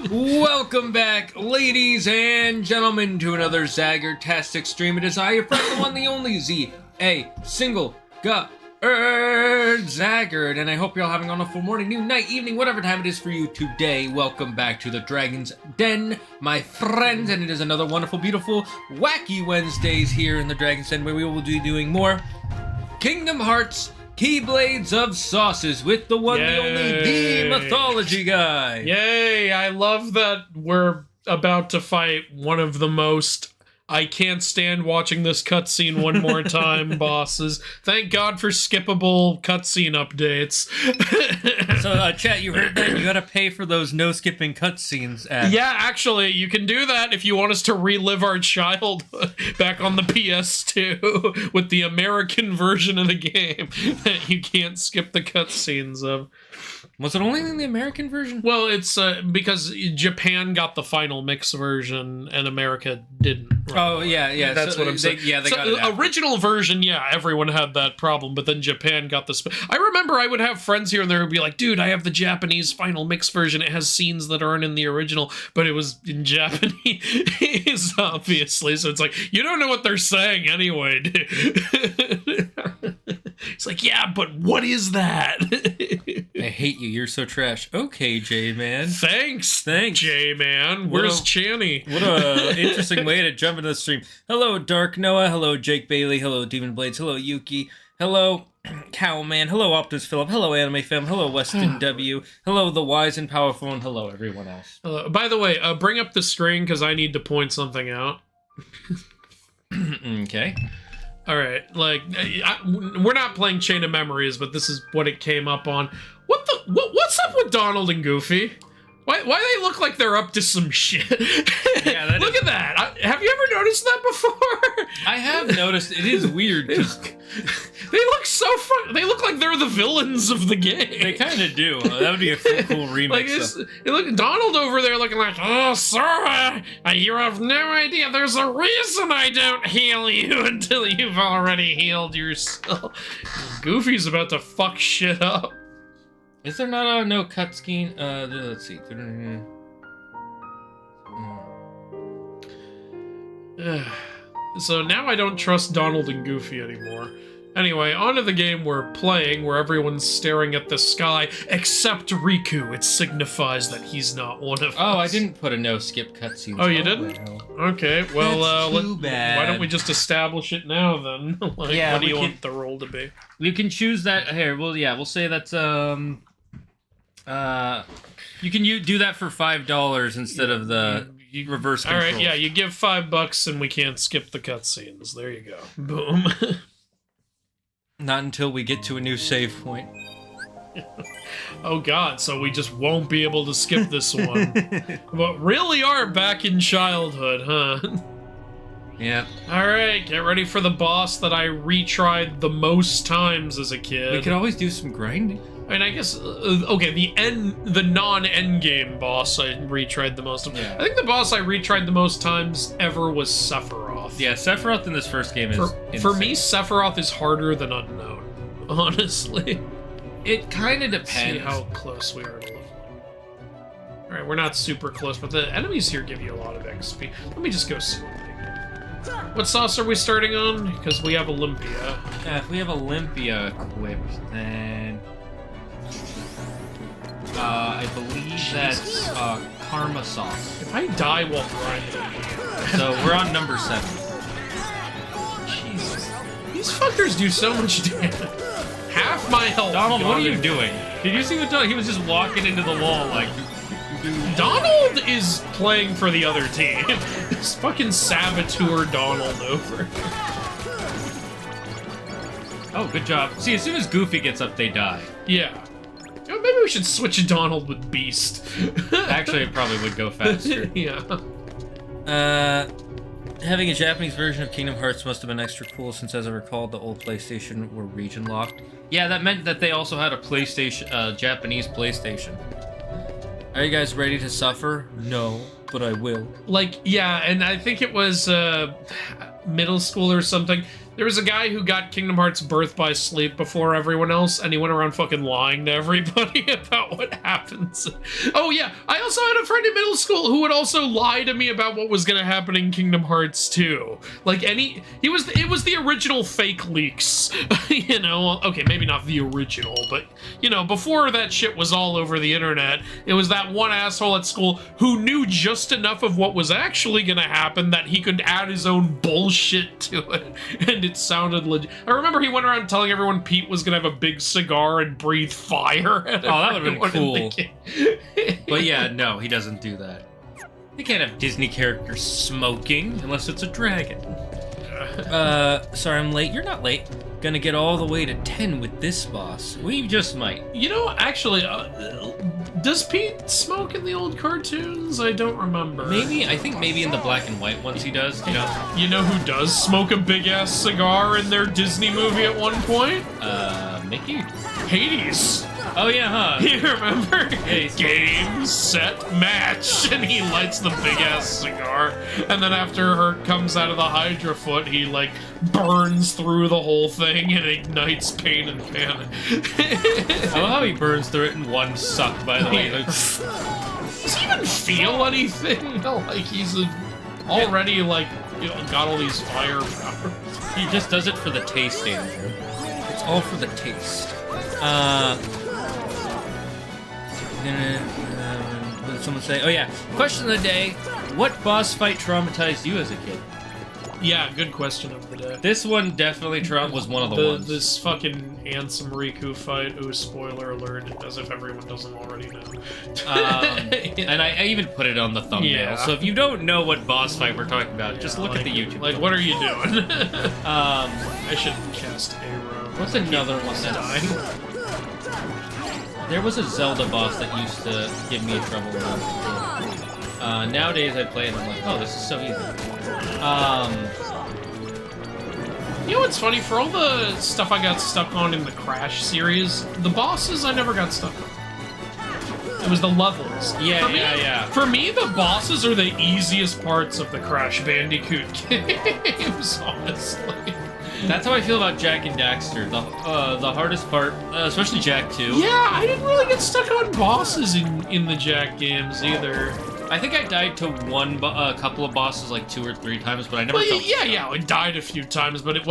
Welcome back, ladies and gentlemen, to another Zagger-tastic stream. It is I, your friend, the one, the only Zaggard, and I hope you're all having a wonderful morning, noon, night, evening, whatever time it is for you today. Welcome back to the Dragon's Den, my friends, and it is another wonderful, beautiful, wacky Wednesdays here in the Dragon's Den, where we will be doing more Kingdom Hearts Keyblades of Sauces with the one, the only, the Mythology guy. Yay! I love that we're about to fight one of the most I can't stand watching this cutscene one more time bosses. Thank God for skippable cutscene updates. So, chat, you heard that? You gotta pay for those no-skipping cutscenes. Yeah, actually, you can do that if you want us to relive our childhood back on the PS2 with the American version of the game that you can't skip the cutscenes of. Was it only in the American version? Well, it's because Japan got the final mix version and America didn't. Right? Oh, yeah. That's what I'm saying. They got it after. Original version, yeah, everyone had that problem, but then Japan got the... I remember I would have friends here and there who'd be like, dude, I have the Japanese final mix version. It has scenes that aren't in the original, but it was in Japanese, obviously. So it's like, you don't know what they're saying anyway, dude. It's like, yeah, but what is that? I hate you. You're so trash. Okay, J-Man. Thanks, J-Man. Where's Channy? What a interesting way to jump into the stream. Hello, Dark Noah. Hello, Jake Bailey. Hello, Demon Blades. Hello, Yuki. Hello, Cowman. Hello, Optus Philip. Hello, Anime Fam. Hello, Weston W. Hello, the wise and powerful, and hello, everyone else. By the way, bring up the screen because I need to point something out. Okay. All right, like we're not playing Chain of Memories, but this is what it came up on. What's up with Donald and Goofy? Why they look like they're up to some shit? Yeah, look at that. Have you ever noticed that before? I have noticed. It is weird. They look so fun. They look like they're the villains of the game. They kind of do. That would be a cool remix. Look, Donald over there looking like, oh, sir, you have no idea. There's a reason I don't heal you until you've already healed yourself. Goofy's about to fuck shit up. Is there not a no cutscene? Let's see. So now I don't trust Donald and Goofy anymore. Anyway, on to the game we're playing, where everyone's staring at the sky, except Riku. It signifies that he's not one of us. Oh, I didn't put a no-skip cutscene. Oh, you didn't? Well. Okay, well, That's too bad. Why don't we just establish it now, then? What do you want the role to be? You can choose that. Here, we'll say that's, you can do that for $5 instead of the reverse control. Alright, yeah, you give $5 and we can't skip the cutscenes. There you go. Boom. Not until we get to a new save point. Oh god, so we just won't be able to skip this one. But really are back in childhood, huh? Yeah. Alright, get ready for the boss that I retried the most times as a kid. We could always do some grinding. I mean, I guess, okay, the non-endgame boss I retried the most of. Yeah. I think the boss I retried the most times ever was Sephiroth. Yeah, Sephiroth in this first game is insane. For me, Sephiroth is harder than Unknown, honestly. It kind of depends. See how close we are to level. Alright, we're not super close, but the enemies here give you a lot of XP. Let me just go see what they do. What sauce are we starting on? Because we have Olympia. Yeah, if we have Olympia equipped, then... I believe that's Karma Sauce. If I die while grinding... So we're on number 7. Jesus. These fuckers do so much damage. Half my health. Donald, what are you doing? Did you see what Donald... He was just walking into the wall like... Donald is playing for the other team. This fucking saboteur Donald over. Oh, good job. See, as soon as Goofy gets up, they die. Yeah. You know, maybe we should switch Donald with Beast. Actually, it probably would go faster. Yeah. Having a Japanese version of Kingdom Hearts must have been extra cool since, as I recall, the old PlayStation were region locked. Yeah, that meant that they also had a PlayStation, Japanese PlayStation. Are you guys ready to suffer? No, but I will. Like, yeah, and I think it was middle school or something. There was a guy who got Kingdom Hearts Birth by Sleep before everyone else, and he went around fucking lying to everybody about what happens. Oh yeah, I also had a friend in middle school who would also lie to me about what was gonna happen in Kingdom Hearts 2. Like it was the original fake leaks. You know, okay, maybe not the original, but you know, before that shit was all over the internet, it was that one asshole at school who knew just enough of what was actually gonna happen that he could add his own bullshit to it. And it sounded legit. I remember he went around telling everyone Pete was gonna have a big cigar and breathe fire at that would have been cool. But But yeah, no, he doesn't do that. You can't have Disney characters smoking unless it's a dragon. Sorry I'm late. You're not late. Gonna get all the way to 10 with this boss. We just might. You know, actually, does Pete smoke in the old cartoons? I don't remember. Maybe, I think maybe in the black and white ones he does, you know? You know who does smoke a big-ass cigar in their Disney movie at one point? Mickey? Hades. Oh yeah, huh? You remember? Yeah, Game, set, match, and he lights the big-ass cigar, and then after Hurt comes out of the Hydra foot, he, like, burns through the whole thing and ignites pain and panic. I love how he burns through it in one suck, by the way. Like, does he even feel anything? Like, he's already, like, you know, got all these fire powers. He just does it for the taste, Andrew. It's all for the taste. What did someone say? Oh yeah, question of the day. What boss fight traumatized you as a kid? Yeah, good question of the day. This one definitely was one of the ones. This fucking Ansem Riku fight. Ooh, spoiler alert, as if everyone doesn't already know. And I even put it on the thumbnail. Yeah. So if you don't know what boss fight we're talking about, just look at the YouTube. Like, what are you doing? I should cast Arrow. What's another one that's dying? There was a Zelda boss that used to give me trouble when I was a kid. Nowadays I play it and I'm like, oh, this is so easy. You know what's funny? For all the stuff I got stuck on in the Crash series, the bosses I never got stuck on. It was the levels. Yeah. For me, the bosses are the easiest parts of the Crash Bandicoot games, honestly. That's how I feel about Jak and Daxter. The hardest part, especially Jak 2. Yeah, I didn't really get stuck on bosses in the Jak games either. I think I died to a couple of bosses like 2 or 3 times, but I never. Well, yeah, I died a few times, but it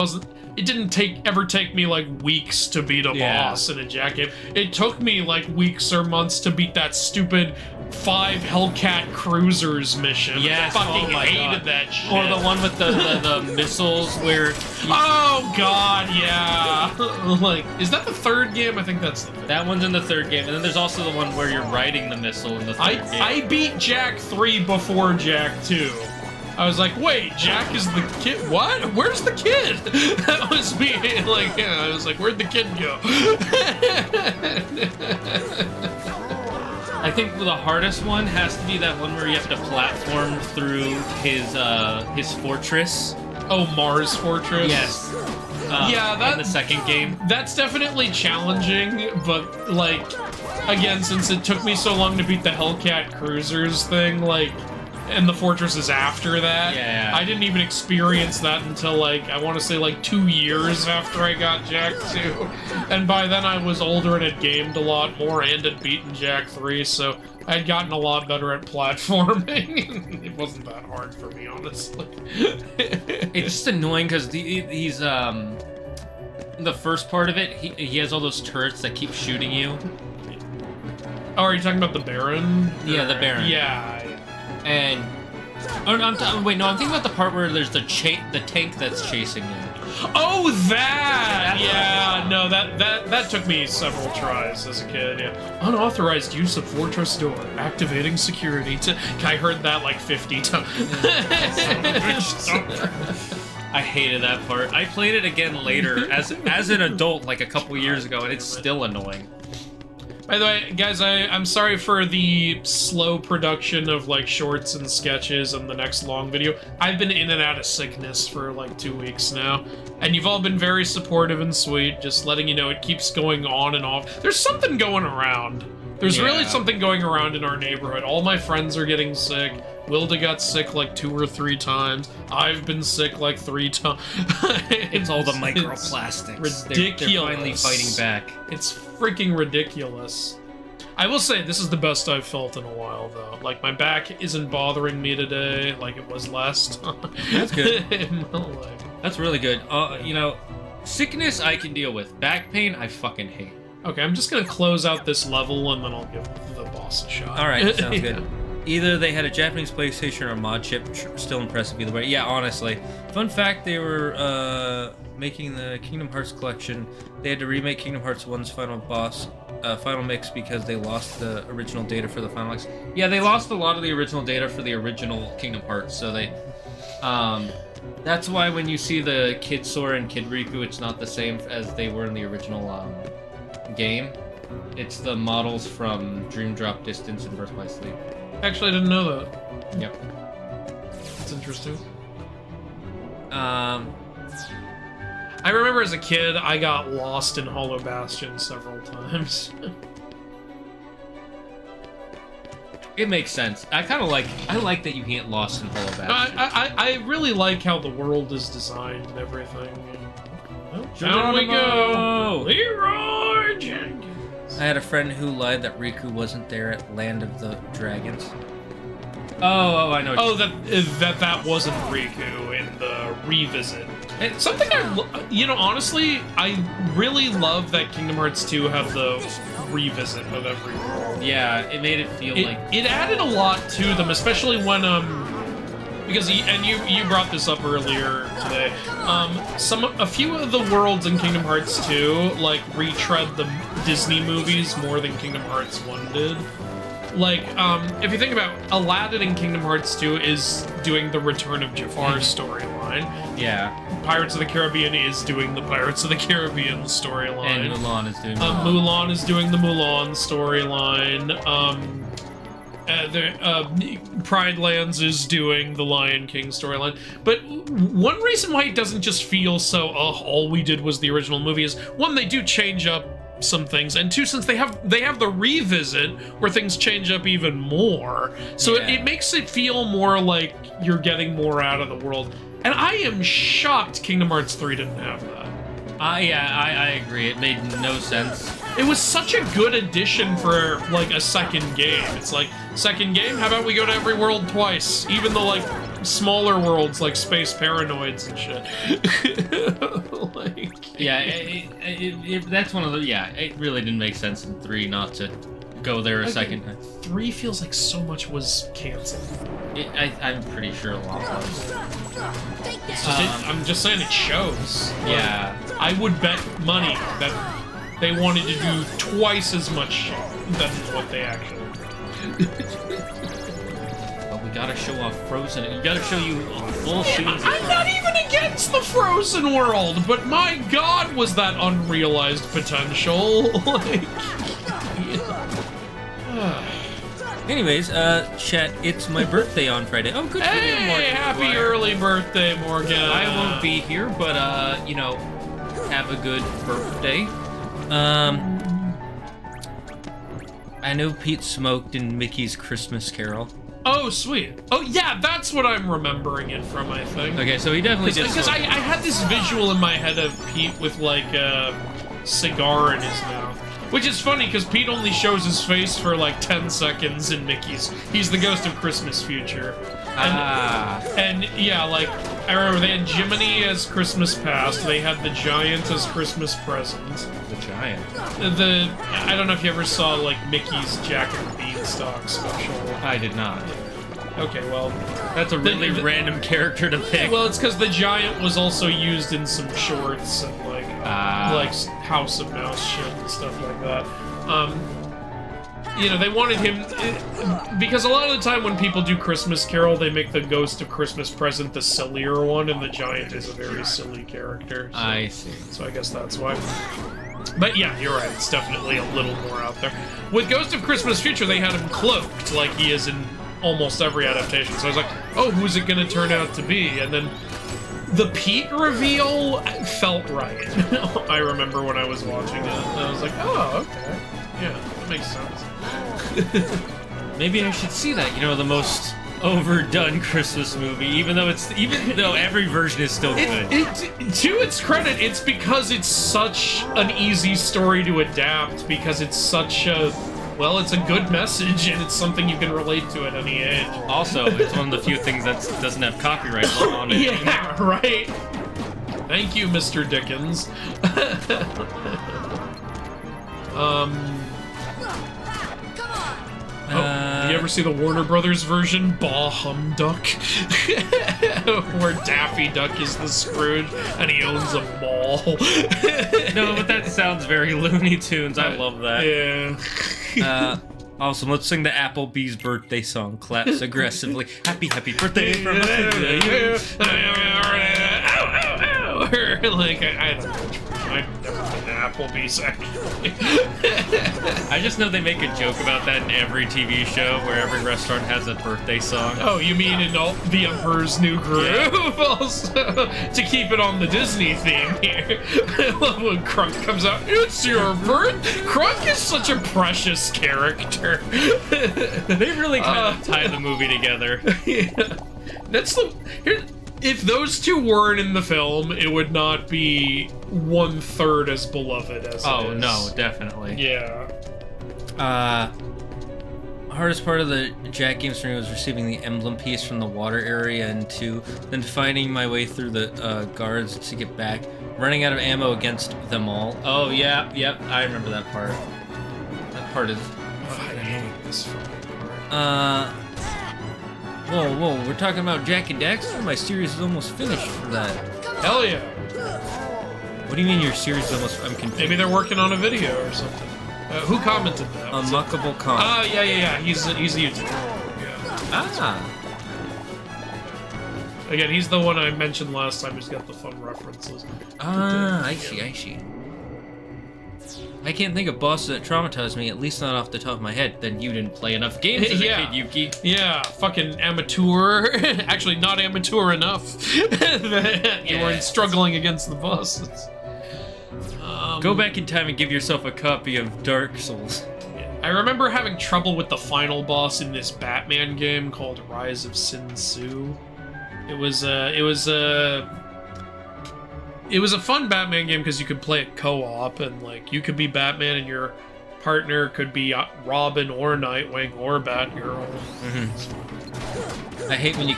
didn't ever take me like weeks to beat a boss in a Jak game. It took me like weeks or months to beat that stupid 5 Hellcat Cruisers mission. Yeah, I fucking hated that shit. Or the one with the missiles where. Oh god, yeah. Like, is that the 3rd game? I think that's the 3rd. That one's in the 3rd game, and then there's also the one where you're riding the missile in the 3rd game. I beat Jak 3 before Jak 2. I was like, wait, Jak is the kid? What? Where's the kid? That was me. Like, yeah, I was like, where'd the kid go? I think the hardest one has to be that one where you have to platform through his fortress. Oh, Mars Fortress? Yes. Yeah, in the 2nd game. That's definitely challenging, but, like, again, since it took me so long to beat the Hellcat Cruisers thing, like, and the fortress is after that. Yeah. I didn't even experience that until, like, I want to say, like, 2 years after I got Jak 2. And by then I was older and had gamed a lot more and had beaten Jak 3, so I had gotten a lot better at platforming. It wasn't that hard for me, honestly. It's just annoying because he's, the first part of it, he has all those turrets that keep shooting you. Oh, are you talking about the Baron? Yeah, the Baron. Yeah. And I'm thinking about the part where there's the tank that's chasing you. Oh, that! Yeah, no, that took me several tries as a kid. Yeah, unauthorized use of fortress door, activating security. I heard that like 50 times. I hated that part. I played it again later as an adult, like a couple years ago, and it's still annoying. By the way, guys, I'm sorry for the slow production of, like, shorts and sketches and the next long video. I've been in and out of sickness for, like, 2 weeks now. And you've all been very supportive and sweet, just letting you know it keeps going on and off. There's something going around. There's really Yeah. something going around in our neighborhood. All my friends are getting sick. Wilda got sick like 2 or 3 times. I've been sick like 3 times. It's all the microplastics. Ridiculous. They're finally fighting back. It's freaking ridiculous. I will say, this is the best I've felt in a while, though. Like, my back isn't bothering me today like it was last time. That's good. In my leg. That's really good. You know, sickness I can deal with. Back pain, I fucking hate. Okay, I'm just gonna close out this level, and then I'll give the boss a shot. Alright, sounds good. Either they had a Japanese PlayStation or a mod chip. Still impressive either way. Yeah, honestly. Fun fact, they were making the Kingdom Hearts collection. They had to remake Kingdom Hearts 1's final mix because they lost the original data for the final mix. Yeah, they lost a lot of the original data for the original Kingdom Hearts, so they... that's why when you see the Kid Sora and Kid Riku, it's not the same as they were in the original game. It's the models from Dream Drop Distance and Birth by Sleep. Actually, I didn't know that. Yep. That's interesting. I remember as a kid, I got lost in Hollow Bastion several times. It makes sense. I like that you get lost in Hollow Bastion. I really like how the world is designed and everything. Well, down Geronimo! we go! Leroy Jenkins! I had a friend who lied that Riku wasn't there at Land of the Dragons. Oh, I know. Oh, that wasn't Riku in the revisit. And something honestly, I really love that Kingdom Hearts 2 have the revisit of every world. Yeah, it made it feel like... It added a lot to them, especially when, because you brought this up earlier today. A few of the worlds in Kingdom Hearts 2 like retread the Disney movies more than Kingdom Hearts 1 did. Like, if you think about Aladdin in Kingdom Hearts 2 is doing the Return of Jafar storyline. Yeah. Pirates of the Caribbean is doing the Pirates of the Caribbean storyline. And Mulan is doing Mulan is doing the Mulan storyline. Pride Lands is doing the Lion King storyline. But one reason why it doesn't just feel so, all we did was the original movie is, one, they do change up some things, and two, since they have the revisit where things change up even more, so yeah. it makes it feel more like you're getting more out of the world. And I am shocked Kingdom Hearts 3 didn't have that. I agree. It made no sense. It was such a good addition for like a second game. It's like, second game, how about we go to every world twice, even the like smaller worlds like Space Paranoids and shit. Like, yeah, that's one of the... Yeah, it really didn't make sense in 3 not to go there a second time. 3 feels like so much was canceled. I'm pretty sure a lot was. I'm just saying it shows. Yeah. I would bet money that they wanted to do twice as much shit than what they actually did. But we gotta show off Frozen. You gotta show you full scenes. I'm not even against the Frozen world, but my god, was that unrealized potential. Like, Anyways, chat, it's my birthday on Friday. Oh, good for you, hey, Morgan. happy early birthday, Morgan. I won't be here, but, have a good birthday. I know Pete smoked in Mickey's Christmas Carol. Oh, sweet. Oh, yeah, that's what I'm remembering it from, I think. Okay, so he definitely did. Because I had this visual in my head of Pete with, like, a cigar in his mouth. Which is funny, because Pete only shows his face for, like, 10 seconds in Mickey's. He's the ghost of Christmas Future. And yeah, like, I remember they had Jiminy as Christmas Past, they had the Giant as Christmas Present. The Giant? I don't know if you ever saw, like, Mickey's Jak and Beanstalk special. I did not. Okay, well... That's a really random character to pick. Well, it's because the Giant was also used in some shorts and, like House of Mouse shit and stuff like that. They wanted him... because a lot of the time when people do Christmas Carol, they make the Ghost of Christmas Present the sillier one, and the Giant is a very silly character. So, I see. So I guess that's why. But yeah, you're right, it's definitely a little more out there. With Ghost of Christmas Future, they had him cloaked, like he is in almost every adaptation. So I was like, oh, who's it gonna turn out to be? And then the Pete reveal felt right. I remember when I was watching it, and I was like, oh, okay. Yeah, that makes sense. Maybe I should see that. You know, the most overdone Christmas movie, even though every version is still good. To its credit, it's because it's such an easy story to adapt, because it's such a, well, it's a good message, and it's something you can relate to at any age. Also, it's one of the few things that doesn't have copyright on it. Yeah, right. Thank you, Mr. Dickens. Did you ever see the Warner Brothers version, Bah Humduck? Where Daffy Duck is the Scrooge and he owns a mall. No, but that sounds very Looney Tunes. I love that. Yeah. Awesome. Let's sing the Applebee's birthday song. Claps aggressively. Happy birthday from us. Ow, ow, ow. Like, I don't know. I've never been to Applebee's, actually. I just know they make a joke about that in every TV show where every restaurant has a birthday song. Oh, you mean in all The Emperor's New Groove? Yeah. Also, to keep it on the Disney theme here. I love when Krunk comes out, it's your birth. Krunk is such a precious character. They really kind of tie the movie together. Yeah. That's the... If those two weren't in the film, it would not be 1/3 as beloved as it is. Oh, no, definitely. Yeah. Hardest part of the Jak games for me was receiving the emblem piece from the water area and then finding my way through the guards to get back, running out of ammo against them all. Oh, yeah, yep, I remember that part. That part is... I hate this fucking part. Whoa, we're talking about Jak and Daxter? My series is almost finished for that. Hell yeah. What do you mean your series is almost... I'm confused. Maybe they're working on a video or something. Who commented that? Unlockable comment. Oh, yeah. He's a YouTuber. Yeah. Again, he's the one I mentioned last time who's got the fun references. I see. I can't think of bosses that traumatized me, at least not off the top of my head. Then you didn't play enough games as a kid, Yuki. Yeah, fucking amateur. Actually, not amateur enough. You weren't struggling against the bosses. Go back in time and give yourself a copy of Dark Souls. I remember having trouble with the final boss in this Batman game called Rise of Sin Tzu. It was a fun Batman game because you could play it co-op, and like you could be Batman and your partner could be Robin or Nightwing or Batgirl. Mm-hmm. I hate when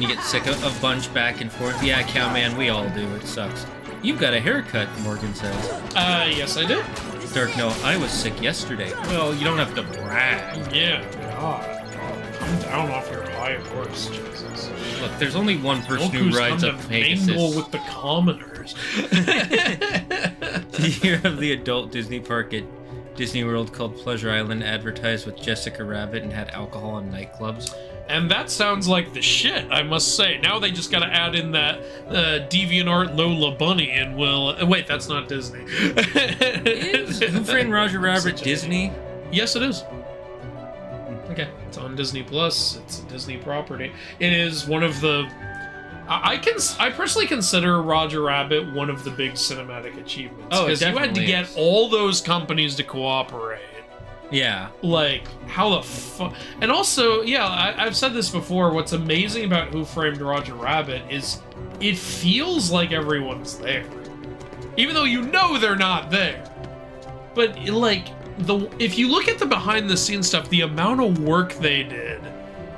you get sick of bunch back and forth. Yeah, Cowman, we all do. It sucks. You've got a haircut, Morgan says. Yes, I do. Dark, no, I was sick yesterday. Well, you don't have to brag. Yeah, God. Come down off your high horse, Jesus. Look, there's only one person who rides a Pegasus. Mingle with the commoners. Did you hear of the adult Disney park at Disney World called Pleasure Island advertised with Jessica Rabbit and had alcohol in nightclubs? And that sounds like the shit, I must say. Now they just gotta add in that DeviantArt Lola Bunny and wait, that's not Disney. Is Who Framed Roger Rabbit Disney? Yes, it is. Okay. It's on Disney Plus. It's a Disney property. It is one of the... I personally consider Roger Rabbit one of the big cinematic achievements. Oh, it because you had to get all those companies to cooperate. Yeah. Like, how the fuck... And also, yeah, I've said this before, what's amazing about Who Framed Roger Rabbit is it feels like everyone's there. Even though you know they're not there. But, like, if you look at the behind-the-scenes stuff, the amount of work they did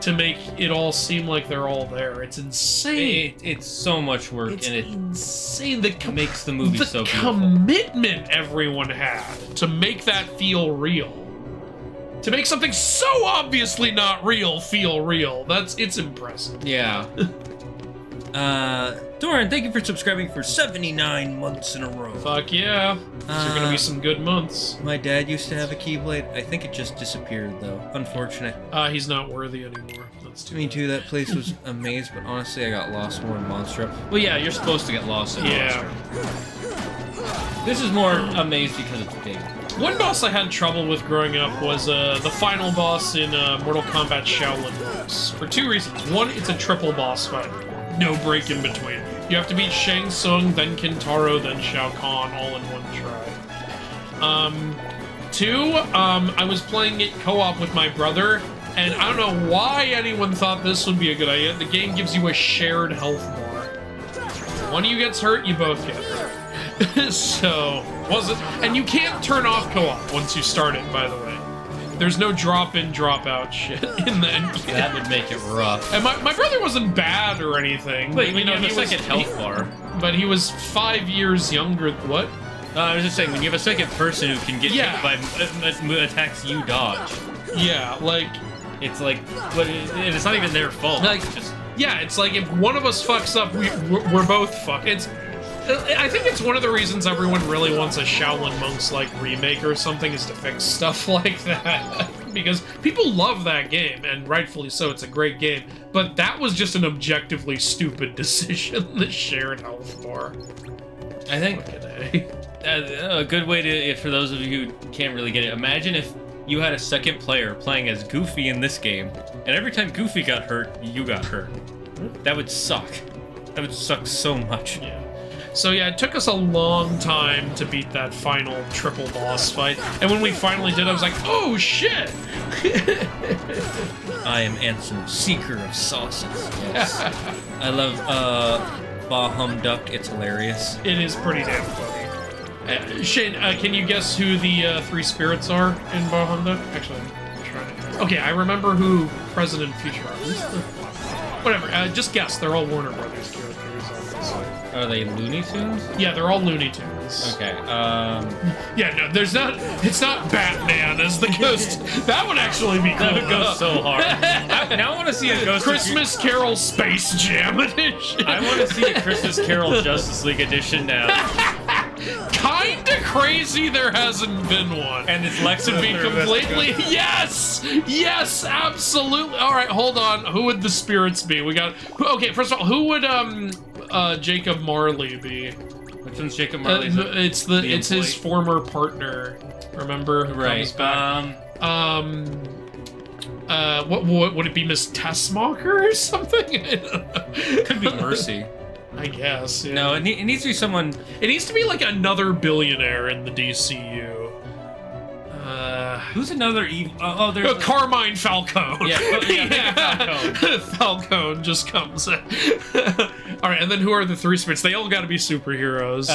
to make it all seem like they're all there, it's insane. It's so much work, it's and it insane. makes the movie so beautiful. The commitment everyone had to make that feel real. To make something so obviously not real feel real. It's impressive. Yeah. Doran, thank you for subscribing for 79 months in a row. Fuck yeah. These are gonna be some good months. My dad used to have a Keyblade. I think it just disappeared, though. Unfortunate. He's not worthy anymore. That's too Me too, that place was amazing, but honestly, I got lost more in Monstro. Well, yeah, you're supposed to get lost in Monstro. This is more amazed because it's big. One boss I had trouble with growing up was the final boss in Mortal Kombat Shaolin Monks. For two reasons. One, it's a triple boss fight. No break in between. You have to beat Shang Tsung, then Kintaro, then Shao Kahn, all in one try. 2, I was playing it co-op with my brother, and I don't know why anyone thought this would be a good idea. The game gives you a shared health bar. One of you gets hurt, you both get hurt. So, and you can't turn off co-op once you start it, by the way. There's no drop-in, drop-out shit in the end game. That would make it rough. And my brother wasn't bad or anything. But you know, he was second health bar. But he was 5 years younger. What? I was just saying, when you have a second person who can get hit by attacks you dodge. Yeah, like... It's like, but it's not even their fault. Like, yeah, it's like if one of us fucks up, we're both fucked. I think it's one of the reasons everyone really wants a Shaolin Monks like remake or something is to fix stuff like that. Because people love that game, and rightfully so, it's a great game. But that was just an objectively stupid decision, the shared health bar. I think a good way to, for those of you who can't really get it, imagine if you had a second player playing as Goofy in this game, and every time Goofy got hurt, you got hurt. That would suck. That would suck so much. Yeah. So yeah, it took us a long time to beat that final triple boss fight, and when we finally did, I was like, oh shit! I am Ansem, seeker of sauces. Yes. I love Bah Hum Duck, it's hilarious. It is pretty damn funny. Shane, can you guess who the 3 spirits are in Bah Hum Duck? Actually, I'm trying to... Okay, I remember who present and future are. Whatever, just guess. They're all Warner Brothers characters. Are they Looney Tunes? Yeah, they're all Looney Tunes. Okay, Yeah, no, there's not... It's not Batman as the ghost. That would actually be cool. That would go so hard. Now I want to see a Ghost Christmas Carol Space Jam edition. I want to see a Christmas Carol Justice League edition now. Kinda crazy there hasn't been one. And it's Lex to be completely... Yes! Yes, absolutely. Alright, hold on. Who would the spirits be? We got... Okay, first of all, who would Jacob Marley be? Which one's Jacob Marley? It's his former partner. Remember? Who comes back. What would it be, Miss Tessmacher or something? Could be Mercy. I guess. Yeah. No, it needs to be someone... It needs to be like another billionaire in the DCU. Who's another evil... Oh, there's... Carmine Falcone. Yeah, Falcone. Falcone just comes in. Alright, and then who are the 3 spirits? They all gotta be superheroes.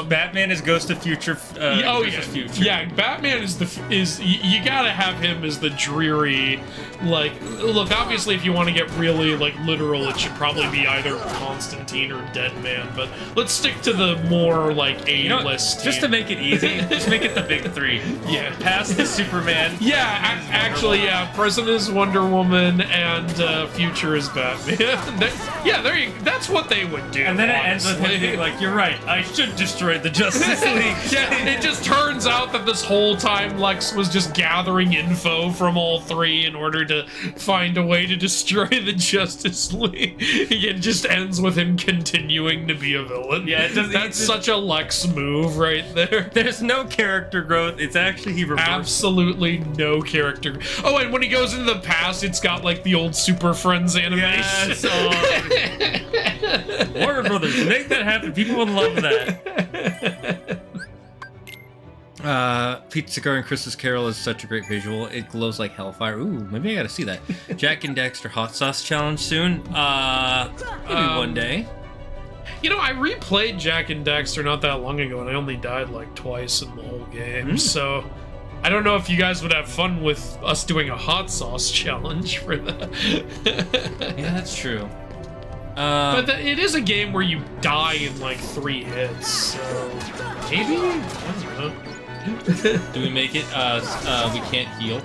Batman is Ghost of Future. Future. Yeah, Batman is you gotta have him as the dreary, like, look, obviously if you want to get really, like, literal, it should probably be either Constantine or Deadman, but let's stick to the more, like, A-list just to make it easy, just make it the big 3. Yeah. Past is Superman. Yeah, actually, yeah, present is Wonder Woman, and future is Batman. There you that's what they would do. And then it ends with him being like, you're right, I should destroy the Justice League. Yeah, it just turns out that this whole time Lex was just gathering info from all 3 in order to find a way to destroy the Justice League. It just ends with him continuing to be a villain. Yeah, that's such a Lex move right there. There's no character growth. It's actually he reversed. Absolutely no character. Oh, and when he goes into the past, it's got like the old Super Friends animation. Yes, Warner Brothers, make that happen. People would love that. Pete Cigar and Christmas Carol is such a great visual. It glows like hellfire. Ooh, maybe I gotta see that. Jak and Daxter Hot Sauce Challenge soon. Maybe one day. You know, I replayed Jak and Daxter not that long ago, and I only died like twice in the whole game, so... I don't know if you guys would have fun with us doing a hot sauce challenge for that. Yeah, that's true. But it is a game where you die in like 3 hits, so maybe? I don't know. Do we make it? We can't heal.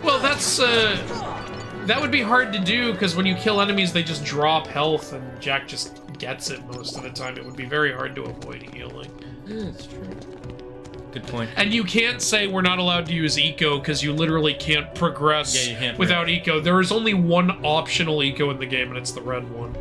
Well, that's that would be hard to do because when you kill enemies, they just drop health, and Jak just gets it most of the time. It would be very hard to avoid healing. Yeah, that's true. Good point. And you can't say we're not allowed to use eco because you literally can't progress without eco. There is only one optional eco in the game, and it's the red one.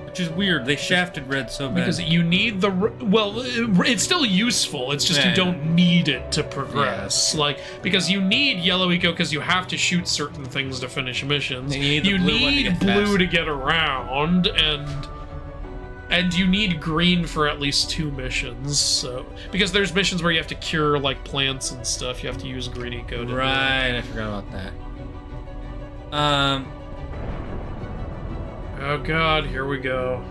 Which is weird. They shafted red so bad. Because you need the... Well, it's still useful. It's just you don't need it to progress. Yeah. Like, because you need yellow eco because you have to shoot certain things to finish missions. You need blue to get around, and... And you need green for at least 2 missions, so because there's missions where you have to cure like plants and stuff, you have to use green eco. Right, I forgot about that. Oh god, here we go.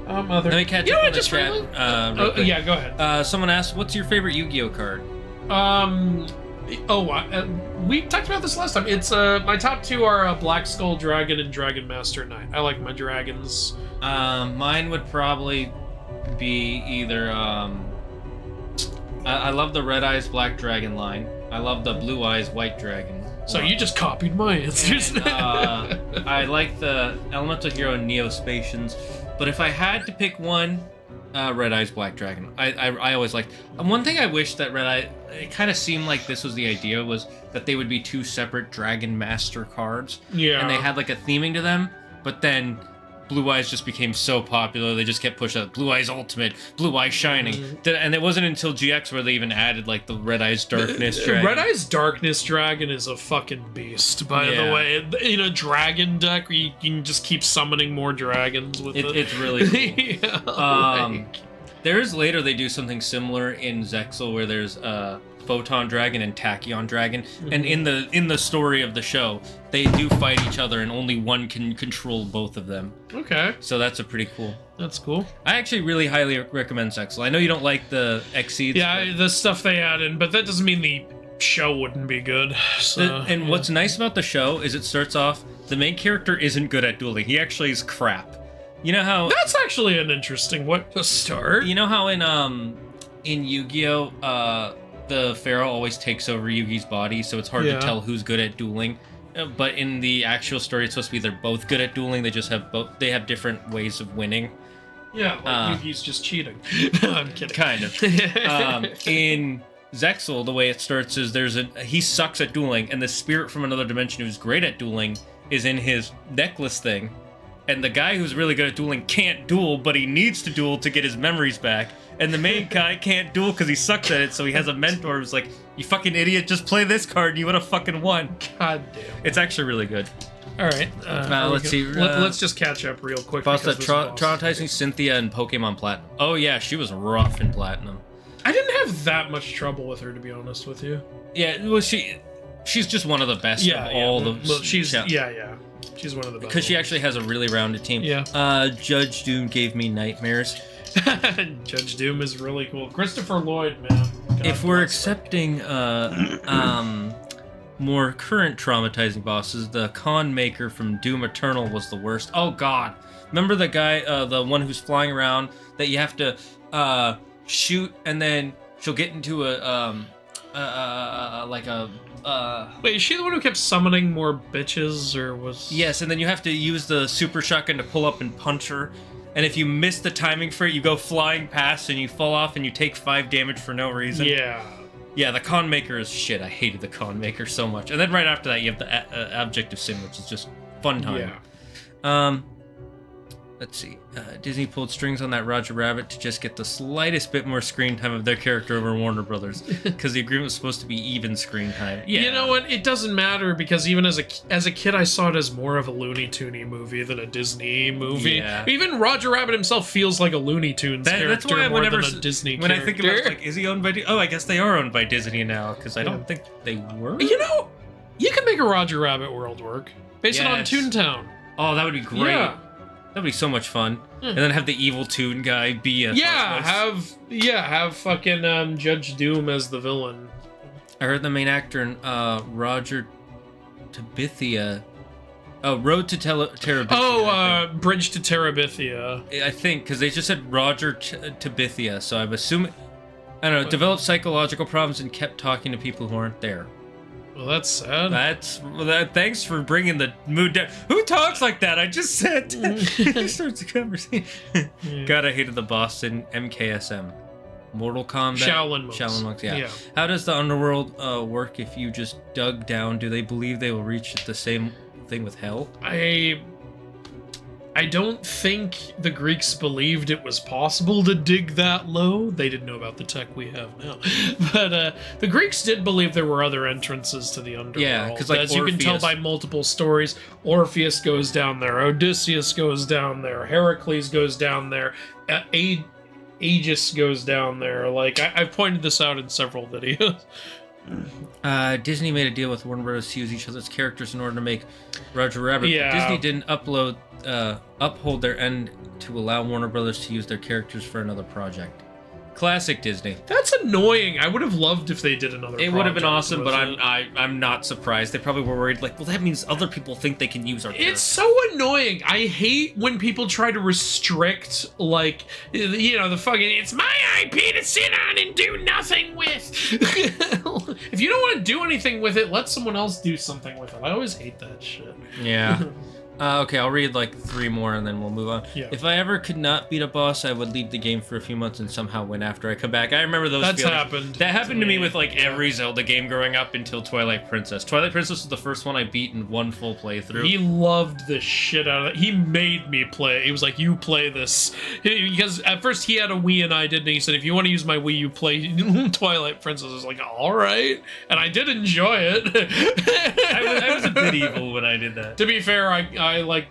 Oh mother. Let me catch up on the chat. Real quick. Yeah, go ahead. Someone asked, "What's your favorite Yu-Gi-Oh card?" We talked about this last time. It's my top 2 are Black Skull Dragon and Dragon Master Knight. I like my dragons. Mine would probably be either. I love the Red Eyes Black Dragon line. I love the Blue Eyes White Dragon. So you just copied my answers. And, I like the Elemental Hero Neospatians, but if I had to pick one, Red Eyes Black Dragon. I always liked. One thing I wish that Red Eye. It kind of seemed like this was the idea, was that they would be 2 separate Dragon Master cards. Yeah. And they had like a theming to them, but then Blue Eyes just became so popular, they just kept pushing out Blue Eyes Ultimate, Blue Eyes Shining. And it wasn't until GX where they even added like the Red Eyes Darkness Dragon. Red Eyes Darkness Dragon is a fucking beast, by the way. In a dragon deck, you can just keep summoning more dragons with it. It's really cool. Yeah, There's later they do something similar in Zexal where there's Photon Dragon and Tachyon Dragon, and in the story of the show, they do fight each other, and only one can control both of them. Okay. So that's a pretty cool. That's cool. I actually really highly recommend Zexal. I know you don't like the Exceeds. Yeah, the stuff they add in, but that doesn't mean the show wouldn't be good. So, what's nice about the show is it starts off, the main character isn't good at dueling. He actually is crap. You know how... That's actually an interesting way to start. You know how in Yu-Gi-Oh, the Pharaoh always takes over Yugi's body, so it's hard to tell who's good at dueling. But in the actual story, it's supposed to be they're both good at dueling. They just have they have different ways of winning. Yeah, like Yugi's just cheating. No, I'm kidding. Kind of. In Zexal, the way it starts is he sucks at dueling, and the spirit from another dimension who's great at dueling is in his necklace thing. And the guy who's really good at dueling can't duel, but he needs to duel to get his memories back. And the main guy can't duel because he sucks at it, so he has a mentor who's like, "You fucking idiot, just play this card and you would have fucking won." God damn. It's actually really good. All right. Let's see. Let's just catch up real quick. Boss that traumatizing Cynthia in Pokemon Platinum. Oh yeah, she was rough in Platinum. I didn't have that much trouble with her, to be honest with you. Yeah, well, she's just one of the best of all the... Well, she's She's one of the best. Because she actually has a really rounded team. Yeah. Judge Doom gave me nightmares. Judge Doom is really cool. Christopher Lloyd, man. God if we're accepting more current traumatizing bosses, the Con Maker from Doom Eternal was the worst. Oh god. Remember the guy, the one who's flying around that you have to shoot, and then she'll get into Wait, is she the one who kept summoning more bitches, or was... Yes, and then you have to use the super shotgun to pull up and punch her. And if you miss the timing for it, you go flying past and you fall off and you take 5 damage for no reason. Yeah. Yeah, the Con Maker is shit. I hated the Con Maker so much. And then right after that, you have the Objective Sin, which is just fun time. Yeah. Let's see. Disney pulled strings on that Roger Rabbit to just get the slightest bit more screen time of their character over Warner Brothers, because the agreement was supposed to be even screen time. Yeah. You know what? It doesn't matter, because even as a kid, I saw it as more of a Looney Toony movie than a Disney movie. Yeah. Even Roger Rabbit himself feels like a Looney Tunes character more than a Disney when character. I think about it, like, is he owned by... Oh, I guess they are owned by Disney now, because I don't think they were. You know, you can make a Roger Rabbit world work. Base it on Toontown. Oh, that would be great. Yeah. That'd be so much fun. And then have the evil Toon guy be a... have fucking Judge Doom as the villain. I heard the main actor in Roger Tabithia... Oh, Road to Terabithia. Oh, Bridge to Terabithia. I think, because they just said Roger Tabithia, so I'm assuming... I don't know, developed psychological problems and kept talking to people who aren't there. Well, that's sad. Thanks for bringing the mood down. Who talks like that? I just said. He starts a conversation. God, I hated the boss in MKSM. Mortal Kombat. Shaolin monks. Yeah. How does the underworld work if you just dug down? Do they believe they will reach the same thing with hell? I I don't think the Greeks believed it was possible to dig that low. They didn't know about the tech we have now. But the Greeks did believe there were other entrances to the underworld. Yeah, because like as you can tell by multiple stories, Orpheus goes down there, Odysseus goes down there, Heracles goes down there, Aegis goes down there. Like, I've pointed this out in several videos. Disney made a deal with Warner Bros. To use each other's characters in order to make Roger Rabbit. Yeah. Disney didn't uphold their end to allow Warner Brothers to use their characters for another project. Classic Disney. That's annoying. I would have loved if they did another It would have been awesome, but it? I'm not surprised. They probably were worried, like, well, that means other people think they can use our characters. It's so annoying. I hate when people try to restrict, like, you know, the fucking, it's my IP to sit on and do nothing with. If you don't want to do anything with it, let someone else do something with it. I always hate that shit. Yeah. Okay, I'll read like 3 more and then we'll move on. Yeah. If I ever could not beat a boss, I would leave the game for a few months and somehow win after I come back. I remember those That's feelings. happened. That happened to me with like every Zelda game growing up until Twilight Princess. Twilight Princess was the first one I beat in one full playthrough. He loved the shit out of it. He made me play. He was like, you play this. Because at first he had a Wii and I didn't. He said, if you want to use my Wii, you play Twilight Princess. I was like, all right. And I did enjoy it. I was a bit evil when I did that. To be fair, I like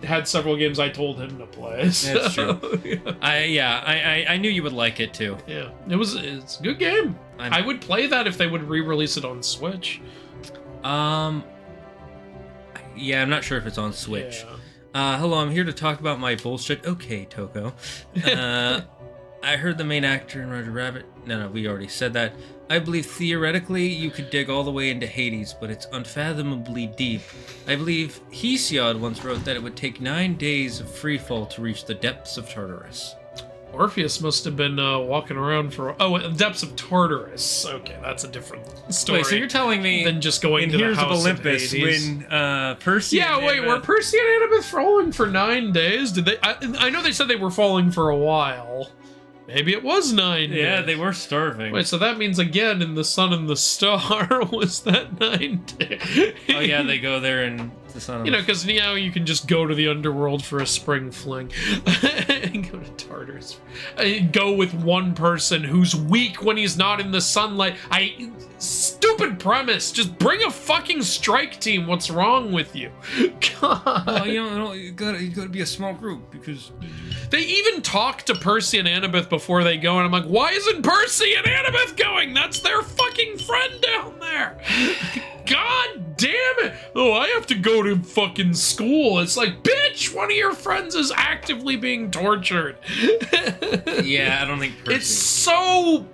had several games I told him to play. So, That's true. yeah. I knew you would like it too. Yeah, it's a good game. I would play that if they would re-release it on Switch. Yeah, I'm not sure if it's on Switch. Yeah. Hello, I'm here to talk about my bullshit. Okay, Toko. I heard the main actor in Roger Rabbit. No, we already said that. I believe theoretically you could dig all the way into Hades, but it's unfathomably deep. I believe Hesiod once wrote that it would take 9 days of freefall to reach the depths of Tartarus. Orpheus must have been walking around for depths of Tartarus. Okay, that's a different story. Wait, so you're telling me than just going to the Heroes of House Olympus of Hades. when Percy? Yeah, and wait, were Percy and Annabeth falling for 9 days? Did they? I know they said they were falling for a while. Maybe it was 9 days. Yeah, they were starving. Wait, so that means again in The Sun and the Star was that 9 days? Oh yeah, they go there and the sun. You know, because now you can just go to the underworld for a spring fling. And go to Tartarus. Go with one person who's weak when he's not in the sunlight. Stupid premise. Just bring a fucking strike team. What's wrong with you? God. Well, you gotta be a small group because they even talk to Percy and Annabeth before they go, and I'm like, why isn't Percy and Annabeth going? That's their fucking friend down there. God damn it. Oh, I have to go to fucking school. It's like, bitch, one of your friends is actively being tortured. Yeah, I don't think Percy. It's so...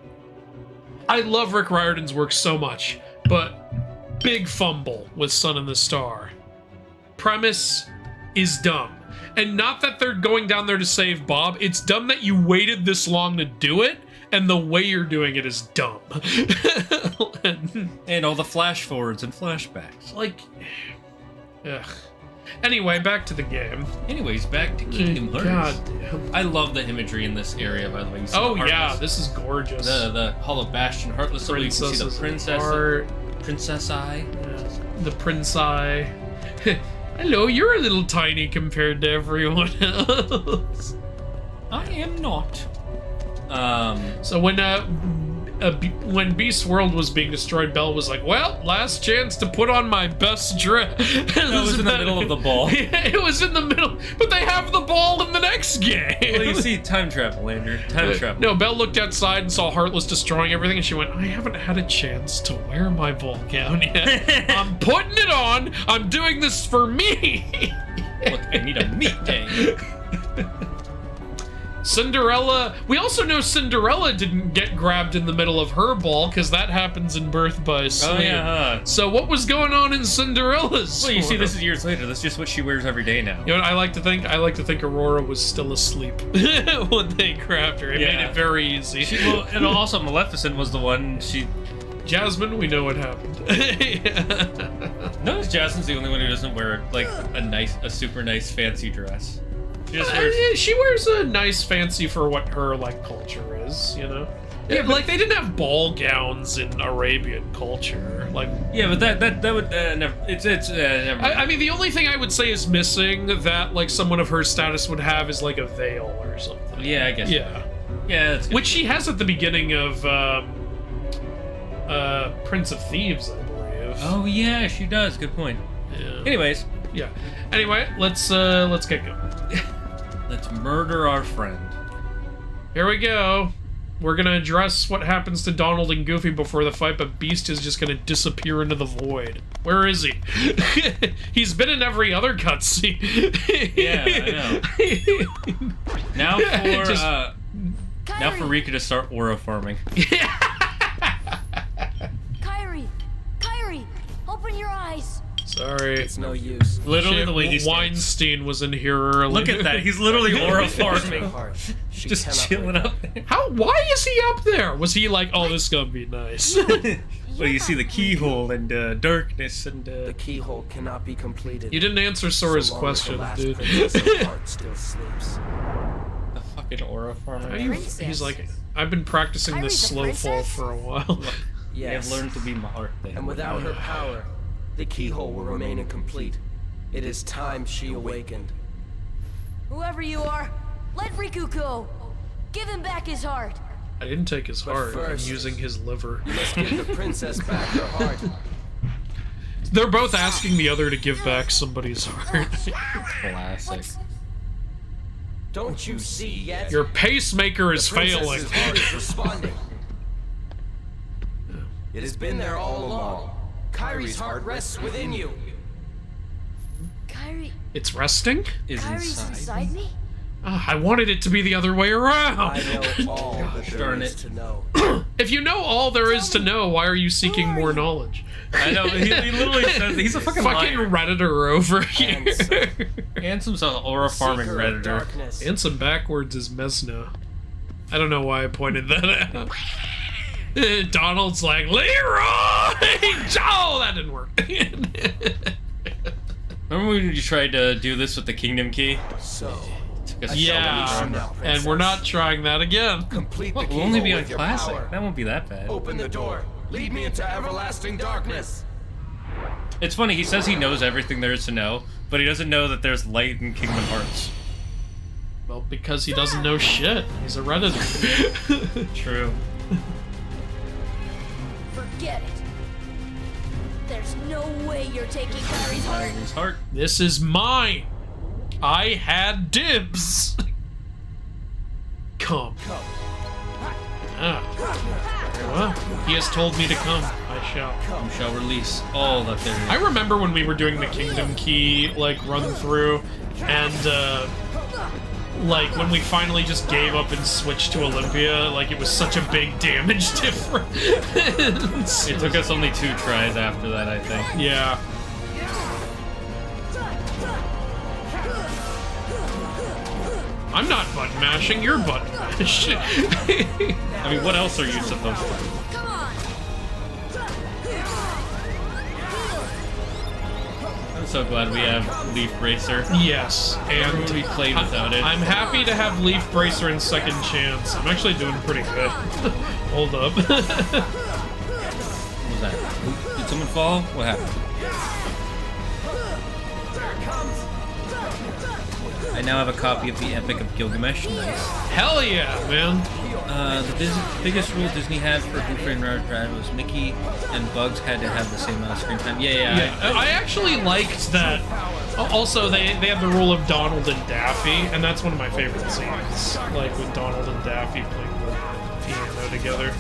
I love Rick Riordan's work so much, but big fumble with Sun and the Star. Premise is dumb. And not that they're going down there to save Bob, it's dumb that you waited this long to do it, and the way you're doing it is dumb. And all the flash forwards and flashbacks. Like, ugh. Anyway, back to the game. Anyways, back to Kingdom Hearts. God damn. I love the imagery in this area, by the way. You see Oh the yeah, Heartless, this is gorgeous. the Hall of Bastion, Heartless. So you can see the princess eye. Yes. The prince eye. Hello, you're a little tiny compared to everyone else. I am not. So when Beast World was being destroyed, Belle was like, well, last chance to put on my best dress. That was in the middle of the ball. Yeah, it was in the middle, but they have the ball in the next game. Well, you see, time travel, Andrew. Time travel. No, Belle looked outside and saw Heartless destroying everything, and she went, I haven't had a chance to wear my ball gown yet. I'm putting it on. I'm doing this for me. Look, I need a meat day. Cinderella. We also know Cinderella didn't get grabbed in the middle of her ball because that happens in Birth by Sleep. Oh yeah. So what was going on in Cinderella's? Well, you see, this is years later. That's just what she wears every day now. You know what I like to think? I like to think Aurora was still asleep when they grabbed her. It made it very easy. And also Maleficent was the one Jasmine, we know what happened. Notice Jasmine's the only one who doesn't wear like a super nice fancy dress. She just wears. She wears a nice fancy for what her like culture is, you know. Yeah, but like they didn't have ball gowns in Arabian culture. Like, yeah, but that would never. It's never. I mean, the only thing I would say is missing that like someone of her status would have is like a veil or something. Yeah, I guess. Yeah, yeah, that's good. which she has at the beginning of Prince of Thieves, I believe. Oh yeah, she does. Good point. Yeah. Anyways, Yeah. Anyway, let's get going. let's murder our friend. Here we go. We're gonna address what happens to Donald and Goofy before the fight, but Beast is just gonna disappear into the void. Where is he? He's been in every other cutscene. Yeah, I know. Now for now for Riku to start aura farming. Kyrie, open your eyes. Sorry. It's no use. Literally the way he stands. Weinstein was in here earlier. Look at that. He's literally aura farming. She Just cannot chilling break. up there. Why is he up there? Was he like, oh, this is gonna be nice? Well, you see the keyhole and darkness and. The keyhole cannot be completed. You didn't answer Sora's so long as the question, last dude. princess of heart still sleeps. The fucking aura farmer. He's like, I've been practicing this slow Kyrie's a fall princess? for a while. You have Yes. learned to be Maruf. And without her power, the keyhole will remain incomplete. It is time she awakened. Whoever you are, let Riku go. Give him back his heart. I didn't take his heart. I'm first- using his liver. You must give the princess back her heart. They're both asking the other to give back somebody's heart. Classic. Don't you see yet? Your pacemaker is failing. Princess's heart is responding. It has been there all along. Kyrie's heart rests within you. Kyrie, It's resting? Is Kyrie's inside. inside me? I wanted it to be the other way I around. know all that there darn is it. to know. If you know all there is to know, why are you seeking more knowledge? I know. He literally says he's a fucking Fucking liar. Redditor over here. Ansom's an aura farming Seeker of redditor. darkness. Ansem backwards is Mesna. I don't know why I pointed that out. Donald's like, Leroy! Oh, that didn't work. Remember when you tried to do this with the Kingdom Key? So, Took us Yeah, so long. now, and we're not trying that again. complete the Well, we'll only be keyhole on with your classic. power. That won't be that bad. Open the door. Lead me into everlasting darkness. It's funny. He says he knows everything there is to know, but he doesn't know that there's light in Kingdom Hearts. Well, because he doesn't know shit. He's a Redditor. True. Forget it. There's no way you're taking Kyrie's heart. His heart. This is mine. I had dibs. Come. Ah. Well, he has told me to come. I shall. You shall release all that there is. I remember when we were doing the Kingdom Key, like, run through, and, like, when we finally just gave up and switched to Olympia, like, it was such a big damage difference. It took us only 2 tries after that, I think. Yeah. I'm not button mashing, you're button mashing. I mean, what else are you supposed to do? Come on. I'm so glad we have Leaf Bracer. Yes, Remember when we played without it? I'm happy to have Leaf Bracer in second chance. I'm actually doing pretty good. Hold up. What was that? Did someone fall? What happened? I now have a copy of the Epic of Gilgamesh. Nice. Hell yeah, man. The biggest rule Disney had for Who Framed Roger Rabbit was Mickey and Bugs had to have the same amount of screen time. Yeah, I actually liked that. Also, they have the rule of Donald and Daffy, and that's one of my favorite scenes. Like with Donald and Daffy playing the piano together.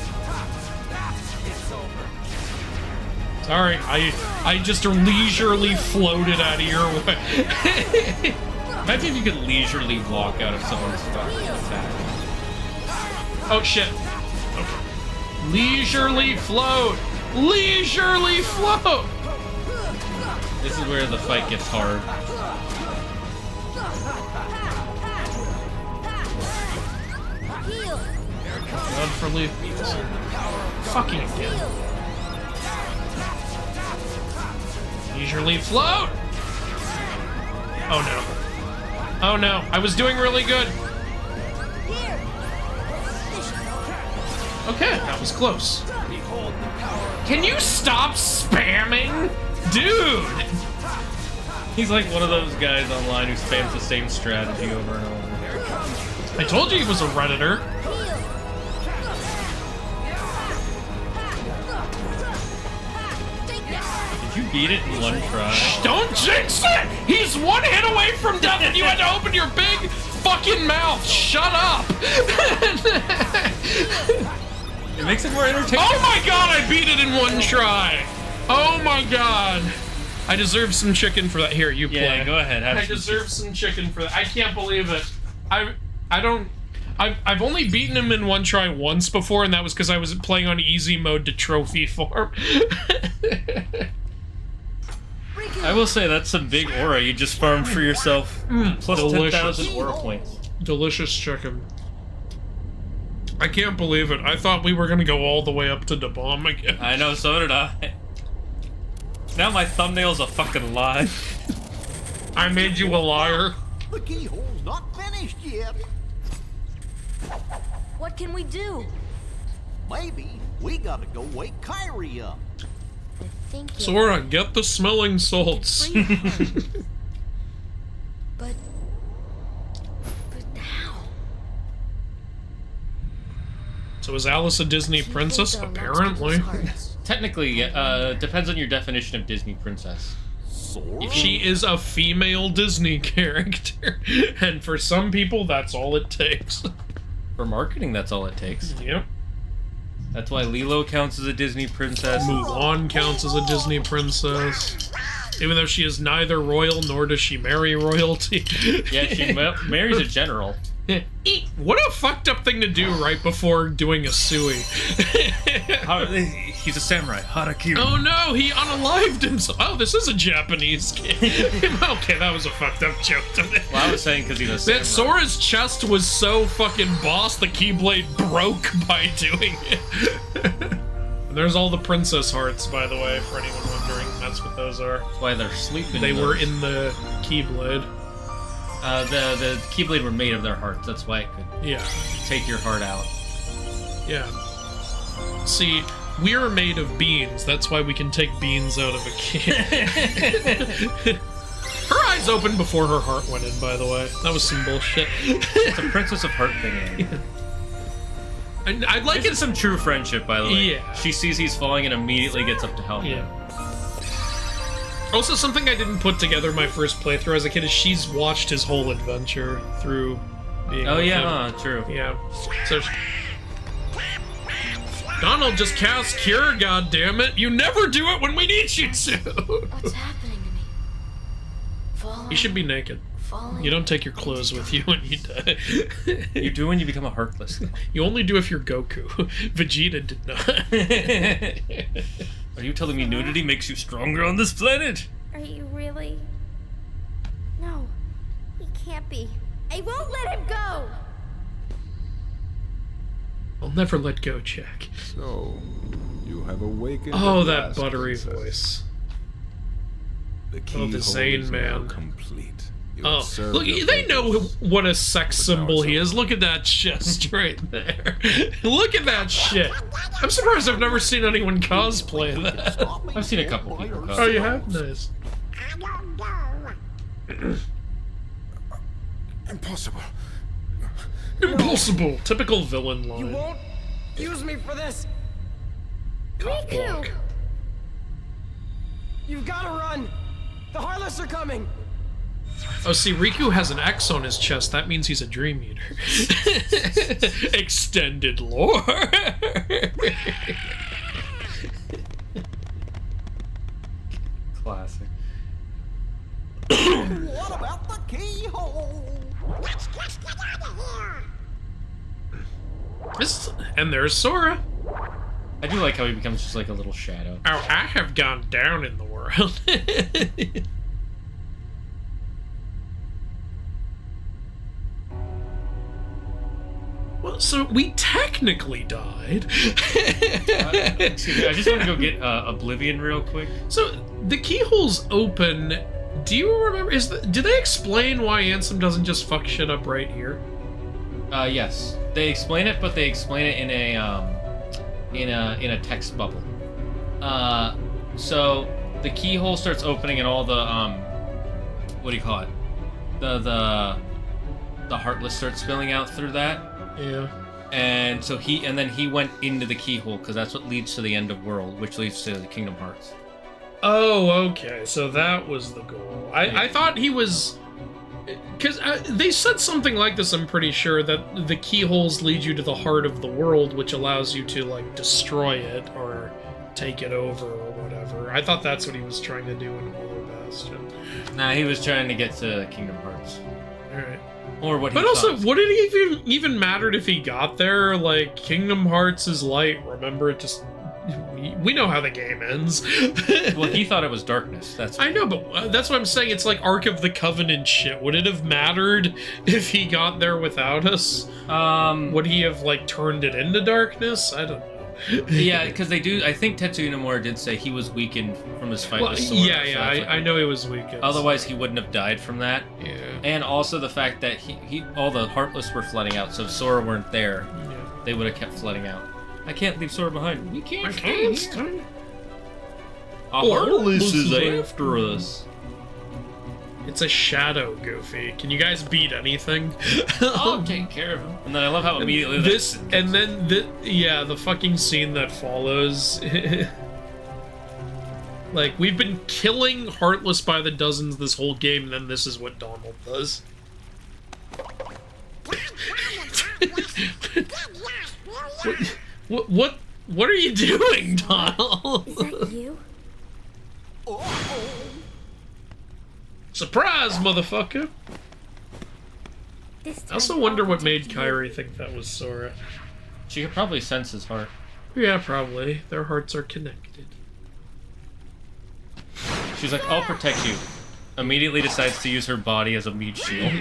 Sorry, I just leisurely floated out of your way. Imagine if you could leisurely walk out of someone's fucking attack. Oh shit. Okay. Leisurely float! Leisurely float! This is where the fight gets hard. Heal. Run for Leaf. Fucking again. Leisurely float! Oh no. Oh no, I was doing really good. Here. Okay, that was close. Can you stop spamming? Dude! He's like one of those guys online who spams the same strategy over and over. I told you he was a Redditor. Did you beat it in one try? Don't jinx it! He's one hit away from death and you had to open your big fucking mouth. Shut up! It makes it more entertaining. Oh my god, I beat it in one try! Oh my god. I deserve some chicken for that. Here, you play. Yeah, go ahead. I deserve some chicken for that. I can't believe it. I've only beaten him in one try once before, and that was because I was playing on easy mode to trophy farm. I will say that's some big aura you just farmed for yourself. Plus delicious. 10,000 aura points. Delicious chicken. I can't believe it. I thought we were gonna go all the way up to the bomb again. I know, so did I. Now my thumbnail's a fucking lie. I made you a liar. The keyhole's not finished yet. What can we do? Maybe we gotta go wake Kyrie up. I think you're Sora, get the smelling salts. free her. But how? So is Alice a Disney princess? People don't know Apparently. people's hearts. Technically, depends on your definition of Disney princess. Sora? She is a female Disney character. And for some people, that's all it takes. For marketing, that's all it takes. Yep. That's why Lilo counts as a Disney princess. Mulan counts as a Disney princess. Even though she is neither royal nor does she marry royalty. Yeah, she marries a general. What a fucked up thing to do right before doing a sui. He's a samurai. Harakiri. Oh no, he unalived himself. Oh, this is a Japanese game. Okay, that was a fucked up joke. Well, I was saying because he's a samurai. That Sora's chest was so fucking boss, the Keyblade broke by doing it. And there's all the princess hearts, by the way, for anyone wondering. That's what those are. That's why they're sleeping. They were in the Keyblade. The Keyblade were made of their hearts. That's why it could Yeah. take your heart out. Yeah. See, we're made of beans. That's why we can take beans out of a kid. Her eyes opened before her heart went in, by the way. That was some bullshit. It's a Princess of Heart thing. And I'd like It's some true friendship, by the way. Yeah. She sees he's falling and immediately gets up to help him. Yeah. Also, something I didn't put together my first playthrough as a kid is she's watched his whole adventure through being Oh with yeah, him. true. Yeah. So Donald, just cast Cure, goddammit! You never do it when we need you to! What's happening to me? Falling, You should be naked. falling. You don't take your clothes with you when you die. You do when you become a Heartless. You only do if you're Goku. Vegeta did not. Are you telling me nudity makes you stronger on this planet? Are you really? No, he can't be. I won't let him go! I'll never let go, Jack. So, you have awakened. Oh, at that last, buttery princess. voice. The Oh, the keyhole Zane is now man. complete. You Oh, have served look, your they know purpose. what a sex symbol he it's is. Look at that chest right there. Look at that shit. I'm surprised I've never seen anyone cosplay that. I've seen a couple people Oh, you have? Nice. Impossible. Impossible. Typical villain line. You won't use me for this. Riku! You've got to run. The Heartless are coming. Oh, see, Riku has an X on his chest. That means he's a Dream Eater. Extended lore. Classic. What about the keyhole? Let's just get out of here! And there's Sora. I do like how he becomes just like a little shadow. Oh, I have gone down in the world. Well, so we technically died. Excuse me, I just want to go get Oblivion real quick. So the keyhole's open. Do you remember? Do they explain why Ansem doesn't just fuck shit up right here? Yes. They explain it, but they explain it in a in a text bubble. So the keyhole starts opening, and all the what do you call it? The heartless starts spilling out through that. Yeah. And so then he went into the keyhole because that's what leads to the end of world, which leads to the Kingdom Hearts. Oh, okay. So that was the goal. I thought he was... Because they said something like this, I'm pretty sure, that the keyholes lead you to the heart of the world, which allows you to, like, destroy it or take it over or whatever. I thought that's what he was trying to do in Hollow Bastion. Nah, he was trying to get to Kingdom Hearts. Alright. Or what he But also, thought. would it even mattered if he got there? Like, Kingdom Hearts is light. Remember, it just... We know how the game ends. Well, he thought it was darkness. That's I know, but that's what I'm saying. It's like Ark of the Covenant shit. Would it have mattered if he got there without us? Would he have, like, turned it into darkness? I don't know. Yeah, because they do. I think Tetsuya Nomura did say he was weakened from his fight Well, with Sora. yeah, so yeah, that's what I know he was weakened. Otherwise, he wouldn't have died from that. Yeah. And also the fact that he all the Heartless were flooding out, so if Sora weren't there, Yeah. they would have kept flooding out. I can't leave Sora behind. We can't I stay can't here. stay. A Heartless is after us. It's a shadow, Goofy. Can you guys beat anything? I'll take care of him. And then I love how immediately this, and then the fucking scene that follows. Like, we've been killing Heartless by the dozens this whole game, and then this is what Donald does. What are you doing, Donald? Is that you? Surprise, motherfucker! This time I also I'll wonder what protect made you. Kairi think that was Sora. She could probably sense his heart. Yeah, probably. Their hearts are connected. She's like, I'll protect you. Immediately decides to use her body as a meat shield.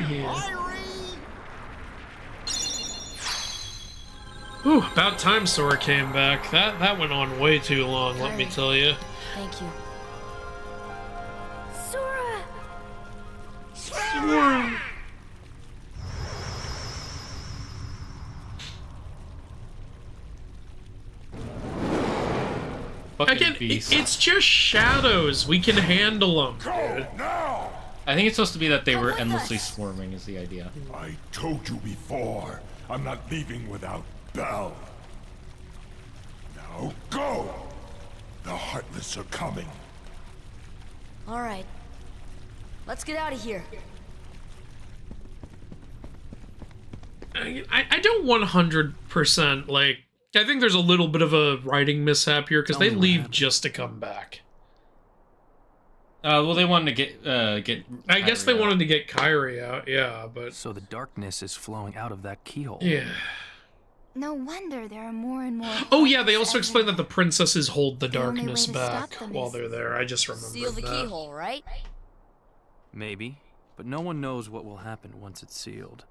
Whew, about time Sora came back. That went on way too long, let me Kairi. tell you. Thank you. Sora! Fucking Again, beast. it's just shadows. We can handle them. I think it's supposed to be that they were endlessly swarming is the idea. I told you before, I'm not leaving without Belle. Now go! The Heartless are coming. All right. Let's get out of here. I don't 100% like. I think there's a little bit of a writing mishap here because they leave just to come back. Well, they wanted to get. I guess they Kairi out. wanted to get Kairi out, yeah, but So the darkness is flowing out of that keyhole. yeah. No wonder there are more and more. Oh yeah, they also explain that the princesses hold the The only way darkness to stop back them while is- they're there. I just remembered Seal the that. keyhole, right? Maybe, but no one knows what will happen once it's sealed.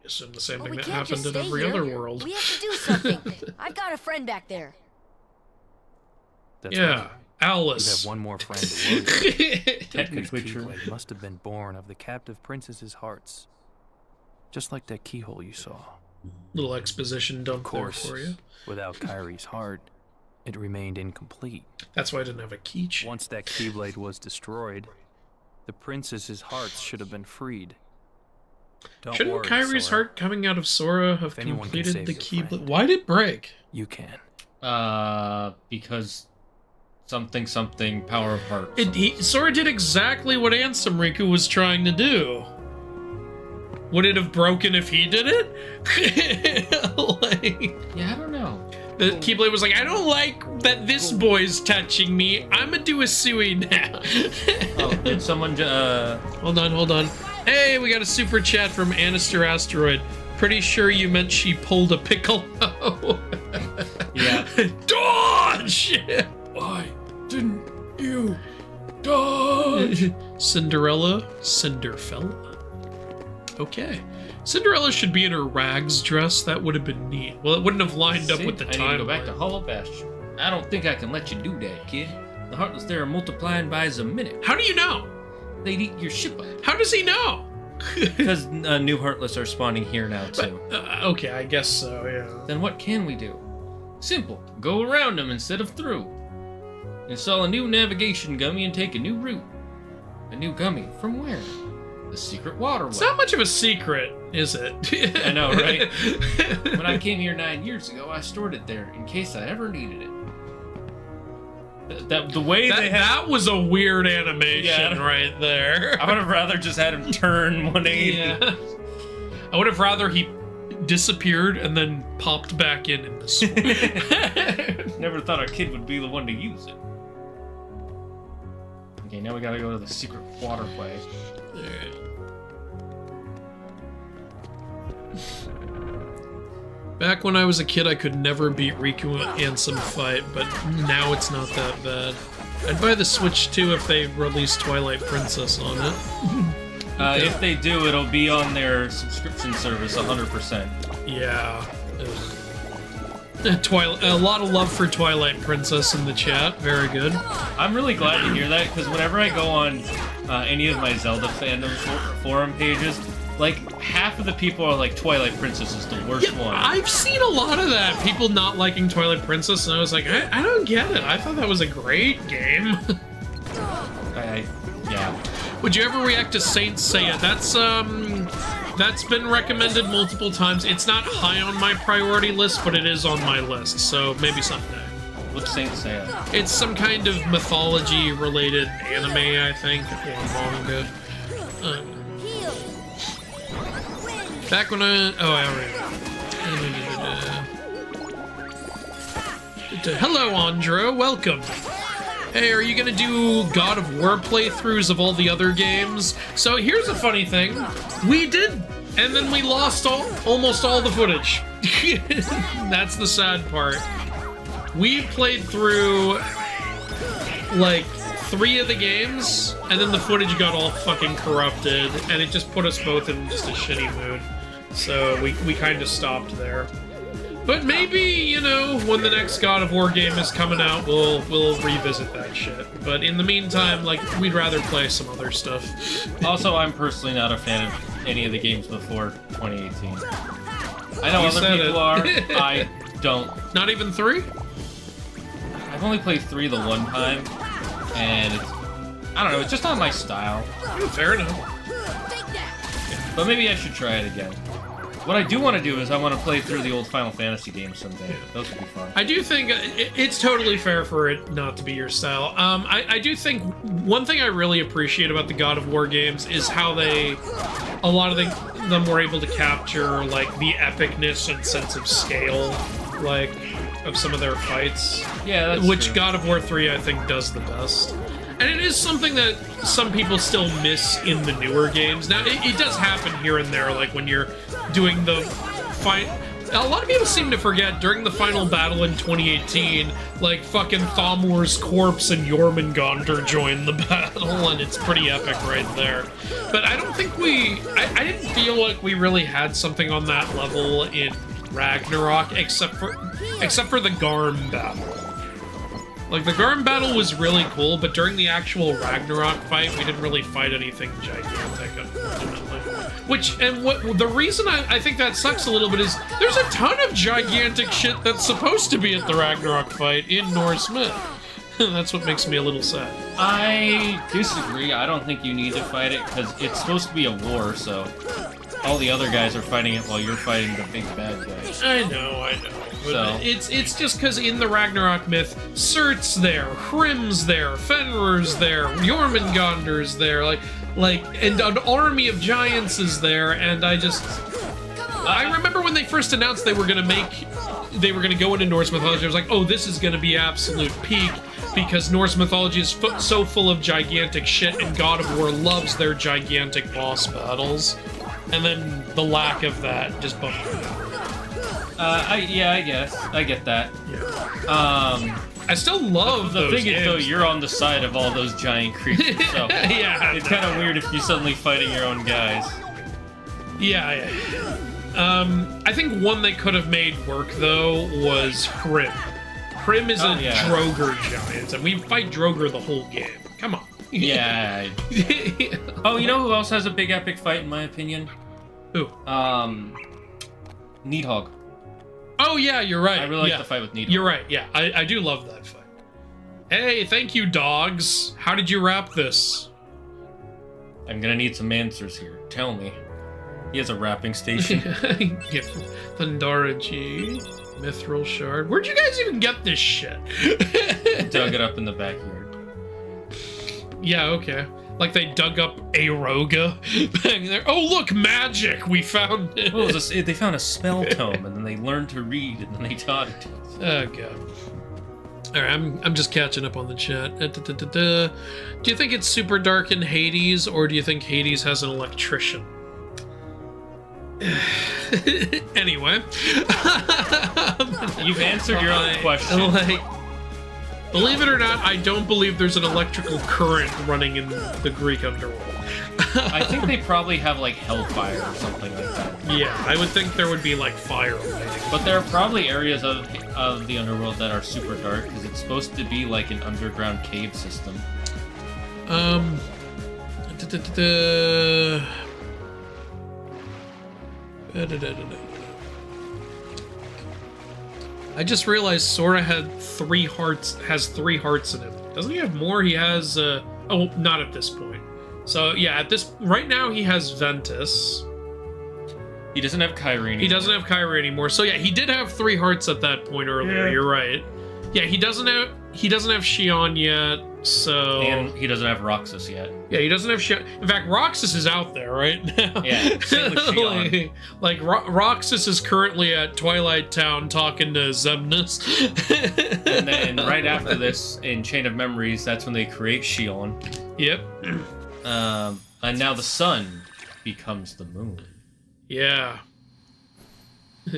Assume the same But thing we that can't just happened in stay every here. other world. We have to do something. I've got a friend back there. That's Yeah, right. You Alice. have one more friend to worry about. Technically Whose true. keyblade must have been born of the captive princess's hearts. Just like that keyhole you saw. Little exposition dump Of course, there for you. without Kairi's heart, it remained incomplete. That's why I didn't have a keychain. Once that keyblade was destroyed, the princess's hearts should have been freed. Don't Shouldn't worry, Kairi's Sora. heart coming out of Sora have If anyone can completed save the your keyblade? friend. Why did it break? You can. Because something power of heart. Sora did exactly what Ansem Riku was trying to do. Would it have broken if he did it? Like, Yeah, I don't know. the Keyblade was like, I don't like that this boy's touching me. I'ma do a Sui now. Oh, did someone? Hold on. Hey, we got a super chat from Anister Asteroid. Pretty sure you meant she pulled a Piccolo. Yeah. Dodge! Why didn't you dodge? Cinderella? Okay. Cinderella should be in her rags dress. That would have been neat. Well, it wouldn't have lined up with the I need to go back to timeline. Hollow Bastion. I don't think I can let you do that, kid. The Heartless there are multiplying by the minute. How do you know? They'd eat your ship up. How does he know? Because new Heartless are spawning here now, too. Okay, I guess so, yeah. Then what can we do? Simple. Go around them instead of through. Install a new navigation gummy and take a new route. A new gummy from where? The secret waterway. It's not much of a secret, is it? I know, right? When I came here 9 years ago, I stored it there in case I ever needed it. The way they had... That was a weird animation right there. I would have rather just had him turn 180. Yeah. I would have rather he disappeared and then popped back in this. Never thought our kid would be the one to use it. Okay, now we gotta go to the secret waterway. Back when I was a kid, I could never beat Riku in Ansem fight, but now it's not that bad. I'd buy the Switch too if they release Twilight Princess on it. If they do, it'll be on their subscription service 100%. Yeah. A lot of love for Twilight Princess in the chat. Very good. I'm really glad to hear that, because whenever I go on any of my Zelda fandom forum pages, like, half of the people are like, Twilight Princess is the worst one. I've seen a lot of that. People not liking Twilight Princess, and I was like, I don't get it. I thought that was a great game. Yeah. Would you ever react to Saint Seiya? That's been recommended multiple times. It's not high on my priority list, but it is on my list, so maybe someday. What's Saint Seiya? It's some kind of mythology-related anime, I think, or manga. Back when I already... Hello, Andra. Welcome. Hey, are you gonna do God of War playthroughs of all the other games? So here's a funny thing. We did, and then we lost almost all the footage. That's the sad part. We played through, like, 3 of the games, and then the footage got all fucking corrupted, and it just put us both in just a shitty mood. So we kind of stopped there. But maybe, you know, when the next God of War game is coming out, we'll revisit that shit. But in the meantime, like, we'd rather play some other stuff. Also, I'm personally not a fan of any of the games before 2018. I know other people are. I don't. Not even 3? I've only played 3 the one time, and it's, I don't know, it's just not my style. Yeah, fair enough. But maybe I should try it again. What I do want to do is I want to play through the old Final Fantasy games someday. Those would be fun. I do think it's totally fair for it not to be your style. I do think one thing I really appreciate about the God of War games is how a lot of them were able to capture, like, the epicness and sense of scale, like, of some of their fights. Yeah, that's Which true. God of War 3, I think, does the best. And it is something that some people still miss in the newer games. Now, it does happen here and there, like when you're doing the fight. A lot of people seem to forget during the final battle in 2018, like fucking Thomor's corpse and Jormungandr joined the battle, and it's pretty epic right there. But I don't think I didn't feel like we really had something on that level in Ragnarok, except for the Garm battle. Like, the Garm battle was really cool, but during the actual Ragnarok fight, we didn't really fight anything gigantic, unfortunately. The reason I think that sucks a little bit is there's a ton of gigantic shit that's supposed to be at the Ragnarok fight in Norse myth. That's what makes me a little sad. I disagree. I don't think you need to fight it, because it's supposed to be a war, so all the other guys are fighting it while you're fighting the big bad guys. I know. But So. it's just because in the Ragnarok myth, Surt's there, Hrim's there, Fenrir's there, Jormungandr's there, and an army of giants is there, and I remember when they first announced they were gonna go into Norse mythology, I was like, oh, this is gonna be absolute peak, because Norse mythology is so full of gigantic shit, and God of War loves their gigantic boss battles. And then the lack of that just bumped me out. I guess. I get that. Yeah. I still love the those thing games. is, though, you're on the side of all those giant creatures, so yeah, it's kind of weird if you're suddenly fighting your own guys. Yeah. I think one they could have made work, though, was Hrim. Hrim is a Droger giant, and we fight Droger the whole game. Come on. Yeah. Oh, you know who else has a big epic fight, in my opinion? Who? Needhogg. Oh yeah, you're right. I really like yeah. the fight with Nidal. You're right. Yeah, I do love that fight. Hey, thank you, dogs. How did you wrap this? I'm gonna need some answers here. Tell me. He has a wrapping station. Thundaraji, Mithril Shard. Where'd you guys even get this shit? Dug it up in the backyard. Yeah, okay. Like they dug up Aroga. Bang there. Oh, look, magic! We found it. Oh, they found a spell tome, and then they learned to read, and then they taught it to us. Oh, God. Alright, I'm just catching up on the chat. Do you think it's super dark in Hades, or do you think Hades has an electrician? Anyway. You've answered your own question. Like, believe it or not, I don't believe there's an electrical current running in the Greek underworld. I think they probably have, like, hellfire or something like that. Yeah, I would think there would be, like, fire lighting. But there are probably areas of the underworld that are super dark, because it's supposed to be like an underground cave system. I just realized Sora has 3 hearts in him. Doesn't he have more? He has, oh, not at this point. So, yeah, right now he has Ventus. He doesn't have Kyrie anymore. He doesn't have Kyrie anymore. So, yeah, he did have 3 hearts at that point earlier. Yeah. You're right. Yeah, he doesn't have Xion yet, so... And he doesn't have Roxas yet. Yeah, he doesn't have Xion. In fact, Roxas is out there right now. Yeah, same with Xion. Roxas is currently at Twilight Town talking to Xemnas. And then right after this, in Chain of Memories, that's when they create Xion. Yep. And now the sun becomes the moon. Yeah.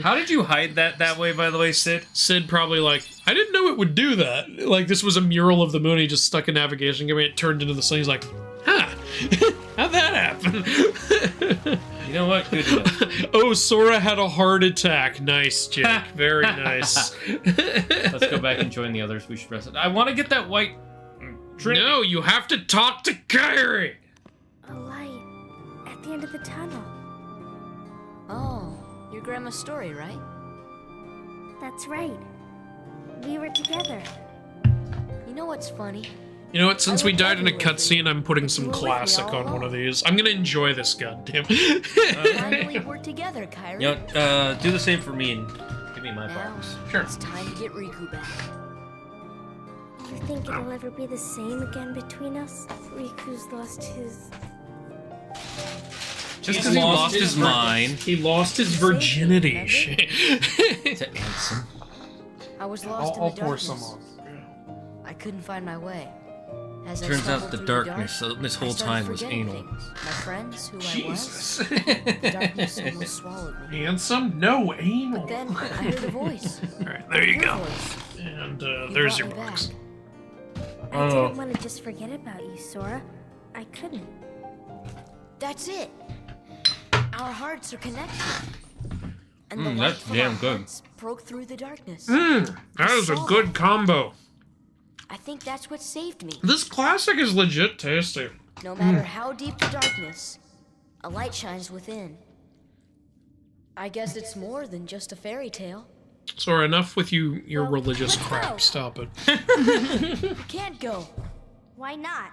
How did you hide that way, by the way, Sid? Sid probably I didn't know it would do that. Like, this was a mural of the moon. He just stuck a navigation giving it turned into the sun. He's like, huh, how'd that happen? You know what? Good enough. Oh, Sora had a heart attack. Nice, Jake. Very nice. Let's go back and join the others. We should rest it. I want to get that white drink. No, you have to talk to Kyrie. A light at the end of the tunnel. Oh. Your grandma's story, right? That's right. We were together. You know what's funny? You know what? Since we died in a cutscene, I'm putting some classic on one of these. I'm gonna enjoy this, goddamn. Finally, we're together, Kyrie. You know, do the same for me and give me my Now, box. Sure. It's time to get Riku back. You think it'll ever be the same again between us? Riku's lost his... Just because he lost his mind. He lost his virginity. To Ansem. I was lost I'll in the pour darkness. some on. I couldn't find my way. As I Turns stumbled out the through darkness dark, this I whole started time was forgetting anal. things. My friends, who Jesus. I was. The darkness almost swallowed me. Handsome? No, anal. But then I heard a voice. Alright, there you Your go. voice. And You there's brought your me box. back. I didn't want to just forget about you, Sora. I couldn't. That's it. Our hearts are connected. And the light that's from damn our good. hearts broke through the darkness. That is a good combo. I think that's what saved me. This classic is legit tasty. No matter how deep the darkness, a light shines within. I guess it's more than just a fairy tale. Sora, enough with your Well, religious let's crap. go. Stop it. We can't go Why not?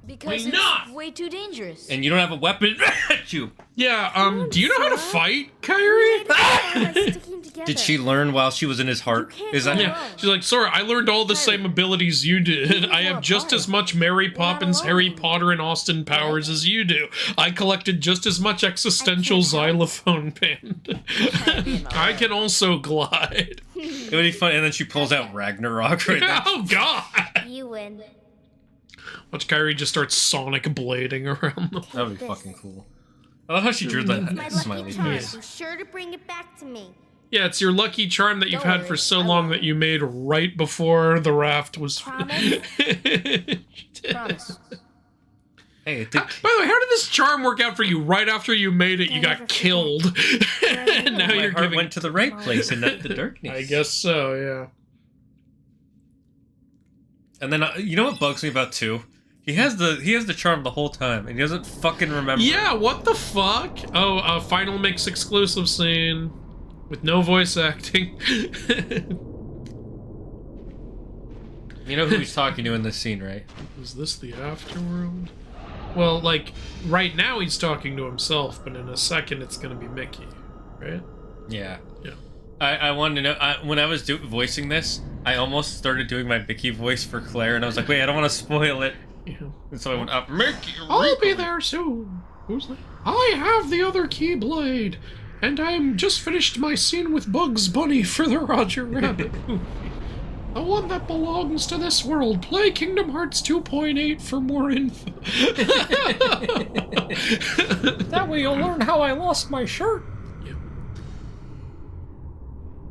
because Why it's not? way too dangerous. And you don't have a weapon at you. Yeah, do you know how to Sora. fight, Kyrie? By sticking together. Did she learn while she was in his heart? You can't Is that go Yeah, she's like, Sora, I learned all the same abilities you did. I have just as much Mary Poppins, alone. Harry Potter, and Austin Powers as you do. I collected just as much existential xylophone band. I can also glide. It would be funny, and then she pulls out Ragnarok right now. Oh, God! You win. Watch Kyrie just start sonic blading around the That would be fucking cool. I love how she drew My that lucky smiley charm. face. Be sure to bring it back to me. Yeah, it's your lucky charm that you've Don't had worry, for so I long won't. that you made right before the raft was... Promise? Promise. Hey, I By think the way, how did this charm work out for you? Right after you made it, you Never got killed. And now my you're heart giving... went to the right place and not the darkness. I guess so, yeah. And then you know what bugs me about 2? He has the charm the whole time, and he doesn't fucking remember. Yeah, what the fuck? Oh, final mix exclusive scene. With no voice acting. You know who he's talking to in this scene, right? Is this the afterworld? Well, like, right now he's talking to himself, but in a second it's gonna be Mickey, right? Yeah. Yeah. I wanted to know, when I was voicing this, I almost started doing my Mickey voice for Claire, and I was like, wait, I don't want to spoil it. Yeah. And so I went up, Mickey, I'll be there soon. Who's that? I have the other Keyblade, and I'm just finished my scene with Bugs Bunny for the Roger Rabbit movie. The one that belongs to this world. Play Kingdom Hearts 2.8 for more info. That way you'll learn how I lost my shirt. Yeah.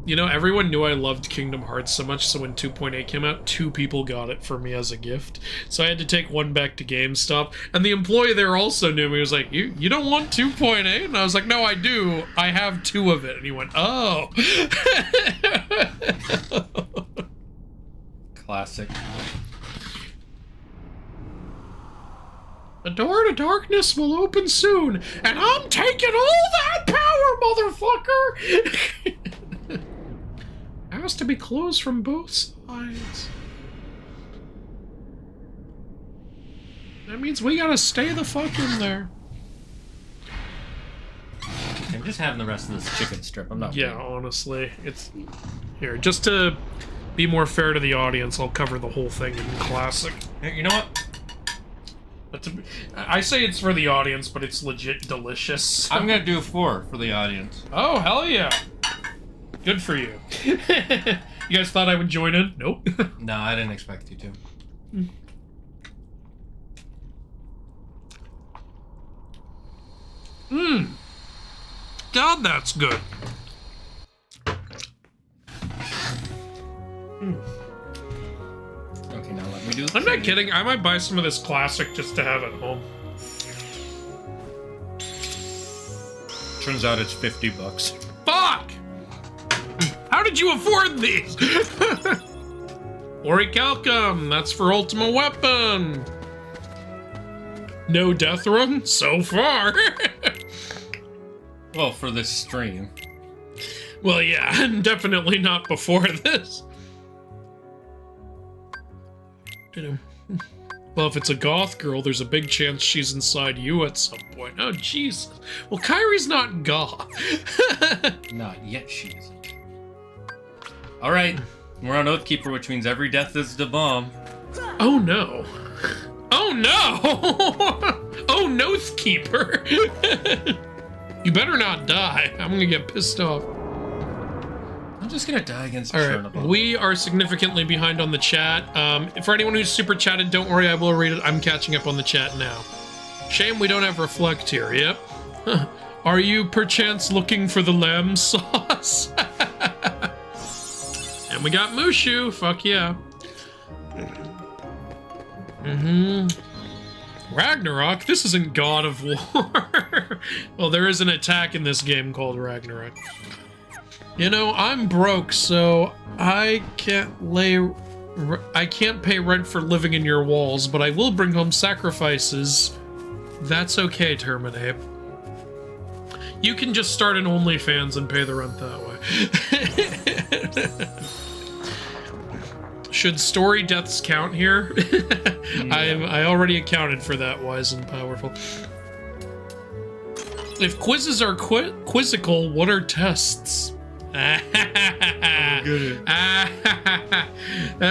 You know, everyone knew I loved Kingdom Hearts so much, so when 2.8 came out, 2 people got it for me as a gift. So I had to take one back to GameStop. And the employee there also knew me. He was like, you don't want 2.8? And I was like, no, I do. I have 2 of it. And he went, oh. Classic. The door to darkness will open soon, and I'm taking all that power, motherfucker! Has to be closed from both sides. That means we gotta stay the fuck in there. I'm just having the rest of this chicken strip. I'm not. Yeah, honestly, it's here just to be more fair to the audience. I'll cover the whole thing in classic. You know what? I say it's for the audience, but it's legit delicious. I'm gonna do 4 for the audience. Oh, hell yeah. Good for you. You guys thought I would join in? Nope. No, I didn't expect you to. Mmm. God, that's good. Okay, now let me do. I'm not kidding. I might buy some of this classic just to have at home. Turns out it's $50. Fuck! How did you afford these? Orichalcum, that's for Ultima Weapon. No death run so far. Well, for this stream. Well, yeah, and definitely not before this. Well, if it's a goth girl, there's a big chance she's inside you at some point. Oh, Jesus. Well, Kyrie's not goth. Not yet, she isn't. Alright, we're on Oathkeeper, which means every death is the bomb. Oh, no. Oh, no! Oh, Nothkeeper. You better not die. I'm gonna get pissed off. I'm just gonna die against Alright, we are significantly behind on the chat. For anyone who's super chatted, don't worry, I will read it. I'm catching up on the chat now. Shame we don't have Reflect here, yep. Are you perchance looking for the lamb sauce? And we got Mushu, fuck yeah. Ragnarok? This isn't God of War. Well, there is an attack in this game called Ragnarok. You know, I'm broke, so I can't pay rent for living in your walls, but I will bring home sacrifices. That's okay, Terminape. You can just start an OnlyFans and pay the rent that way. Should story deaths count here? I already accounted for that, wise and powerful. If quizzes are quizzical, what are tests? That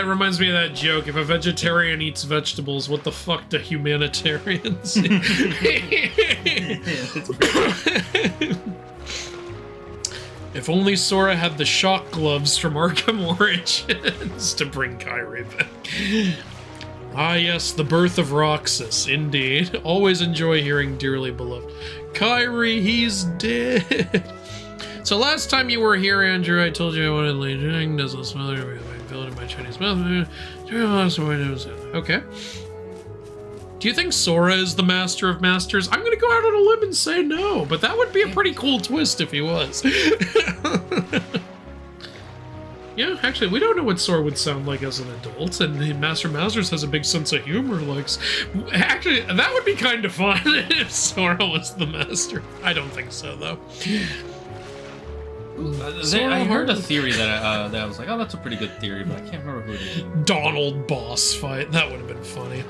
reminds me of that joke. If a vegetarian eats vegetables, what the fuck do humanitarians eat? If only Sora had the shock gloves from Arkham Origins to bring Kyrie back. Ah yes, the birth of Roxas, indeed. Always enjoy hearing dearly beloved. Kyrie, he's dead. So last time you were here, Andrew, I told you I wanted Li Jing, does this mother build in my Chinese mouth. Okay. Do you think Sora is the master of masters? I'm gonna go out on a limb and say no, but that would be a pretty cool twist if he was. Yeah, actually, we don't know what Sora would sound like as an adult, and the Master Masters has a big sense of humor. Actually, that would be kind of fun if Sora was the master. I don't think so, though. I heard a theory that I was like, oh, that's a pretty good theory, but I can't remember who it is. Donald boss fight. That would have been funny.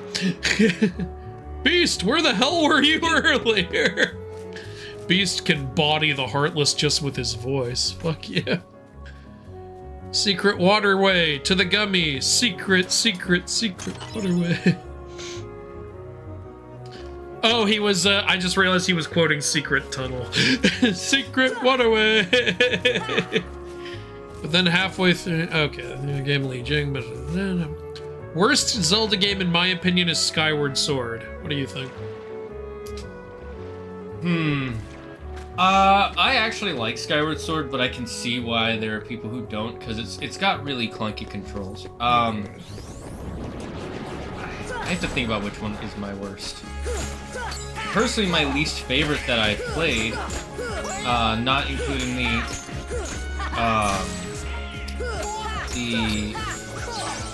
Beast, where the hell were you earlier? Beast can body the Heartless just with his voice. Fuck yeah. Secret waterway to the gummy. Secret waterway. Oh, he was, I just realized he was quoting Secret Tunnel. Secret waterway. But then halfway through, okay, game leading, but worst Zelda game in my opinion is Skyward Sword. What do you think? I actually like Skyward Sword, but I can see why there are people who don't, because it's got really clunky controls. I have to think about which one is my worst. Personally, my least favorite that I've played, not including the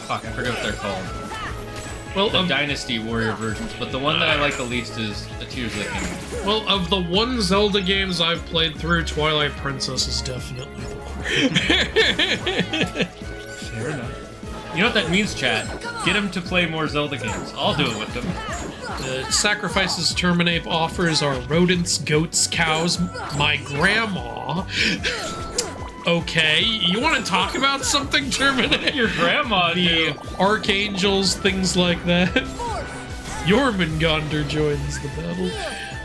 fuck, I forget what they're called. Well, the Dynasty Warrior versions, but the one that I like the least is the Tears of the Kingdom. Well, of the one Zelda games I've played through, Twilight Princess is definitely the worst. Fair enough. You know what that means, chat? Get him to play more Zelda games. I'll do it with him. The sacrifices Terminape offers are rodents, goats, cows, my grandma. Okay, you want to talk about something, Terminape? Your grandma, the archangels, things like that. Jormungandr joins the battle.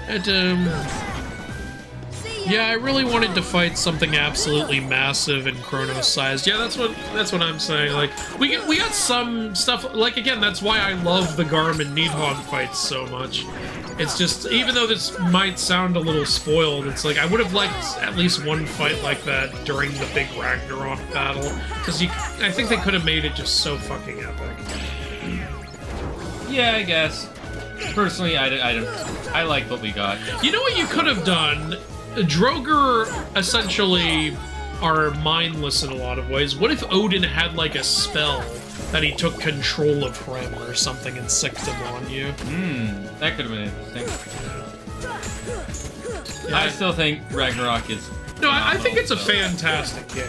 And, yeah, I really wanted to fight something absolutely massive and Chronos-sized. Yeah, that's what I'm saying. Like, we got some stuff. Like, again, that's why I love the Garm and Nidhogg fights so much. It's just, even though this might sound a little spoiled, it's like I would have liked at least one fight like that during the big Ragnarok battle, because I think they could have made it just so fucking epic. Yeah, I guess. Personally, I like what we got. You know what you could have done? Droger essentially are mindless in a lot of ways. What if Odin had like a spell that he took control of Hrem or something and sicked him on you? That could have been interesting. Yeah. I still think Ragnarok is... No, I think it's a fantastic game.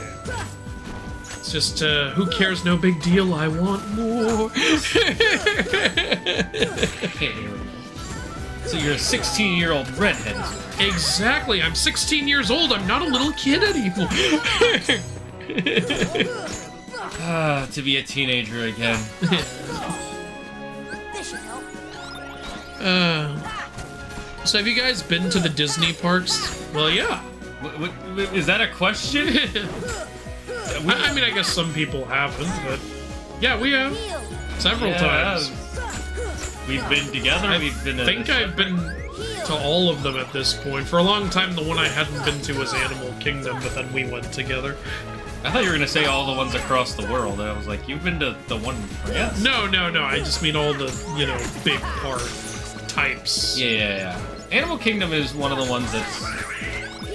It's just, who cares? No big deal. I want more. So you're a 16-year-old redhead. Exactly. I'm 16 years old. I'm not a little kid anymore. To be a teenager again. So have you guys been to the Disney parks? Well, yeah. Is that a question? I mean, I guess some people haven't, but yeah, we have several times. We've been together. I think I've been to all of them at this point. For a long time, the one I hadn't been to was Animal Kingdom, but then we went together. I thought you were gonna say all the ones across the world, and I was like, you've been to the one in France? No. I just mean all the, big park types. Yeah. Animal Kingdom is one of the ones that's...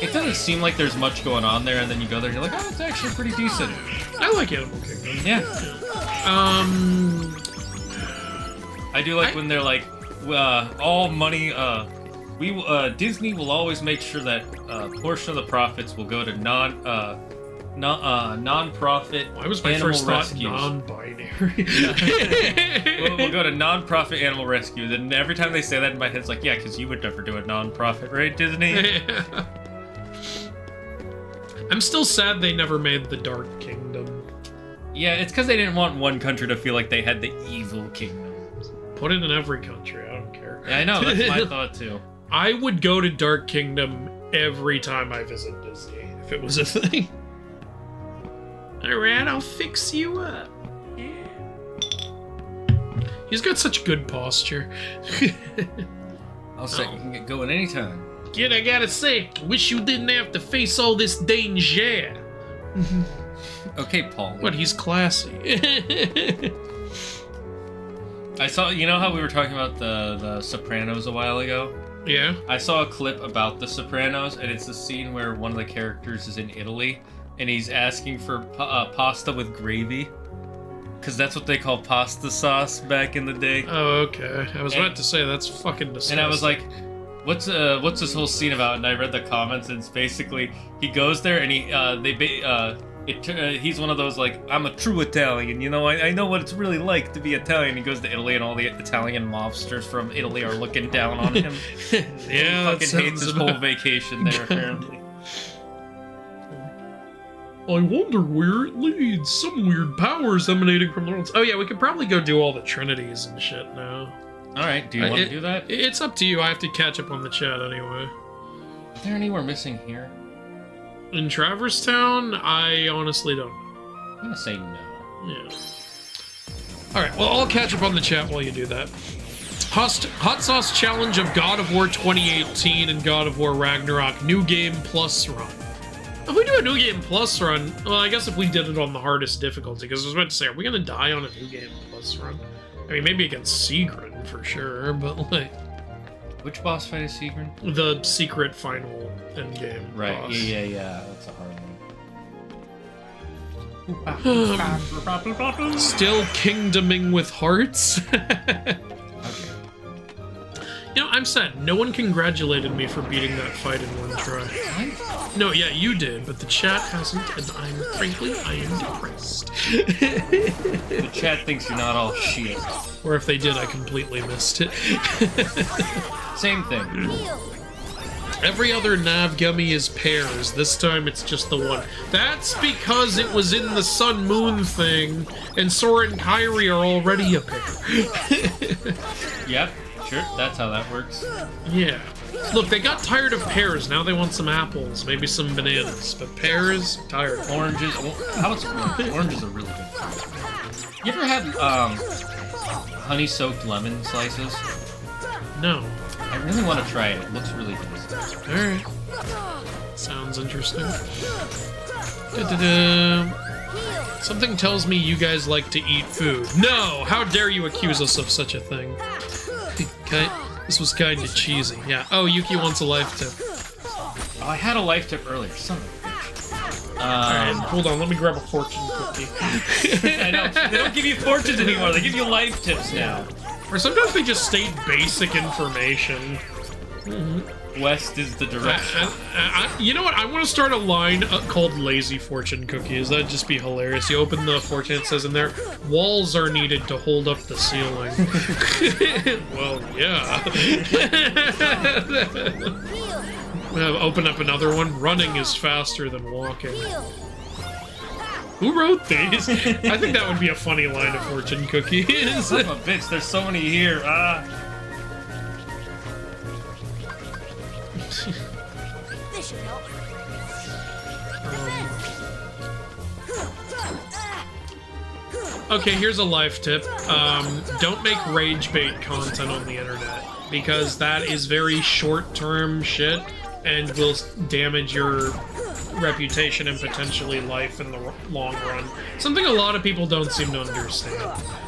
It doesn't seem like there's much going on there, and then you go there and you're like, oh, it's actually pretty decent. I like Animal Kingdom. Yeah. I do like when they're like, all money, Disney will always make sure that a portion of the profits will go to non-profit Why was my animal first thought rescues. non-binary? We'll go to non-profit animal rescues, and every time they say that in my head, it's like, yeah, because you would never do a non-profit, right, Disney? Yeah. I'm still sad they never made the Dark Kingdom. Yeah, it's because they didn't want one country to feel like they had the evil kingdom. Put it in every country, I don't care. Yeah, I know, that's my thought too. I would go to Dark Kingdom every time I visit Disney, if it was a thing. Alright, I'll fix you up. Yeah. He's got such good posture. I'll say you can get going anytime. Kid, I gotta say, wish you didn't have to face all this danger. Okay, Paul. But he's classy. I saw, you know how we were talking about the Sopranos a while ago? Yeah. I saw a clip about the Sopranos, and it's the scene where one of the characters is in Italy, and he's asking for pasta with gravy. Because that's what they call pasta sauce back in the day. Oh, okay. I was about to say, that's fucking disgusting. And I was like, What's this whole scene about? And I read the comments, and it's basically he goes there and he's one of those like, I'm a true Italian, you know, I know what it's really like to be Italian. He goes to Italy and all the Italian mobsters from Italy are looking down on him. Yeah, he fucking hates his whole vacation there apparently. I wonder where it leads. Some weird powers emanating from the worlds. Oh yeah, we could probably go do all the trinities and shit now. Alright, do you want to do that? It's up to you. I have to catch up on the chat anyway. Is there anywhere missing here? In Traverse Town, I honestly don't know. I'm gonna say no. Yeah. Alright, well, I'll catch up on the chat while you do that. Hot Sauce Challenge of God of War 2018 and God of War Ragnarok New Game Plus run. If we do a New Game Plus run, well, I guess if we did it on the hardest difficulty, because I was about to say, are we gonna die on a New Game Plus run? I mean, maybe against Sigrid for sure, but like... Which boss fight is Sigrid? The secret final endgame right, boss. Yeah, that's a hard one. Still kingdoming with hearts? You know, I'm sad. No one congratulated me for beating that fight in one try. No, yeah, you did, but the chat hasn't, and I am depressed. The chat thinks you're not all shit. Or if they did, I completely missed it. Same thing. Every other nav gummy is pairs. This time it's just the one. That's because it was in the Sun Moon thing, and Sora and Kairi are already a pair. Yep, sure, that's how that works. Yeah. Look, they got tired of pears. Now they want some apples, maybe some bananas. But pears, tired. Oranges. Well, how about oranges? Oranges are really good. You ever had honey-soaked lemon slices? No. I really want to try it. It looks really good. Alright. Sounds interesting. Da-da-da. Something tells me you guys like to eat food. No! How dare you accuse us of such a thing? This was kind of cheesy. Yeah. Oh, Yuki wants a life tip. Oh, I had a life tip earlier. Son of a bitch. Alright, hold on. Let me grab a fortune cookie. I know. They don't give you fortunes anymore. They give you life tips now. Or sometimes they just state basic information. West is the direction. You know what? I want to start a line called Lazy Fortune Cookies. That'd just be hilarious. You open the fortune, it says in there, walls are needed to hold up the ceiling. Well, yeah. Open up another one. Running is faster than walking. Who wrote these? I think that would be a funny line of fortune cookies. Son of a bitch, there's so many here. This should help. Okay, here's a life tip. Don't make rage bait content on the internet, because that is very short-term shit and will damage your reputation and potentially life in the long run. Something a lot of people don't seem to understand.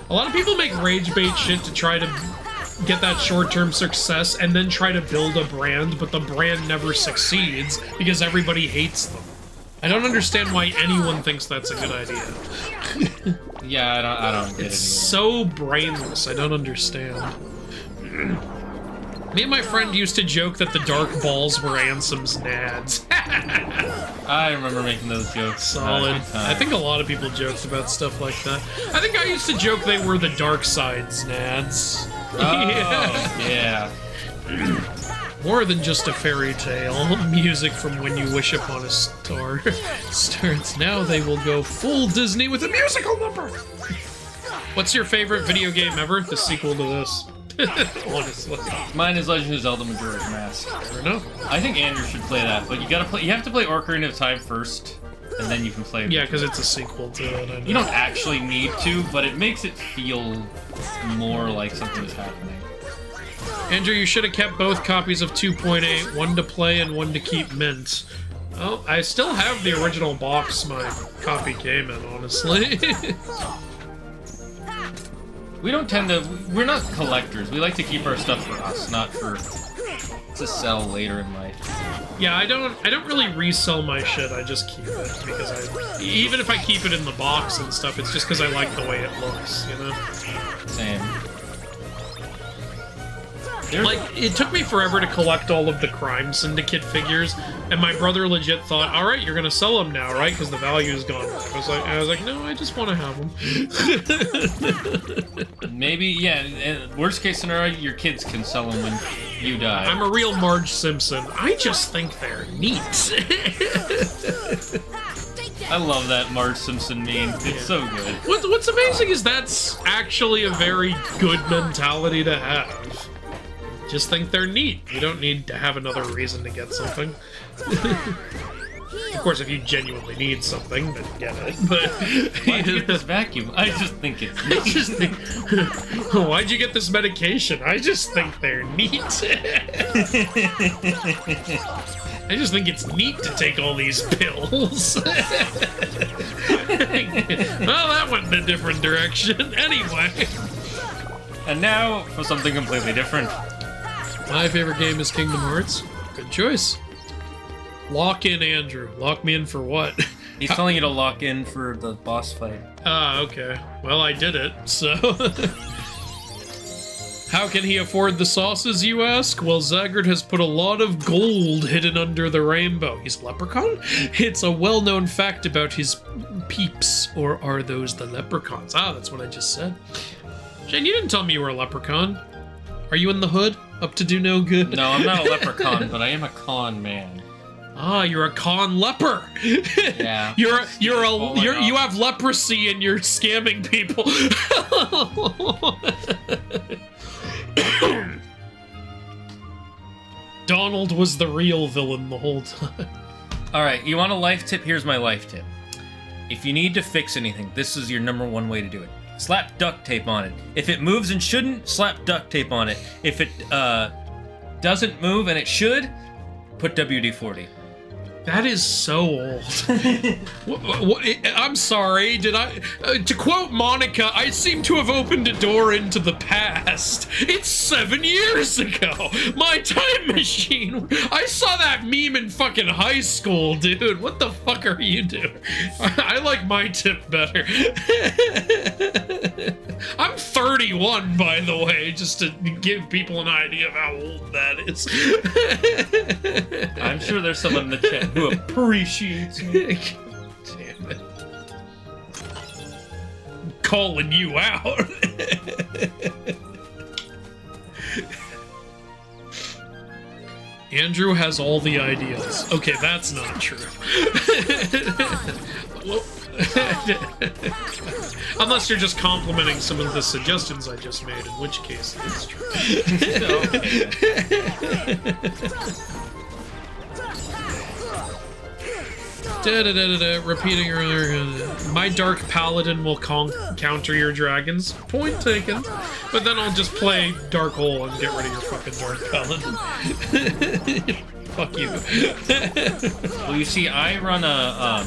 A lot of people make rage bait shit to try to get that short-term success and then try to build a brand, but the brand never succeeds because everybody hates them. I don't understand why anyone thinks that's a good idea. Yeah, I don't get it. It's so brainless, I don't understand. Me and my friend used to joke that the dark balls were Ansem's nads. I remember making those jokes. Solid. I think a lot of people joked about stuff like that. I think I used to joke they were the dark side's nads. Oh, yeah. More than just a fairy tale. Music from When You Wish Upon a Star starts now. They will go full Disney with a musical number. What's your favorite video game ever? The sequel to this. Honestly. Mine is Legend of Zelda Majora's Mask. Fair enough. I think Andrew should play that, but you have to play Ocarina of Time first, and then you can play it. Yeah, because it's a sequel to it. I know. You don't actually need to, but it makes it feel more like something's happening. Andrew, you should have kept both copies of 2.8, one to play and one to keep mint. Oh, I still have the original box my copy came in, honestly. We're not collectors. We like to keep our stuff for us, not to sell later in life. Yeah, I don't really resell my shit, I just keep it, because even if I keep it in the box and stuff, it's just because I like the way it looks, you know? Same. Like, it took me forever to collect all of the Crime Syndicate figures, and my brother legit thought, all right, you're gonna sell them now, right? Because the value is gone. I was like, no, I just want to have them. Maybe, yeah, worst case scenario, your kids can sell them when you die. I'm a real Marge Simpson. I just think they're neat. I love that Marge Simpson meme. It's so good. What's amazing is that's actually a very good mentality to have. Just think they're neat. You don't need to have another reason to get something. Of course, if you genuinely need something, then get it. But why'd you get this vacuum? I just think it's neat. Why'd you get this medication? I just think they're neat. I just think it's neat to take all these pills. Well, that went in a different direction. Anyway. And now for something completely different. My favorite game is Kingdom Hearts. Good choice. Lock in, Andrew. Lock me in for what? He's telling you to lock in for the boss fight. Ah, okay. Well, I did it, so... How can he afford the sauces, you ask? Well, Zaggart has put a lot of gold hidden under the rainbow. He's a leprechaun? It's a well-known fact about his peeps. Or are those the leprechauns? Ah, that's what I just said. Shane, you didn't tell me you were a leprechaun. Are you in the hood? Up to do no good? No, I'm not a leprechaun, but I am a con man. Ah, you're a con leper. Yeah. you have leprosy and you're scamming people. Donald was the real villain the whole time. All right, you want a life tip? Here's my life tip. If you need to fix anything, this is your #1 way to do it. Slap duct tape on it. If it moves and shouldn't, slap duct tape on it. If it doesn't move and it should, put WD-40. That is so old. I'm sorry, did I... to quote Monica, I seem to have opened a door into the past. It's 7 years ago. My time machine. I saw that meme in fucking high school, dude. What the fuck are you doing? I like my tip better. I'm 31, by the way, just to give people an idea of how old that is. I'm sure there's someone in the chat who appreciates me. Damn it. I'm calling you out. Andrew has all the ideas. Okay, that's not true. Unless you're just complimenting some of the suggestions I just made, in which case it's true. Repeating earlier, my dark paladin will counter your dragons. Point taken. But then I'll just play Dark Hole and get rid of your fucking dark paladin. Fuck you. Well, you see, I run a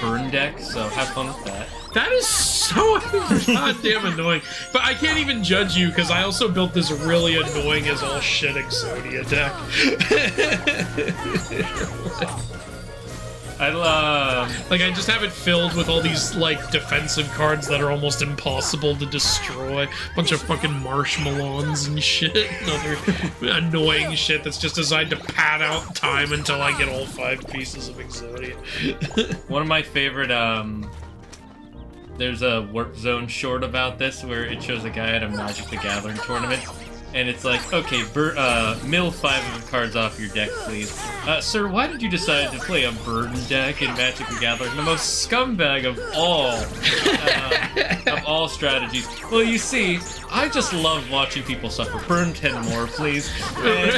burn deck, so have fun with that. That is so goddamn annoying. But I can't even judge you, because I also built this really annoying as all shit Exodia deck. Like, I just have it filled with all these, like, defensive cards that are almost impossible to destroy. Bunch of fucking marshmallows and shit. And other annoying shit that's just designed to pad out time until I get all 5 pieces of Exodia. One of my favorite, there's a Warp Zone short about this where it shows a guy at a Magic the Gathering tournament. And it's like, okay, mill 5 of the cards off your deck, please. Sir, why did you decide to play a burn deck in Magic the Gathering? The most scumbag of all strategies. Well, you see, I just love watching people suffer. Burn 10 more, please. And,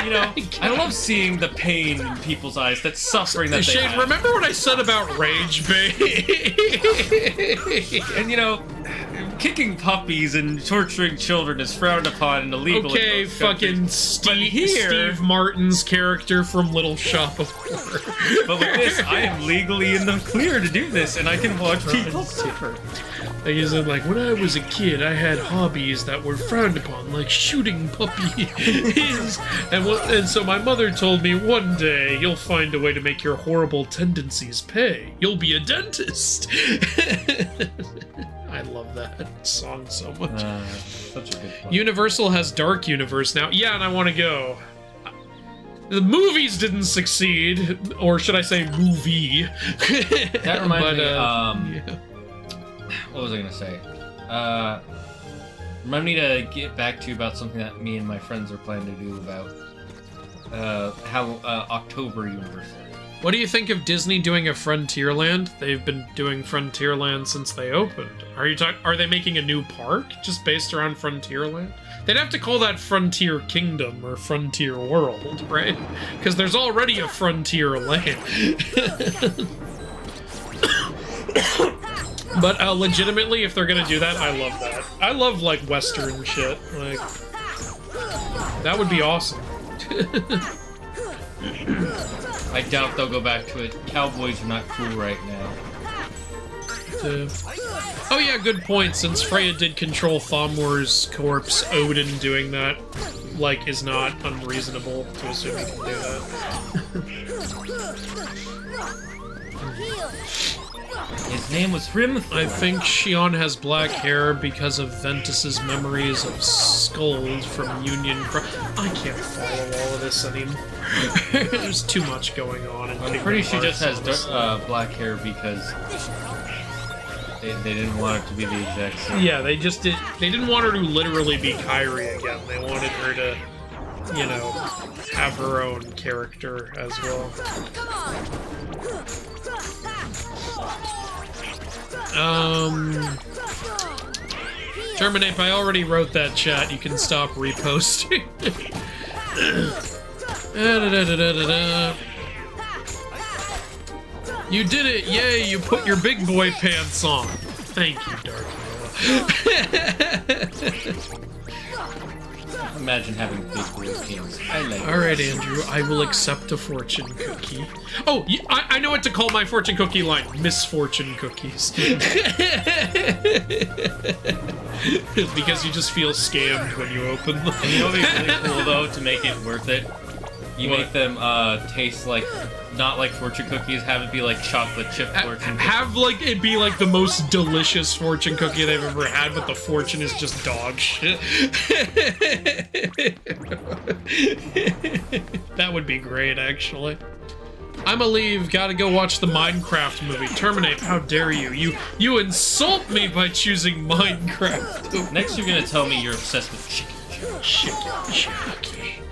you know, I love seeing the pain in people's eyes, that suffering that they Shane, have. remember what I said about rage bait? And, you know, kicking puppies and torturing children is frowned upon and illegal. Okay, fucking Steve Martin's character from Little Shop of Horror. But with this, I am legally in the clear to do this, and I can watch people suffer. Like, he said, like, when I was a kid, I had hobbies that were frowned upon, like shooting puppies. And so my mother told me, one day, you'll find a way to make your horrible tendencies pay. You'll be a dentist. I love that song so much. Such a good one. Universal has Dark Universe now. Yeah, and I want to go. The movies didn't succeed, or should I say movie. That reminds me, yeah. what was I gonna say? Remind me to get back to you about something that me and my friends are planning to do about how October Universe. What do you think of Disney doing a Frontierland? They've been doing Frontierland since they opened. Are they making a new park just based around Frontierland? They'd have to call that Frontier Kingdom or Frontier World, right? Because there's already a Frontier Land. But legitimately, if they're gonna do that, I love that. I love like Western shit. Like that would be awesome. I doubt they'll go back to it. Cowboys are not cool right now. Oh yeah, good point. Since Freya did control Thomor's corpse, Odin doing that, like, is not unreasonable to assume he can do that. His name was Hrimthor. I think Shion has black hair because of Ventus's memories of Skuld from Union I can't follow all of this anymore. There's too much going on. I'm pretty sure she just has black hair because they didn't want it to be the exact same. Yeah, they didn't want her to literally be Kyrie again. They wanted her to, you know, have her own character as well. Terminate, I already wrote that chat. You can stop reposting. You did it! Yay, you put your big boy pants on. Thank you, Dark. Imagine having big boy pants. I like it. Alright, Andrew, I will accept a fortune cookie. Oh, I know what to call my fortune cookie line. Misfortune cookies. Because you just feel scammed when you open them. And you know what's really cool, though, to make it worth it? You make them taste like, not like fortune cookies, have it be like chocolate chip fortune cookies. Have like it be like the most delicious fortune cookie they've ever had, but the fortune is just dog shit. That would be great, actually. I'ma leave, gotta go watch the Minecraft movie. Terminate, how dare you? You insult me by choosing Minecraft. Next you're gonna tell me you're obsessed with chicken. Chicken Chucky.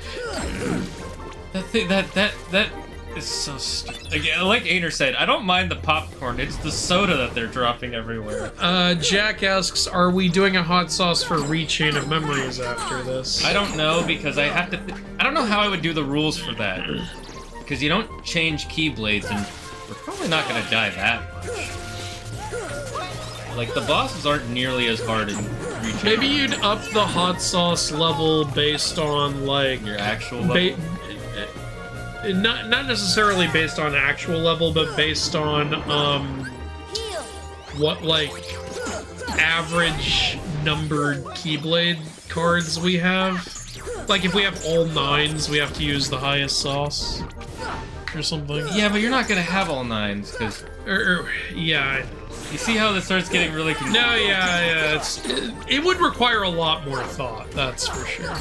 That is so stupid. Again, like Ainer said, I don't mind the popcorn, it's the soda that they're dropping everywhere. Jack asks, are we doing a hot sauce for Rechain of Memories after this? I don't know, because I have to I don't know how I would do the rules for that. Because you don't change keyblades, and we're probably not gonna die that much. Like, the bosses aren't nearly as hard in Rechain. Maybe you'd up the hot sauce level based on, like... Your actual level? Not necessarily based on actual level, but based on, what, like, average numbered Keyblade cards we have. Like, if we have all 9s, we have to use the highest sauce. Or something. Yeah, but you're not gonna have all 9s, because... yeah, you see how this starts getting really confusing? No, yeah, it would require a lot more thought, that's for sure.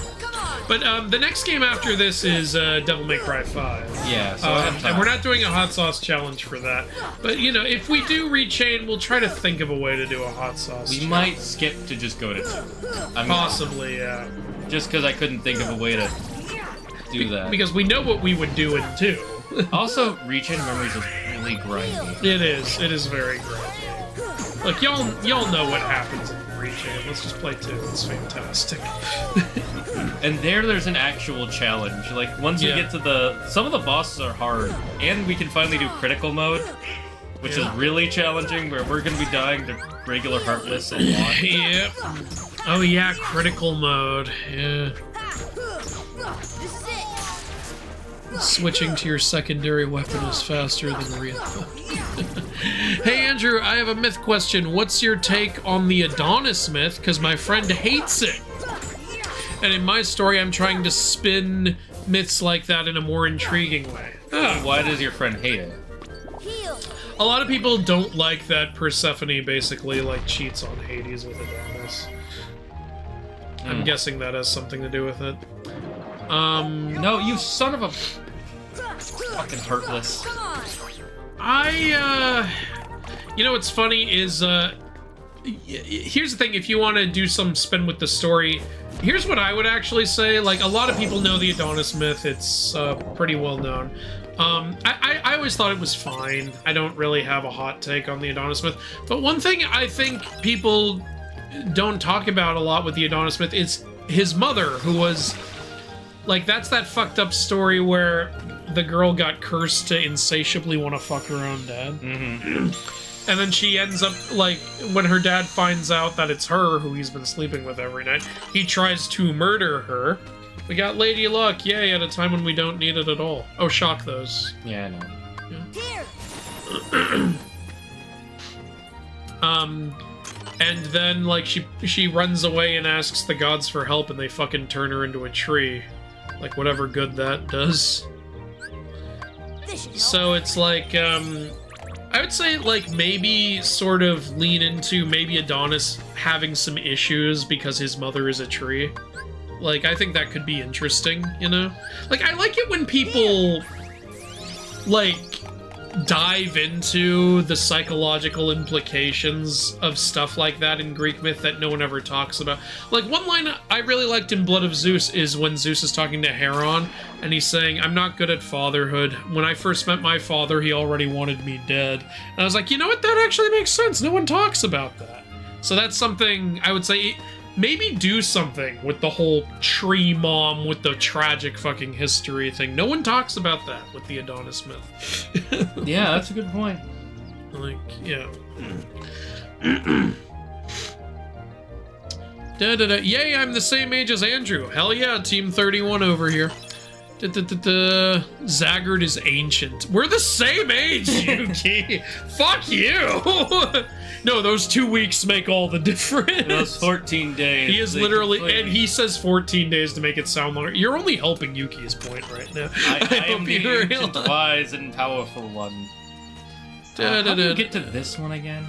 But the next game after this is Devil May Cry 5. Yeah, so and we're not doing a hot sauce challenge for that. But, you know, if we do Rechain, we'll try to think of a way to do a hot sauce We challenge. might skip to just go to 2. Possibly, yeah. Just because I couldn't think of a way to do that. Because we know what we would do in 2. Also, Rechain of Memories is really grindy. It is very grindy. Look, y'all know what happens in Rechain. Let's just play 2. It's fantastic. And there's an actual challenge. Like, once you get to some of the bosses are hard, and we can finally do critical mode, which is really challenging, where we're gonna be dying to regular Heartless and one. Yep. Oh yeah, critical mode. Yeah. Switching to your secondary weapon is faster than real. Hey Andrew, I have a myth question. What's your take on the Adonis myth? Because my friend hates it. And in my story, I'm trying to spin myths like that in a more intriguing way. Why does your friend hate it? A lot of people don't like that Persephone basically like cheats on Hades with Adonis. I'm guessing that has something to do with it. No, you son of a fucking heartless. You know what's funny is, here's the thing, if you want to do some spin with the story, here's what I would actually say. Like, a lot of people know the Adonis myth, it's pretty well known. I always thought it was fine. I don't really have a hot take on the Adonis myth. But one thing I think people don't talk about a lot with the Adonis myth is his mother, who was, like, that's that fucked up story where the girl got cursed to insatiably want to fuck her own dad. And then she ends up, like, when her dad finds out that it's her who he's been sleeping with every night, he tries to murder her. We got Lady Luck, yay, at a time when we don't need it at all. Oh, shock those. Yeah, I know. Yeah. And then, like, she runs away and asks the gods for help, and they fucking turn her into a tree. Like, whatever good that does. So it's like, I would say, like, maybe sort of lean into maybe Adonis having some issues because his mother is a tree. Like, I think that could be interesting, you know? Like, I like it when people, like, dive into the psychological implications of stuff like that in Greek myth that no one ever talks about. Like, one line I really liked in Blood of Zeus is when Zeus is talking to Heron, and he's saying, I'm not good at fatherhood. When I first met my father, he already wanted me dead. And I was like, you know what? That actually makes sense. No one talks about that. So that's something I would say, maybe do something with the whole tree mom with the tragic fucking history thing. No one talks about that with the Adonis myth. Yeah, that's a good point. Like, yeah. Yay, I'm the same age as Andrew. Hell yeah, Team 31 over here. Zaggard is ancient. We're the same age, Yuki. Fuck you. No, those 2 weeks make all the difference. Those 14 days. He is literally, and he says 14 days to make it sound longer. You're only helping Yuki's point right now. I am the ancient, wise, and powerful one. How do you get to this one again?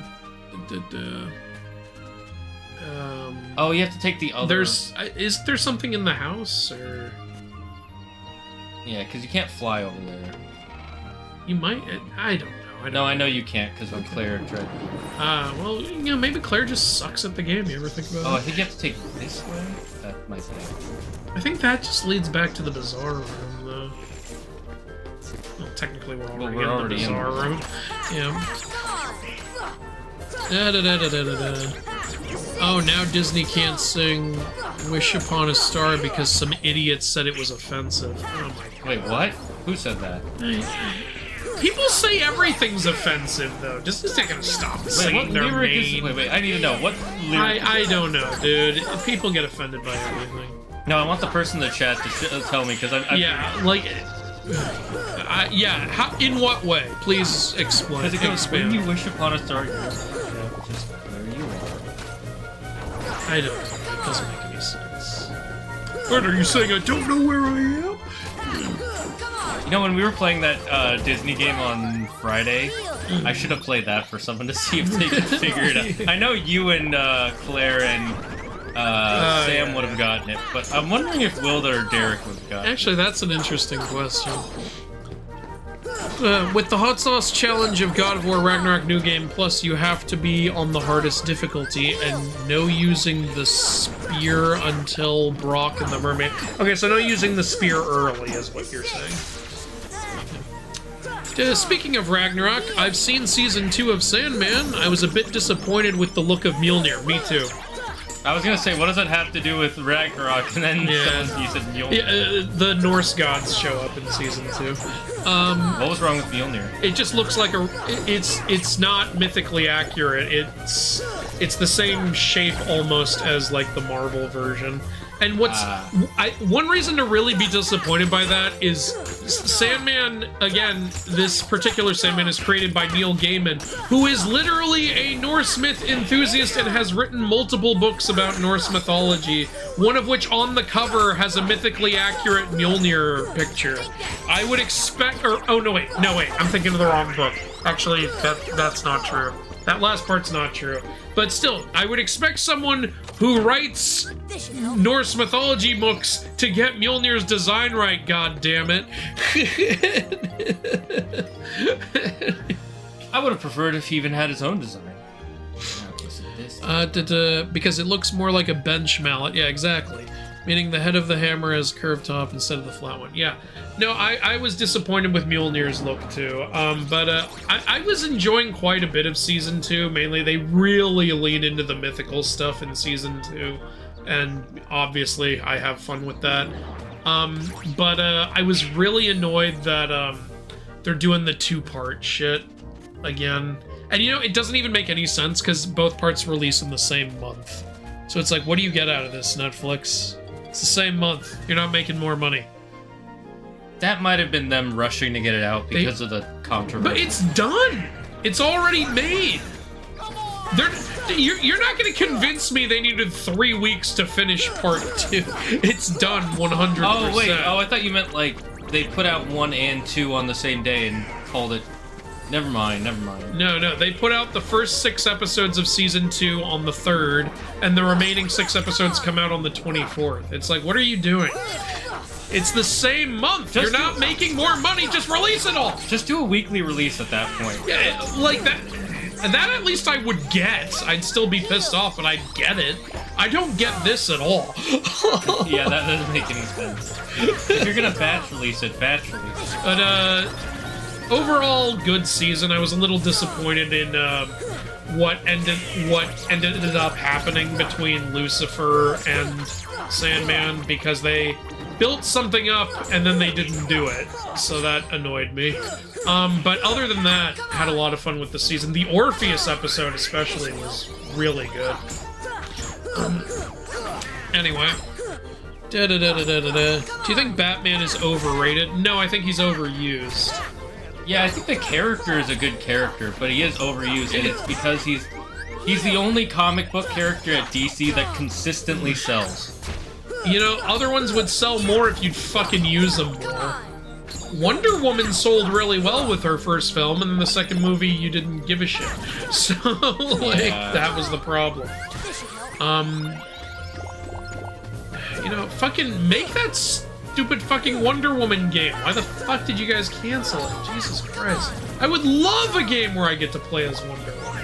Oh, you have to take the other. Is there something in the house, or? Yeah, because you can't fly over there. You might. I don't know. No, I know you can't, because when Claire tried. Well, you know, maybe Claire just sucks at the game. You ever think about Oh, it? I think you have to take this way? That might be. I think that just leads back to the bazaar room, though. Well, technically, we're already in the bazaar room. Yeah. Oh, now Disney can't sing Wish Upon a Star because some idiot said it was offensive. Oh my god. Wait, what? Who said that? People say everything's offensive, though. Just gonna stop saying their name. Wait, I need to know. What lyric? I don't know, dude. People get offended by everything. No, I want the person in the chat to tell me, because yeah, like... yeah, how, in what way? Please explain. Because it goes, when you wish upon a star, just where you are. I don't know. It doesn't make any sense. What, are you saying I don't know where I am? You know, when we were playing that Disney game on Friday, I should have played that for someone to see if they could figure it out. I know you and Claire and Sam would have gotten it, but I'm wondering if Wilda or Derek would have gotten it. Actually, that's an interesting question. With the Hot Sauce Challenge of God of War Ragnarok New Game Plus, you have to be on the hardest difficulty and no using the spear until Brock and the Mermaid. Okay, so no using the spear early is what you're saying. Speaking of Ragnarok, I've seen Season 2 of Sandman. I was a bit disappointed with the look of Mjolnir. Me too. I was gonna say, what does that have to do with Ragnarok? And then you said Mjolnir. Yeah, the Norse gods show up in Season 2. What was wrong with Mjolnir? It just looks like it's not mythically accurate. It's the same shape almost as like the Marvel version. And one reason to really be disappointed by that is Sandman, again, this particular Sandman is created by Neil Gaiman, who is literally a Norse myth enthusiast and has written multiple books about Norse mythology, one of which on the cover has a mythically accurate Mjolnir picture. I would expect, no wait, I'm thinking of the wrong book. Actually, that's not true. That last part's not true. But still, I would expect someone who writes Norse mythology books to get Mjolnir's design right, God damn it. I would have preferred if he even had his own design. Because it looks more like a bench mallet. Yeah, exactly. Meaning the head of the hammer has curved top instead of the flat one. Yeah. No, I was disappointed with Mjolnir's look too. But I was enjoying quite a bit of Season 2. Mainly, they really lean into the mythical stuff in Season 2. And obviously, I have fun with that. But I was really annoyed that they're doing the 2-part shit again. And you know, it doesn't even make any sense because both parts release in the same month. So it's like, what do you get out of this, Netflix? It's the same month. You're not making more money. That might have been them rushing to get it out because of the controversy. But it's done. It's already made. You're not going to convince me they needed 3 weeks to finish part 2. It's done 100%. Oh, wait. Oh, I thought you meant like they put out 1 and 2 on the same day and called it. Never mind. No, they put out the first 6 episodes of Season 2 on the 3rd, and the remaining 6 episodes come out on the 24th. It's like, what are you doing? It's the same month. You're not making more money. Just release it all. Just do a weekly release at that point. Yeah, like that. And that at least I would get. I'd still be pissed off, but I'd get it. I don't get this at all. Yeah, that doesn't make any sense. If you're gonna batch release it, batch release it. But, overall, good season. I was a little disappointed in what ended up happening between Lucifer and Sandman, because they built something up and then they didn't do it, so that annoyed me. But other than that, had a lot of fun with the season. The Orpheus episode especially was really good. Anyway. Do you think Batman is overrated? No, I think he's overused. Yeah, I think the character is a good character, but he is overused, and it's because he's the only comic book character at DC that consistently sells. You know, other ones would sell more if you'd fucking use them more. Wonder Woman sold really well with her first film, and then the second movie you didn't give a shit. So, like, that was the problem. You know, fucking make that stupid fucking Wonder Woman game. Why the fuck did you guys cancel it? Jesus Christ. I would love a game where I get to play as Wonder Woman.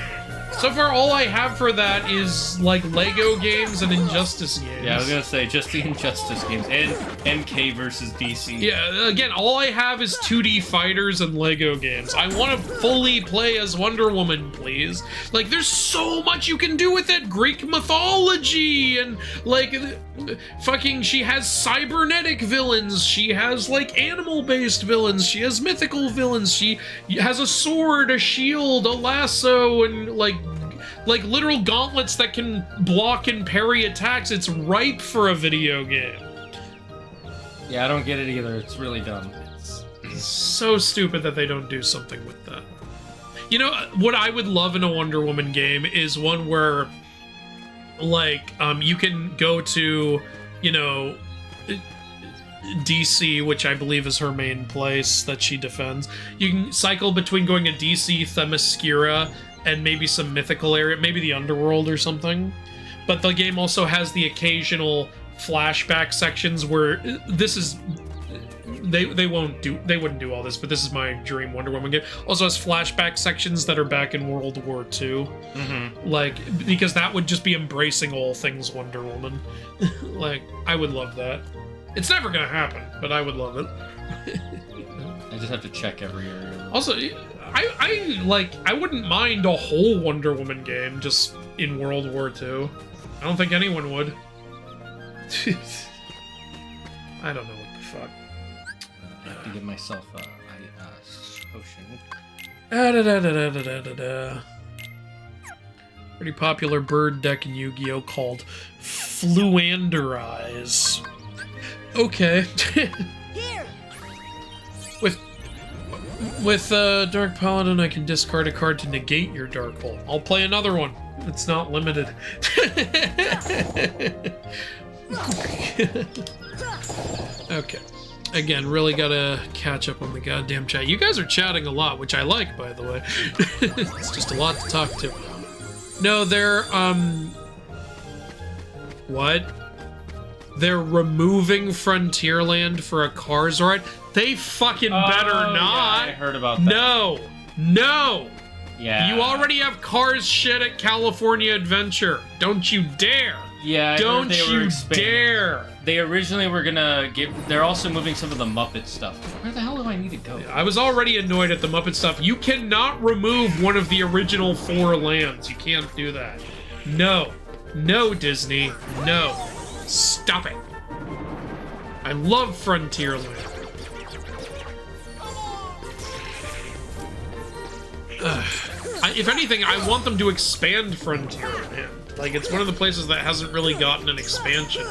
So far, all I have for that is, like, Lego games and Injustice games. Yeah, I was gonna say, just the Injustice games, and MK versus DC. Yeah, again, all I have is 2D fighters and Lego games. I want to fully play as Wonder Woman, please. Like, there's so much you can do with it. Greek mythology, and, like, fucking, she has cybernetic villains. She has, like, animal-based villains. She has mythical villains. She has a sword, a shield, a lasso, and, like literal gauntlets that can block and parry attacks. It's ripe for a video game. Yeah, I don't get it either. It's really dumb. It's so stupid that they don't do something with that. You know, what I would love in a Wonder Woman game is one where, like, you can go to, you know, DC, which I believe is her main place that she defends. You can cycle between going to DC, Themyscira, and maybe some mythical area, maybe the underworld or something. But the game also has the occasional flashback sections where this is they wouldn't do all this, but this is my dream Wonder Woman game. Also has flashback sections that are back in World War II. Mm-hmm. Like, because that would just be embracing all things Wonder Woman. Like, I would love that. It's never gonna happen, but I would love it. I just have to check every area. Also, I wouldn't mind a whole Wonder Woman game just in World War II. I don't think anyone would. I don't know what the fuck. I have to give myself a potion. Pretty popular bird deck in Yu-Gi-Oh! Called fluanderize. Okay. With Dark Paladin, I can discard a card to negate your Dark Hole. I'll play another one. It's not limited. Okay. Again, really gotta catch up on the goddamn chat. You guys are chatting a lot, which I like, by the way. It's just a lot to talk to. No, they're, what? They're removing Frontierland for a Cars ride? They fucking better not. Yeah, I heard about that. No. No. Yeah. You already have Cars shit at California Adventure. Don't you dare. Yeah, Don't you dare. They originally were gonna get... They're also moving some of the Muppet stuff. Where the hell do I need to go? I was already annoyed at the Muppet stuff. You cannot remove one of the original 4 lands. You can't do that. No. No, Disney. No. Stop it. I love Frontierland. If anything, I want them to expand Frontierland. Like, it's one of the places that hasn't really gotten an expansion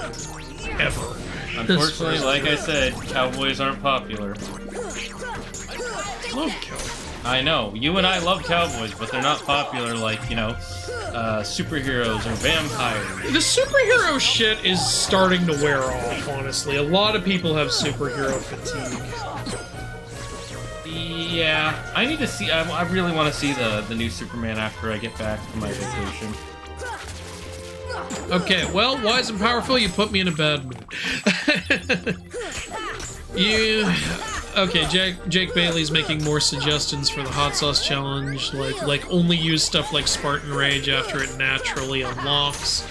ever. Unfortunately, like I said, cowboys aren't popular. Love cowboys. I know. You and I love cowboys, but they're not popular like, you know, superheroes or vampires. The superhero shit is starting to wear off, honestly. A lot of people have superhero fatigue. Yeah, I need to see... I really want to see the new Superman after I get back from my vacation. Okay, well, wise and powerful, you put me in a bad mood. Okay, Jake Bailey's making more suggestions for the hot sauce challenge, like only use stuff like Spartan Rage after it naturally unlocks.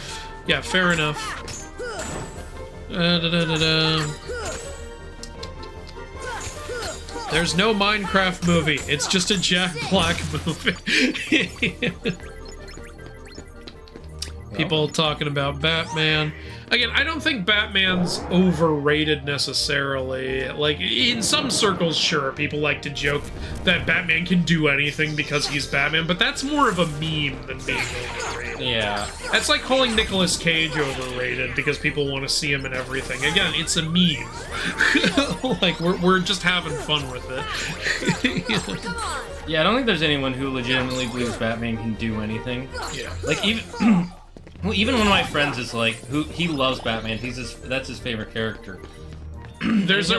Yeah, fair enough. There's no Minecraft movie. It's just a Jack Black movie. People talking about Batman. Again, I don't think Batman's overrated necessarily. Like, in some circles, sure, people like to joke that Batman can do anything because he's Batman, but that's more of a meme than being overrated. Yeah. That's like calling Nicolas Cage overrated because people want to see him in everything. Again, it's a meme. Like, we're just having fun with it. Yeah, I don't think there's anyone who legitimately believes Batman can do anything. Yeah. Like, even... Well, even one of my friends is like, he loves Batman. That's his favorite character. There's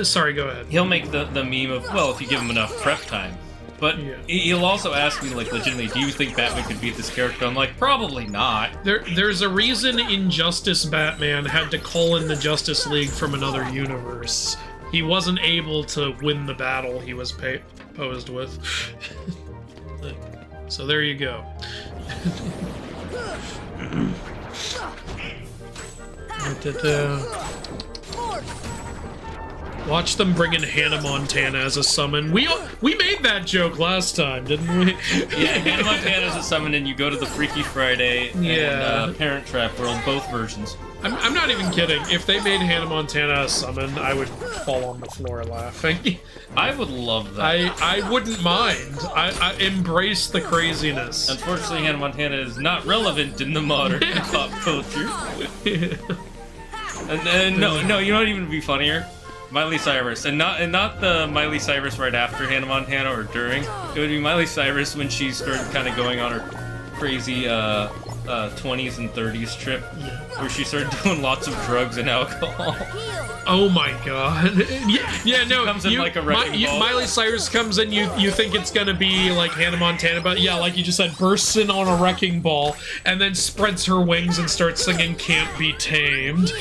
sorry, go ahead. He'll make the meme of, well, if you give him enough prep time. But yeah. He'll also ask me, like, legitimately, do you think Batman could beat this character? I'm like, probably not. There's a reason Injustice Batman had to call in the Justice League from another universe. He wasn't able to win the battle he was posed with. So there you go. Watch them bring in Hannah Montana as a summon. We made that joke last time, didn't we? Yeah, Hannah Montana as a summon, and you go to the Freaky Friday and Parent Trap World, both versions. I'm not even kidding. If they made Hannah Montana a summon, I would fall on the floor laughing. I would love that. I wouldn't mind. I embrace the craziness. Unfortunately, Hannah Montana is not relevant in the modern pop culture. And then no, you know what even would be funnier? Miley Cyrus, and not the Miley Cyrus right after Hannah Montana or during. It would be Miley Cyrus when she started kind of going on her crazy 20s and 30s trip, where she started doing lots of drugs and alcohol. Oh my god. Yeah, no, comes in like a wrecking ball. Miley Cyrus comes in, you think it's gonna be like Hannah Montana, but yeah, like you just said, bursts in on a wrecking ball, and then spreads her wings and starts singing Can't Be Tamed.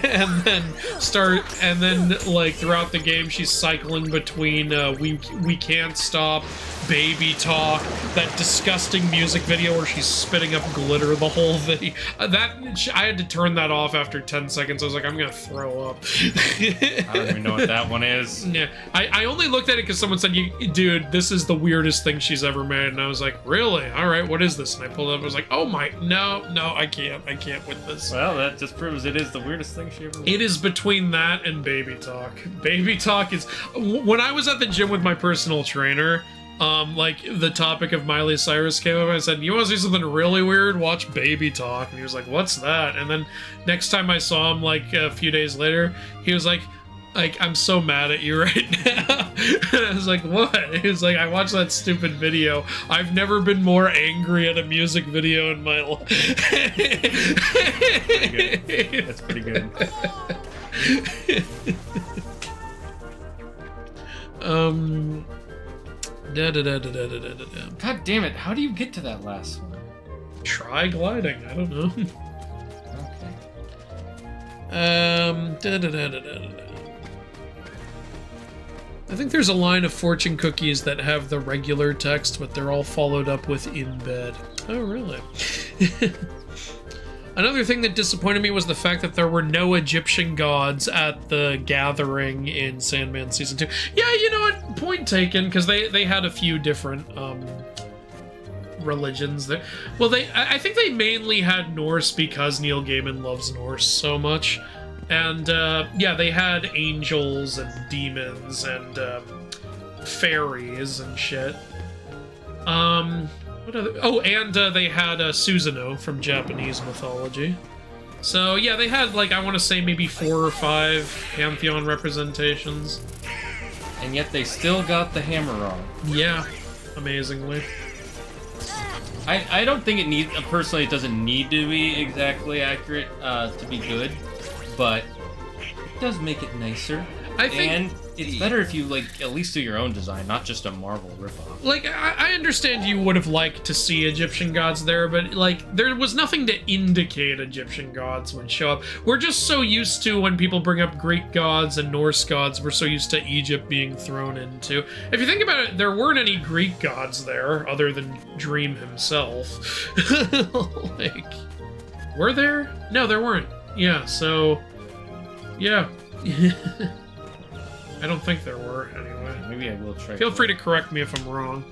and then like throughout the game she's cycling between We Can't Stop, Baby Talk, that disgusting music video where she's spitting up glitter the whole video. I had to turn that off after 10 seconds. I was like, I'm gonna throw up. I don't even know what that one is. Yeah, I only looked at it because someone said, dude, this is the weirdest thing she's ever made. And I was like, really? All right, what is this? And I pulled it up. I was like, oh my, no, I can't with this. Well, that just proves it is the weirdest thing she ever made. It is between that and Baby Talk. Baby Talk is... When I was at the gym with my personal trainer, like the topic of Miley Cyrus came up. I said, "You want to see something really weird? Watch Baby Talk." And he was like, "What's that?" And then next time I saw him, like a few days later, he was like, "I'm so mad at you right now." And I was like, "What?" He was like, "I watched that stupid video. I've never been more angry at a music video in my life." That's pretty good. God damn it! How do you get to that last one? Try gliding. I don't know. Okay. I think there's a line of fortune cookies that have the regular text, but they're all followed up with "in bed." Oh, really? Another thing that disappointed me was the fact that there were no Egyptian gods at the gathering in Sandman Season 2. Yeah, you know what? Point taken, because they had a few different religions there. Well, I think they mainly had Norse because Neil Gaiman loves Norse so much. And, yeah, they had angels and demons and fairies and shit. What other? Oh, and they had Susanoo from Japanese mythology. So, yeah, they had, like, I want to say maybe 4 or 5 Pantheon representations. And yet they still got the hammer wrong. Yeah, amazingly. I don't think it needs... Personally, it doesn't need to be exactly accurate to be good. But it does make it nicer. I think... And it's better if you, like, at least do your own design, not just a Marvel ripoff. Like, I understand you would have liked to see Egyptian gods there, but, like, there was nothing to indicate Egyptian gods would show up. We're just so used to, when people bring up Greek gods and Norse gods, we're so used to Egypt being thrown into. If you think about it, there weren't any Greek gods there, other than Dream himself. Like, were there? No, there weren't. Yeah, so... Yeah. I don't think there were, anyway. Maybe I will try. Feel free to correct me if I'm wrong.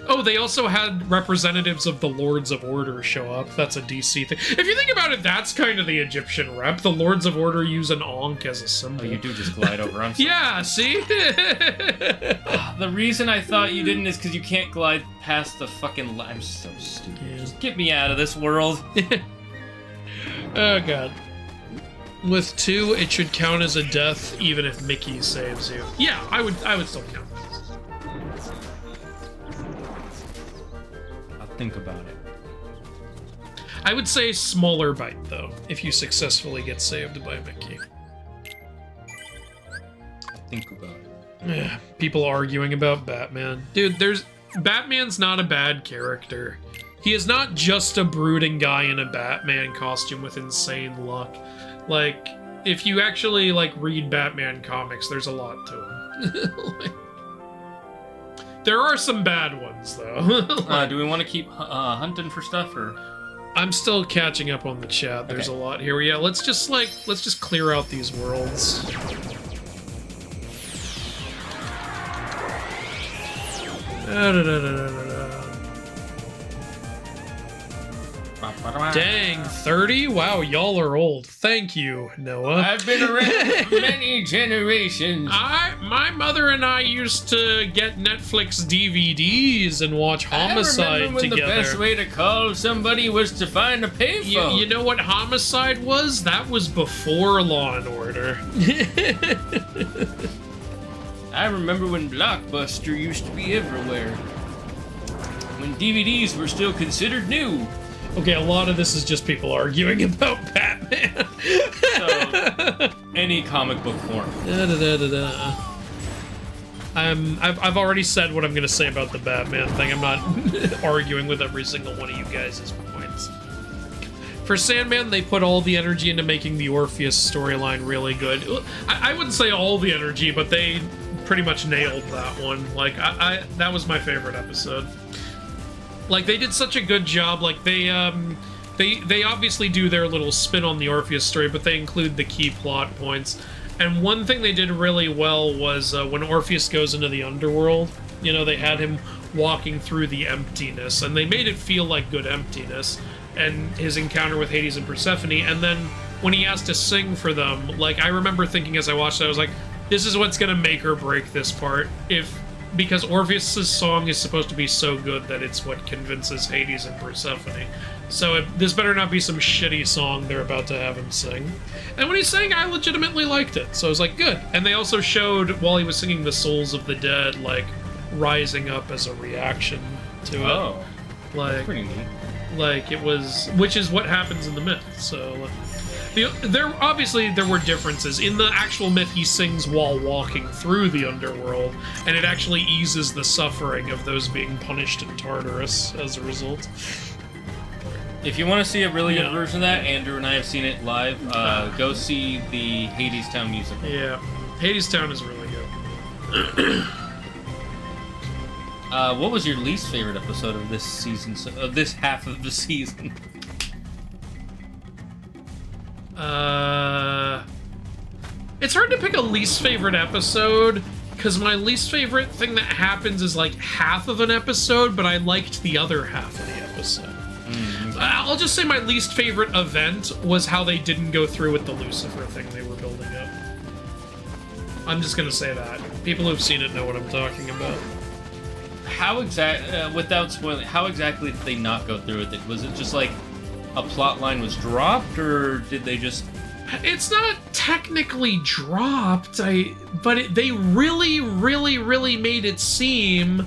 Oh, they also had representatives of the Lords of Order show up. That's a DC thing. If you think about it, that's kind of the Egyptian rep. The Lords of Order use an Ankh as a symbol. Oh, you do just glide over. I'm sorry. Yeah, see? The reason I thought you didn't is because you can't glide past the fucking... I'm so stupid. Yeah. Just get me out of this world. Oh, God. With 2, it should count as a death, even if Mickey saves you. Yeah, I would still count this. I'll think about it. I would say smaller bite, though, if you successfully get saved by Mickey. I'll think about it. People arguing about Batman. Dude, Batman's not a bad character. He is not just a brooding guy in a Batman costume with insane luck. Like, if you actually, like, read Batman comics, there's a lot to him. Like, there are some bad ones, though. Like, do we want to keep hunting for stuff, or...? I'm still catching up on the chat. There's a lot here. Yeah, let's just clear out these worlds. Dang, 30? Wow, y'all are old. Thank you, Noah. I've been around for many generations. My mother and I used to get Netflix DVDs and watch Homicide I remember when together. The best way to call somebody was to find a payphone. You know what Homicide was? That was before Law and Order. I remember when Blockbuster used to be everywhere. When DVDs were still considered new. Okay, a lot of this is just people arguing about Batman. So, any comic book form. I've already said what I'm gonna say about the Batman thing. I'm not arguing with every single one of you guys' points. For Sandman, they put all the energy into making the Orpheus storyline really good. I wouldn't say all the energy, but they pretty much nailed that one. Like, that was my favorite episode. Like, they did such a good job. Like, they obviously do their little spin on the Orpheus story, but they include the key plot points. And one thing they did really well was when Orpheus goes into the underworld, you know, they had him walking through the emptiness, and they made it feel like good emptiness, and his encounter with Hades and Persephone. And then when he has to sing for them, like, I remember thinking as I watched it, I was like, this is what's gonna make or break this part. If because Orpheus' song is supposed to be so good that it's what convinces Hades and Persephone. So this better not be some shitty song they're about to have him sing. And when he sang, I legitimately liked it. So I was like, good. And they also showed, while he was singing the Souls of the Dead, like, rising up as a reaction to it. Oh, like, that's pretty neat. Like, it was... Which is what happens in the myth, so... There were differences. In the actual myth, he sings while walking through the underworld, and it actually eases the suffering of those being punished in Tartarus as a result. If you want to see a really good version of that, Andrew and I have seen it live. Go see the Hades Town musical. Yeah, Hades Town is really good. What was your least favorite episode of this season? Of this half of the season? It's hard to pick a least favorite episode, because my least favorite thing that happens is like half of an episode, but I liked the other half of the episode. I'll just say my least favorite event was how they didn't go through with the Lucifer thing they were building up. I'm just gonna say that. People who've seen it know what I'm talking about. How without spoiling, how exactly did they not go through with it? Was it just like a plot line was dropped, or did they just... It's not technically dropped, but they really, really, really made it seem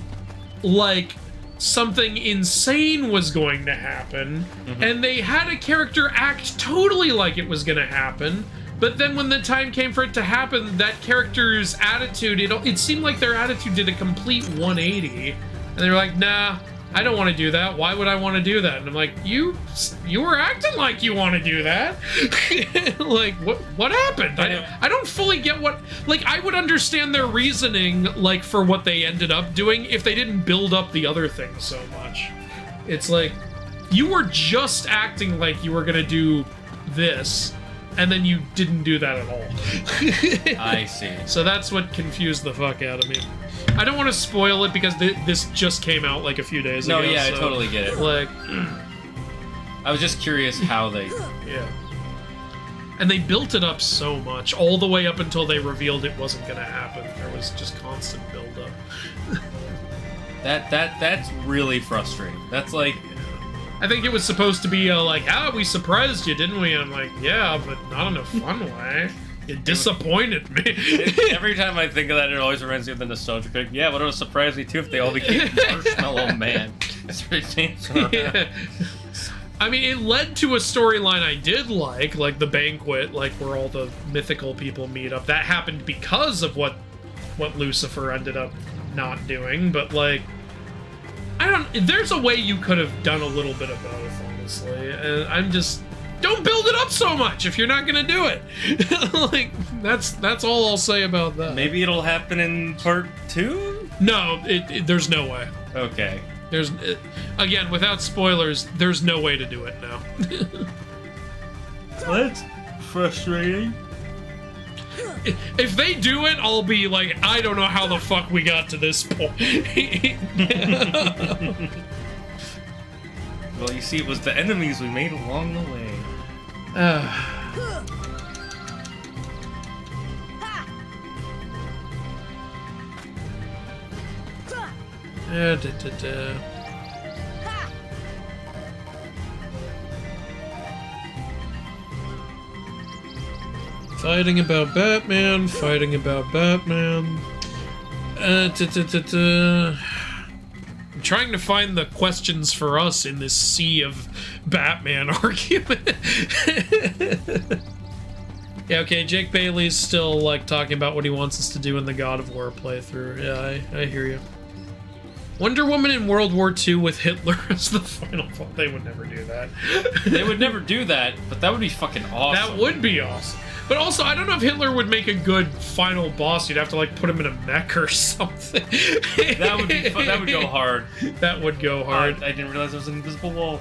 like something insane was going to happen, and they had a character act totally like it was going to happen, but then when the time came for it to happen, that character's attitude, it seemed like their attitude did a complete 180, and they were like, nah, I don't want to do that. Why would I want to do that? And I'm like, you were acting like you want to do that. Like, what happened? I don't fully get what... Like, I would understand their reasoning, like, for what they ended up doing if they didn't build up the other things so much. It's like, you were just acting like you were going to do this, and then you didn't do that at all. I see. So that's what confused the fuck out of me. I don't want to spoil it because this just came out like a few days ago. No, yeah, so, I totally get it. Like, I was just curious how they... Yeah. And they built it up so much, all the way up until they revealed it wasn't going to happen. There was just constant build-up. That's really frustrating. That's like... I think it was supposed to be we surprised you, didn't we? And I'm like, yeah, but not in a fun way. It disappointed me. Every time I think of that, it always reminds me of the nostalgia pick. Yeah, but it would surprise me too if they all became Marshmallow Man. That's pretty yeah. I mean, it led to a storyline I did like the banquet, like where all the mythical people meet up. That happened because of what Lucifer ended up not doing, but like, there's a way you could have done a little bit of both, honestly. And I'm just... Don't build it up so much if you're not gonna do it. Like, that's all I'll say about that. Maybe it'll happen in part 2? No, there's no way. Okay. Again, without spoilers, there's no way to do it now. Well, that's frustrating. If they do it, I'll be like, I don't know how the fuck we got to this point. Well, you see, it was the enemies we made along the way. Fighting about Batman, fighting about Batman. I'm trying to find the questions for us in this sea of Batman argument. Yeah, okay, Jake Bailey's still, like, talking about what he wants us to do in the God of War playthrough. Yeah, I hear you. Wonder Woman in World War II with Hitler as the final boss. They would never do that. They would never do that, but that would be fucking awesome. That would be awesome. But also, I don't know if Hitler would make a good final boss. You'd have to, like, put him in a mech or something. That would be fun. That would go hard. That would go hard. I didn't realize there was an invisible wall.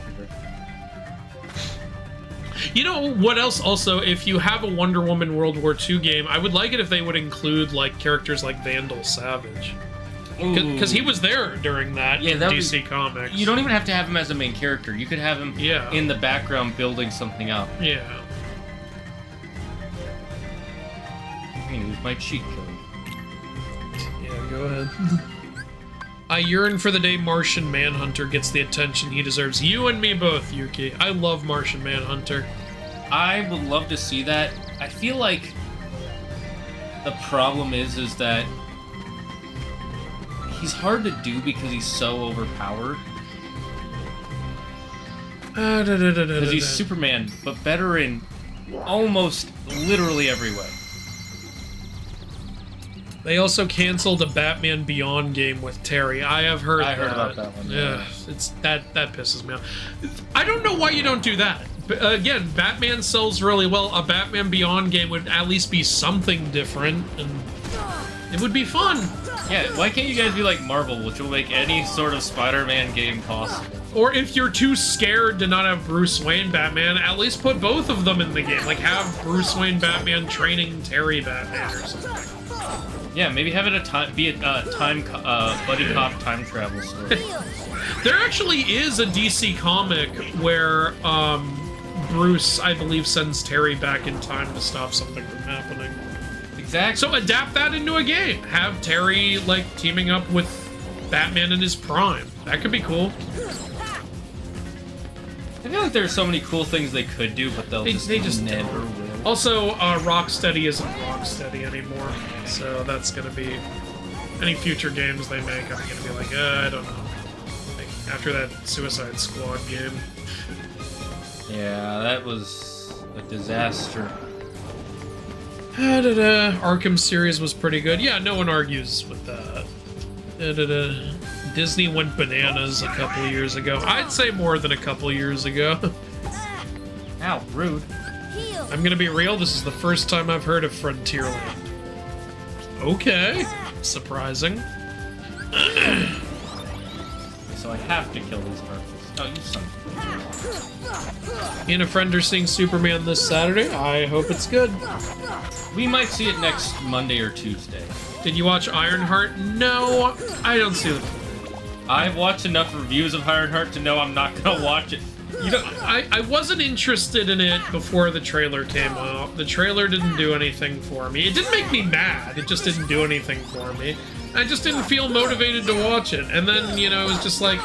You know what else also, if you have a Wonder Woman World War II game, I would like it if they would include, like, characters like Vandal Savage. Because he was there during that in DC Comics. You don't even have to have him as a main character. You could have him in the background building something up. Yeah. I mean, use my cheat code. Yeah, go ahead. I yearn for the day Martian Manhunter gets the attention he deserves. You and me both, Yuki. I love Martian Manhunter. I would love to see that. I feel like the problem is that he's hard to do because he's so overpowered. Because he's Superman, but better in almost literally every way. They also canceled a Batman Beyond game with Terry. I have heard. I heard about that one. Yeah, it's that pisses me off. I don't know why you don't do that. Again, Batman sells really well. A Batman Beyond game would at least be something different, and it would be fun. Yeah, why can't you guys be like Marvel, which will make any sort of Spider-Man game possible? Or if you're too scared to not have Bruce Wayne Batman, at least put both of them in the game. Like, have Bruce Wayne Batman training Terry Batman or something. Yeah, maybe have it be a buddy cop time travel story. There actually is a DC comic where Bruce, I believe, sends Terry back in time to stop something from happening. Exactly. So adapt that into a game. Have Terry, like, teaming up with Batman in his prime. That could be cool. I feel like there's so many cool things they could do, but they just never will. Also, Rocksteady isn't Rocksteady anymore, so that's gonna be... Any future games they make, I'm gonna be like, I don't know. Like, after that Suicide Squad game. Yeah, that was a disaster. Arkham series was pretty good. Yeah, no one argues with that. Disney went bananas a couple of years ago. I'd say more than a couple of years ago. Ow, rude. I'm gonna be real, this is the first time I've heard of Frontierland. Okay. Surprising. So I have to kill these Murphys. Oh, you son of Me and a friend are seeing Superman this Saturday. I hope it's good. We might see it next Monday or Tuesday. Did you watch Ironheart? No, I don't see the point. I've watched enough reviews of Ironheart to know I'm not gonna watch it. You know, I wasn't interested in it before the trailer came out. The trailer didn't do anything for me. It didn't make me mad. It just didn't do anything for me. I just didn't feel motivated to watch it. And then, you know, it was just like,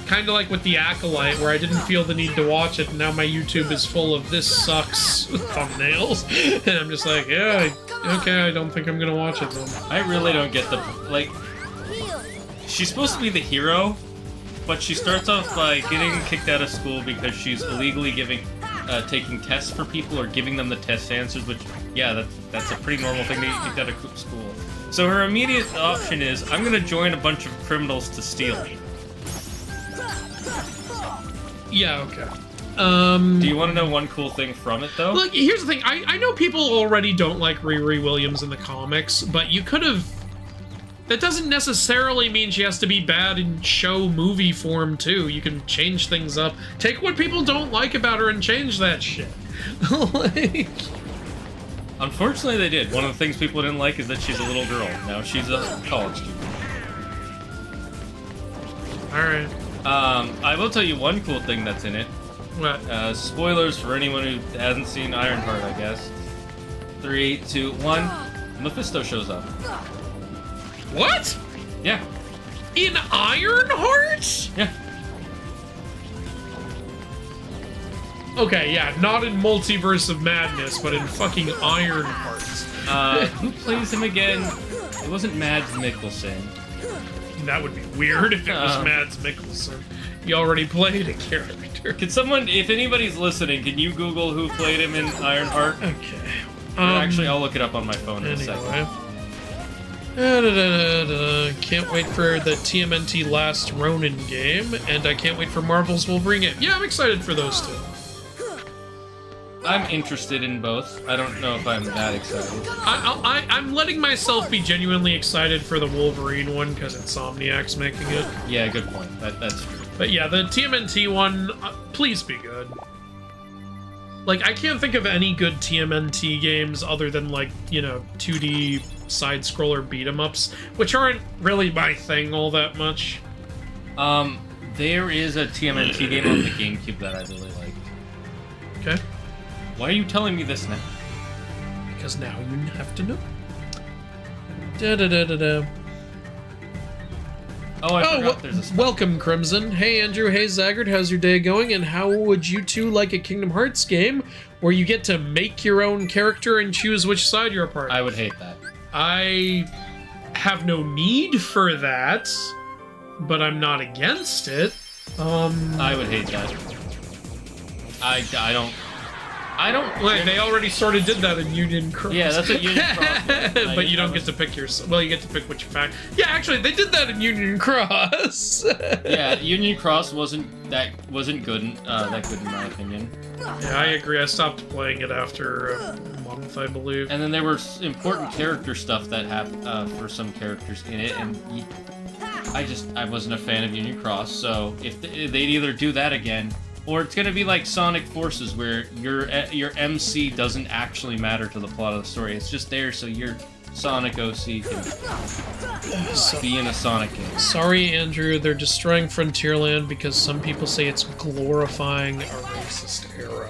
kind of like with The Acolyte, where I didn't feel the need to watch it, and now my YouTube is full of "this sucks" thumbnails. And I'm just like, yeah, okay, I don't think I'm gonna watch it then. I really don't get the, like, she's supposed to be the hero, but she starts off by getting kicked out of school because she's illegally taking tests for people or giving them the test answers, which, yeah, that's a pretty normal thing to get kicked out of school. So her immediate option is, I'm gonna join a bunch of criminals to steal. Yeah, okay. Do you want to know one cool thing from it, though? Look, here's the thing. I know people already don't like Riri Williams in the comics, but you could have... That doesn't necessarily mean she has to be bad in movie form, too. You can change things up. Take what people don't like about her and change that shit. Like... Unfortunately, they did. One of the things people didn't like is that she's a little girl. Now she's a college student. Alright. I will tell you one cool thing that's in it. What? Spoilers for anyone who hasn't seen Ironheart, I guess. 3, 2, 1. Mephisto shows up. What? Yeah. In Ironheart? Yeah. Okay, yeah, not in Multiverse of Madness, but in fucking Ironheart. Who plays him again? It wasn't Mads Mikkelsen. That would be weird if it was Mads Mikkelsen. He already played a character. Can someone, if anybody's listening, can you Google who played him in Ironheart? Okay. Actually, I'll look it up on my phone in a second. Can't wait for the TMNT Last Ronin game, and I can't wait for Marvel's Wolverine game. Yeah, I'm excited for those two. I'm interested in both. I don't know if I'm that excited. I'm letting myself be genuinely excited for the Wolverine one because Insomniac's making it. Yeah, good point. That's true. But yeah, the TMNT one, please be good. Like, I can't think of any good TMNT games other than, like, you know, 2D side-scroller beat-em-ups, which aren't really my thing all that much. There is a TMNT game on the GameCube that I really like. Okay. Why are you telling me this now? Because now you have to know. Da-da-da-da-da. Oh, I forgot there's a spell. Welcome, Crimson. Hey, Andrew. Hey, Zaggard. How's your day going? And how would you two like a Kingdom Hearts game where you get to make your own character and choose which side you're a part of? I would hate that. I have no need for that, but I'm not against it. I would hate that. I don't. Wait, they already sort of did that in Union Cross. Yeah, that's what Union Cross was. But you don't get to pick your. Well, you get to pick what you pack. Yeah, actually, they did that in Union Cross. Yeah, Union Cross wasn't good in my opinion. Yeah, I agree. I stopped playing it after a month, I believe. And then there were important character stuff that happened for some characters in it, and I wasn't a fan of Union Cross. So if they'd either do that again. Or it's gonna be like Sonic Forces, where your MC doesn't actually matter to the plot of the story. It's just there so your Sonic OC can be in a Sonic game. Sorry, Andrew, they're destroying Frontierland because some people say it's glorifying a racist era.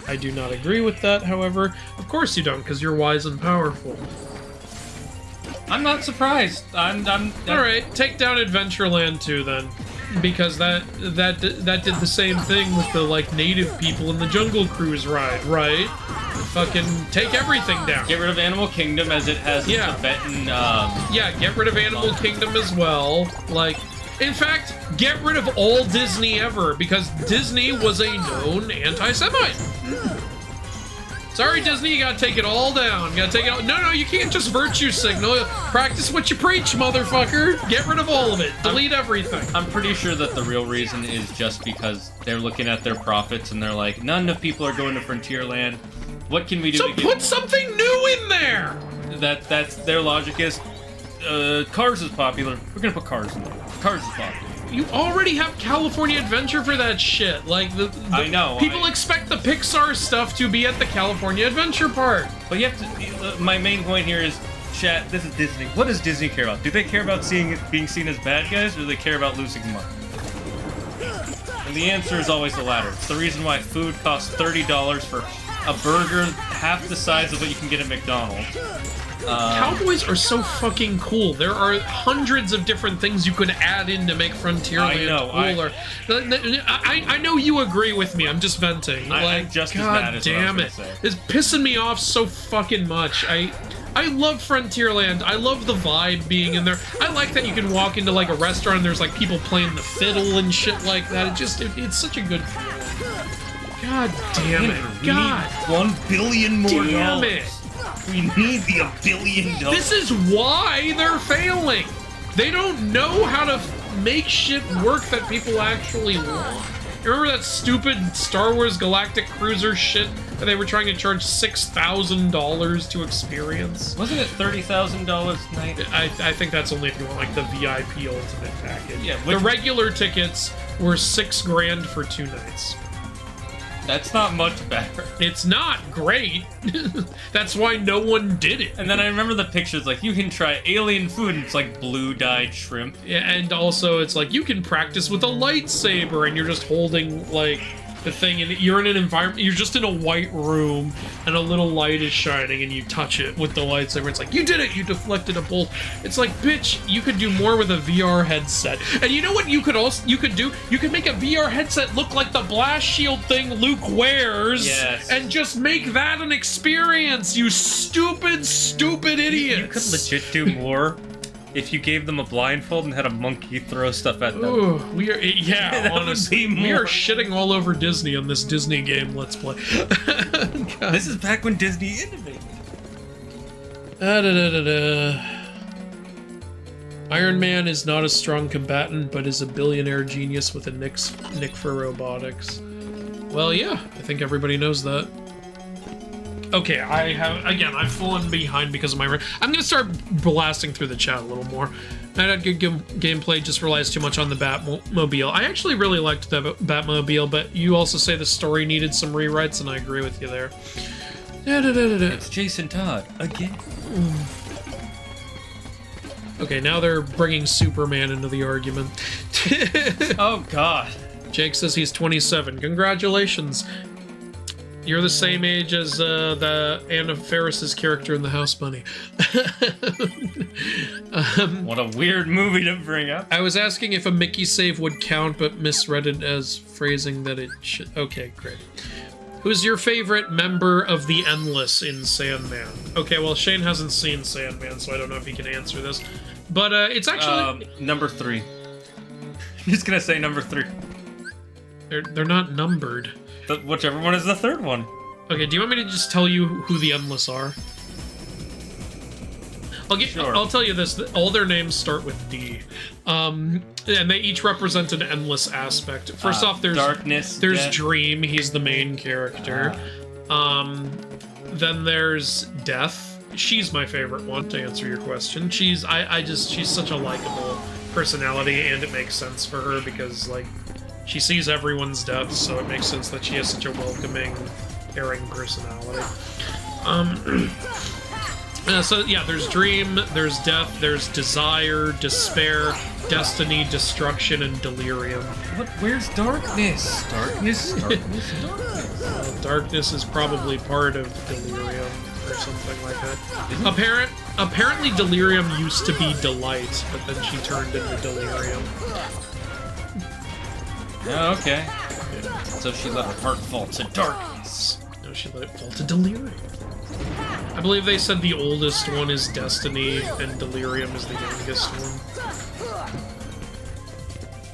I do not agree with that, however. Of course you don't, because you're wise and powerful. I'm not surprised. Alright, take down Adventureland 2 then. Because that did the same thing with the like native people in the Jungle Cruise ride, right? Fucking take everything down. Get rid of Animal Kingdom as it has the Tibetan. Yeah, get rid of Animal Kingdom as well. Like, in fact, get rid of all Disney ever because Disney was a known anti-Semite. Sorry, Disney, you gotta take it all down. You gotta take it all. No, you can't just virtue signal. Practice what you preach, motherfucker. Get rid of all of it. Delete everything. I'm pretty sure that the real reason is just because they're looking at their profits and they're like, not enough people are going to Frontierland. What can we do? So put something new in there. That's their logic is, Cars is popular. We're gonna put Cars in there. Cars is popular. You already have California Adventure for that shit. Like I know. People expect the Pixar stuff to be at the California Adventure Park. But you have to. My main point here is, chat. This is Disney. What does Disney care about? Do they care about being seen as bad guys, or do they care about losing money? And the answer is always the latter. It's the reason why food costs $30 for a burger half the size of what you can get at McDonald's. Cowboys are so fucking cool. There are hundreds of different things you could add in to make Frontierland cooler. I know you agree with me. I'm just venting. I'm just as mad as damn it. It's pissing me off so fucking much. I love Frontierland. I love the vibe being in there. I like that you can walk into like a restaurant and there's like people playing the fiddle and shit like that. It's such a good feeling. God damn it. God. $1 billion more. Damn it. We need the $1 billion. This is why they're failing. They don't know how to make shit work that people actually want. You remember that stupid Star Wars Galactic Cruiser shit that they were trying to charge $6,000 to experience? Wasn't it $30,000 a night? I think that's only if you want like the VIP Ultimate package. Yeah, the regular tickets were $6,000 for 2 nights. That's not much better. It's not great. That's why no one did it. And then I remember the pictures, like, you can try alien food, and it's like blue-dyed shrimp. Yeah, and also it's like, you can practice with a lightsaber, and you're just holding, like, the thing, and you're in an environment, you're just in a white room, and a little light is shining, and you touch it with the lightsaber. It's like, you did it! You deflected a bolt. It's like, bitch, you could do more with a VR headset. And you know what you could do? You could make a VR headset look like the blast shield thing Luke wears, yes, and just make that an experience, you stupid, stupid idiots! You could legit do more if you gave them a blindfold and had a monkey throw stuff at them. Ooh, honestly, we are shitting all over Disney on this Disney game Let's Play. This is back when Disney innovated. Iron Man is not a strong combatant, but is a billionaire genius with a nick for robotics. Well, yeah, I think everybody knows that. Okay, I've fallen behind because of my... I'm gonna start blasting through the chat a little more. I had good gameplay, just relies too much on the Batmobile. I actually really liked the Batmobile, but you also say the story needed some rewrites, and I agree with you there. It's Jason Todd, again. Okay, now they're bringing Superman into the argument. Oh, God. Jake says he's 27. Congratulations. You're the same age as the Anna Faris's character in The House Bunny. What a weird movie to bring up. I was asking if a Mickey save would count, but misread it as phrasing that it should. Okay, great. Who's your favorite member of the Endless in Sandman? Okay, well, Shane hasn't seen Sandman, so I don't know if he can answer this. But it's actually... number 3. I'm just gonna say number 3. They're not numbered. But whichever one is the third one. Okay, do you want me to just tell you who the Endless are? Sure. I'll tell you this, all their names start with D. And they each represent an endless aspect. First off, there's Darkness. There's Dream, he's the main character. Then there's Death. She's my favorite one, to answer your question. She's such a likable personality, and it makes sense for her because, like, she sees everyone's death, so it makes sense that she has such a welcoming, caring personality. So yeah, there's Dream, there's Death, there's Desire, Despair, Destiny, Destruction, and Delirium. Where's Darkness? Darkness? Darkness is probably part of Delirium or something like that. Apparently Delirium used to be Delight, but then she turned into Delirium. Oh, okay. Yeah. So she let her heart fall to darkness. No, she let it fall to Delirium. I believe they said the oldest one is Destiny, and Delirium is the youngest one.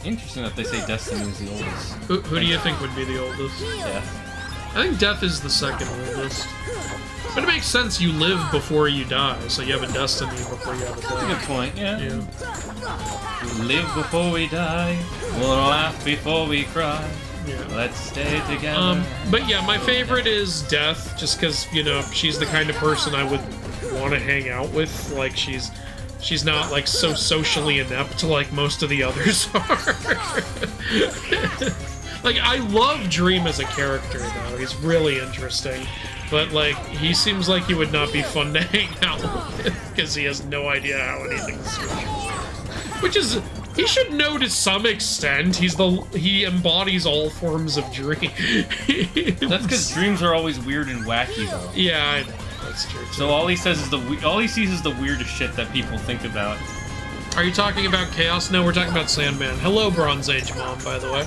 Interesting that they say Destiny is the oldest. Who do you think would be the oldest? Death. I think Death is the second oldest. But it makes sense, you live before you die, so you have a destiny before you have a death. Good point, yeah. We live before we die, we'll laugh before we cry. Yeah. Let's stay together. But yeah, my favorite is Death, just because, you know, she's the kind of person I would want to hang out with. Like, she's not, like, so socially inept like most of the others are. Like, I love Dream as a character, though. He's really interesting. But, like, he seems like he would not be fun to hang out with, because he has no idea how anything's working. Which is... He should know to some extent. He embodies all forms of dream. That's because dreams are always weird and wacky, though. Yeah, I know. That's true. Too. So all he sees is the weirdest shit that people think about. Are you talking about Chaos? No, we're talking about Sandman. Hello, Bronze Age Mom, by the way.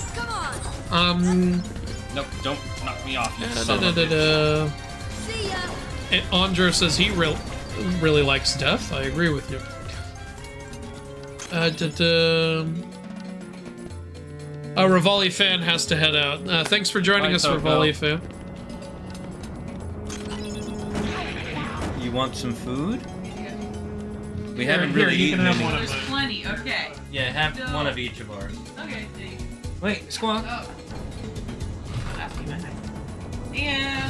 Nope, don't knock me off, you See ya. Andrew says he really likes Death. I agree with you. A Rivali fan has to head out. Thanks for joining us, Rivali fan. You want some food? We Here, haven't really eaten any. There's plenty, okay. Yeah, have one of each of ours. Okay, thanks. Wait, Squawk. Oh. Yeah.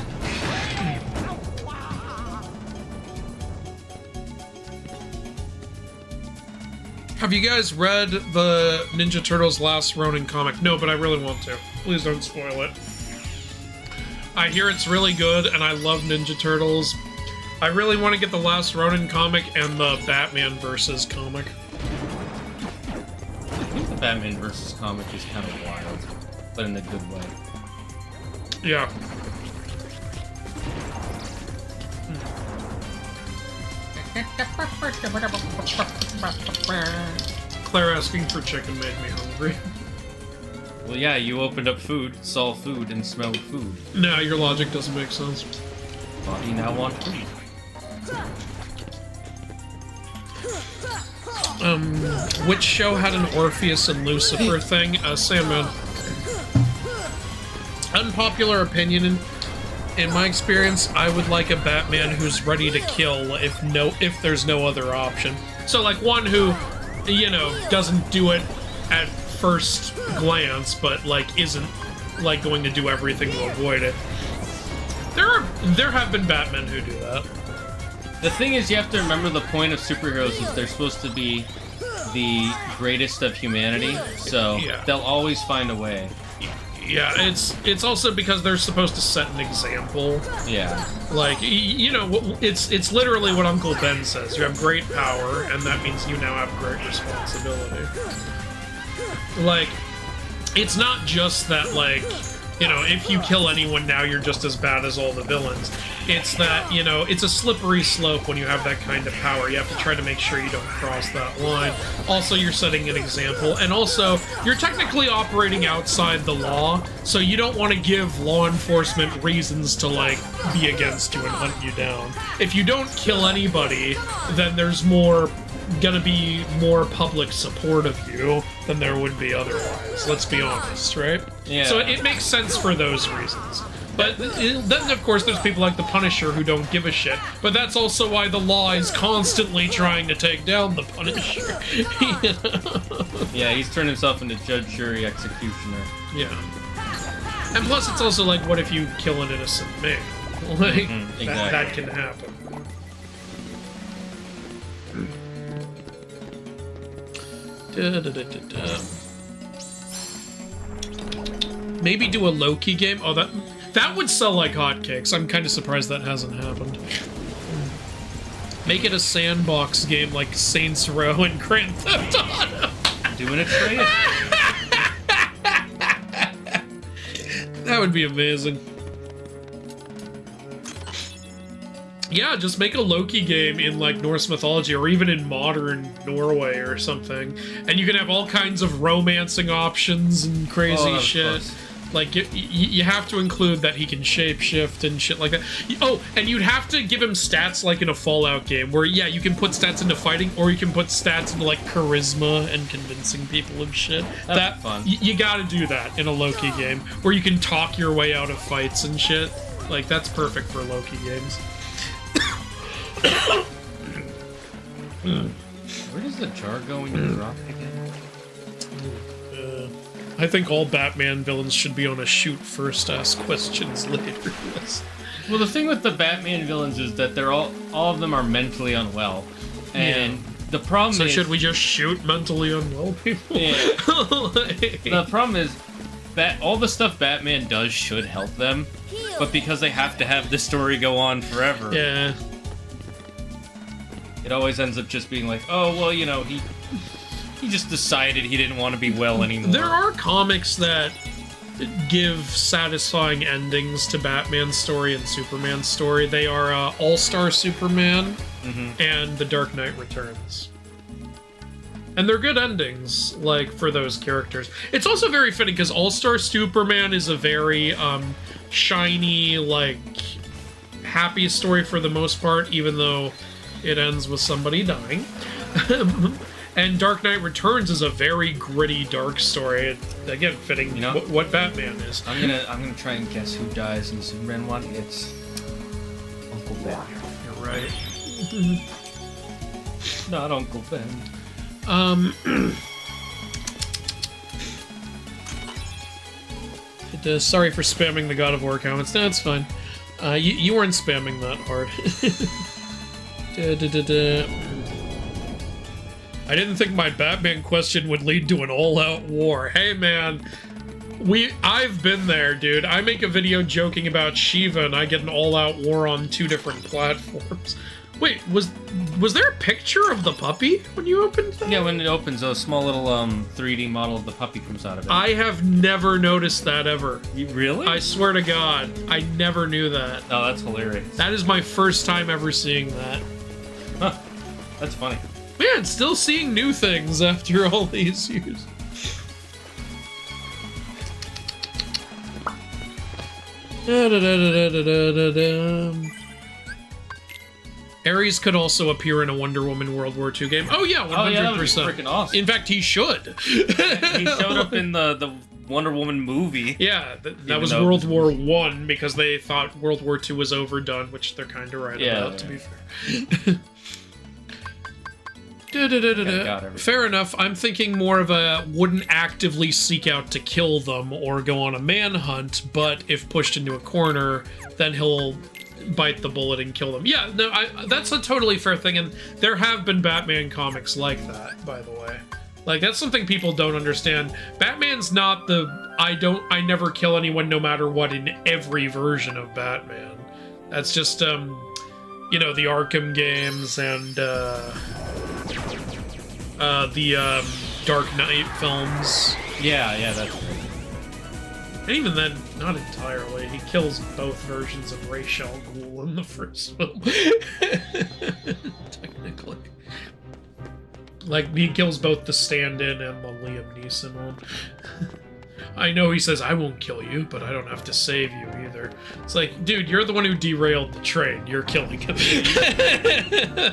Have you guys read the Ninja Turtles Last Ronin comic? No, but I really want to. Please don't spoil it. I hear it's really good, and I love Ninja Turtles. I really want to get the Last Ronin comic and the Batman vs. comic. I think the Batman vs. comic is kind of wild, but in a good way. Yeah. Claire asking for chicken made me hungry. Well, yeah, you opened up food, saw food, and smelled food. No, your logic doesn't make sense. Well, you now want food. Which show had an Orpheus and Lucifer thing? Sandman. Unpopular opinion, in my experience, I would like a Batman who's ready to kill if there's no other option. So, like, one who, you know, doesn't do it at first glance, but, like, isn't, like, going to do everything to avoid it. There have been Batmen who do that. The thing is, you have to remember the point of superheroes is they're supposed to be the greatest of humanity, so they'll always find a way. Yeah, it's also because they're supposed to set an example. Yeah. Like, you know, it's literally what Uncle Ben says. You have great power, and that means you now have great responsibility. Like, it's not just that, like, you know, if you kill anyone now, you're just as bad as all the villains. It's that, you know, it's a slippery slope when you have that kind of power. You have to try to make sure you don't cross that line. Also, you're setting an example, and also, you're technically operating outside the law, so you don't want to give law enforcement reasons to, like, be against you and hunt you down. If you don't kill anybody, then there's gonna be more public support of you than there would be otherwise. Let's be honest, right? Yeah. So it makes sense for those reasons. But then, of course, there's people like the Punisher who don't give a shit. But that's also why the law is constantly trying to take down the Punisher. You know? Yeah, he's turned himself into judge, jury, executioner. Yeah. And plus, it's also like, what if you kill an innocent man? Like, exactly. that can happen. Maybe do a Loki game. Oh, that would sell like hotcakes. I'm kind of surprised that hasn't happened. Make it a sandbox game like Saints Row and Grand Theft Auto. Doing a trade. That would be amazing. Yeah, just make a Loki game in, like, Norse mythology, or even in modern Norway or something. And you can have all kinds of romancing options and crazy shit. Close. Like, you have to include that he can shapeshift and shit like that. Oh, and you'd have to give him stats like in a Fallout game, where, yeah, you can put stats into fighting, or you can put stats into, like, charisma and convincing people of shit. That's fun. You gotta do that in a Loki game, where you can talk your way out of fights and shit. Like, that's perfect for Loki games. Where does the jar go when you drop it again? I think all Batman villains should be on a shoot first, ask questions later list. Well, the thing with the Batman villains is that they're all of them are mentally unwell, and the problem So is... should we just shoot mentally unwell people? Yeah. The problem is that all the stuff Batman does should help them, but because they have to have the story go on forever, Yeah. it always ends up just being like, oh, well, you know, he just decided he didn't want to be well anymore. There are comics that give satisfying endings to Batman's story and Superman's story. They are All-Star Superman and The Dark Knight Returns. And they're good endings, like, for those characters. It's also very fitting, because All-Star Superman is a very shiny, like, happy story for the most part, even though it ends with somebody dying. And Dark Knight Returns is a very gritty, dark story. Again, fitting, you know, what Batman is. I'm gonna try and guess who dies in Superman 1. It's Uncle Ben. You're right. Not Uncle Ben. Sorry for spamming the God of War comments. No, it's fine. You weren't spamming that hard. I didn't think my Batman question would lead to an all-out war. Hey, man. I've been there, dude. I make a video joking about Shiva, and I get an all-out war on 2 different platforms. Wait, was there a picture of the puppy when you opened that? Yeah, when it opens, a small little 3D model of the puppy comes out of it. I have never noticed that ever. You really? I swear to God, I never knew that. Oh, that's hilarious. That is my first time ever seeing that. Huh. That's funny. Man, still seeing new things after all these years. Ares could also appear in a Wonder Woman World War II game. Oh yeah, 100%. Oh, yeah, that would be freaking awesome. In fact, he should. He showed up in the Wonder Woman movie. Yeah, that was World War I, because they thought World War II was overdone, which they're kind of right about, to be fair. Fair enough. I'm thinking more of a wouldn't actively seek out to kill them or go on a manhunt, but if pushed into a corner, then he'll bite the bullet and kill them. Yeah, no, that's a totally fair thing, and there have been Batman comics like that, by the way. Like, that's something people don't understand. Batman's not the I never kill anyone no matter what in every version of Batman. That's just, you know, the Arkham games and, the Dark Knight films. Yeah, that's And even then, not entirely. He kills both versions of Ra's al Ghul in the first film. Technically. Like, he kills both the stand-in and the Liam Neeson one. I know he says, I won't kill you, but I don't have to save you either. It's like, dude, you're the one who derailed the train. You're killing him. You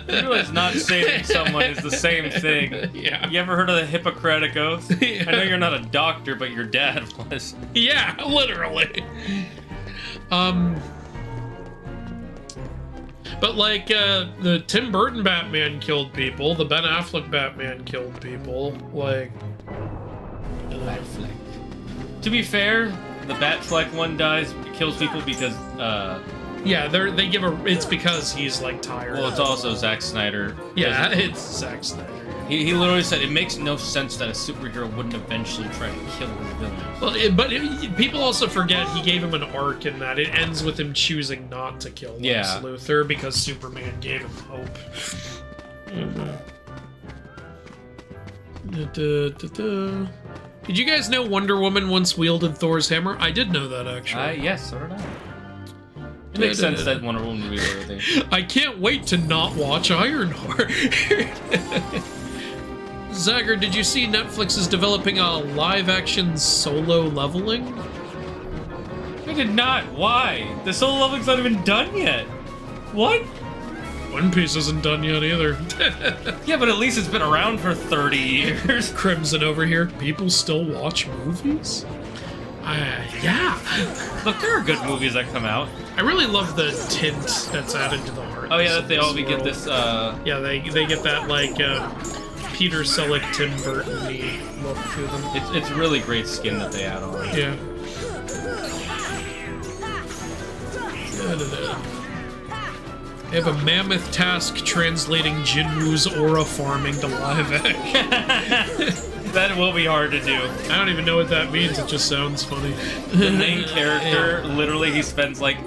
realize not saving someone is the same thing. Yeah. You ever heard of the Hippocratic Oath? Yeah. I know you're not a doctor, but your dad was. Yeah, literally. But like, the Tim Burton Batman killed people, the Ben Affleck Batman killed people, like... Batfleck. To be fair, the Batfleck one kills people because, Yeah, they give it's because he's, like, tired. well, it's also Zack Snyder. Yeah, it's Zack Snyder. He literally said it makes no sense that a superhero wouldn't eventually try to kill his villain. Well, but people also forget he gave him an arc in that. It ends with him choosing not to kill Lex Luthor because Superman gave him hope. Did you guys know Wonder Woman once wielded Thor's hammer? I did know that, actually. Yes, so did I. It makes sense that Wonder Woman would be everything. I can't wait to not watch Ironheart. Zagger, did you see Netflix is developing a live-action Solo Leveling? We did not. Why? The Solo Leveling's not even done yet. What? One Piece isn't done yet either. Yeah, but at least it's been around for 30 years. Crimson over here. People still watch movies? Yeah. Look, there are good movies that come out. I really love the tint that's added to the art. Oh yeah, that they all get this, Yeah, they get that, like, Peter Selleck, Tim Burton-y look to them. It's really great skin that they add on. Yeah. I have a mammoth task translating Jinwoo's aura farming to live action. That will be hard to do. I don't even know what that means, it just sounds funny. The main character, literally, he spends like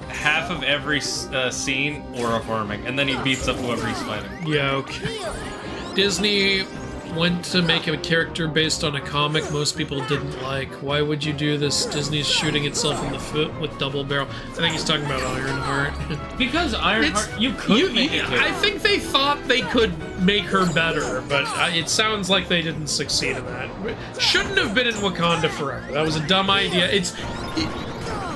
half of every scene aura farming, and then he beats up whoever he's fighting. Yeah, okay. Disney went to make a character based on a comic most people didn't like. Why would you do this? Disney's shooting itself in the foot with Double Barrel. I think he's talking about Ironheart. Because Ironheart, you could make it good. I think they thought they could make her better, but it sounds like they didn't succeed in that. Shouldn't have been in Wakanda forever. That was a dumb idea.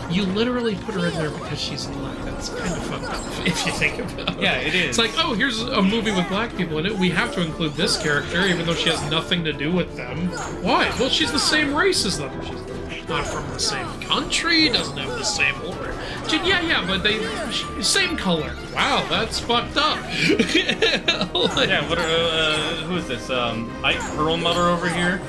You literally put her in there because she's black. That's kind of fucked up if you think about it. Yeah, it is. It's like, oh, here's a movie with black people in it. We have to include this character, even though she has nothing to do with them. Why? Well, she's the same race as them. She's not from the same country, doesn't have the same order. Yeah, but same color. Wow, that's fucked up. Yeah, who is this? Ike Perlmutter over here?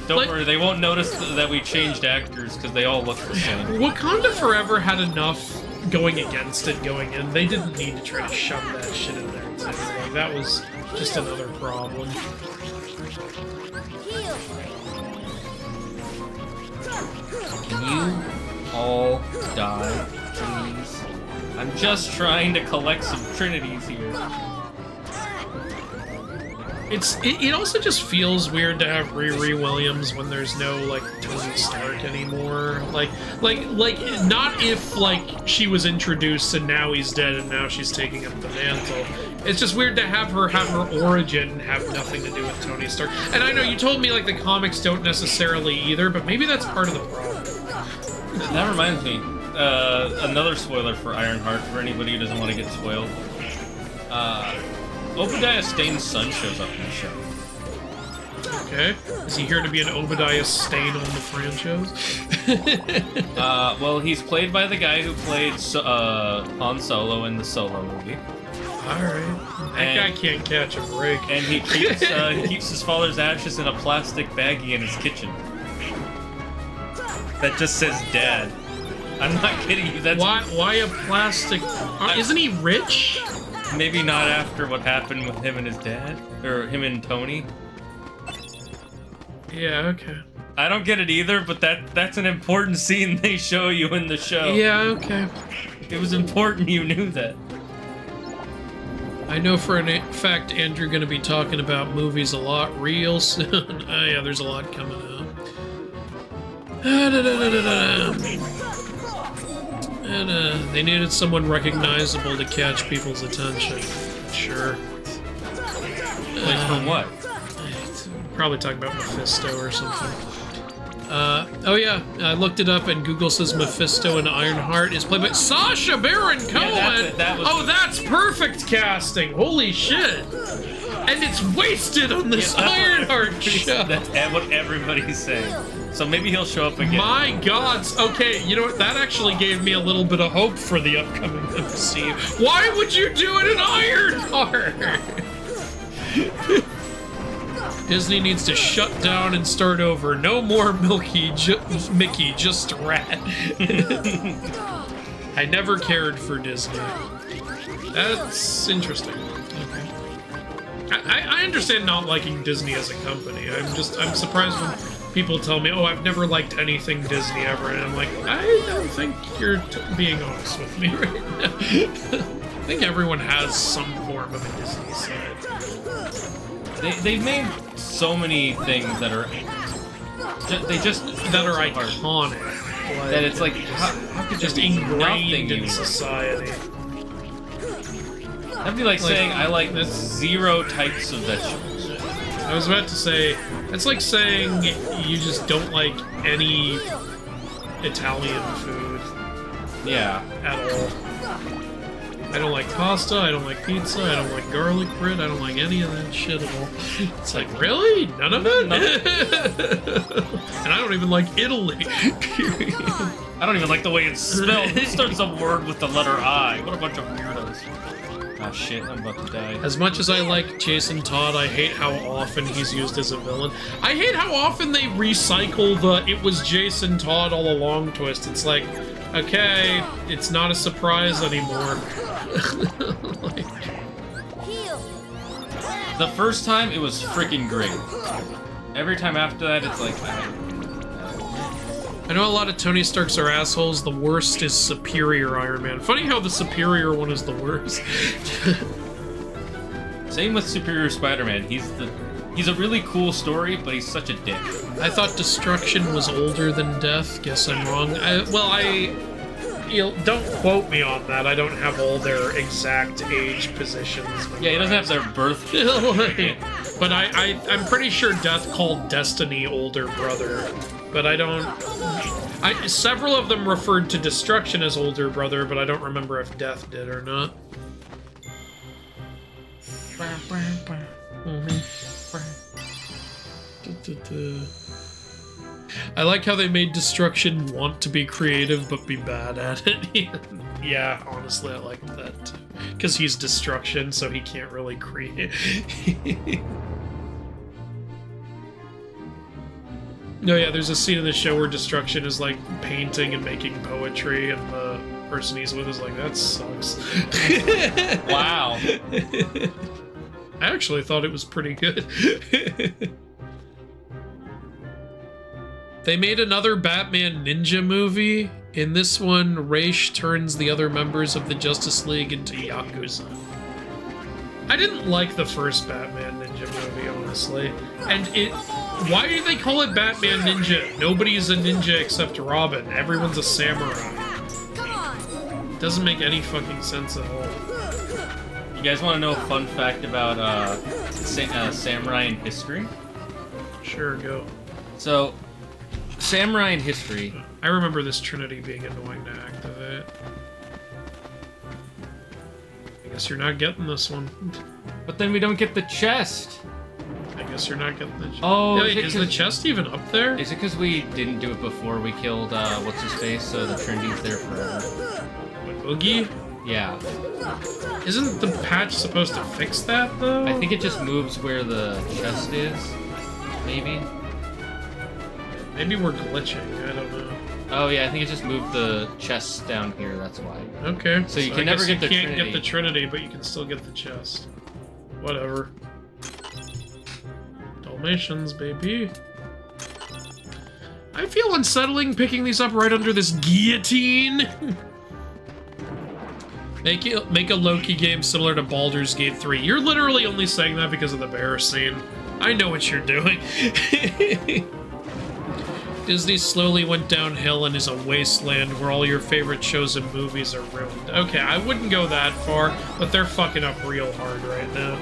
Don't worry, they won't notice that we changed actors because they all look the same. Wakanda Forever had enough going against it going in. They didn't need to try to shove that shit in there too. Like, that was just another problem. Can you all die, please? I'm just trying to collect some trinities here. It also just feels weird to have Riri Williams when there's no, like, Tony Stark anymore. Like, not if, like, she was introduced and now he's dead and now she's taking up the mantle. It's just weird to have her origin have nothing to do with Tony Stark. And I know you told me, like, the comics don't necessarily either, but maybe that's part of the problem. That reminds me, another spoiler for Ironheart for anybody who doesn't want to get spoiled. Obadiah Stane's son shows up in the show. Okay. Is he here to be an Obadiah Stane on the franchise? Well, he's played by the guy who played Han Solo in the Solo movie. Alright. That guy can't catch a break. And he keeps his father's ashes in a plastic baggie in his kitchen. That just says Dad. I'm not kidding you. That's why a plastic? Isn't he rich? Maybe not after what happened with him and his dad, or him and Tony. Yeah, okay. I don't get it either, but that's an important scene they show you in the show. Yeah, okay. It was important you knew that. I know for a fact Andrew gonna be talking about movies a lot real soon. Oh yeah, there's a lot coming out. And they needed someone recognizable to catch people's attention. Sure. Wait, for what? Probably talking about Mephisto or something. Oh yeah, I looked it up and Google says Mephisto and Ironheart is played by Sacha Baron Cohen! Yeah, oh, that's perfect casting! Holy shit! And it's wasted on this Ironheart show! That's what everybody's saying. So maybe he'll show up again. My God! Okay, you know what? That actually gave me a little bit of hope for the upcoming MCU. Why would you do it in Ironheart? Disney needs to shut down and start over. No more Mickey, just Rat. I never cared for Disney. That's interesting. Okay. I understand not liking Disney as a company. I'm surprised when people tell me, oh, I've never liked anything Disney ever. And I'm like, I don't think you're being honest with me right now. I think everyone has some form of a Disney side. They've made so many things that are that are iconic. Like, that it's like how could just ingrained in society. That'd be like saying I like 0 types of vegetables. I was about to say it's like saying you just don't like any Italian food. Yeah. At all. I don't like pasta, I don't like pizza, I don't like garlic bread, I don't like any of that shit at all. It's like, really? None of it? And I don't even like Italy. I don't even like the way it's spelled. Who starts a word with the letter I? What a bunch of weirdos. Ah, shit, I'm about to die. As much as I like Jason Todd, I hate how often he's used as a villain. I hate how often they recycle the "it was Jason Todd all along" twist. It's like, okay, it's not a surprise anymore. Like, the first time, it was freaking great. Every time after that, it's like... I know a lot of Tony Starks are assholes. The worst is Superior Iron Man. Funny how the Superior one is the worst. Same with Superior Spider-Man. He's a really cool story, but he's such a dick. I thought Destruction was older than Death. Guess I'm wrong. Don't quote me on that. I don't have all their exact age positions. Yeah, he doesn't have their birth. But I'm pretty sure Death called Destiny older brother. But I don't... several of them referred to Destruction as older brother, but I don't remember if Death did or not. I like how they made Destruction want to be creative but be bad at it. Yeah, honestly, I like that too. Because he's Destruction, so he can't really create. No, yeah, there's a scene in the show where Destruction is like painting and making poetry, and the person he's with is like, that sucks. Wow. I actually thought it was pretty good. They made another Batman Ninja movie. In this one, Raish turns the other members of the Justice League into Yakuza. I didn't like the first Batman Ninja movie, honestly. And why do they call it Batman Ninja? Nobody's a ninja except Robin. Everyone's a samurai. Doesn't make any fucking sense at all. You guys want to know a fun fact about samurai in history? Sure, go. So, samurai in history... I remember this Trinity being annoying to activate. I guess you're not getting this one. But then we don't get the chest. I guess you're not getting the chest. Oh, yeah, is the chest even up there? Is it because we didn't do it before we killed, what's-his-face, so the Trinity's there forever? What, Boogie? Yeah. Isn't the patch supposed to fix that, though? I think it just moves where the chest is, maybe? Maybe we're glitching, I don't know. Oh yeah, I think it just moved the chest down here, that's why. Okay. So you can never get the Trinity. You can't get the Trinity, but you can still get the chest. Whatever. Dalmatians, baby. I feel unsettling picking these up right under this guillotine. Make a Loki game similar to Baldur's Gate 3. You're literally only saying that because of the bear scene. I know what you're doing. Disney slowly went downhill and is a wasteland where all your favorite shows and movies are ruined. Okay, I wouldn't go that far, but they're fucking up real hard right now.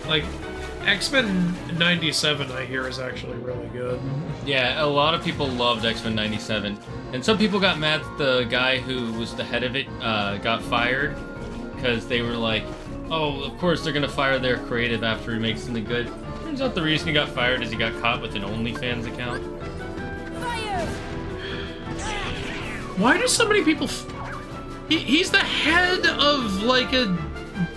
Like, X-Men 97, I hear, is actually really good. Yeah, a lot of people loved X-Men 97. And some people got mad that the guy who was the head of it got fired. Because they were like, oh, of course they're going to fire their creative after he makes something good. Turns out the reason he got fired is he got caught with an OnlyFans account. Why do so many people... He's the head of, like, a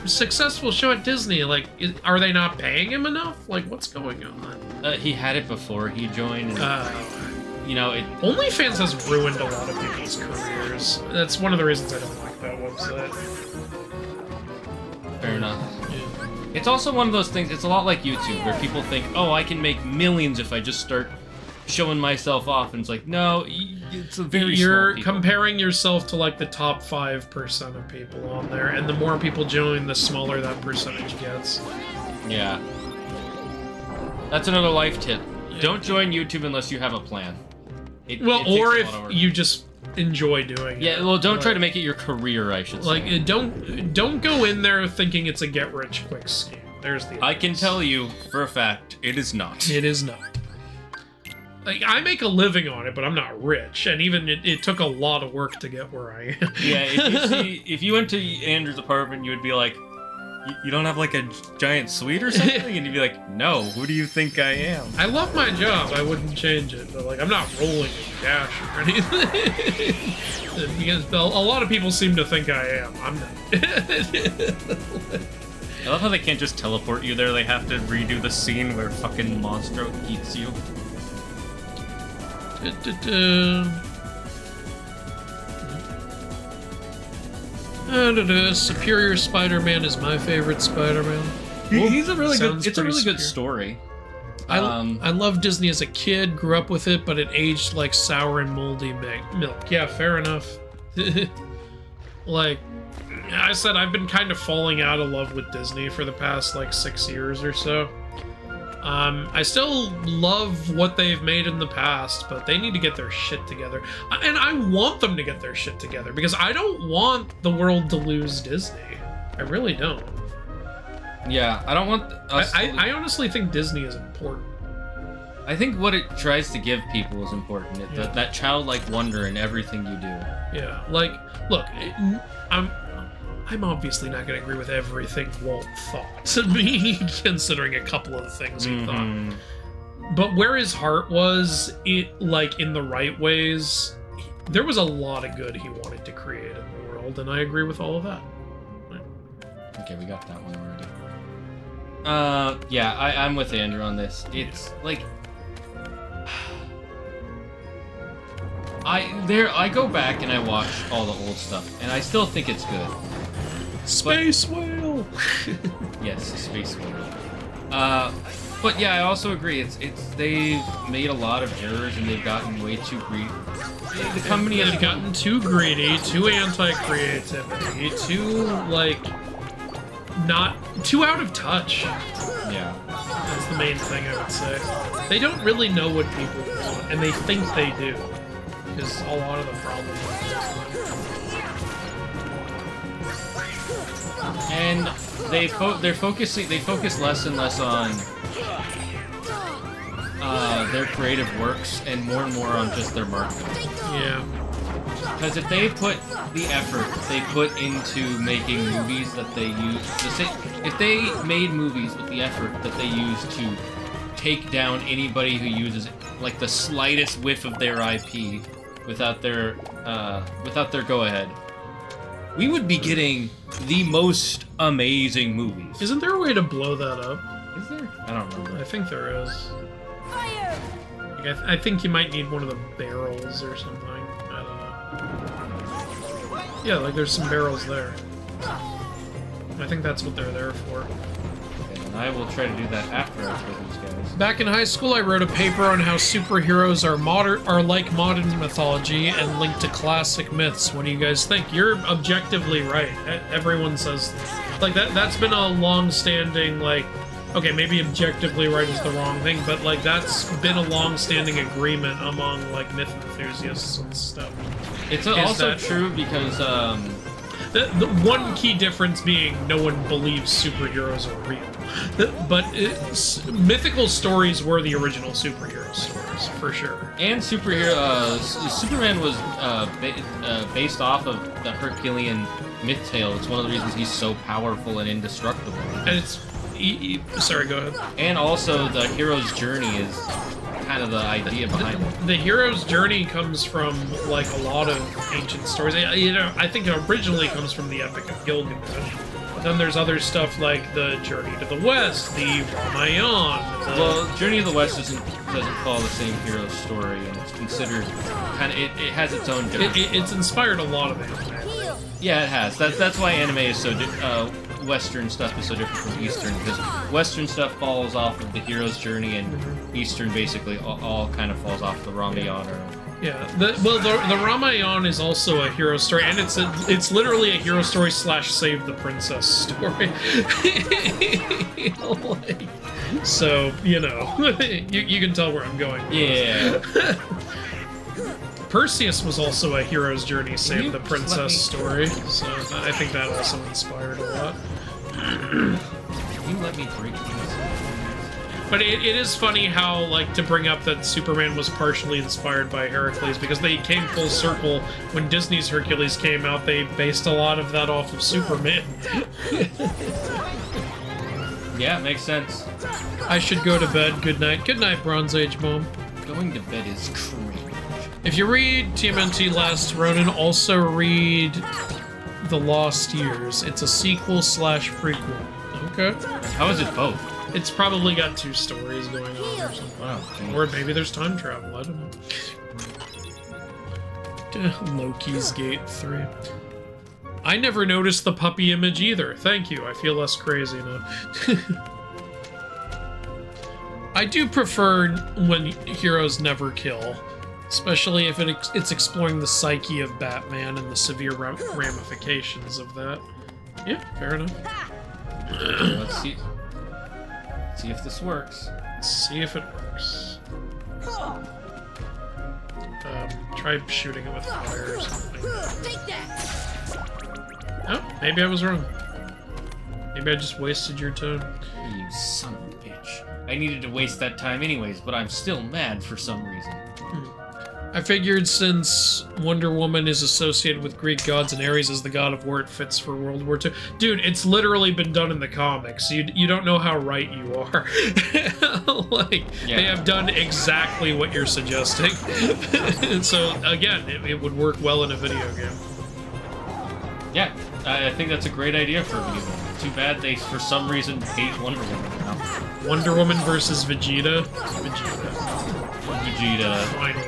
successful show at Disney. Like, are they not paying him enough? Like, what's going on? He had it before he joined. And, you know, OnlyFans has ruined a lot of people's careers. That's one of the reasons I don't like that website. Fair enough. Yeah. It's also one of those things, it's a lot like YouTube, where people think, oh, I can make millions if I just start showing myself off, and it's like, no, it's a very You're small people. comparing yourself to, like, the top 5% of people on there, and the more people join, the smaller that percentage gets. Yeah. That's another life tip. Yeah. Don't join YouTube unless you have a plan. Or if you just enjoy doing it. Yeah, well, don't try to make it your career, I should say. Like, don't go in there thinking it's a get-rich-quick scheme. There's the I can tell you, for a fact, it is not. It is not. Like, I make a living on it, but I'm not rich, and even it took a lot of work to get where I am. Yeah, if you went to Andrew's apartment, you would be like, you don't have, like, a giant suite or something? And you'd be like, no, who do you think I am? I love my job, I wouldn't change it, but, like, I'm not rolling in cash or anything. Because a lot of people seem to think I am. I'm not. I love how they can't just teleport you there, they have to redo the scene where fucking Monstro eats you. Superior Spider-Man is my favorite Spider-Man. He's a really good. It's a really good story. I loved Disney as a kid, grew up with it, but it aged like sour and moldy milk. Yeah, fair enough. Like I said, I've been kind of falling out of love with Disney for the past like 6 years or so. I still love what they've made in the past, but they need to get their shit together. And I want them to get their shit together, because I don't want the world to lose Disney. I really don't. Yeah, I don't want us... I honestly think Disney is important. I think what it tries to give people is important. That childlike wonder in everything you do. Yeah, like, look, I'm obviously not going to agree with everything Walt thought to me, considering a couple of the things he thought. But where his heart was, like, in the right ways, there was a lot of good he wanted to create in the world, and I agree with all of that. Okay, we got that one already. Yeah, I'm with Andrew on this. It's, like... I go back and I watch all the old stuff, and I still think it's good. Space whale. Yes, space whale. But yeah, I also agree. They've made a lot of errors and they've gotten way too greedy. The company has gotten too greedy, too anti-creativity, too too out of touch. Yeah, that's the main thing I would say. They don't really know what people want, and they think they do, because a lot of the problems. And they focus less and less on their creative works and more on just their marketing. Yeah. Because if they put the effort they put into making movies that they use, if they made movies with the effort that they use to take down anybody who uses like the slightest whiff of their IP without their go-ahead, we would be getting the most amazing movies. Isn't there a way to blow that up? Is there? I don't remember. I think there is. Fire! Like, I think you might need one of the barrels or something. I don't know. Yeah, like there's some barrels there. I think that's what they're there for. Okay, and I will try to do that after I play these guys. Back in high school, I wrote a paper on how superheroes are like modern mythology and linked to classic myths. What do you guys think? You're objectively right. Everyone says like that. That's been a long-standing like okay, maybe objectively right is the wrong thing, but like that's been a long-standing agreement among like myth enthusiasts and stuff. It's also true because the one key difference being no one believes superheroes are real, but mythical stories were the original superhero stories for sure. And Superman was based off of the Herculean myth tale. It's one of the reasons he's so powerful and indestructible. And it's sorry, go ahead. And also the hero's journey is kind of the idea behind it. The hero's journey comes from like a lot of ancient stories. You know, I think it originally comes from the Epic of Gilgamesh. But then there's other stuff like the Journey to the West, the Ramayana. Well, Journey to the West doesn't follow the same hero story, and it's considered kind of it has its own difference. It's inspired a lot of anime. Yeah, it has. That's why anime is so Western stuff is so different from Eastern, because Western stuff falls off of the hero's journey, and Eastern basically all kind of falls off the Ramayana. Yeah, the Ramayana is also a hero story, and it's literally a hero story / save the princess story. Like, so you know, you can tell where I'm going. Yeah. Perseus was also a hero's journey, save the princess story, so I think that also inspired a lot. Can you let me break these? But it is funny how, like, to bring up that Superman was partially inspired by Heracles, because they came full circle when Disney's Hercules came out. They based a lot of that off of Superman. Yeah, it makes sense. I should go to bed. Good night. Good night, Bronze Age Mom. Going to bed is cringe. If you read TMNT Last Ronin, also read The Lost Years. It's a sequel / prequel. Okay. How is it both? It's probably got 2 stories going on or something. Wow, or maybe there's time travel, I don't know. Loki's Gate 3. I never noticed the puppy image either. Thank you, I feel less crazy now. I do prefer when heroes never kill. Especially if it's exploring the psyche of Batman and the severe ramifications of that. Yeah, fair enough. Let's see if this works. Let's see if it works. Try shooting it with fire or something. Oh, maybe I was wrong. Maybe I just wasted your time. You son of a bitch. I needed to waste that time anyways, but I'm still mad for some reason. I figured since Wonder Woman is associated with Greek gods and Ares is the god of war, it fits for World War II. Dude, it's literally been done in the comics. You don't know how right you are. Like, yeah. They have done exactly what you're suggesting. So, again, it would work well in a video game. Yeah, I think that's a great idea for a video game. Too bad they, for some reason, hate Wonder Woman now. Wonder Woman versus Vegeta? Vegeta. Final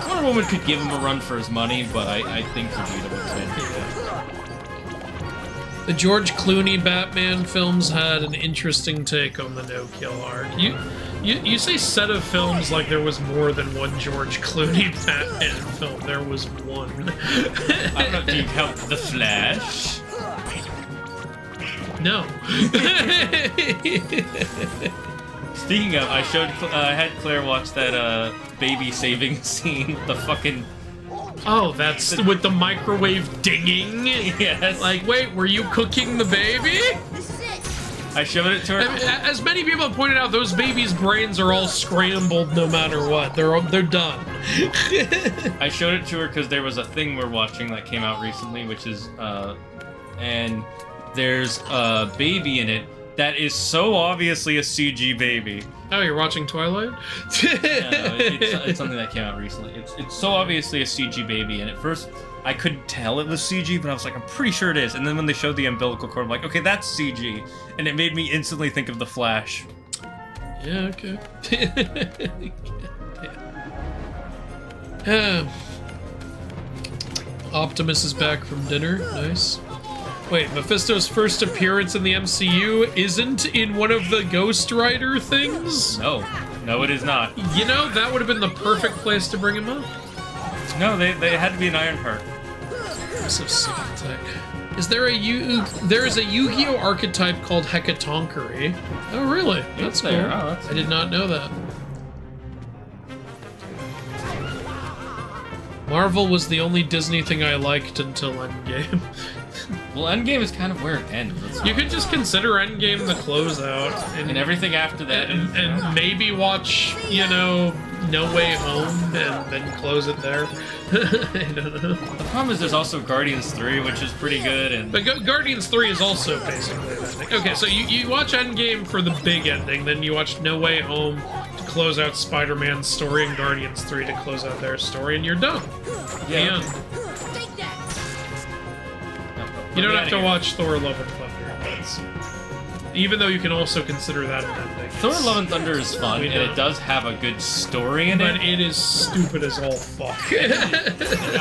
Wonder Woman could give him a run for his money, but I think Vegeta would win. The George Clooney Batman films had an interesting take on the no-kill arc. You say set of films like there was more than one George Clooney Batman film. There was one. I don't know, do you count The Flash? No. Speaking of, I had Claire watch that baby saving scene. The fucking. Oh, that's with the microwave dinging. Yes. Like, wait, were you cooking the baby? I showed it to her. As many people have pointed out, those babies' brains are all scrambled no matter what. They're done. I showed it to her because there was a thing we're watching that came out recently, which is and there's a baby in it that is so obviously a CG baby. Oh, you're watching Twilight? No, it's something that came out recently. It's so obviously a CG baby, and at first I couldn't tell it was CG, but I was like, I'm pretty sure it is. And then when they showed the umbilical cord, I'm like, okay, that's CG. And it made me instantly think of The Flash. Yeah, okay. Optimus is back from dinner. Nice. Wait, Mephisto's first appearance in the MCU isn't in one of the Ghost Rider things? No, it is not. You know, that would have been the perfect place to bring him up. No, they had to be an Ironheart. So sick of tech. Is there there's a Yu-Gi-Oh archetype called Hecatonchire. Oh, really? That's cool. there. Oh, that's I did not know that. Marvel was the only Disney thing I liked until Endgame. Well, Endgame is kind of where it ends. You could just consider Endgame the closeout, And everything after that. and maybe watch, you know, No Way Home and then close it there. I don't know. The problem is there's also Guardians 3, which is pretty good, and But Guardians 3 is also basically an ending. Okay, so you watch Endgame for the big ending, then you watch No Way Home to close out Spider-Man's story, and Guardians 3 to close out their story, and you're done. Yeah. And you don't have to watch Thor: Love and Thunder. Even though you can also consider that an ending. Thor: Love and Thunder is fun, We and know. it does have a good story in But it. it is stupid as all fuck.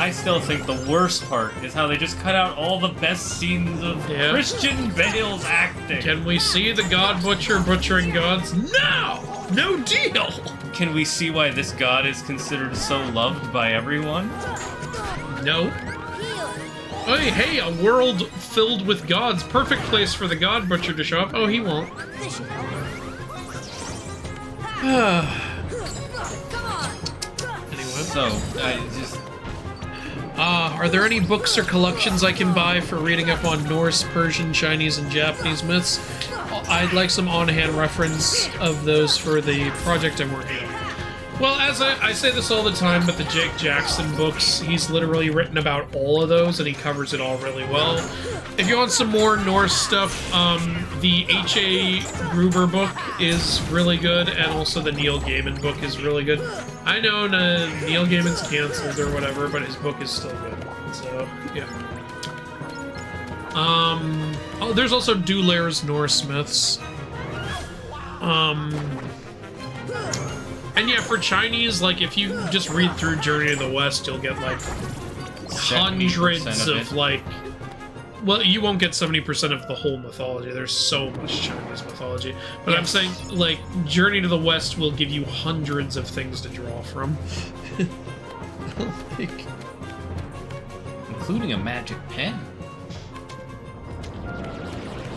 I still think the worst part is how they just cut out all the best scenes of Yeah. Christian Bale's acting. Can we see the God Butcher butchering gods? No! No deal! Can we see why this god is considered so loved by everyone? No. Hey, a world filled with gods. Perfect place for the God Butcher to show up. Oh, he won't. Anyway. So, I just... Are there any books or collections I can buy for reading up on Norse, Persian, Chinese, and Japanese myths? I'd like some on-hand reference of those for the project I'm working on. Well, as I say this all the time, but the Jake Jackson books, he's literally written about all of those, and he covers it all really well. If you want some more Norse stuff, the H.A. Gruber book is really good, and also the Neil Gaiman book is really good. I know Neil Gaiman's canceled or whatever, but his book is still good. So, yeah. Oh, there's also Dulair's Norse Myths. And yeah, for Chinese, like, if you just read through Journey to the West, you'll get, like, hundreds of, like... Well, you won't get 70% of the whole mythology. There's so much Chinese mythology. But I'm saying, like, Journey to the West will give you hundreds of things to draw from. Like... Including a magic pen.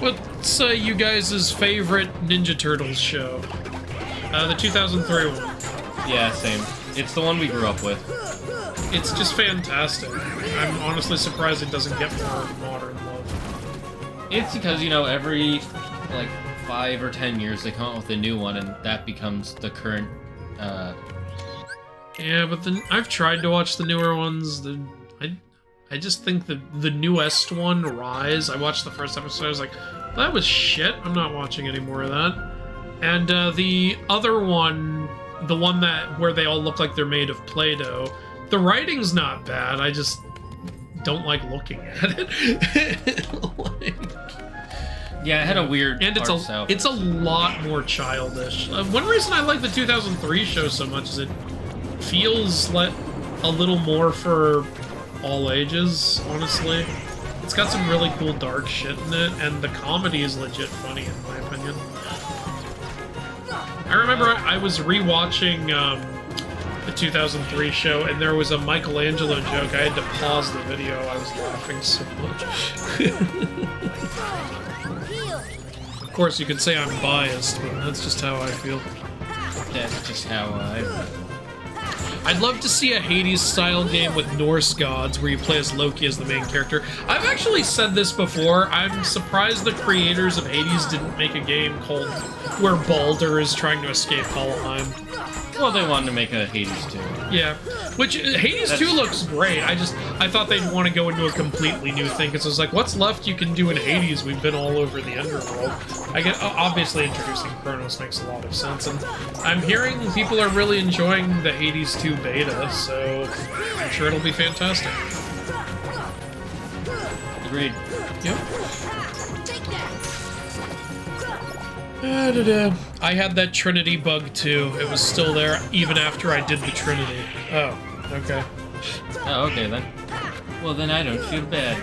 What's you guys' favorite Ninja Turtles show? The 2003 one. Yeah, same. It's the one we grew up with. It's just fantastic. I'm honestly surprised it doesn't get more modern love. It's because, you know, every, like, 5 or 10 years they come out with a new one, and that becomes the current, Yeah, but then I've tried to watch the newer ones. I just think the newest one, Rise, I watched the first episode, I was like, that was shit. I'm not watching any more of that. And the other one, the one where they all look like they're made of Play-Doh, the writing's not bad. I just don't like looking at it. Yeah, it had a weird and it's a lot more childish. One reason I like the 2003 show so much is it feels like a little more for all ages, honestly. It's got some really cool dark shit in it, and the comedy is legit funny in my opinion. I remember I was rewatching the 2003 show, and there was a Michelangelo joke. I had to pause the video. I was laughing so much. Of course, you could say I'm biased, but that's just how I feel. That's just how I'd love to see a Hades-style game with Norse gods where you play as Loki as the main character. I've actually said this before. I'm surprised the creators of Hades didn't make a game called where Baldur is trying to escape Helheim. Well, they wanted to make a Hades 2. Yeah, which Hades 2 looks great. I thought they'd want to go into a completely new thing, because it was like, what's left you can do in Hades? We've been all over the underworld. Obviously introducing Kronos makes a lot of sense, and I'm hearing people are really enjoying the Hades 2 beta, so I'm sure it'll be fantastic. Agreed. Yep. I had that Trinity bug too. It was still there even after I did the Trinity. Oh, okay. Oh, okay then. Well, then I don't feel bad.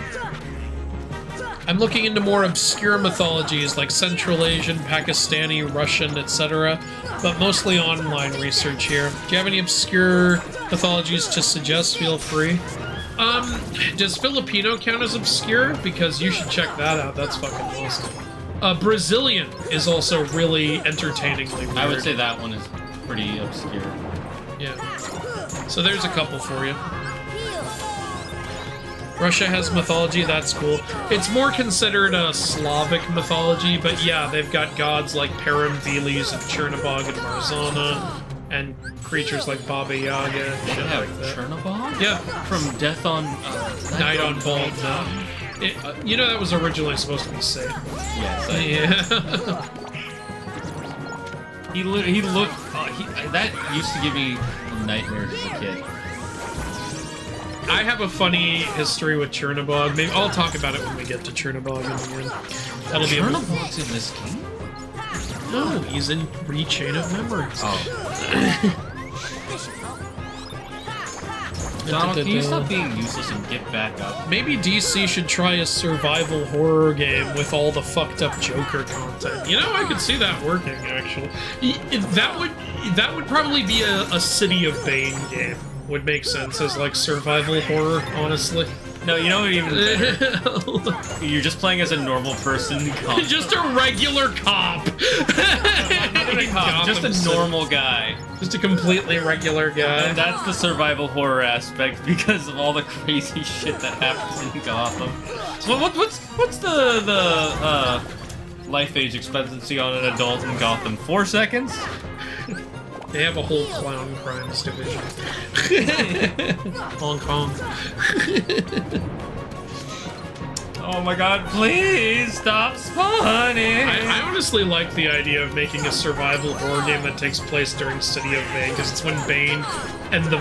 I'm looking into more obscure mythologies like Central Asian, Pakistani, Russian, etc., but mostly online research here. Do you have any obscure mythologies to suggest? Feel free. Does Filipino count as obscure? Because you should check that out. That's fucking awesome. Brazilian is also really entertainingly weird. I would say that one is pretty obscure. Yeah. So there's a couple for you. Russia has mythology, that's cool. It's more considered a Slavic mythology, but yeah, they've got gods like Paramveles and Chernobog and Marzana, and creatures like Baba Yaga and shit like that. Chernobog? Yeah. From Death on... Night on Bald Mountain. You know that was originally supposed to be safe. Yes. Yeah. He looked... that used to give me nightmares as a kid. I have a funny history with Chernobog. Maybe I'll talk about it when we get to Chernobog in the end. That'll be Chernobog's in this game? No, he's in Chain of Memories. Oh. Donald, can you stop being useless and get back up? Maybe DC should try a survival horror game with all the fucked up Joker content. You know, I could see that working, actually. That would probably be a City of Bane game. Would make sense as, like, survival horror, honestly. No, you know what even better? You're just playing as a normal person. Just a regular cop. Not even a cop, just a normal guy. Just a completely regular guy. And that's the survival horror aspect because of all the crazy shit that happens in Gotham. So what's the life age expectancy on an adult in Gotham? 4 seconds? They have a whole clown crimes division. Hong Kong. Oh my god, please stop spawning! I honestly like the idea of making a survival horror game that takes place during City of Bane, because it's when Bane and the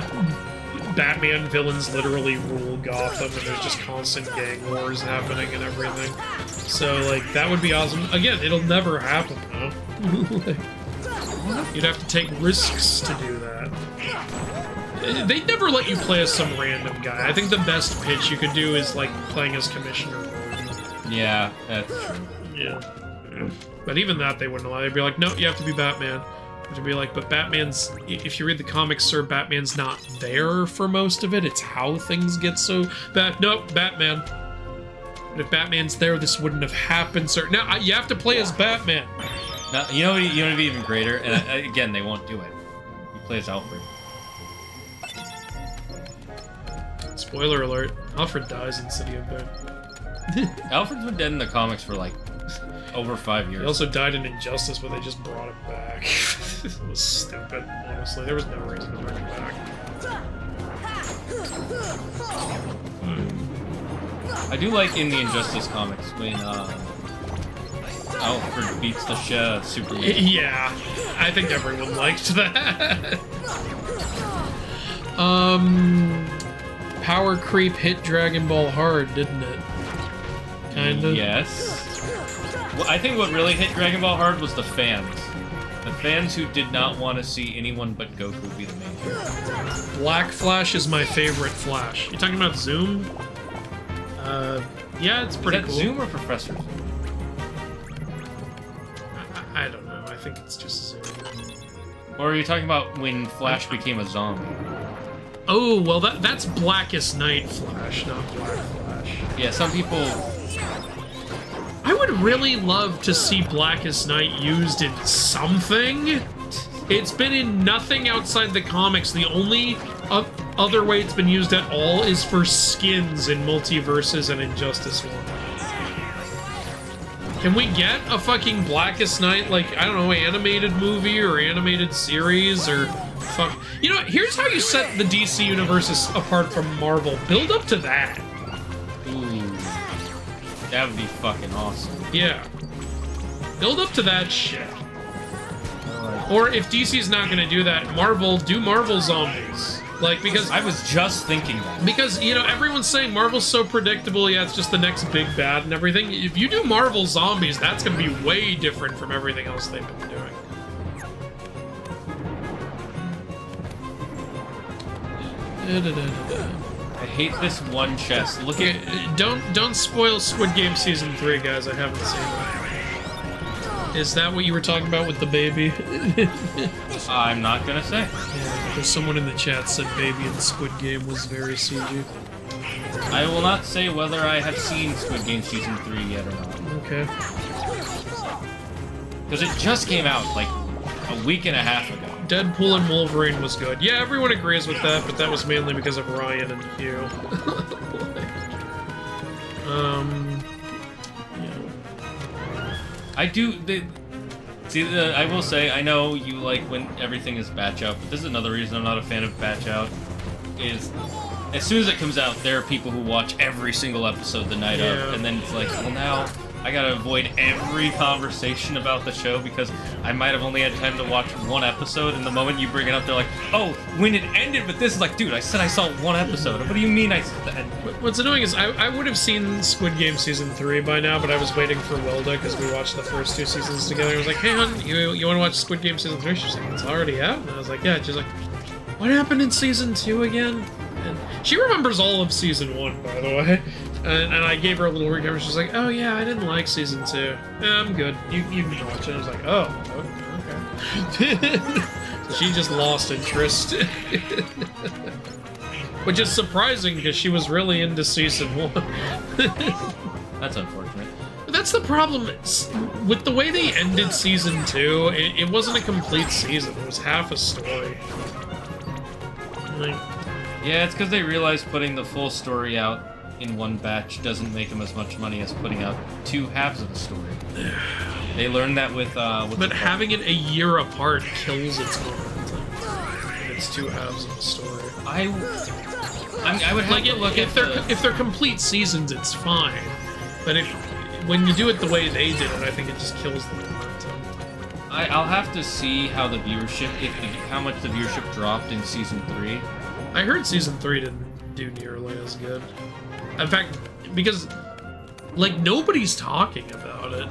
Batman villains literally rule Gotham, and there's just constant gang wars happening and everything. So, like, that would be awesome. Again, it'll never happen, though. You'd have to take risks to do that. They'd never let you play as some random guy. I think the best pitch you could do is, like, playing as Commissioner Gordon. Yeah, that's true. Yeah. But even that they wouldn't allow. They'd be like, no, you have to be Batman. They'd be like, but Batman's... If you read the comics, sir, Batman's not there for most of it. It's how things get so bad. Nope, Batman. But if Batman's there, this wouldn't have happened, sir. Now, you have to play as Batman. Now, you know what would be even greater? And again, they won't do it. You play as Alfred. Spoiler alert, Alfred dies in City of Bane. Alfred's been dead in the comics for, like, over 5 years. He also died in Injustice, but they just brought him back. It was stupid, honestly. There was no reason to bring him back. I do like in the Injustice comics when, Alfred beats the Superman. Yeah, I think everyone liked that. Power creep hit Dragon Ball hard, didn't it? Kinda. Yes. Well, I think what really hit Dragon Ball hard was the fans. The fans who did not want to see anyone but Goku be the main character. Black Flash is my favorite Flash. You talking about Zoom? Yeah, it's pretty cool. Zoom or Professor Zoom? I don't know. I think it's just Zoom. Or are you talking about when Flash became a zombie? Oh, well, that's Blackest Night Flash, not Black Flash. Yeah, some people... I would really love to see Blackest Night used in something. It's been in nothing outside the comics. The only other way it's been used at all is for skins in Multiverses and Injustice 1. Can we get a fucking Blackest Night, like, I don't know, animated movie or animated series or fuck... You know, here's how you set the DC universes apart from Marvel. Build up to that. Ooh. That would be fucking awesome. Yeah. Build up to that shit. Or if DC's not gonna do that, do Marvel zombies. Like, because... I was just thinking that. Because, you know, everyone's saying Marvel's so predictable, yeah, it's just the next big bad and everything. If you do Marvel zombies, that's gonna be way different from everything else they've been doing. I hate this one chest. Look at... Don't spoil Squid Game Season 3, guys. I haven't seen it. Is that what you were talking about with the baby? I'm not gonna say. Yeah, there's someone in the chat said baby in Squid Game was very CG. I will not say whether I have seen Squid Game Season 3 yet or not. Okay. Because it just came out, like, a week and a half ago. Deadpool and Wolverine was good. Yeah, everyone agrees with that, but that was mainly because of Ryan and Hugh. Yeah. I do... I will say, I know you like when everything is batch out, but this is another reason I'm not a fan of batch out, is as soon as it comes out, there are people who watch every single episode the night of, and then it's like, well now, I gotta avoid every conversation about the show because I might have only had time to watch one episode, and the moment you bring it up, they're like, oh, when it ended, but this is like, dude, I said I saw one episode. What do you mean I said that? What's annoying is I would have seen Squid Game Season 3 by now, but I was waiting for Wilda because we watched the first 2 seasons together. I was like, hey, hon, you want to watch Squid Game Season 3? She's like, it's already out. And I was like, yeah. She's like, what happened in Season 2 again? And she remembers all of Season 1, by the way. And I gave her a little recap, and she's like, oh yeah, I didn't like Season 2. Yeah, I'm good. You can watch it. I was like, oh, okay. So she just lost interest. Which is surprising, because she was really into Season 1. That's unfortunate. But that's the problem. With the way they ended Season 2, it wasn't a complete season. It was half a story. Like, yeah, it's because they realized putting the full story out in one batch doesn't make them as much money as putting out 2 halves of a story. They learned that with but having it a year apart kills its momentum. It's 2 halves of a story. I would have to look if they're complete seasons, it's fine. But when you do it the way they did it, I think it just kills the momentum. I'll have to see how the viewership, how much the viewership dropped in Season 3. I heard Season 3 didn't do nearly as good. In fact, because, like, nobody's talking about it.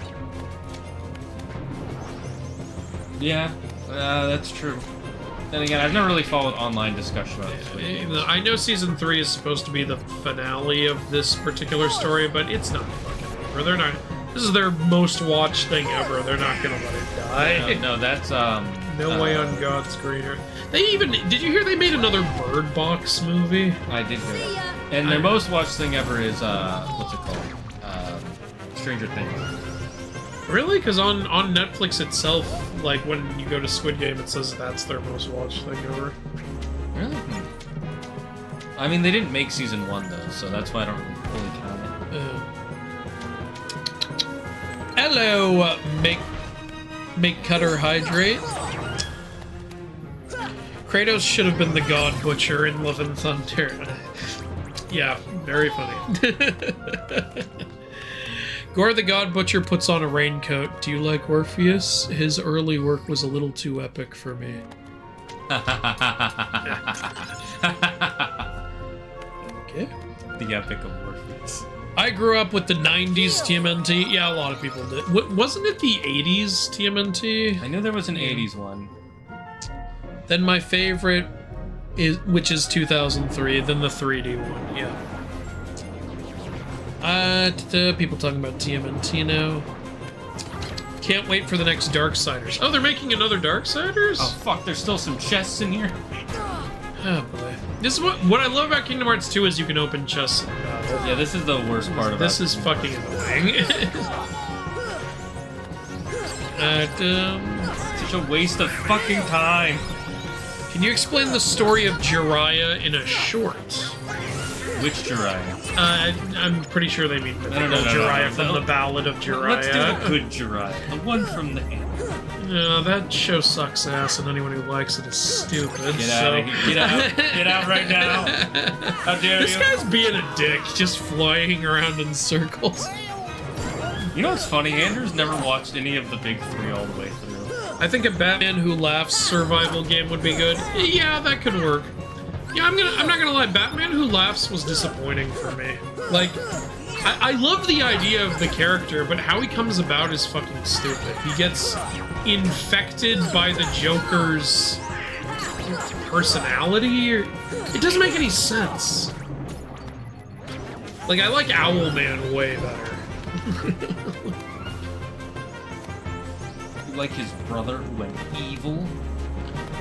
Yeah, that's true. Then again, I've never really followed online discussion about this. I know Season 3 is supposed to be the finale of this particular story, but it's not fucking over. They're not... This is their most watched thing ever. They're not gonna let it die. No, that's, No way on God's green earth. They even... Did you hear they made another Bird Box movie? I did hear that. And their most watched thing ever is, what's it called? Stranger Things. Really? Because on Netflix itself, like, when you go to Squid Game, it says that's their most watched thing ever. Really? I mean, they didn't make Season 1, though, so that's why I don't really fully count it. Hello, Make Cutter Hydrate. Kratos should have been the God Butcher in Love and Thunder. Yeah, very funny. Gore the God Butcher puts on a raincoat. Do you like Orpheus? His early work was a little too epic for me. Okay. The epic of Orpheus. I grew up with the 90s TMNT. Yeah, a lot of people did. Wasn't it the 80s TMNT? I knew there was an 80s one. Then my favorite which is 2003, then the 3D one, yeah. People talking about TMNT now. Can't wait for the next Darksiders. Oh, they're making another Darksiders? Oh, fuck, there's still some chests in here. Oh, boy. This is what I love about Kingdom Hearts 2 is you can open chests. Yeah, this is the worst part of it. This is fucking annoying. Such a waste of fucking time. Can you explain the story of Jiraiya in a short? Which Jiraiya? I'm pretty sure they mean the Jiraiya from the Ballad of Jiraiya. Let's do the good Jiraiya, the one from the end. No, that show sucks ass, and anyone who likes it is stupid. Get out of here. Get out. Get out right now. How dare this you? This guy's being a dick, just flying around in circles. You know what's funny? Andrew's never watched any of the big 3 all the way through. I think a Batman Who Laughs survival game would be good. Yeah, that could work. Yeah, I'm not gonna lie, Batman Who Laughs was disappointing for me. Like, I love the idea of the character, but how he comes about is fucking stupid. He gets infected by the Joker's personality, or it doesn't make any sense. Like, I like Owlman way better. You like his brother who went evil?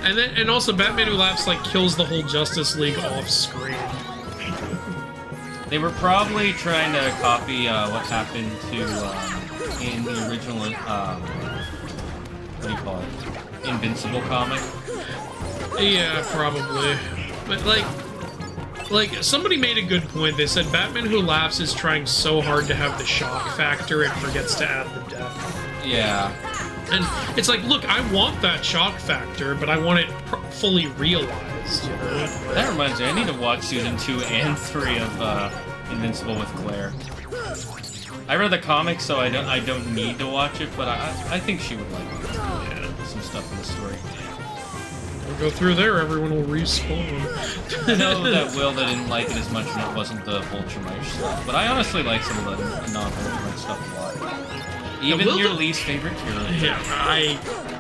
And also Batman Who Laughs like kills the whole Justice League off screen. They were probably trying to copy what happened to in the original what do you call it? Invincible comic. Yeah, probably. But like somebody made a good point. They said Batman Who Laughs is trying so hard to have the shock factor and forgets to add the death. Yeah. And it's like, look, I want that shock factor, but I want it fully realized, you know? That reminds me, I need to watch season 2 and 3 of Invincible with Claire. I read the comics, so I don't need to watch it, but I think she would like it. Yeah, some stuff in the story. We'll go through there, everyone will respawn. I know that Wilda didn't like it as much when it wasn't the Ultramite stuff, but I honestly like some of the non-Ultramite stuff a lot. Even yeah, your least favorite character. Yeah,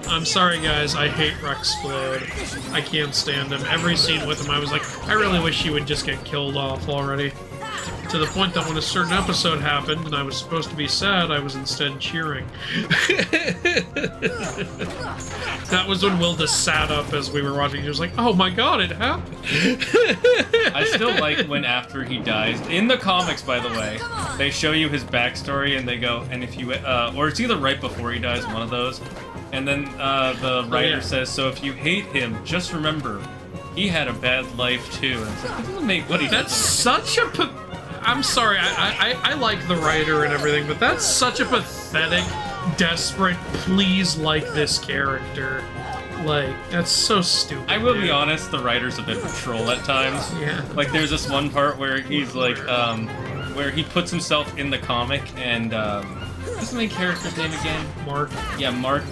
I'm sorry guys, I hate Rexplode. I can't stand him. Every scene with him I was like, I really wish he would just get killed off already. To the point that when a certain episode happened and I was supposed to be sad, I was instead cheering. That was when Wilda sat up as we were watching. He was like, oh my god, it happened. I still like when after he dies, in the comics by the way, they show you his backstory and they go, and if you, or it's either right before he dies, one of those, and then the writer says, so if you hate him, just remember, he had a bad life too. And it's like, that doesn't make what he That's does. such a... I'm sorry, I like the writer and everything, but that's such a pathetic, desperate, please like this character. Like, that's so stupid. I will be honest, the writer's a bit of a troll at times. Yeah. Like, there's this one part where he's like, where he puts himself in the comic and, what's the main character's name again? Mark. Yeah, Mark.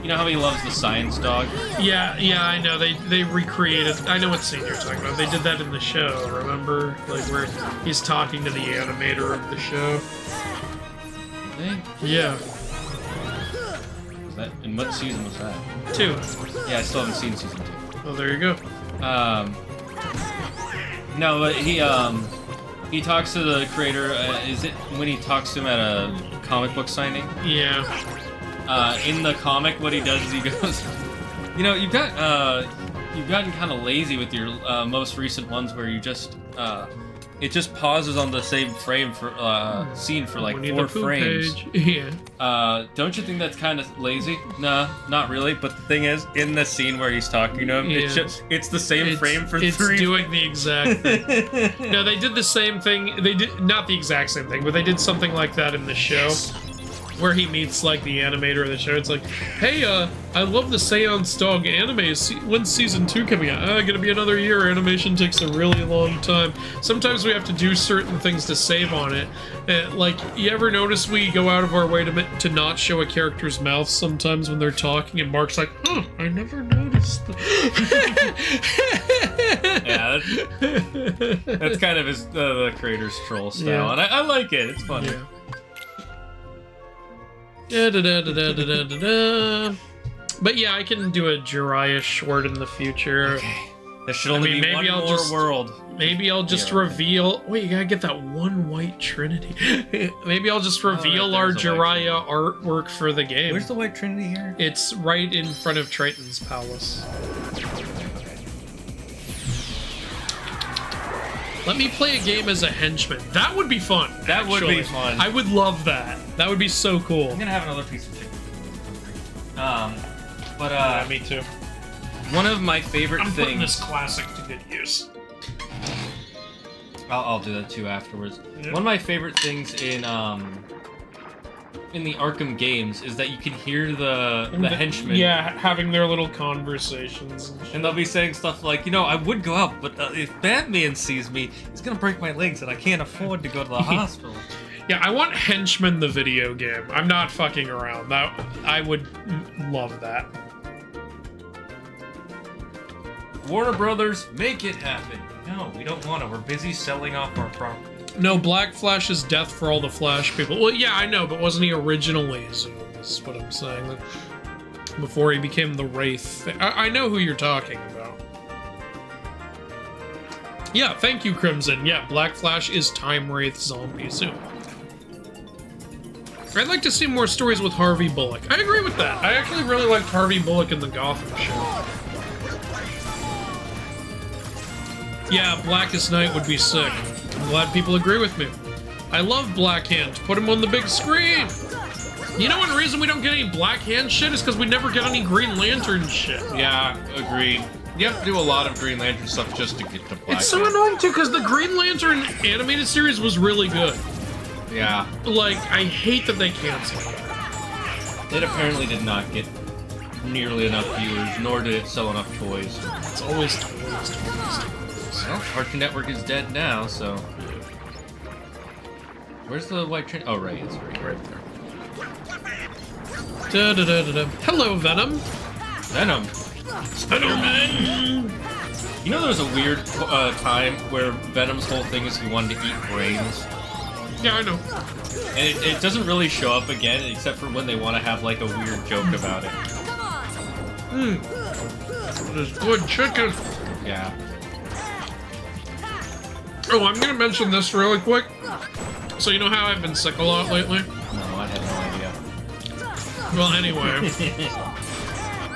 You know how he loves the science dog? Yeah, I know. They recreated... I know what scene you're talking about. They did that in the show, remember? Like, where he's talking to the animator of the show. Really? Yeah. Was that, in what season was that? 2. Yeah, I still haven't seen season 2. Oh, there you go. No, but he talks to the creator, is it when he talks to him at a comic book signing? Yeah. In the comic, what he does is he goes, you know, you've gotten kind of lazy with your most recent ones where you just, it just pauses on the same frame for scene for like 4 frames. Page. Yeah. Don't you think that's kind of lazy? Nah, not really. But the thing is, in the scene where he's talking to him, it's the same frame for 3. It's doing the exact thing. No, they did the same thing. They did not the exact same thing, but they did something like that in the show. Where he meets, like, the animator of the show. It's like, hey, I love the Seance Dog anime. When's season 2 coming out? Gonna be another year. Animation takes a really long time. Sometimes we have to do certain things to save on it. Like, you ever notice we go out of our way to not show a character's mouth sometimes when they're talking, and Mark's like, huh, I never noticed that. Yeah, that's kind of his, the creator's troll style, and I like it. It's funny. Yeah. But yeah, I can do a Jiraiya short in the future. Okay. There should only be one more world. Maybe I'll just reveal... Wait, you gotta get that one white trinity. Maybe I'll just reveal our Jiraiya artwork for the game. Where's the white trinity here? It's right in front of Triton's palace. Let me play a game as a henchman. That would be fun. That would be fun. I would love that. That would be so cool. I'm gonna have another piece of chicken. Yeah, me too. One of my favorite things. I'm putting this classic to good use. I'll do that too afterwards. Yeah. One of my favorite things in the Arkham games is that you can hear the henchmen. Yeah, having their little conversations. And they'll be saying stuff like, you know, I would go out, but if Batman sees me, he's gonna break my legs and I can't afford to go to the hospital. Yeah, I want Henchman the video game. I'm not fucking around. I would love that. Warner Brothers, make it happen. No, we don't want to. We're busy selling off our property. No, Black Flash is death for all the Flash people. Well, yeah, I know, but wasn't he originally Zoom? Is what I'm saying. Before he became the Wraith. I know who you're talking about. Yeah, thank you, Crimson. Yeah, Black Flash is Time Wraith Zombie Zoom. I'd like to see more stories with Harvey Bullock. I agree with that. I actually really liked Harvey Bullock in the Gotham show. Yeah, Blackest Night would be sick. I'm glad people agree with me. I love Black Hand. Put him on the big screen. You know, one reason we don't get any Black Hand shit is because we never get any Green Lantern shit. Yeah, agreed. You have to do a lot of Green Lantern stuff just to get to Black It's so Hand. annoying too, because the Green Lantern animated series was really good. Yeah. Like, I hate that they canceled it. It apparently did not get nearly enough viewers, nor did it sell enough toys. It's always toys. Well, Cartoon Network is dead now, so... Where's the white train? Oh, right, it's right there. Hello, Venom. Venom. Spider-Man. You know, there was a weird time where Venom's whole thing is he wanted to eat brains. Yeah, I know. And it doesn't really show up again, except for when they want to have like a weird joke about it. There's good chicken. Yeah. Oh, I'm gonna mention this really quick. So you know how I've been sick a lot lately? No, I had no idea. Well, anyway.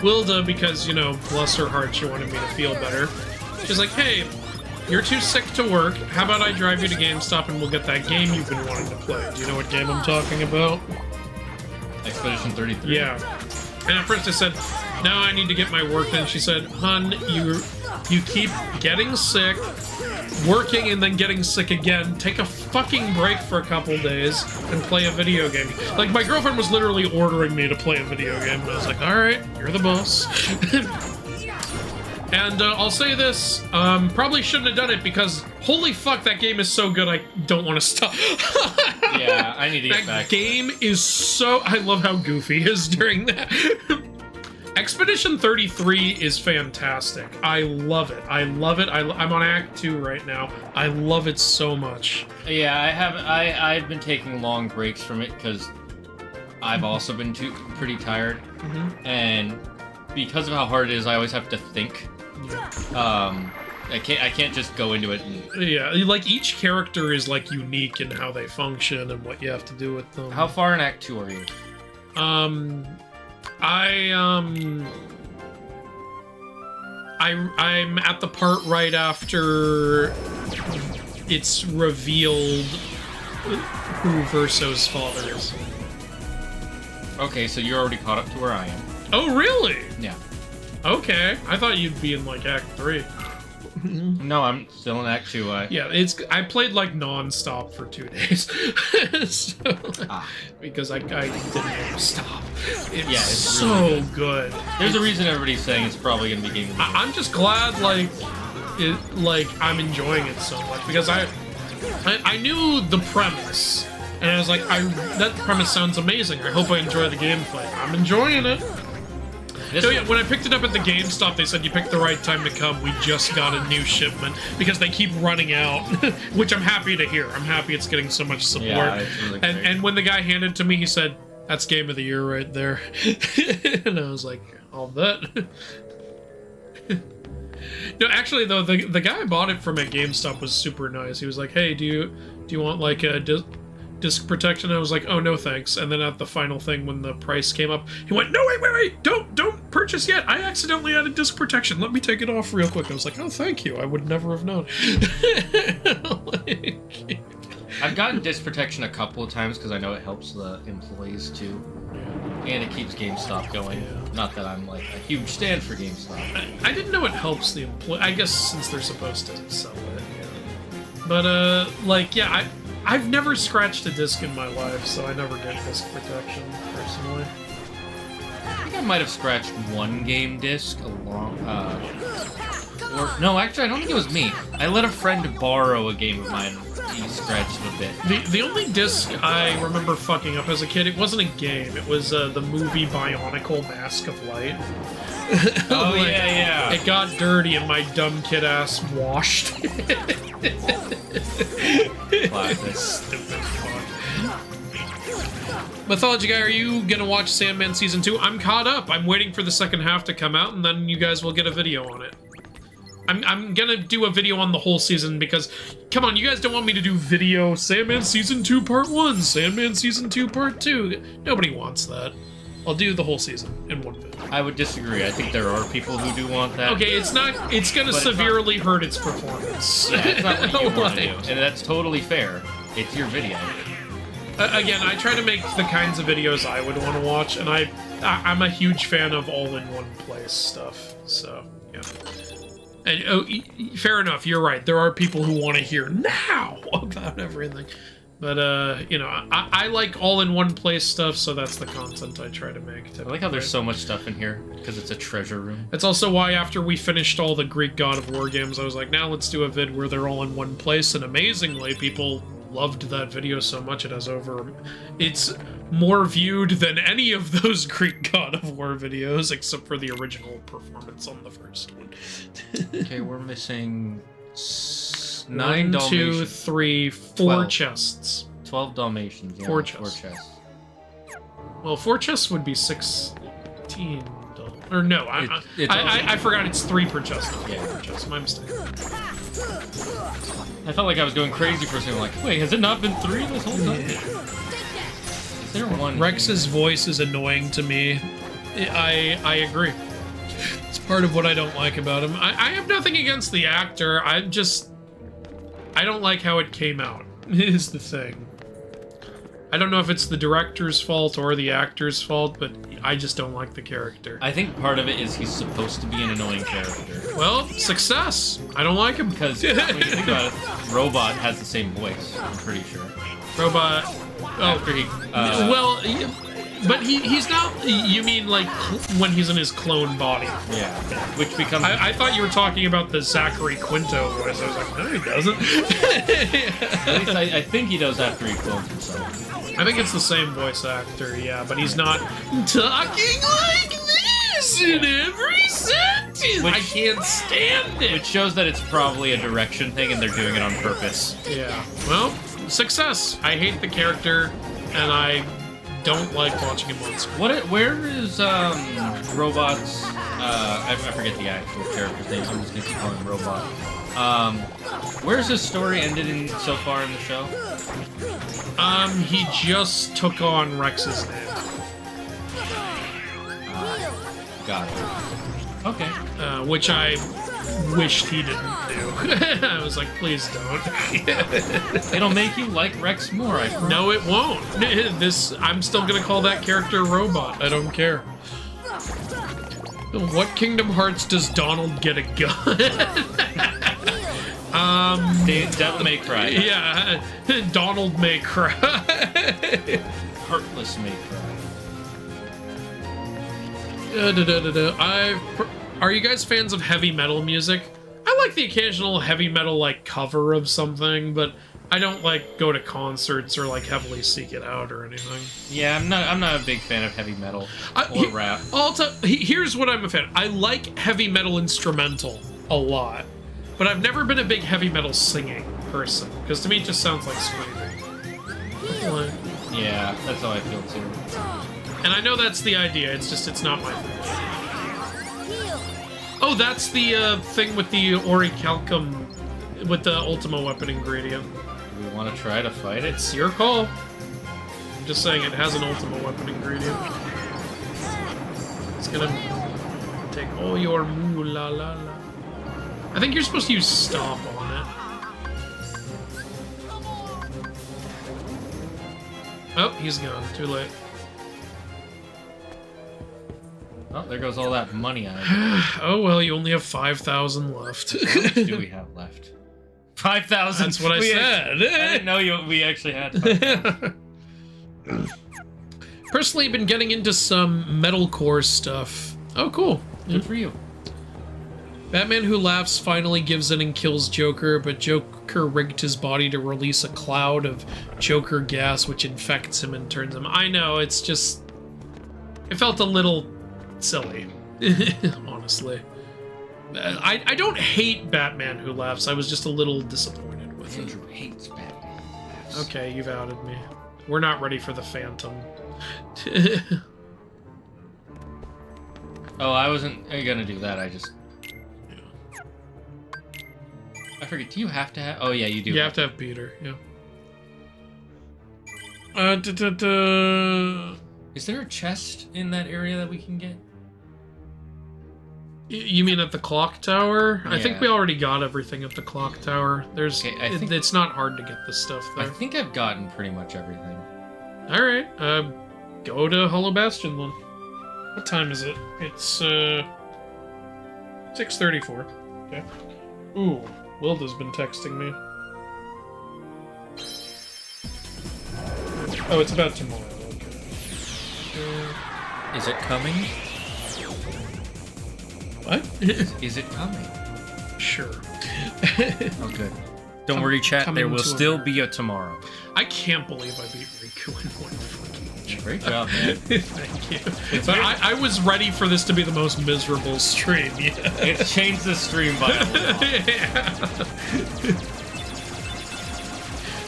Wilda, because, you know, bless her heart, she wanted me to feel better. She's like, hey, you're too sick to work. How about I drive you to GameStop and we'll get that game you've been wanting to play? Do you know what game I'm talking about? Expedition 33. Yeah. And at first I said, no, I need to get my work done. She said, hun, you keep getting sick, working, and then getting sick again. Take a fucking break for a couple days and play a video game. Like, my girlfriend was literally ordering me to play a video game, and I was like, alright, you're the boss. And I'll say this, probably shouldn't have done it because, holy fuck, that game is so good, I don't want to stop. Yeah, I need to get back. That game is so... I love how goofy he is during that. Expedition 33 is fantastic. I love it. I love it. I'm on Act 2 right now. I love it so much. Yeah, I've been taking long breaks from it because I've also been pretty tired. And because of how hard it is, I always have to think. I can't just go into it and... Yeah, like each character is like unique in how they function and what you have to do with them. How far in Act 2 are you? I'm at the part right after it's revealed who Verso's father is. Okay, so you're already caught up to where I am. Oh, really? Yeah. Okay, I thought you'd be in like Act 3. No, I'm still in Act 2. Yeah, I played like non-stop for 2 days. So, because I didn't want to stop. It's so really good. There's a reason everybody's saying it's probably gonna be Game of the Year. I'm just glad I'm enjoying it so much because I knew the premise and I was like, that premise sounds amazing. I hope I enjoy the gameplay. I'm enjoying it. So yeah, when I picked it up at the GameStop, they said you picked the right time to come. We just got a new shipment because they keep running out, which I'm happy to hear. I'm happy it's getting so much support. Yeah, it's really great. And when the guy handed it to me, he said, "That's Game of the Year right there," and I was like, "I'll bet." No, actually though, the guy I bought it from at GameStop was super nice. He was like, "Hey, do you want like a disc protection?" I was like, "Oh no, thanks." And then at the final thing, when the price came up, he went, "No, wait, don't purchase yet. I accidentally added disc protection. Let me take it off real quick." I was like, "Oh, thank you. I would never have known." I've gotten disc protection a couple of times because I know it helps the employees too, and it keeps GameStop going. Not that I'm like a huge stand for GameStop. I didn't know it helps the employee. I guess since they're supposed to sell it. Yeah. But like yeah, I've never scratched a disc in my life, so I never get disc protection, personally. I think I might have scratched one game disc no, actually, I don't think it was me. I let a friend borrow a game of mine. He scratched it a bit. The only disc I remember fucking up as a kid, it wasn't a game. It was the movie Bionicle Mask of Light. Oh, like, yeah. It got dirty and my dumb kid ass washed it. Stupid fuck. Mythology guy, are you gonna watch Sandman Season 2? I'm caught up. I'm waiting for the second half to come out, and then you guys will get a video on it. I'm gonna do a video on the whole season because, come on, you guys don't want me to do video Sandman Season 2 Part 1, Sandman Season 2 Part 2. Nobody wants that. I'll do the whole season in one video. I would disagree. I think there are people who do want that. Okay, it's not. It's gonna severely hurt its performance. Yeah, it's not what you want to do, and that's totally fair. It's your video. Again, I try to make the kinds of videos I would want to watch, and I'm a huge fan of all-in-one-place stuff. So yeah. And fair enough. You're right. There are people who want to hear now about everything. But, you know, I like all-in-one-place stuff, so that's the content I try to make. I like how there's so much stuff in here, because it's a treasure room. That's also why after we finished all the Greek God of War games, I was like, now let's do a vid where they're all in one place, and amazingly, people loved that video so much it's more viewed than any of those Greek God of War videos, except for the original performance on the first one. Okay, we're missing 9 1, 2, Dalmatians. 3, 4 12. chests. 12 Dalmatians. Yeah, 4 chests. 4 chests. Well, 4 chests would be 16. Or no, I forgot it's 3 per chest. Yeah, per chest. My mistake. I felt like I was going crazy for a second. Like, wait, has it not been 3 this whole time? Is there one? Rex's voice is annoying to me. I agree. It's part of what I don't like about him. I have nothing against the actor. I don't like how it came out, is the thing. I don't know if it's the director's fault or the actor's fault, but I just don't like the character. I think part of it is he's supposed to be an annoying character. Well, success. I don't like him. Because when you think about it, Robot has the same voice, I'm pretty sure. Robot... After he... well... But he's not... You mean, like, when he's in his clone body. Yeah. Which becomes... I thought you were talking about the Zachary Quinto voice. I was like, no, he doesn't. At least I think he does after he clones himself. I think it's the same voice actor, yeah, but he's not talking like this in every sentence. I can't stand it. Which shows that it's probably a direction thing and they're doing it on purpose. Yeah. Well, success. I hate the character, and I don't like watching him on screen. Where is Robot's I forget the actual character's name, I'm just gonna keep calling him Robot. Where's his story ended in so far in the show? He just took on Rex's name. Got it. Okay. Which I wished he didn't do. I was like, please don't. It'll make you like Rex more, I promise. No, it won't. I'm still gonna call that character Robot. I don't care. What Kingdom Hearts does Donald get a gun? Devil May Cry. Yeah, Donald May Cry. Heartless May Cry. Are you guys fans of heavy metal music? I like the occasional heavy metal like cover of something, but I don't like go to concerts or like heavily seek it out or anything. Yeah, I'm not a big fan of heavy metal or rap. Here's what I'm a fan of. I like heavy metal instrumental a lot, but I've never been a big heavy metal singing person, because to me it just sounds like screaming. Yeah, that's how I feel too. And I know that's the idea, it's not my thing. Oh, that's the thing with the orichalcum, with the Ultima weapon ingredient. We want to try to fight it? It's your call. I'm just saying it has an Ultima weapon ingredient. It's gonna take all your moo la la la. I think you're supposed to use Stomp on it. Oh, he's gone. Too late. Oh, there goes all that money I had. Oh, well, you only have 5,000 left. How much do we have left? 5,000. That's what I said. I didn't know we actually had 5,000. Personally, been getting into some metalcore stuff. Oh, cool. Good for you. Batman Who Laughs finally gives in and kills Joker, but Joker rigged his body to release a cloud of Joker gas, which infects him and turns him. I know, it's just... It felt a little silly, honestly. I don't hate Batman Who Laughs. I was just a little disappointed with it. Andrew hates Batman Who Laughs. Okay, you've outed me. We're not ready for the Phantom. Oh, I wasn't gonna do that. I just... I forget, do you have to have... Oh, yeah, you do. You have to have Peter, yeah. Is there a chest in that area that we can get? You mean at the clock tower? I think Yeah. we already got everything at the clock tower. There's, Okay, I think- it's not hard to get this stuff I there. think I've gotten pretty much everything. All right, go to Hollow Bastion then. What time is it? It's 6:34. Okay. Ooh, Wilda's been texting me. Oh, it's about tomorrow. Okay. Is it coming? What? Is it coming? Sure. Oh, good. Don't worry, chat. coming There will to still America. be a tomorrow. I can't believe I beat Riku in one fucking match. Great job, man. Thank you. It's But weird. I was ready for this to be the most miserable stream. Yeah. It changed the stream by a lot.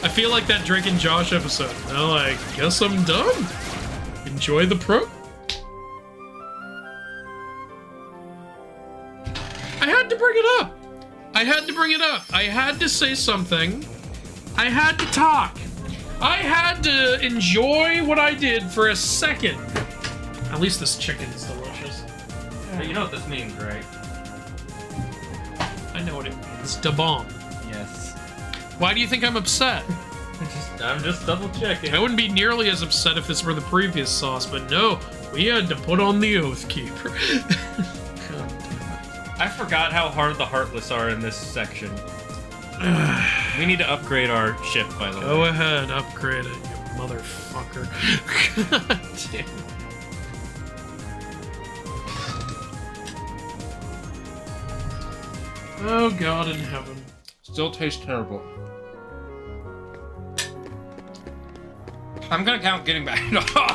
I feel like that Drake and Josh episode. Well, I guess I'm done. Enjoy the pro. I had to bring it up. I had to bring it up. I had to say something. I had to talk. I had to enjoy what I did for a second. At least this chicken is delicious. Hey, you know what this means, right? I know what it means. Da bomb. Yes. Why do you think I'm upset? I'm just double checking. I wouldn't be nearly as upset if this were the previous sauce, but no, we had to put on the Oath Keeper. I forgot how hard the Heartless are in this section. We need to upgrade our ship, by the way. Go ahead, upgrade it, you motherfucker. God damn. Oh God in heaven. Still tastes terrible. I'm gonna count getting back.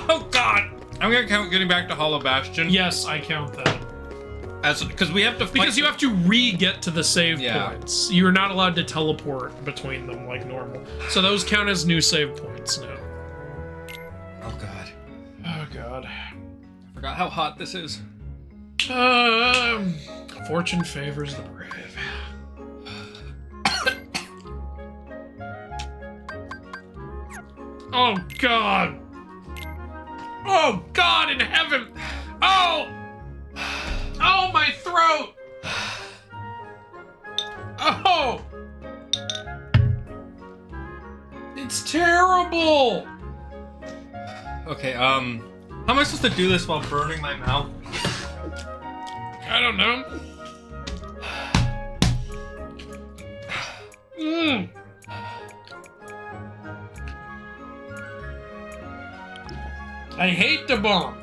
Oh God! I'm gonna count getting back to Hollow Bastion. Yes, I count that. As because we have to fight Because you have to re-get to the save Yeah. points. You're not allowed to teleport between them like normal. So those count as new save points now. Oh God! Oh God. I forgot how hot this is. Fortune favors the brave. Oh God! Oh God in heaven! Oh! Oh my throat! Oh! It's terrible! Okay, how am I supposed to do this while burning my mouth? I don't know. Mmm. I hate the bomb.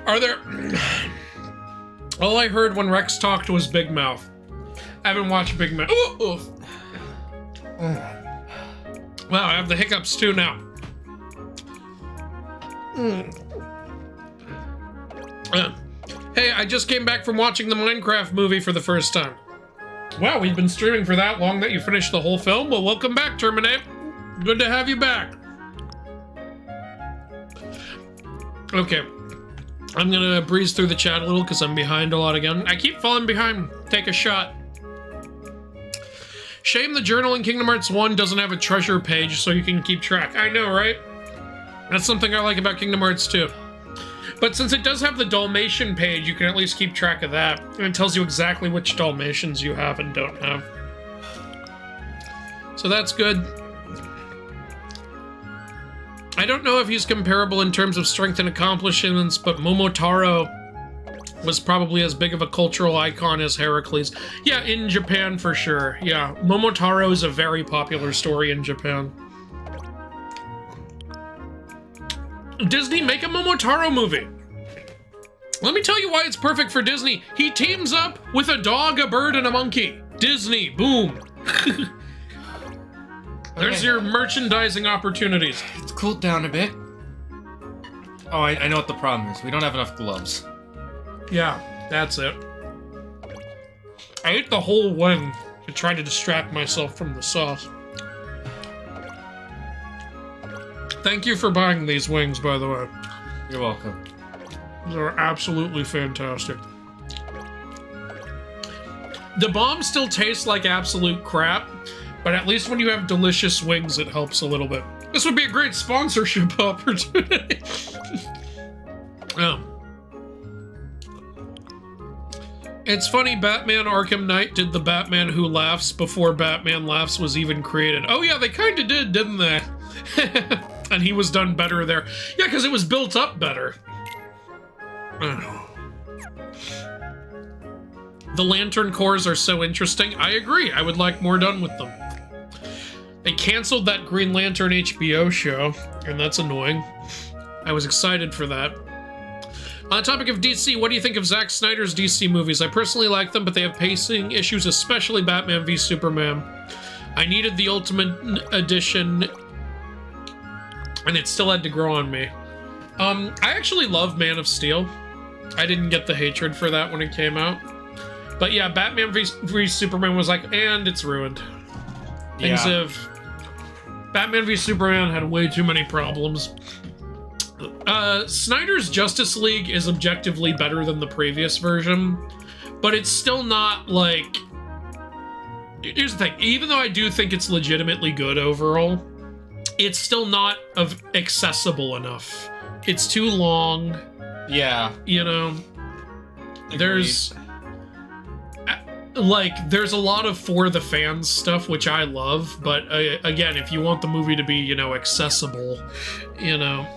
Are there... All I heard when Rex talked was Big Mouth. I haven't watched Big Mouth. Ooh, oof. Wow, I have the hiccups too now. Hey, I just came back from watching the Minecraft movie for the first time. Wow, we've been streaming for that long that you finished the whole film? Well, welcome back, Terminate. Good to have you back. Okay. I'm gonna breeze through the chat a little because I'm behind a lot again. I keep falling behind. Take a shot. Shame the journal in Kingdom Hearts 1 doesn't have a treasure page so you can keep track. I know, right? That's something I like about Kingdom Hearts 2. But since it does have the Dalmatian page, you can at least keep track of that. And it tells you exactly which Dalmatians you have and don't have. So that's good. I don't know if he's comparable in terms of strength and accomplishments, but Momotaro was probably as big of a cultural icon as Heracles. Yeah, in Japan for sure. Yeah, Momotaro is a very popular story in Japan. Disney, make a Momotaro movie. Let me tell you why it's perfect for Disney. He teams up with a dog, a bird, and a monkey. Disney, boom. There's your merchandising opportunities. It's cooled down a bit. Oh, I know what the problem is. We don't have enough gloves. Yeah, that's it. I ate the whole wing to try to distract myself from the sauce. Thank you for buying these wings, by the way. You're welcome. They're absolutely fantastic. The bomb still tastes like absolute crap, but at least when you have delicious wings, it helps a little bit. This would be a great sponsorship opportunity. It's funny, Batman Arkham Knight did the Batman Who Laughs before Batman Laughs was even created. Oh yeah, they kind of did, didn't they? And he was done better there. Yeah, because it was built up better. The Lantern cores are so interesting. I agree. I would like more done with them. They canceled that Green Lantern HBO show, and that's annoying. I was excited for that. On the topic of DC, what do you think of Zack Snyder's DC movies? I personally like them, but they have pacing issues, especially Batman v Superman. I needed the Ultimate Edition, and it still had to grow on me. I actually love Man of Steel. I didn't get the hatred for that when it came out. But yeah, Batman v Superman was like, and it's ruined. Things have... Batman v Superman had way too many problems. Snyder's Justice League is objectively better than the previous version, but it's still not like... Here's the thing, even though I do think it's legitimately good overall, it's still not accessible enough. It's too long. Yeah. You know? Agreed. There's a lot of for the fans stuff, which I love, but again, if you want the movie to be, you know, accessible, you know...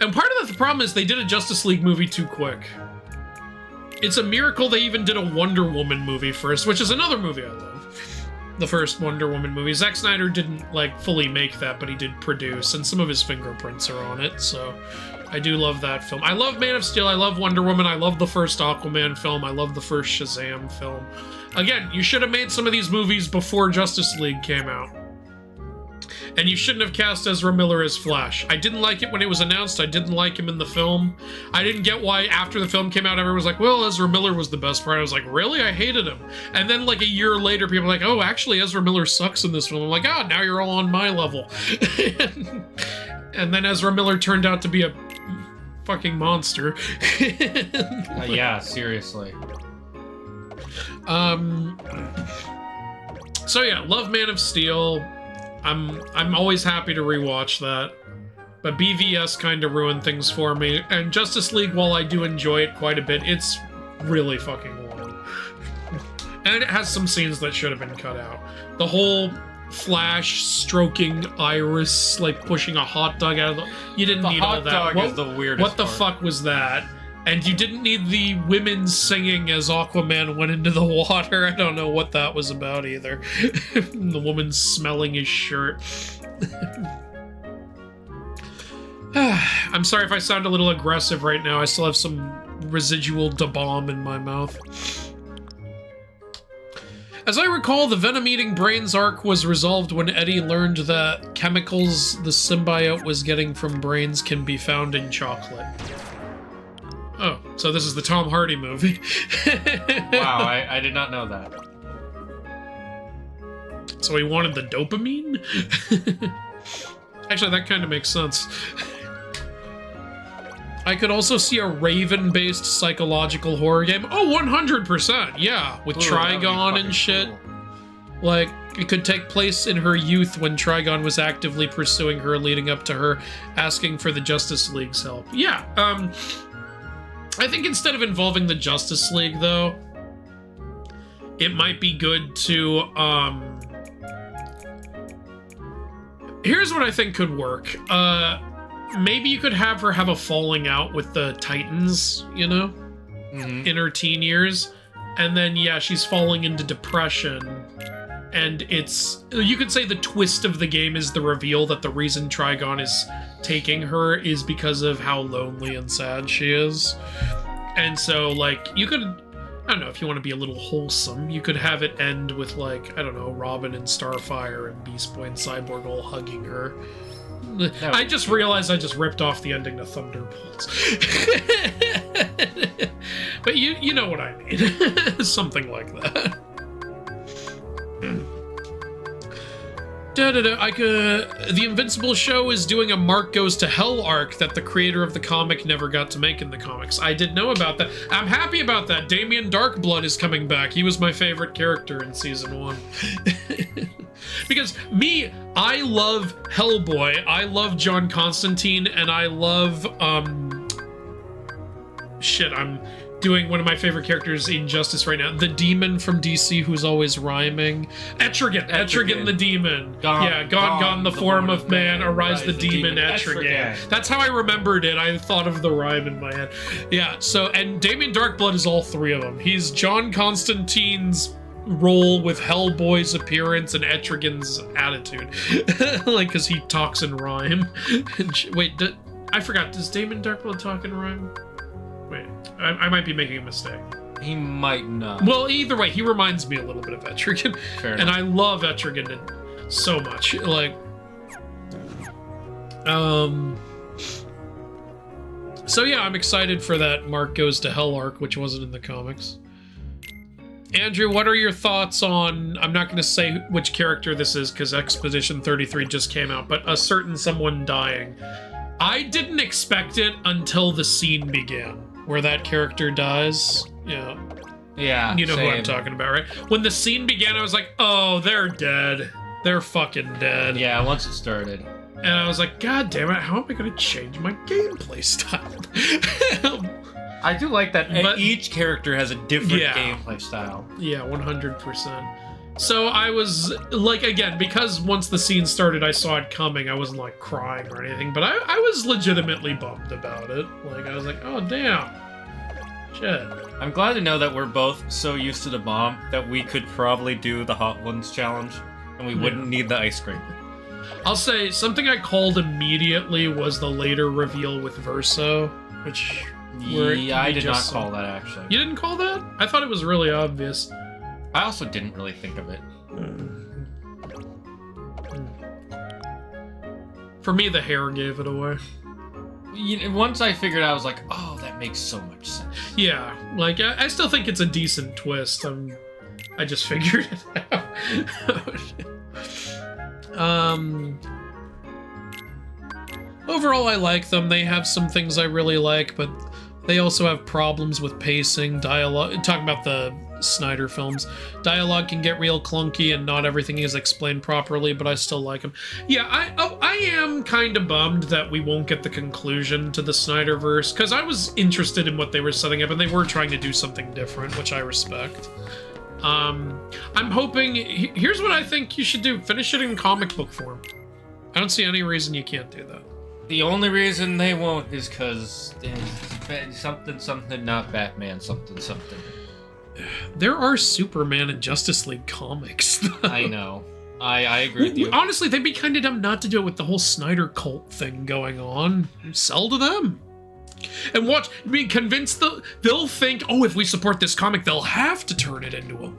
And part of the problem is they did a Justice League movie too quick. It's a miracle they even did a Wonder Woman movie first, which is another movie I love. The first Wonder Woman movie. Zack Snyder didn't, like, fully make that, but he did produce, and some of his fingerprints are on it, so I do love that film. I love Man of Steel, I love Wonder Woman, I love the first Aquaman film, I love the first Shazam film. Again, you should have made some of these movies before Justice League came out. And you shouldn't have cast Ezra Miller as Flash. I didn't like it when it was announced. I didn't like him in the film. I didn't get why after the film came out, everyone was like, well, Ezra Miller was the best part. I was like, really? I hated him. And then like a year later, people were like, oh, actually, Ezra Miller sucks in this film. I'm like, oh, now you're all on my level. And then Ezra Miller turned out to be a fucking monster. Yeah, seriously. So yeah, love Man of Steel. I'm always happy to rewatch that, but BVS kind of ruined things for me. And Justice League, while I do enjoy it quite a bit, it's really fucking long, and it has some scenes that should have been cut out. The whole Flash stroking Iris, like pushing a hot dog out of the... You didn't need all that. The hot dog is the weirdest What the fuck was that? And you didn't need the women singing as Aquaman went into the water. I don't know what that was about either. The woman smelling his shirt. I'm sorry if I sound a little aggressive right now. I still have some residual da bomb in my mouth. As I recall, the venom-eating brains arc was resolved when Eddie learned that chemicals the symbiote was getting from brains can be found in chocolate. Oh, so this is the Tom Hardy movie. Wow, I did not know that. So he wanted the dopamine? Actually, that kind of makes sense. I could also see a Raven-based psychological horror game. Oh, 100%, yeah. With Trigon and shit. Cool. Like, it could take place in her youth when Trigon was actively pursuing her, leading up to her asking for the Justice League's help. Yeah, I think instead of involving the Justice League, though, it might be good to, here's what I think could work. Maybe you could have her have a falling out with the Titans, you know? In her teen years. And then, yeah, she's falling into depression. And it's... You could say the twist of the game is the reveal that the reason Trigon is taking her is because of how lonely and sad she is. And so, like, you could... I don't know, if you want to be a little wholesome, you could have it end with, like, I don't know, Robin and Starfire and Beast Boy and Cyborg all hugging her. I just realized I just ripped off the ending to Thunderbolts. But you know what I mean. Something like that. The Invincible show is doing a Mark Goes to Hell arc that the creator of the comic never got to make in the comics. I did know about that. I'm happy about that. Damien Darkblood is coming back. He was my favorite character in season 1. Because I love Hellboy, I love John Constantine, and I love, I'm doing one of my favorite characters in Justice right now. The demon from DC who's always rhyming. Etrigan the demon. Gone the form of man, arise the demon Etrigan. That's how I remembered it. I thought of the rhyme in my head. Yeah, so, and Damien Darkblood is all 3 of them. He's John Constantine's role with Hellboy's appearance and Etrigan's attitude. Like, because he talks in rhyme. Wait, I forgot. Does Damien Darkblood talk in rhyme? Wait, I might be making a mistake. He might not. Well, either way, he reminds me a little bit of Etrigan. Fair and enough. I love Etrigan so much. Like, so yeah, I'm excited for that Mark Goes to Hell arc, which wasn't in the comics. Andrew, what are your thoughts on, I'm not going to say which character this is because Expedition 33 just came out, but a certain someone dying. I didn't expect it until the scene began, where that character dies. Yeah. Yeah, you know same. who I'm talking about, right? When the scene began, I was like, oh, they're dead. They're fucking dead. Yeah, once it started. And I was like, God damn it, how am I going to change my gameplay style? I do like that But- each character has a different Yeah. gameplay style. Yeah, 100%. So I was, like, again, because once the scene started, I saw it coming, I wasn't, like, crying or anything, but I was legitimately bummed about it. Like, I was like, oh, damn. Shit. I'm glad to know that we're both so used to the bomb that we could probably do the Hot Ones challenge, and we wouldn't need the ice cream. I'll say, something I called immediately was the later reveal with Verso, which... Yeah, I did not call that, actually. You didn't call that? I thought it was really obvious. I also didn't really think of it. For me, the hair gave it away. Once I figured out, I was like, oh, that makes so much sense. Yeah, like, I still think it's a decent twist. I just figured it out. Overall, I like them. They have some things I really like, but they also have problems with pacing, dialogue. Talking about the Snyder films, dialogue can get real clunky and not everything is explained properly, but I still like them. Yeah, I am kind of bummed that we won't get the conclusion to the Snyderverse, because I was interested in what they were setting up, and they were trying to do something different, which I respect. I'm hoping... Here's what I think you should do. Finish it in comic book form. I don't see any reason you can't do that. The only reason they won't is because something, not Batman, something. There are Superman and Justice League comics, though. I know. I agree with you. Honestly, they'd be kind of dumb not to do it with the whole Snyder cult thing going on. Sell to them. And watch, convince they'll think, oh, if we support this comic, they'll have to turn it into a...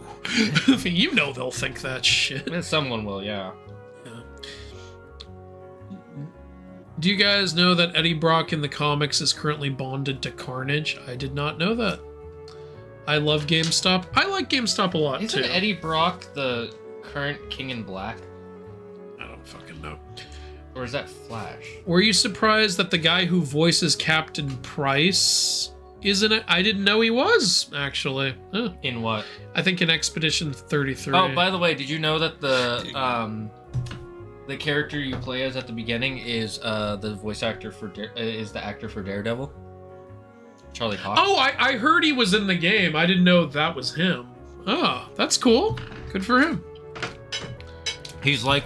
You know they'll think that shit. Someone will, yeah. Do you guys know that Eddie Brock in the comics is currently bonded to Carnage? I did not know that. I love GameStop. I like GameStop a lot, Isn't too. Eddie Brock the current King in Black? I don't fucking know. Or is that Flash? Were you surprised that the guy who voices Captain Price isn't it? I didn't know he was, actually. Huh. In what? I think in Expedition 33. Oh, by the way, did you know that the character you play as at the beginning is the voice actor for is the actor for Daredevil? Charlie Cox. Oh, I heard he was in the game. I didn't know that was him. Oh, that's cool. Good for him. He's like,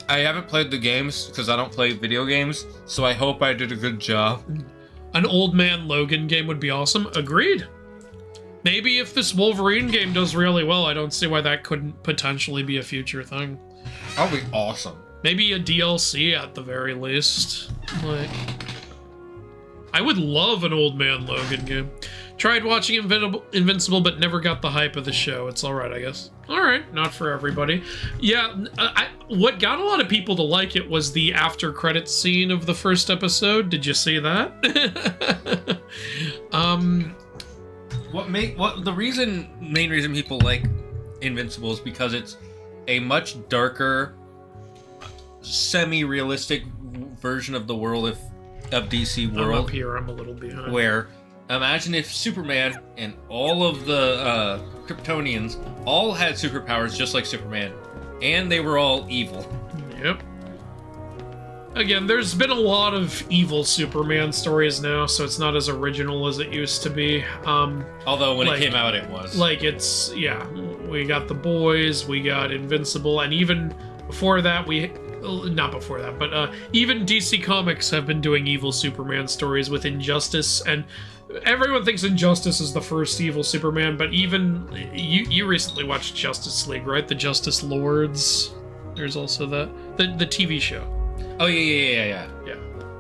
I haven't played the games because I don't play video games, so I hope I did a good job. An Old Man Logan game would be awesome. Agreed. Maybe if this Wolverine game does really well, I don't see why that couldn't potentially be a future thing. That would be awesome. Maybe a DLC at the very least. Like, I would love an Old Man Logan game. Tried watching Invincible, but never got the hype of the show. It's alright, I guess. Alright, not for everybody. Yeah, what got a lot of people to like it was the after credits scene of the first episode. Did you see that? The main reason people like Invincible is because it's a much darker semi-realistic version of the world of DC I'm world. up here. I'm a little behind. Where imagine if Superman and all of the Kryptonians all had superpowers just like Superman, and they were all evil. Yep. Again, there's been a lot of evil Superman stories now, so it's not as original as it used to be. Although when it came out, it was. Like, it's, yeah, we got The Boys, we got Invincible, and even before that, not before that, but even DC Comics have been doing evil Superman stories with Injustice, and everyone thinks Injustice is the first evil Superman, but even, you recently watched Justice League, right? The Justice Lords? There's also the TV show. Oh, yeah.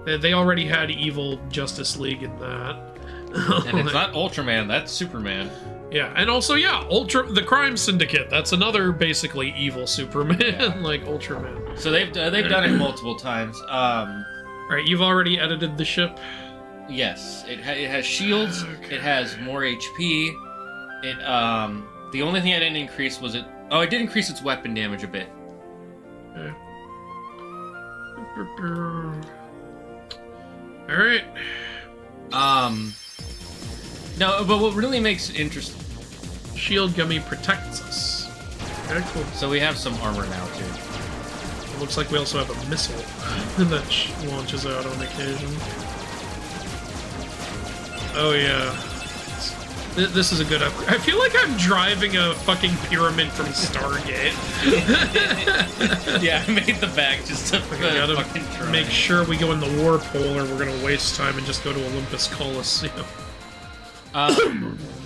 They already had evil Justice League in that. And it's not Ultraman, that's Superman. Yeah, and also, the Crime Syndicate. That's another basically evil Superman, like Ultraman. So they've done it multiple times. Right, you've already edited the ship? Yes, it has shields, it has more HP, the only thing I didn't increase was I did increase its weapon damage a bit. Okay. Alright. No, but what really makes it interesting... Shield Gummy protects us. Okay, cool. So we have some armor now, too. It looks like we also have a missile that launches out on occasion. Oh, yeah. This is a good upgrade. I feel like I'm driving a fucking pyramid from Stargate. Yeah, I made the bag just to fucking try. Make sure we go in the warp hole or we're gonna waste time and just go to Olympus Coliseum.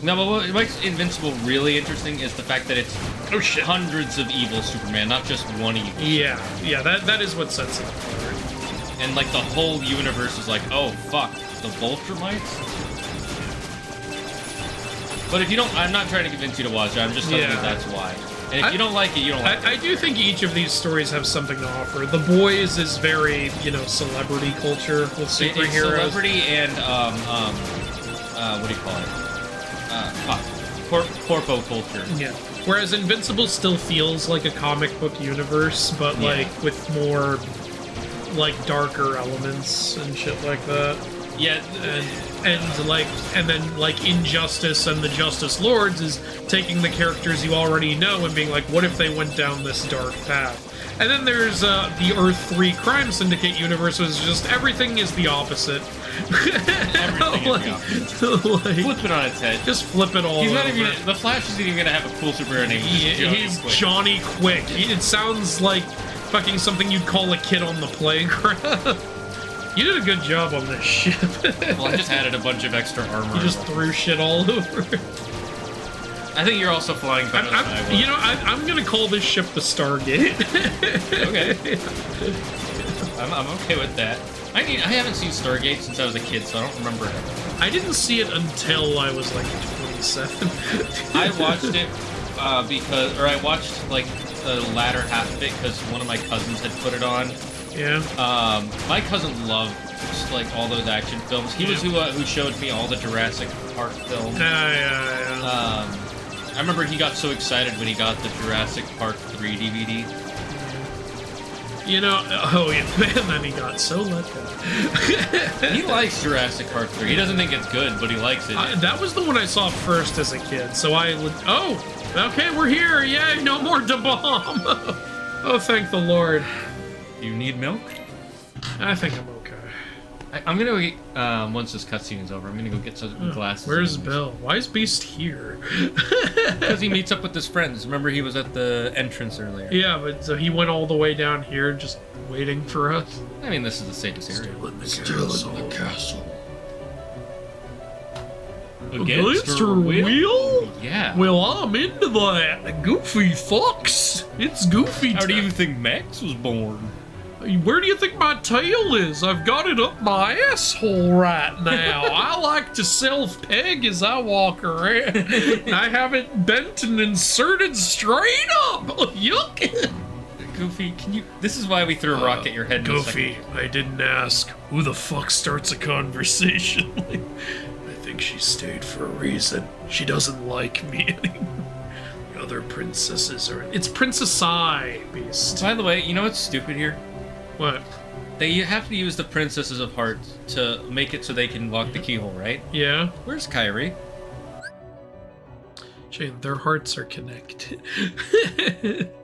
No, but what makes Invincible really interesting is the fact that it's hundreds of evil Superman, not just one evil. Yeah, that is what sets it apart. And like the whole universe is like, oh fuck, the Voltrumites? But if you don't, I'm not trying to convince you to watch it, I'm just telling you that's why. And if you don't like it, you don't like it. I do think each of these stories have something to offer. The Boys is very, celebrity culture with superheroes. It's celebrity and, what do you call it? Corpo culture. Yeah. Whereas Invincible still feels like a comic book universe, but like with more like darker elements and shit like that. Yeah, and then Injustice and the Justice Lords is taking the characters you already know and being like, what if they went down this dark path? And then there's the Earth 3 Crime Syndicate universe, which is just everything is the opposite. Everything is the opposite. Flip it on its head. Just flip it all. The Flash isn't even gonna have a cool superhero name. He's Johnny Quick. It sounds like fucking something you'd call a kid on the playground. You did a good job on this ship. Well, I just added a bunch of extra armor. You just threw shit all over. I think you're also flying better than I was. I'm gonna call this ship the Stargate. Okay. I'm okay with that. I haven't seen Stargate since I was a kid, so I don't remember it. I didn't see it until I was like 27. I watched it I watched like the latter half of it because one of my cousins had put it on. Yeah. My cousin loved like all those action films. He was who showed me all the Jurassic Park films. Yeah. I remember he got so excited when he got the Jurassic Park 3 DVD. Man, then he got so let down. He likes Jurassic Park 3. He doesn't think it's good, but he likes it. That was the one I saw first as a kid, so okay, we're here. Yay, no more da bomb. Oh, thank the Lord. Do you need milk? I think I'm okay. I'm gonna go get, once this cutscene is over, I'm gonna go get some glasses. Where's Bill? Why is Beast here? Because he meets up with his friends. Remember, he was at the entrance earlier. Yeah, but so he went all the way down here just waiting for us? I mean, this is the safest area. Still in the castle. Against her will? Yeah. Well, I'm into that. Goofy fox. It's Goofy. How do you think Max was born? Where do you think my tail is? I've got it up my asshole right now. I like to self-peg as I walk around. I have it bent and inserted straight up. Yuck. Goofy, can you... This is why we threw a rock at your head. Goofy, I didn't ask. Who the fuck starts a conversation? I think she stayed for a reason. She doesn't like me anymore. The other princesses are... It's Princess I, Beast. By the way, you know what's stupid here? What? They have to use the Princesses of Hearts to make it so they can lock the keyhole, right? Yeah. Where's Kyrie? Jane, their hearts are connected.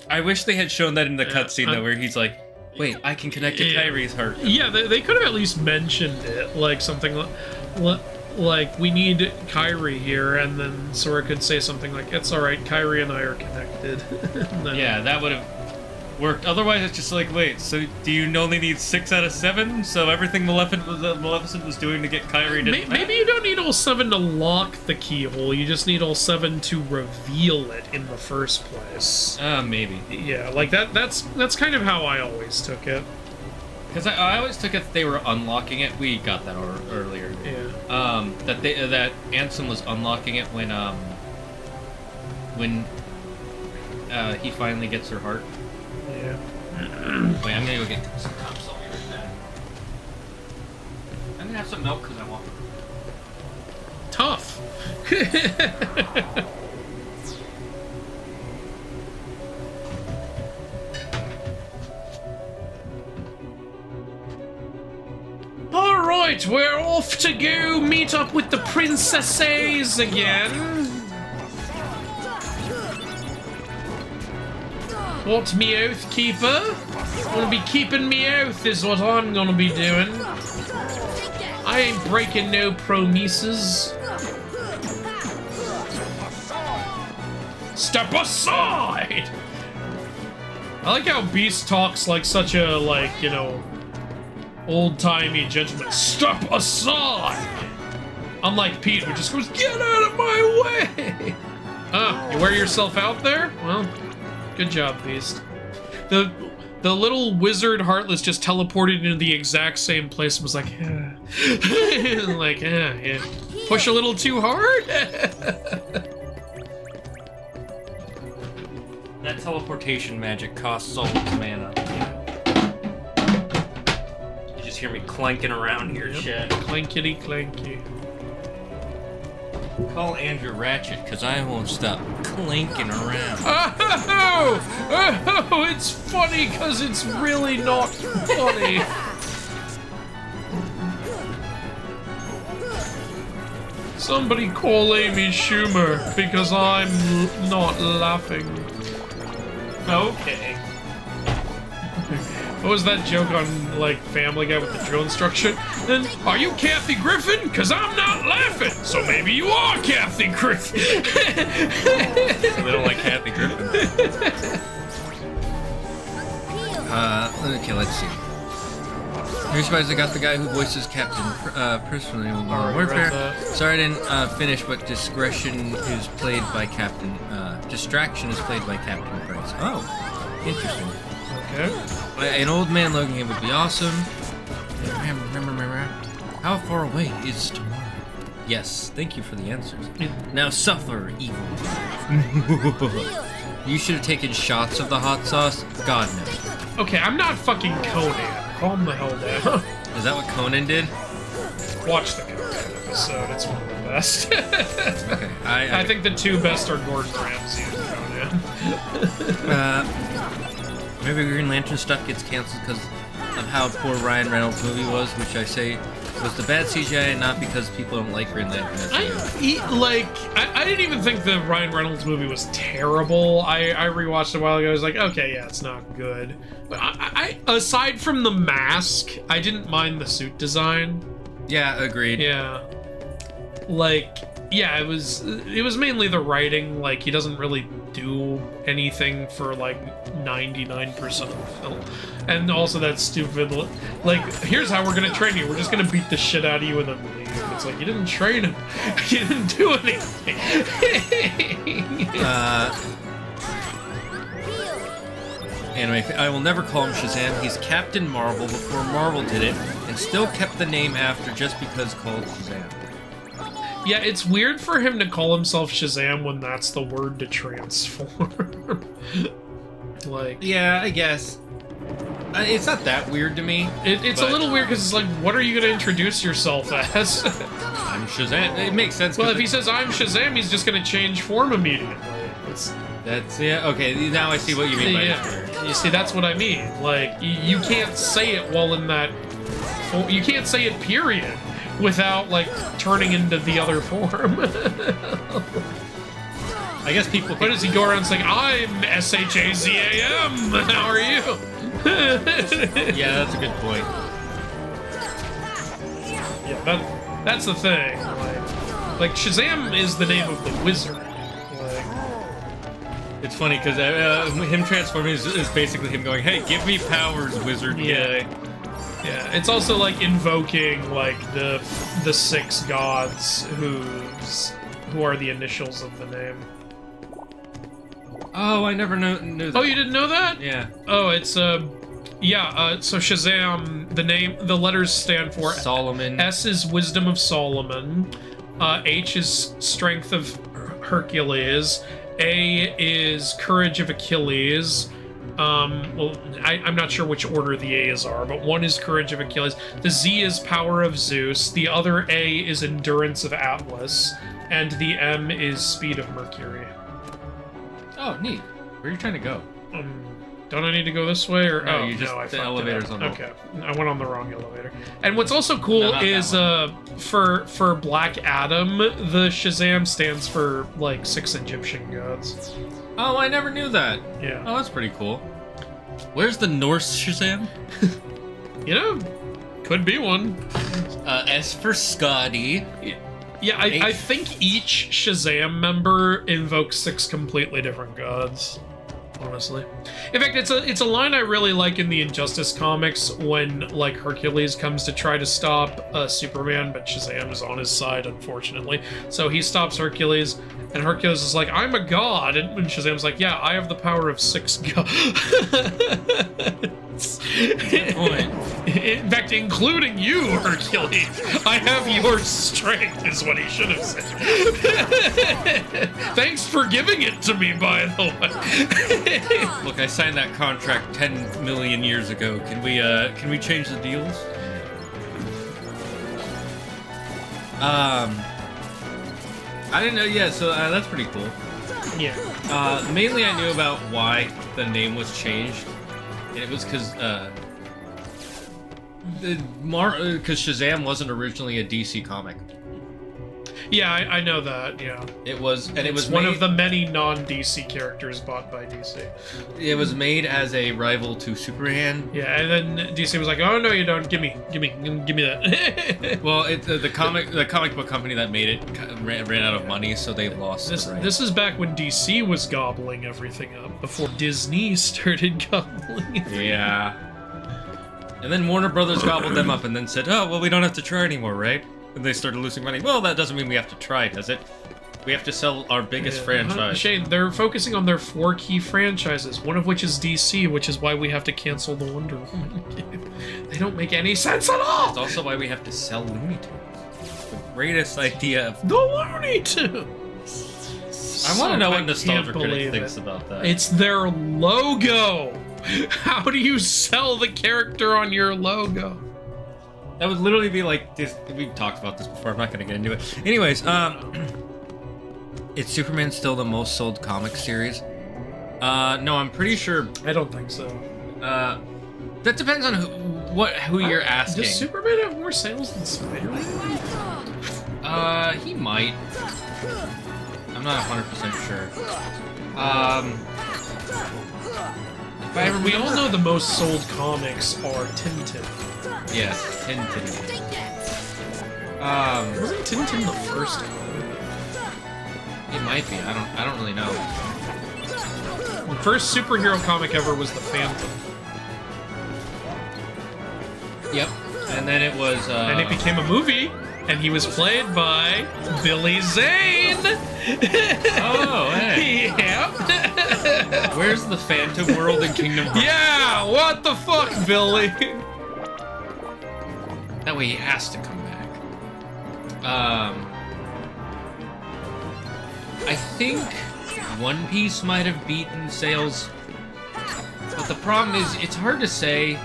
I wish they had shown that in the cutscene, though, where he's like, wait, I can connect to Kyrie's heart. Yeah, they could have at least mentioned it, like something like we need Kyrie here, and then Sora could say something like, it's alright, Kyrie and I are connected. Yeah, that would have worked. Otherwise, it's just like, wait, so do you only need 6 out of 7? So everything Maleficent was doing to get Kyrie to... Maybe you don't need all 7 to lock the keyhole, you just need all 7 to reveal it in the first place. Maybe. Yeah, like that's kind of how I always took it. Because I always took it that they were unlocking it. We got that earlier. Yeah. That Ansem was unlocking it when he finally gets her heart. Yeah. Wait, I'm gonna go get some cups. I'll be right back. I'm gonna have some milk because I want. Tough. Alright, we're off to go meet up with the princesses again. What, me oath keeper? Gonna be keeping me oath is what I'm gonna be doing. I ain't breaking no promises. Step aside! I like how Beast talks like such a, like, you know, old-timey gentleman. Step aside! Unlike Pete, who just goes, get out of my way! You wear yourself out there? Well, good job, Beast. The little wizard Heartless just teleported into the exact same place and was like, like, yeah. Push a little too hard? That teleportation magic costs souls mana. You just hear me clanking around here, Chad. Clankety clanky. Call Andrew Ratchet, because I won't stop clanking around. Oh, it's funny because it's really not funny. Somebody call Amy Schumer because I'm not laughing. Okay. What was that joke on, like, Family Guy with the drill instruction? Then, are you Kathy Griffin? Because I'm not laughing. So maybe you are Kathy Griffin. They don't like Kathy Griffin. Okay, let's see. You're surprised I got the guy who voices Captain personally in Modern Warfare. Sorry I didn't finish, but Discretion is played by Captain... Distraction is played by Captain Price. Oh, interesting. Okay. An old man looking it would be awesome. How far away is tomorrow? Yes, thank you for the answers. Now suffer, evil. You should have taken shots of the hot sauce. God knows. Okay, I'm not fucking Conan. Calm the hell down. Is that what Conan did? Watch the Conan episode. It's one of the best. Okay, I think the 2 best are Gordon Ramsay and Conan. Maybe Green Lantern stuff gets canceled because of how poor Ryan Reynolds' movie was, which I say was the bad CGI and not because people don't like Green Lantern. I didn't even think the Ryan Reynolds movie was terrible. I rewatched it a while ago. I was like, okay, yeah, it's not good. But I aside from the mask, I didn't mind the suit design. Yeah, agreed. Yeah. Like, yeah, it was mainly the writing. Like, he doesn't really do anything for like 99% of the film. And also that stupid, like, here's how we're gonna train you. We're just gonna beat the shit out of you and then leave. It's like, you didn't train him. You didn't do anything. Anyway, I will never call him Shazam. He's Captain Marvel before Marvel did it, and still kept the name after just because called Shazam. Yeah, it's weird for him to call himself Shazam when that's the word to transform. Like, yeah, I guess. It's not that weird to me. It's a little weird because it's like, what are you going to introduce yourself as? I'm Shazam. It makes sense. Well, if he says I'm Shazam, he's just going to change form immediately. That's okay. Now I see what you mean by Yeah, you see, that's what I mean. Like, you can't say it while in that. You can't say it, period, without like turning into the other form. I guess people. What does he go around saying? I'm SHAZAM. How are you? Yeah, that's a good point. Yeah, that's the thing. Like Shazam is the name of the wizard. It's funny because him transforming is basically him going, "Hey, give me powers, wizard guy." Yeah. It's also like invoking like the 6 gods who are the initials of the name. Oh, I never knew that. Oh, you didn't know that? Yeah. Oh, it's so Shazam, the letters stand for Solomon. S is wisdom of Solomon. H is strength of Hercules. A is courage of Achilles. Well, I'm not sure which order the A's are, but one is courage of Achilles. The Z is power of Zeus. The other A is endurance of Atlas. And the M is speed of Mercury. Oh, neat. Where are you trying to go? Don't I need to go this way, or no? The elevator's on the. Okay, I went on the wrong elevator. And what's also cool is for Black Adam, the Shazam stands for like 6 Egyptian gods. Oh, I never knew that. Yeah. Oh, that's pretty cool. Where's the Norse Shazam? You know, could be one. S for Scotty. Yeah, I think each Shazam member invokes 6 completely different gods. Honestly, in fact, it's a line I really like in the Injustice comics when like Hercules comes to try to stop Superman, but Shazam is on his side, unfortunately. So he stops Hercules, and Hercules is like, "I'm a god," and Shazam's like, "Yeah, I have the power of 6 gods." Good point. In fact, including you, Hercules. I have your strength, is what he should have said. Thanks for giving it to me, by the way. Look, I signed that contract 10 million years ago. Can we change the deals? I didn't know. Yeah, so that's pretty cool. Yeah. Mainly, I knew about why the name was changed. And it was because Shazam wasn't originally a DC comic. Yeah, I know that. Yeah, it was, and it was one of the many non-DC characters bought by DC. It was made as a rival to Superman. Yeah, and then DC was like, "Oh no, you don't. Give me that." Well, the comic book company that made it ran out of money, so they lost. This is back when DC was gobbling everything up before Disney started gobbling. Yeah. And then Warner Brothers gobbled them up, and then said, "Oh, well, we don't have to try anymore, right?" And they started losing money. Well, that doesn't mean we have to try, does it? We have to sell our biggest franchise. Shane, they're focusing on their 4 key franchises, one of which is DC, which is why we have to cancel the Wonder Woman game. They don't make any sense at all! It's also why we have to sell Looney Tunes. The greatest idea of... The Looney Tunes! I want to know what Nostalgia Critic thinks about that. It's their logo! How do you sell the character on your logo? That would literally be like this. We've talked about this before. I'm not going to get into it. Anyways, is Superman still the most sold comic series? No, I'm pretty sure. I don't think so. That depends on who you're asking. Does Superman have more sales than Spider-Man? He might. I'm not 100% sure. We all know the most sold comics are Tintin. Yes, Tintin. Wasn't Tintin the first one? It might be. I don't really know. The first superhero comic ever was the Phantom. Yep. And then it was. And it became a movie, and he was played by Billy Zane. Oh, hey. Yep. Where's the Phantom World in Kingdom Hearts? Yeah. What the fuck, Billy? That way he has to come back. I think One Piece might have beaten sales, but the problem is it's hard to say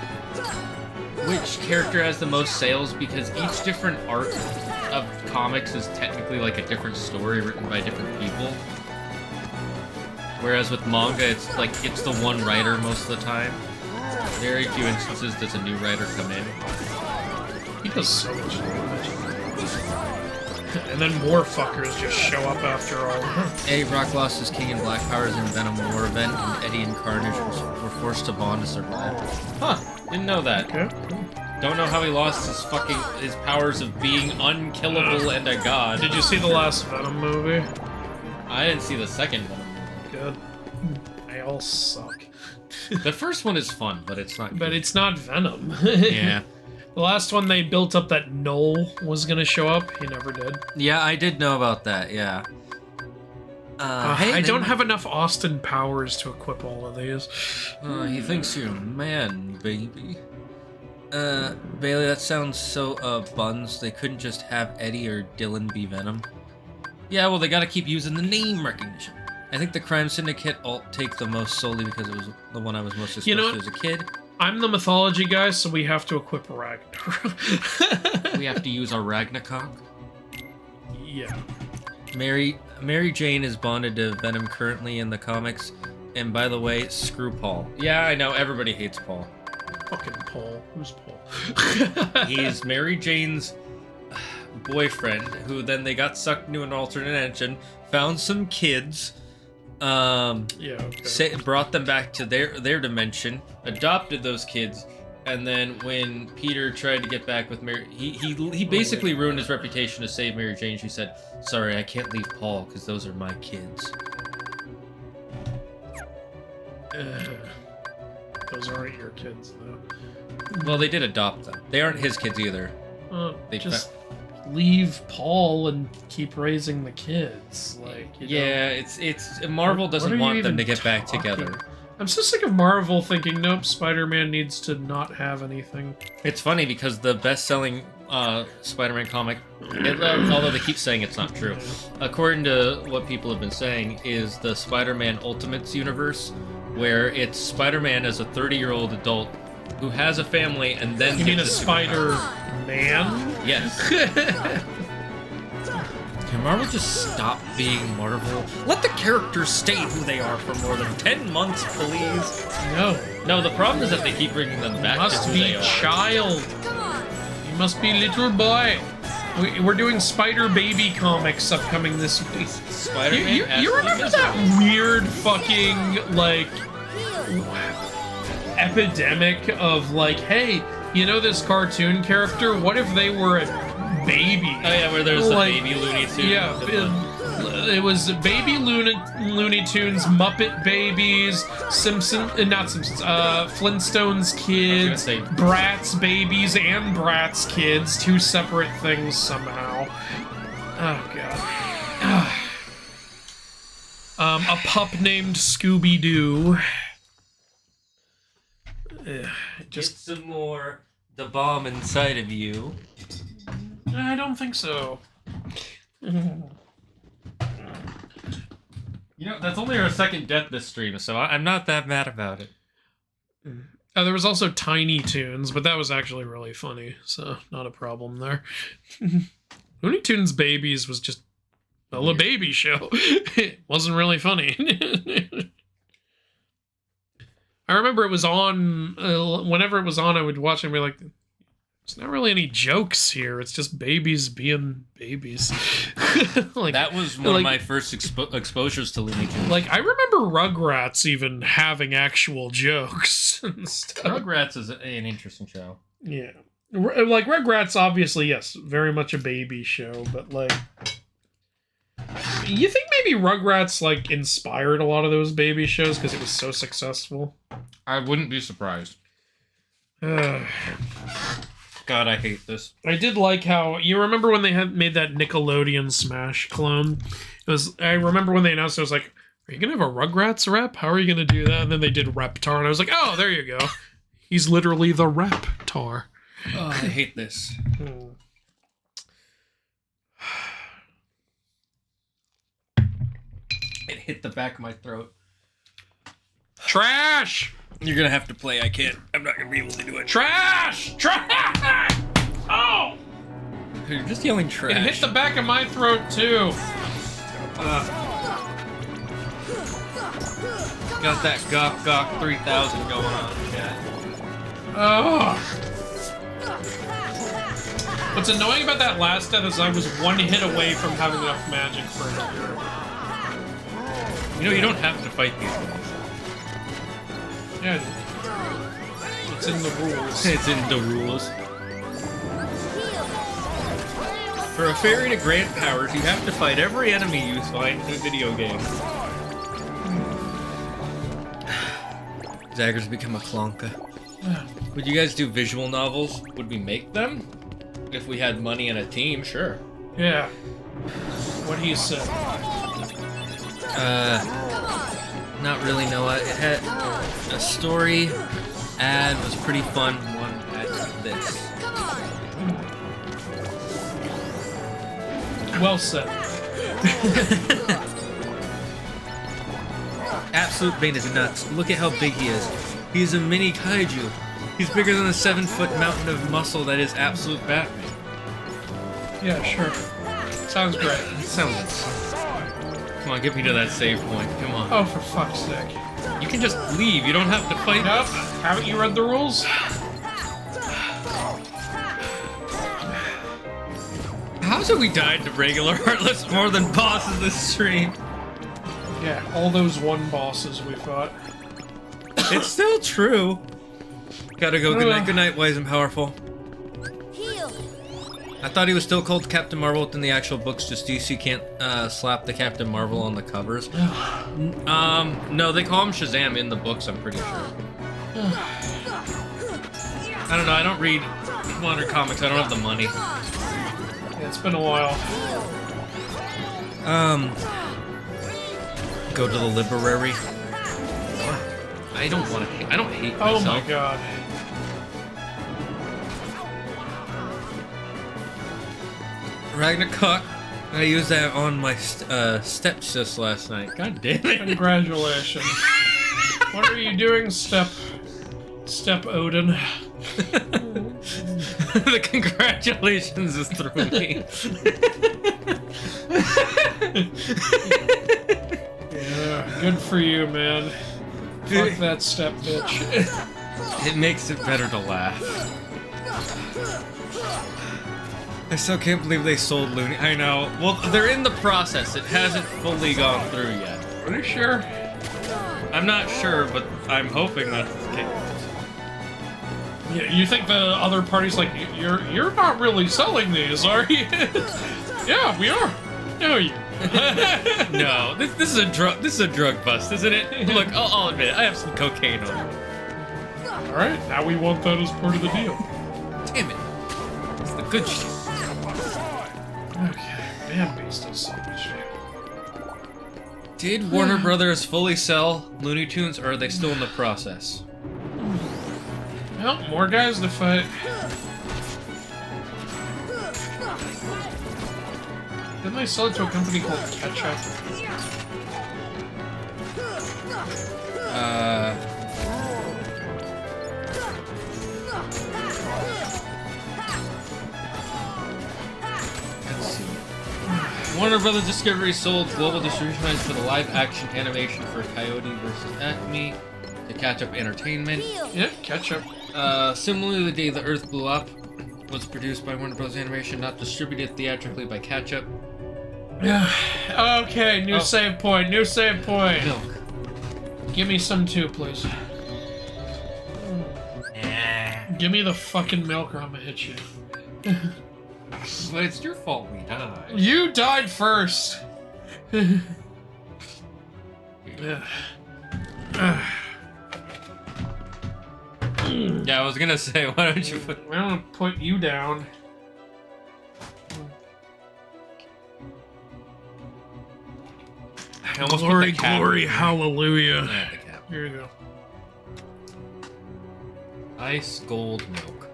which character has the most sales because each different arc of comics is technically like a different story written by different people. Whereas with manga, it's like it's the one writer most of the time. Very few instances does a new writer come in. He does so much damage. And then more fuckers just show up after all. Eddie Brock lost his King and Black powers in Venom War event, and Eddie and Carnage were forced to bond to survive. Huh, didn't know that. Okay. Don't know how he lost his powers of being unkillable and a god. Did you see the last Venom movie? I didn't see the second one. Good. They all suck. The first one is fun, but it's not. But good. it's not Venom. Yeah. The last one they built up that Null was gonna show up. He never did. Yeah, I did know about that. Yeah. Hey, I don't have enough Austin powers to equip all of these. He thinks you're a man, baby. Bailey, that sounds so, buns. They couldn't just have Eddie or Dylan be Venom. Yeah, well, they gotta keep using the name recognition. I think the Crime Syndicate alt take the most solely because it was the one I was most exposed to as a kid. I'm the mythology guy, so we have to equip Ragnar. We have to use our Ragnarok. Yeah. Mary Jane is bonded to Venom currently in the comics. And by the way, screw Paul. Yeah, I know, everybody hates Paul. Fucking Paul. Who's Paul? He's Mary Jane's boyfriend, who then they got sucked into an alternate dimension, found some kids, brought them back to their dimension, adopted those kids, and then when Peter tried to get back with Mary, he basically ruined his reputation to save Mary Jane. She said, "Sorry, I can't leave Paul because those are my kids." Those aren't your kids, though. Well, they did adopt them. They aren't his kids either. They just leave Paul and keep raising the kids. Like, it's Marvel doesn't want them to get back together. I'm so sick of Marvel thinking, nope, Spider-Man needs to not have anything. It's funny because the best-selling Spider-Man comic, although they keep saying it's not true, according to what people have been saying, is the Spider-Man Ultimates universe, where it's Spider-Man as a 30-year-old adult who has a family and then... You mean a Spider-Man? Yes. Can Marvel just stop being Marvel? Let the characters stay who they are for more than 10 months, please. No, the problem is that they keep bringing them back to who they are. Child. You must be little boy. We're doing Spider Baby comics upcoming this week. Spider-Man you remember that weird fucking, like, epidemic of, like, hey, you know this cartoon character? What if they were a baby? Oh yeah, where there's like, the baby Looney Tunes. Yeah, it was baby Looney Tunes, Muppet Babies, Flintstones kids, Bratz babies, and Bratz kids. Two separate things somehow. Oh god. A pup named Scooby-Doo. Just some more the bomb inside of you. I don't think so. You know, that's only our second death this stream, so I'm not that mad about it. There was also Tiny Toons, but that was actually really funny, so not a problem there. Looney Tunes Babies was just a baby show. It wasn't really funny. I remember it was on, whenever it was on, I would watch and be like, there's not really any jokes here. It's just babies being babies. Like, that was one of my first exposures to Looney Tunes. Like, I remember Rugrats even having actual jokes and stuff. Rugrats is an interesting show. Yeah. Like, Rugrats, obviously, yes, very much a baby show, but, like... You think maybe Rugrats, like, inspired a lot of those baby shows because it was so successful? I wouldn't be surprised. God, I hate this. I did like how... You remember when they had made that Nickelodeon Smash clone? I remember when they announced it, I was like, are you going to have a Rugrats rep? How are you going to do that? And then they did Reptar, and I was like, oh, there you go. He's literally the Reptar. Oh, I hate this. It hit the back of my throat. Trash! You're gonna have to play. I can't. I'm not gonna be able to do it. Trash! Trash! Oh! You're just yelling trash. It hit the back of my throat, too. Got that Gok Gok 3000 going on, chat. Oh. What's annoying about that last death is I was one hit away from having enough magic for a cure. You know, you don't have to fight these guys. Yeah. It's in the rules. It's in the rules. For a fairy to grant powers, you have to fight every enemy you find in a video game. Zagger's become a clonka. Would you guys do visual novels? Would we make them? If we had money and a team, sure. Yeah. What do you say? Not really, Noah. It had a story, ad was pretty fun. One ad like this. Well said. Absolute Bane is nuts. Look at how big he is. He's a mini kaiju. He's bigger than the 7-foot mountain of muscle that is Absolute Batman. Yeah, sure. Sounds great. Sounds. Come on, get me to that save point. Come on. Oh, for fuck's sake. You can just leave. You don't have to fight. Nope. Haven't you read the rules? How's it we died to regular Heartless more than bosses this stream? Yeah, all those one bosses we fought. It's still true. Gotta go. Good night, wise and powerful. I thought he was still called Captain Marvel within the actual books, just DC can't slap the Captain Marvel on the covers. No, they call him Shazam in the books, I'm pretty sure. I don't know, I don't read modern comics, I don't have the money. Yeah, it's been a while. Go to the library. I don't want to, I don't hate myself. Oh my god. Ragnarok. I used that on my stepsis last night. God damn it. Congratulations. What are you doing, Step Odin? The congratulations is through me. Yeah, good for you, man. Fuck that step bitch. It makes it better to laugh. I still can't believe they sold Looney. I know. Well, they're in the process. It hasn't fully gone through yet. Are you sure? I'm not sure, but I'm hoping that's the case. Yeah, you think the other party's like, you're not really selling these, are you? Yeah, we are. No, you. No, this is a drug bust, isn't it? Look, I'll admit it. I have some cocaine on me. All right, now we want that as part of the deal. Damn it! It's the good shit. Okay, Man Beast does so much. Did Warner Brothers fully sell Looney Tunes, or are they still in the process? Well, more guys to fight. Didn't they sell it to a company called Ketchup? Let's see. Warner Brothers Discovery sold global distribution rights for the live-action animation for Coyote vs. Acme to Ketchup Entertainment. Yeah, Ketchup. Similarly, The Day the Earth Blew Up was produced by Warner Bros. Animation, not distributed theatrically by Ketchup. Okay, new save point, new save point. Milk. Give me some too, please. Give me the fucking milk or I'm gonna hit you. But it's your fault we died. You died first. Yeah, I was gonna say, why don't you put... I'm gonna put you down. I almost Glory, put the cap glory, in. hallelujah. Yeah, the cap. Here you go. Ice gold milk.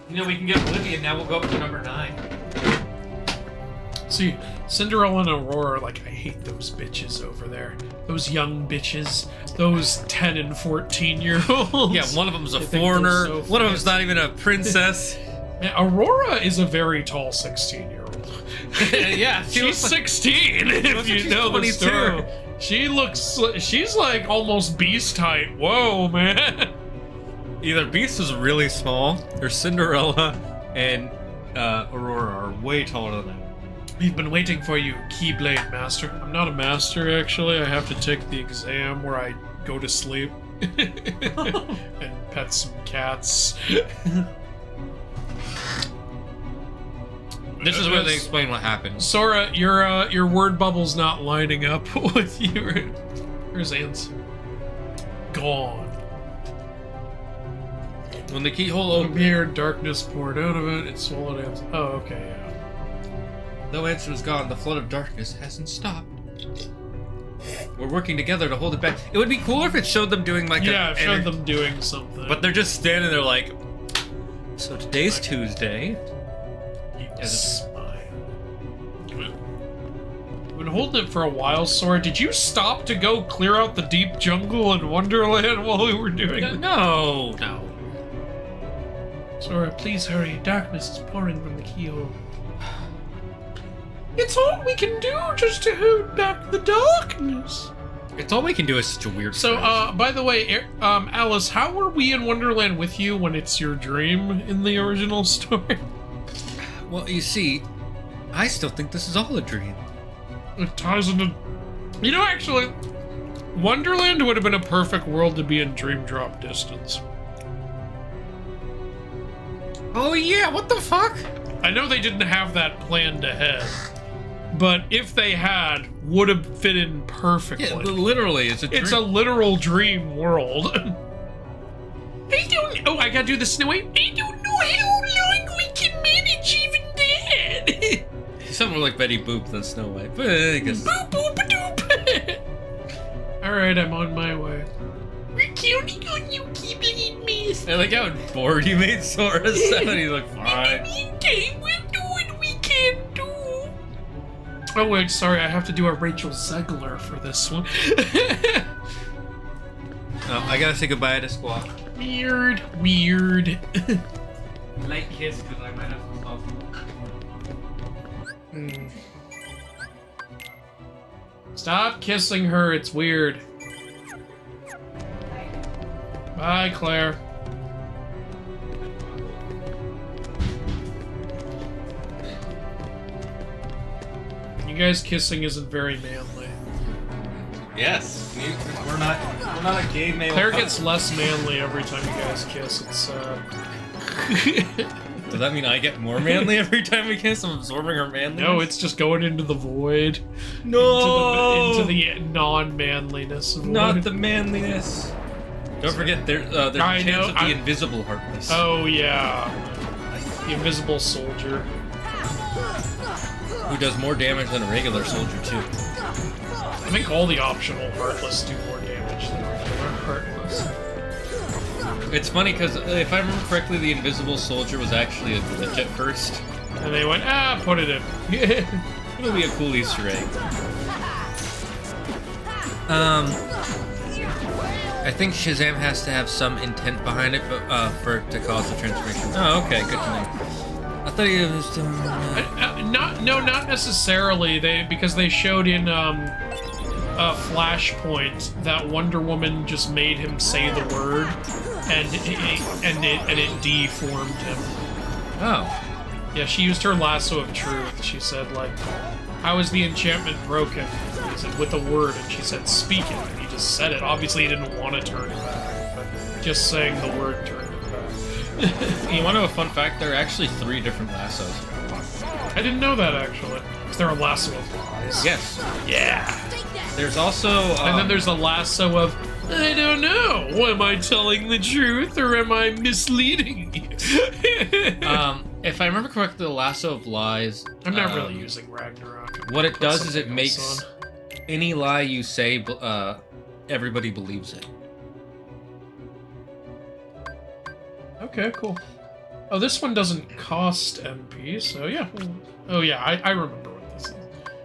You know, we can get Olivia, now we'll go up to number 9. See, Cinderella and Aurora, like, I hate those bitches over there. Those young bitches. Those 10 and 14-year-olds. Yeah, one of them's a I think they're foreigner. so One of them's not even a princess. Man, Aurora is a very tall 16-year-old. Yeah, she's 16. If you know the story, she's like almost beast height. Whoa, man. Either Beast is really small, or Cinderella and Aurora are way taller than that. We've been waiting for you, Keyblade Master. I'm not a master, actually. I have to take the exam where I go to sleep and pet some cats. This is where they explain what happened. Sora, your word bubble's not lining up with you. Here's Ansem. Gone. When the keyhole opened, here, darkness poured out of it. It swallowed Ansem. Oh, okay, yeah. though Ansem is gone, the flood of darkness hasn't stopped. We're working together to hold it back. It would be cooler if it showed them doing like it showed them doing something. But they're just standing there like, so today's Tuesday. I've been holding it for a while, Sora. Did you stop to go clear out the deep jungle in Wonderland while we were doing it? No. Sora, please hurry. Darkness is pouring from the keyhole. It's all we can do just to hold back the darkness. It's all we can do is such a weird So, by the way, Alice, how were we in Wonderland with you when it's your dream in the original story? Well, you see, I still think this is all a dream. It ties into... You know, actually, Wonderland would have been a perfect world to be in dream drop distance. Oh yeah, what the fuck? I know they didn't have that planned ahead, but if they had, would have fit in perfectly. Yeah, literally, it's a dream. It's a literal dream world. I don't know. I gotta do the Snow White. I don't know how long we can manage even that. Something like Betty Boop than Snow White, but I guess. Boop boop doop. All right, I'm on my way. We're counting on you, keeping me. I like how bored you made Sora sound. He's like, fine. Okay, we're doing what we can do. Oh wait, sorry, I have to do a Rachel Zegler for this one. Oh, I gotta say goodbye to Squawk. Weird. Light kiss, because I might have some sauce. Stop kissing her, it's weird. Bye, Claire. You guys kissing isn't very manly. Yes, we're not a gay male. Claire gets less manly every time you guys kiss. It's Does that mean I get more manly every time we kiss? I'm absorbing her manliness? No, it's just going into the void. No! Into the non-manliness. Not the manliness. Don't forget, there's a chance of the invisible heartless. Oh, yeah. The invisible soldier. Who does more damage than a regular soldier, too. I think all the optional heartless do more damage than regular heartless. It's funny, because if I remember correctly, the invisible soldier was actually a glitch at first. And they went, put it in. It'll be a cool Easter egg. I think Shazam has to have some intent behind it, but for it to cause the transformation. Oh, okay, good to know. I thought he was not necessarily. Because they showed in a Flashpoint that Wonder Woman just made him say the word, and it deformed him. Oh. Yeah, she used her lasso of truth. She said, like, how is the enchantment broken? He said, with a word, and she said, speak it. And he just said it. Obviously, he didn't want to turn it back, but just saying the word turned it back. You want to know a fun fact? There are actually 3 different lassos. I didn't know that, actually. Is there a lasso of lies? Yes. Yeah. There's also... and then there's a lasso of, I don't know. Am I telling the truth or am I misleading you? If I remember correctly, the lasso of lies... I'm not really using Ragnarok. What it does is it makes any lie you say, everybody believes it. Okay, cool. Oh, this one doesn't cost MP, so yeah. Oh yeah, I remember what this is,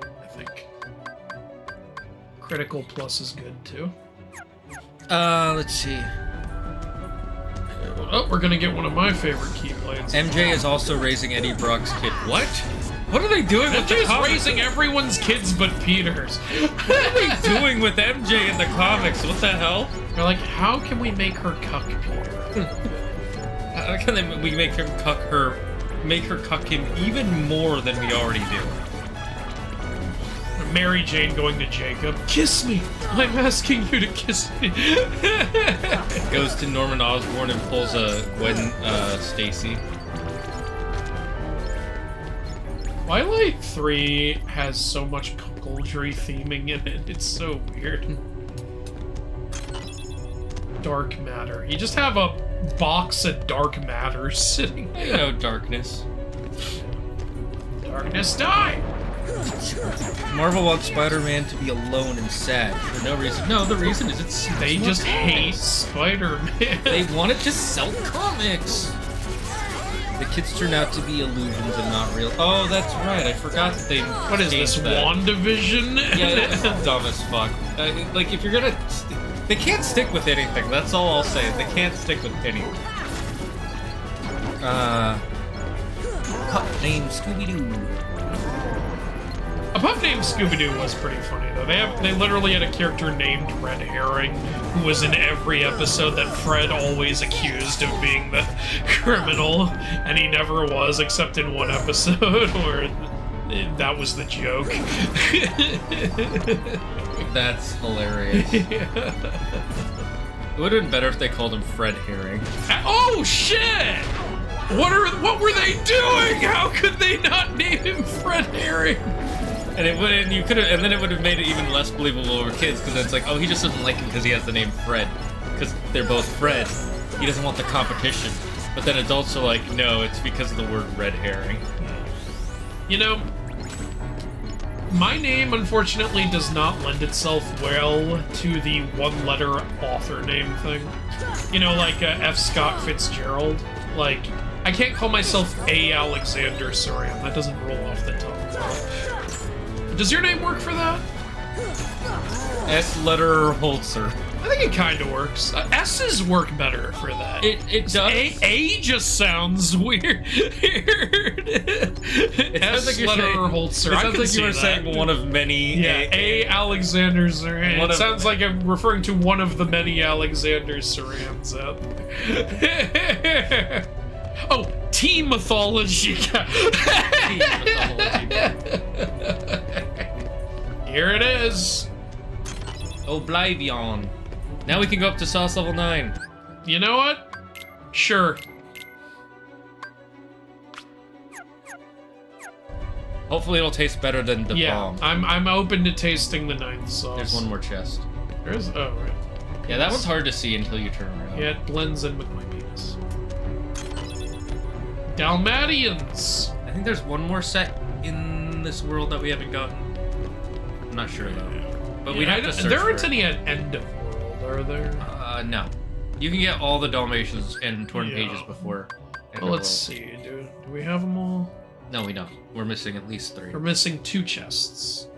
I think. Critical plus is good too. Let's see. Oh, we're gonna get one of my favorite keyblades. MJ is also raising Eddie Brock's kid. What? What are they doing with the MJ's comics? raising everyone's kids but Peter's. What are they doing with MJ in the comics? What the hell? They're like, how can we make her cuck Peter? How can we make him cuck her? Make her cuck him even more than we already do. Mary Jane going to Jacob. Kiss me. I'm asking you to kiss me. Goes to Norman Osborn and pulls a Gwen Stacy. Twilight 3 has so much cuckoldry theming in it. It's so weird. Dark matter. You just have a box of dark matter sitting there. You know, darkness. Darkness, die! Marvel wants Spider-Man to be alone and sad for no reason. No, the reason is it's They just hate Spider-Man. They wanted to sell comics. The kids turn out to be illusions and not real. Oh, that's right. I forgot that they. What is this, changed that. WandaVision? Yeah, that's dumb as fuck. Like, if you're gonna. They can't stick with anything. That's all I'll say. They can't stick with anything. Pup named Scooby-Doo. A pup named Scooby-Doo was pretty funny, though. They literally had a character named Red Herring, who was in every episode that Fred always accused of being the criminal, and he never was, except in one episode where that was the joke. That's hilarious. Yeah. It would have been better if they called him Fred Herring. Oh shit! What were they doing? How could they not name him Fred Herring? And it would, and you could have, and then it would have made it even less believable over kids because it's like, oh, he just doesn't like him because he has the name Fred, because they're both Fred. He doesn't want the competition. But then adults are like, no, it's because of the word red herring. You know, my name unfortunately does not lend itself well to the one-letter author name thing. You know, like F. Scott Fitzgerald. Like, I can't call myself A. Alexander Saran. That doesn't roll off the tongue. Does your name work for that? S. Letter Holzer. I think it kind of works. S's work better for that. It does. A just sounds weird. S. Like Letter saying, Holzer. It sounds like you were saying one of many. Yeah, A. Alexander Saran. It sounds like I'm referring to one of the many Alexander Sarans out there. Oh, T Mythology. Here it is. Oblivion. Now we can go up to Sauce level 9. You know what? Sure. Hopefully it'll taste better than the bomb. I'm open to tasting the 9th sauce. There's one more chest. There's right. Yeah, that one's hard to see until you turn around. Yeah, it blends in with my penis. Dalmatians. I think there's one more set in this world that we haven't gotten. I'm not sure though. But we have to search. There aren't for any at end of world, are there? No. You can get all the Dalmatians and torn pages before. Well, let's see, dude. Do we have them all? No, we don't. We're missing at least 3. We're missing 2 chests.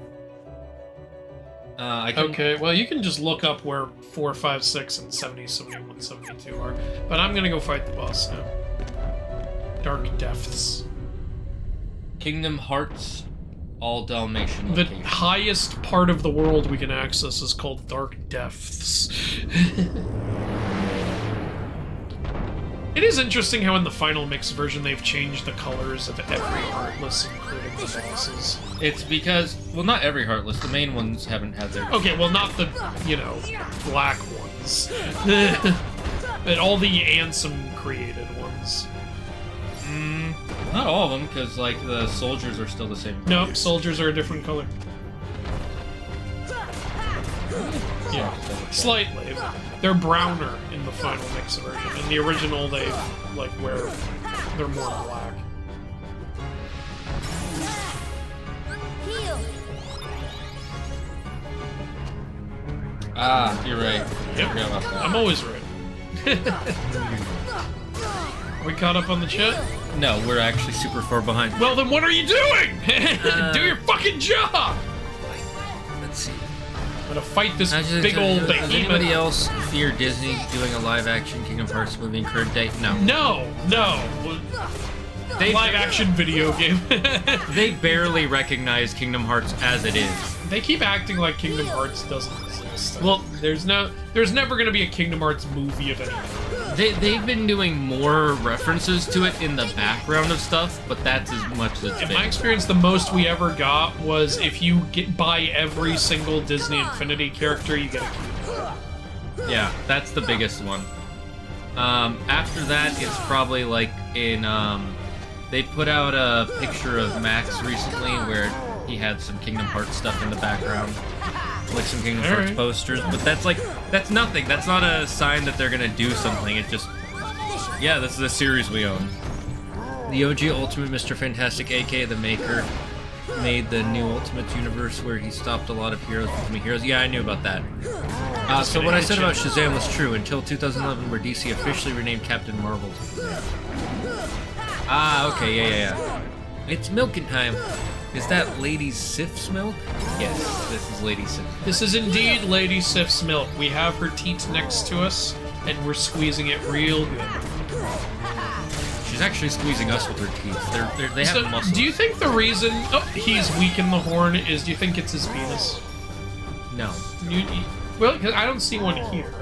I can... Okay, well, you can just look up where 4, 5, 6, and 70, 71, 72 are. But I'm gonna go fight the boss now. Dark Depths. Kingdom Hearts, all Dalmatian The locations. highest part of the world we can access is called Dark Depths. It is interesting how in the final mix version they've changed the colors of every Heartless, including the bosses. It's because, well, not every Heartless. The main ones haven't had their... Okay, well, not the, you know, black ones. But all the Ansem created ones. Not all of them, because, like, the soldiers are still the same color. Nope, soldiers are a different color. Yeah, slightly. They're browner in the final mix version. In the original, they, like, they're more black. Ah, you're right. Yep, I'm always right. Are we caught up on the chat? No, we're actually super far behind. Well, then what are you doing? Do your fucking job! Let's see. I'm gonna fight this big old behemoth. Does anybody else fear Disney doing a live-action Kingdom Hearts movie incurred date? No. No. live-action video game. They barely recognize Kingdom Hearts as it is. They keep acting like Kingdom Hearts doesn't exist. Well, there's never gonna be a Kingdom Hearts movie of any kind. They've been doing more references to it in the background of stuff, but that's as much as it's In been. my experience, the most we ever got was if you buy every single Disney Infinity character, you get a keyblade. Yeah, that's the biggest one. After that, it's probably like in, they put out a picture of Max recently where he had some Kingdom Hearts stuff in the background. Like some Kingdom Hearts posters, but that's nothing. That's not a sign that they're gonna do something. It just, yeah, this is a series we own. The OG Ultimate Mr. Fantastic, aka the Maker, made the new Ultimate universe where he stopped a lot of heroes from becoming heroes. Yeah, I knew about that. So what I said about Shazam was true until 2011, where DC officially renamed Captain Marvel. Ah, okay, yeah. It's milking time. Is that Lady Sif's milk? Yes, this is Lady Sif. This is indeed Lady Sif's milk. We have her teat next to us, and we're squeezing it real good. She's actually squeezing us with her teeth. They have muscles. Do you think the reason he's weak in the horn is, do you think it's his penis? No. Well, because I don't see one here.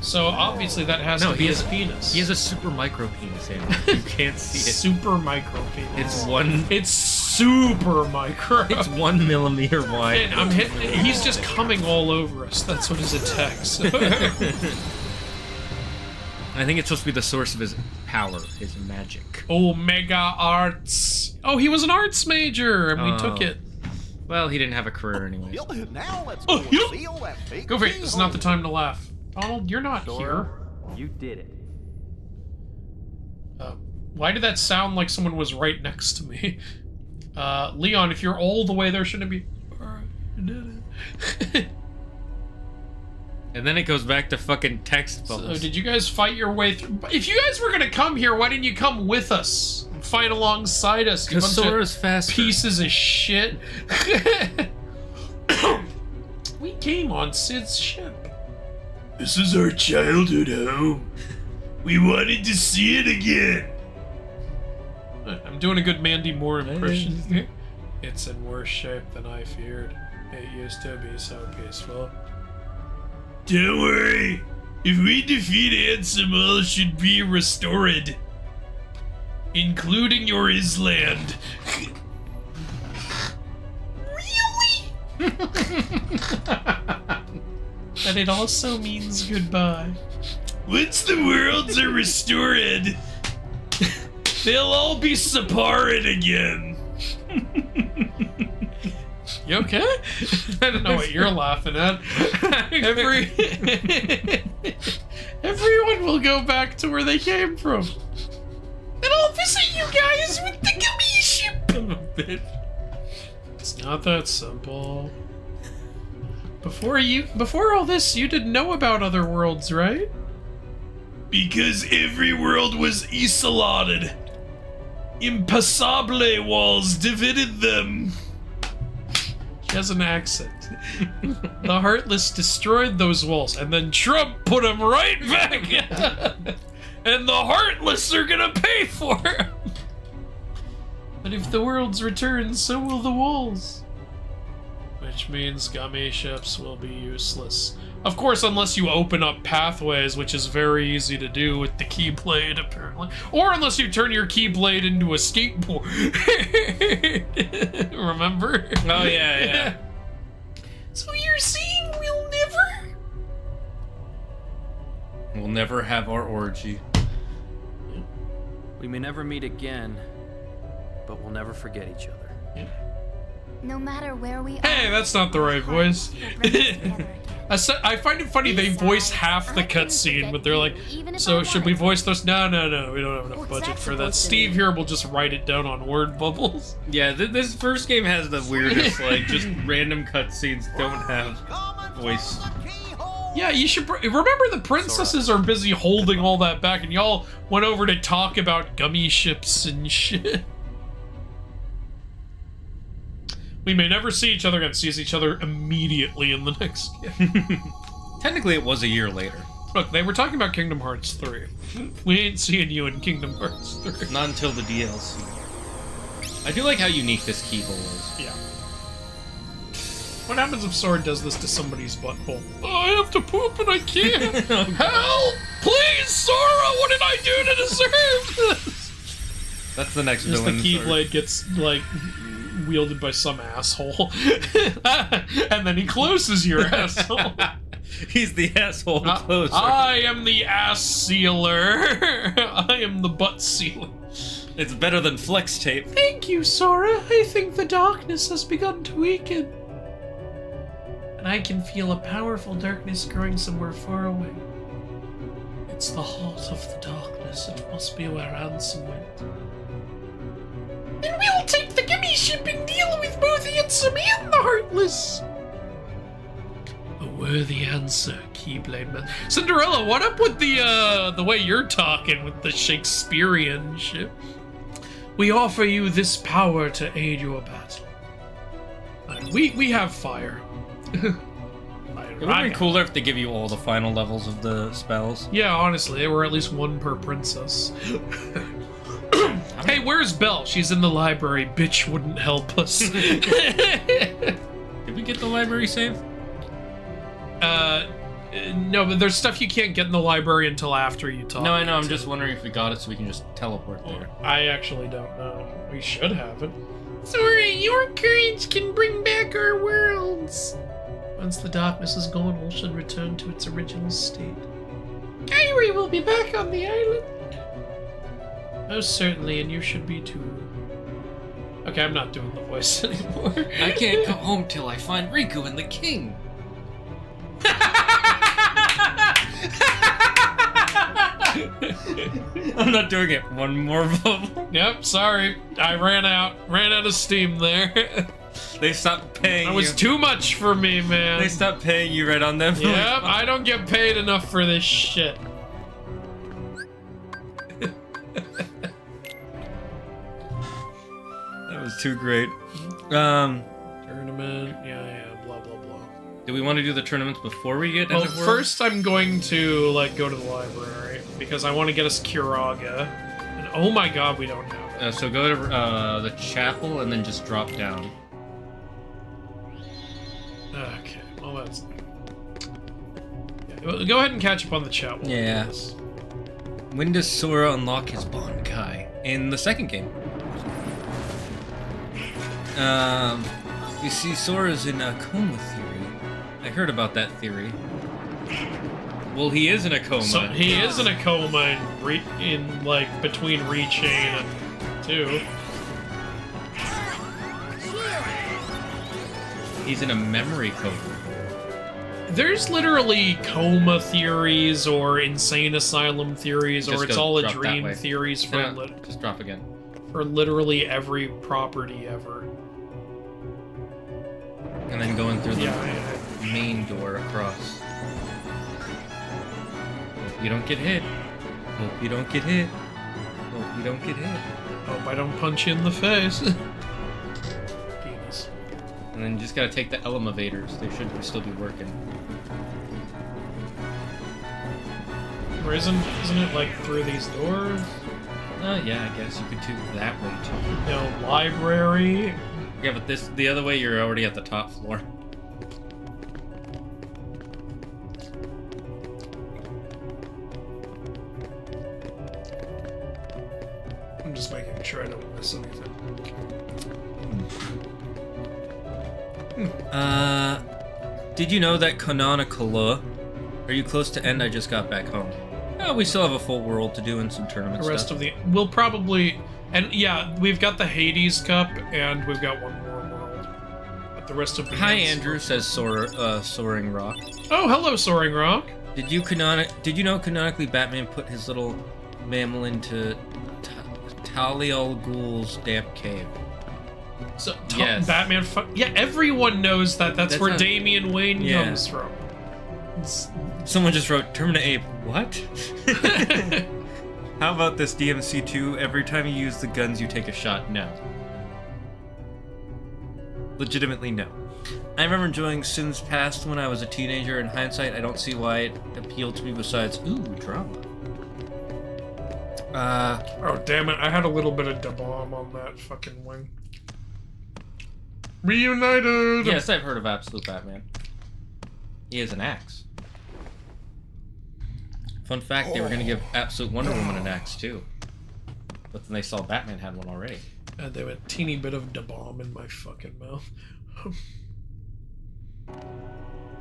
So obviously that has to be his penis. He has a super micro penis, Andy. You can't see it. Super micro penis. It's super micro. It's 1 millimeter wide. And he's just coming all over us. That's what his attacks. I think it's supposed to be the source of his power, his magic. Omega Arts. Oh, he was an arts major, and we took it. Well, he didn't have a career anyway. Now let's go seal that big Go for it. This is not the time to laugh. Donald, you're not here. You did it. Why did that sound like someone was right next to me? Leon, if you're all the way there, shouldn't it be... And then it goes back to fucking text bubbles. So did you guys fight your way through? If you guys were gonna come here, why didn't you come with us and fight alongside us? You bunch Sora's of faster. Pieces of shit. We came on Sid's ship. This is our childhood home. We wanted to see it again. I'm doing a good Mandy Moore impression. It's in worse shape than I feared. It used to be so peaceful. Don't worry. If we defeat Ansem, all should be restored. Including your Island. And it also means goodbye. Once the worlds are restored, they'll all be separate again. You okay? I don't know what you're laughing at. Everyone will go back to where they came from. And I'll visit you guys with the gummy ship. It's not that simple. Before all this, you didn't know about other worlds, right? Because every world was isolated. Impassable walls divided them. She has an accent. The Heartless destroyed those walls, and then Trump put them right back. And the Heartless are gonna pay for it. But if the worlds return, so will the walls. Which means gummy ships will be useless. Of course, unless you open up pathways, which is very easy to do with the Keyblade, apparently. Or unless you turn your Keyblade into a skateboard. Remember? Oh, yeah. So you're saying We'll never have our orgy. We may never meet again, but we'll never forget each other. Yeah. No matter where we are. Hey, that's not the right voice. I find it funny they voice half the cutscene, but they're like, so should we voice those? No, we don't have enough budget for that. Steve here will just write it down on word bubbles. Yeah, this first game has the weirdest, like, just random cutscenes don't have voice. Yeah, you should remember the princesses are busy holding all that back, and y'all went over to talk about gummy ships and shit. We may never see each other again. See each other immediately in the next game. Technically, it was a year later. Look, they were talking about Kingdom Hearts 3. We ain't seeing you in Kingdom Hearts 3. Not until the DLC. I do like how unique this keyhole is. Yeah. What happens if Sora does this to somebody's butthole? Oh, I have to poop and I can't. Help! Please, Sora! What did I do to deserve this? That's the next Just villain. the Keyblade gets, like, wielded by some asshole. And then he closes your asshole. He's the asshole closer. I am the ass sealer. I am the butt sealer. It's better than flex tape. Thank you, Sora. I think the darkness has begun to weaken. And I can feel a powerful darkness growing somewhere far away. It's the heart of the darkness. It must be where Ansem went. Then we'll take the gimme ship and deal with both Ansem and the Heartless. A worthy answer, Keyblade Man. Cinderella, what up with the way you're talking with the Shakespearean shit? We offer you this power to aid your battle. We have fire. It would be cooler if they give you all the final levels of the spells. Yeah, honestly, they were at least one per princess. Hey, where's Belle? She's in the library. Bitch wouldn't help us. Did we get the library save? No, but there's stuff you can't get in the library until after you talk. No, I know. I'm just wondering if we got it so we can just teleport there. I actually don't know. We should have it. Sorry, your courage can bring back our worlds. Once the darkness is gone, all should return to its original state. Kyrie will be back on the island. Most certainly, and you should be too. Okay, I'm not doing the voice anymore. I can't come home till I find Riku and the king. I'm not doing it. One more bubble. Yep, sorry. I ran out of steam there. They stopped paying you. That was too much for me, man. They stopped paying you right on them. Yep, I don't get paid enough for this shit. That was too great. Tournament, yeah, blah, blah, blah. Do we want to do the tournaments before we get Well, into World? first I'm going to, like, go to the library, because I want to get us Kiraga. And oh my god, we don't have it. So go to the chapel and then just drop down. Okay, well that's... Yeah, go ahead and catch up on the chat. Yeah. When does Sora unlock his Bankai? In the second game. You see, Sora's in a coma theory. I heard about that theory. Well, he is in a coma. So he is in a coma in like, between Rechain and 2. He's in a memory coma. There's literally coma theories or insane asylum theories, Just or it's go all a drop that dream way. theories for No, just drop again. for literally every property ever. And then going through the Yeah, main door across. Hope you don't get hit. Hope you don't get hit. Hope you don't get hit. Hope I don't punch you in the face. Penis. And then you just gotta take the elevators. They should still be working. Or isn't it like through these doors? Yeah, I guess you could do that way too. No, library. Yeah, but the other way, you're already at the top floor. I'm just making sure I don't miss anything. Did you know that Canonical? Are you close to end? I just got back home. Oh, we still have a full world to do and some tournament The rest stuff. of the... We'll probably... And yeah, we've got the Hades Cup, and we've got one more world. But the rest of the... Hi, Andrew, says Soaring Rock. Oh, hello, Soaring Rock. Did you know canonically Batman put his little mammal into Talia al Ghul's damp cave? So, Yes. Batman... Yeah, everyone knows that. That's where not- Damian Wayne Yeah. comes from. Someone just wrote Terminator Ape. What? How about this DMC2? Every time you use the guns, you take a shot. No. Legitimately, no. I remember enjoying Sins Past when I was a teenager. In hindsight, I don't see why it appealed to me besides, ooh, drama. Oh, damn it. I had a little bit of da bomb on that fucking wing. Reunited! Yes, I've heard of Absolute Batman. He has an axe. Fun fact, they were going to give Absolute Wonder Woman an axe, too. But then they saw Batman had one already. They have a teeny bit of da bomb in my fucking mouth.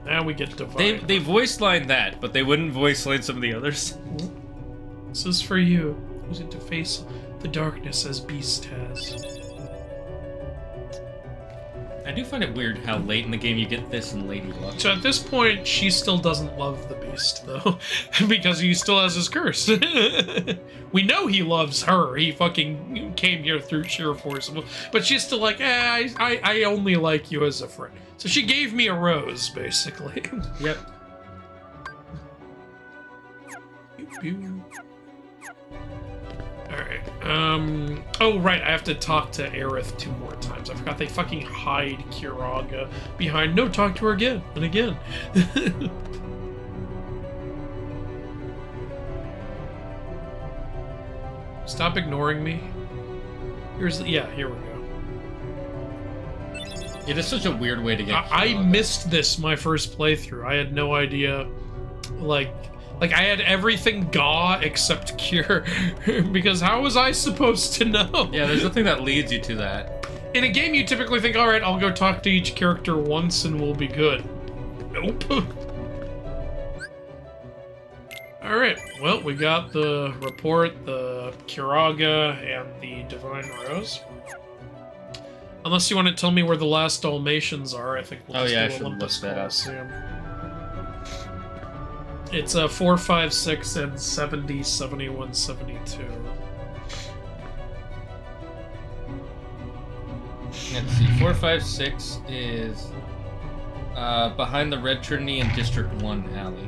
Now we get divine. They voice line that, but they wouldn't voice line some of the others. This is for you. Use it to face the darkness as Beast has. I do find it weird how late in the game you get this in Lady Luck. So at this point, she still doesn't love the Beast, though, because he still has his curse. We know he loves her. He fucking came here through sheer force. But she's still like, I only like you as a friend. So she gave me a rose, basically. Yep. Alright, oh right, I have to talk to Aerith 2 more times. I forgot they fucking hide Kiraga behind, no, talk to her again, and again. Stop ignoring me. Here we go. It is such a weird way to get I missed this my first playthrough. I had no idea, like I had everything Ga except Cure, because how was I supposed to know? Yeah, there's nothing that leads you to that. In a game, you typically think, all right, I'll go talk to each character once and we'll be good. Nope. All right, well, we got the report, the Kiraga, and the Divine Rose. Unless you want to tell me where the last Dalmatians are, I think we'll just do Olympus Coliseum. It's 4, 5, 6, and 70, 71, 72. Let's see, 4, 5, 6 is behind the Red Trinity in District 1 alley.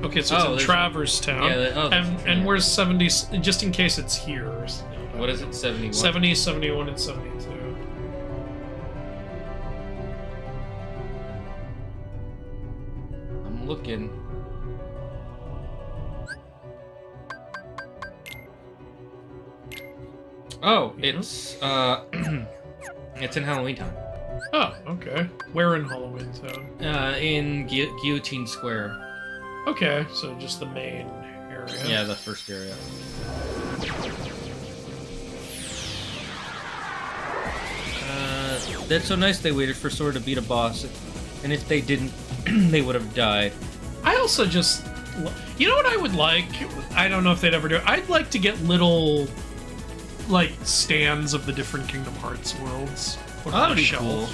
Okay, so it's in Traverse Town. Yeah, and where's 70, just in case it's here. What is it, 71? 70, 71, and 72. I'm looking. Oh, it's it's in Halloween Town. Oh, okay. Where in Halloween Town? In Guillotine Square. Okay, so just the main area. Yeah, the first area. That's so nice they waited for Sora to beat a boss, and if they didn't, they would have died. I also just... You know what I would like? I don't know if they'd ever do it. I'd like to get little, like, stands of the different Kingdom Hearts worlds. Oh, that'd be cool.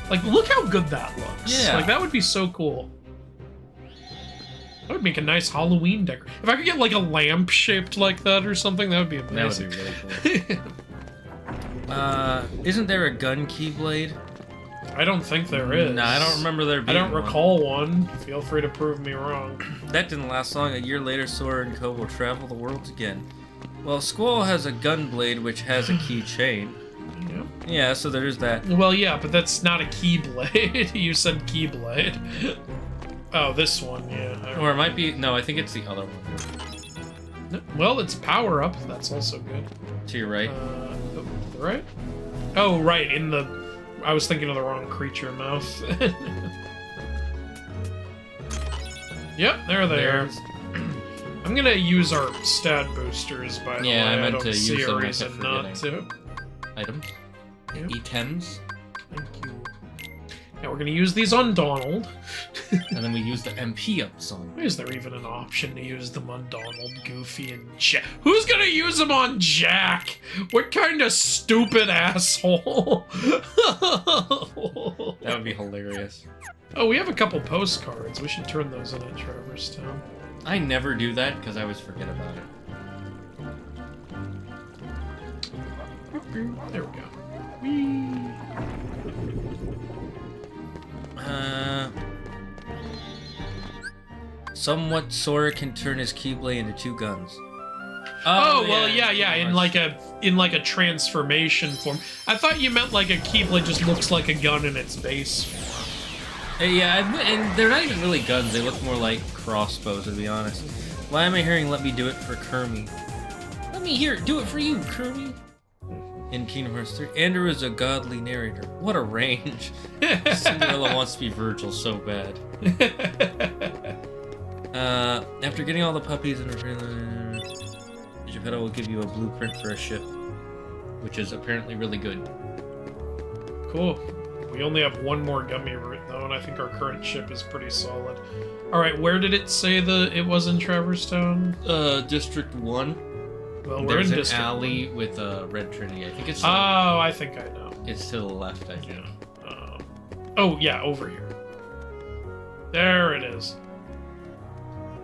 Like, look how good that looks. Yeah. Like, that would be so cool. That would make a nice Halloween decor. If I could get, like, a lamp shaped like that or something, that would be amazing. That would be really cool. Isn't there a gun keyblade? I don't think there is. No, I don't remember there being I don't recall one. Feel free to prove me wrong. That didn't last long. A year later, Sora and Co. will travel the worlds again. Well, Squall has a gun blade which has a keychain. Yeah. Yeah, so there's that. Well, yeah, but that's not a keyblade. You said keyblade. Oh, this one, yeah. Or it might be... No, I think it's the other one. Well, it's power up. That's also good. To your right. Right? Oh, right, in the... I was thinking of the wrong creature mouth. Yep, there they are. I'm gonna use our stat boosters, by the way. Yeah, I meant don't to see use a them. I reason kept not forgetting. to. Items. Yep. Items. Thank you. Now we're gonna use these on Donald. And then we use the MP ups on. Why is there even an option to use them on Donald, Goofy, and Jack? Who's gonna use them on Jack? What kind of stupid asshole? That would be hilarious. Oh, we have a couple postcards. We should turn those in at Traverse Town. I never do that because I always forget about it. There we go. Whee! Somewhat Sora can turn his Keyblade into 2 guns. Oh, well, yeah, in like a transformation form. I thought you meant like a Keyblade just looks like a gun in its base. Yeah, and they're not even really guns. They look more like crossbows, to be honest. Why am I hearing "Let me do it" for Kermie? Let me do it for you, Kermie. In Kingdom Hearts 3, Andrew is a godly narrator. What a range. Cinderella wants to be Virgil so bad. After getting all the puppies and Geppetto will give you a blueprint for a ship, which is apparently really good. Cool. We only have one more gummy route though, and I think our current ship is pretty solid. Alright, where did it say it was in Traverse Town? District 1. Well, we're in There's an District alley with a red trinity. I think it's... Oh, I think I know. It's to the left, I think. Yeah. Oh, yeah, over here. There it is.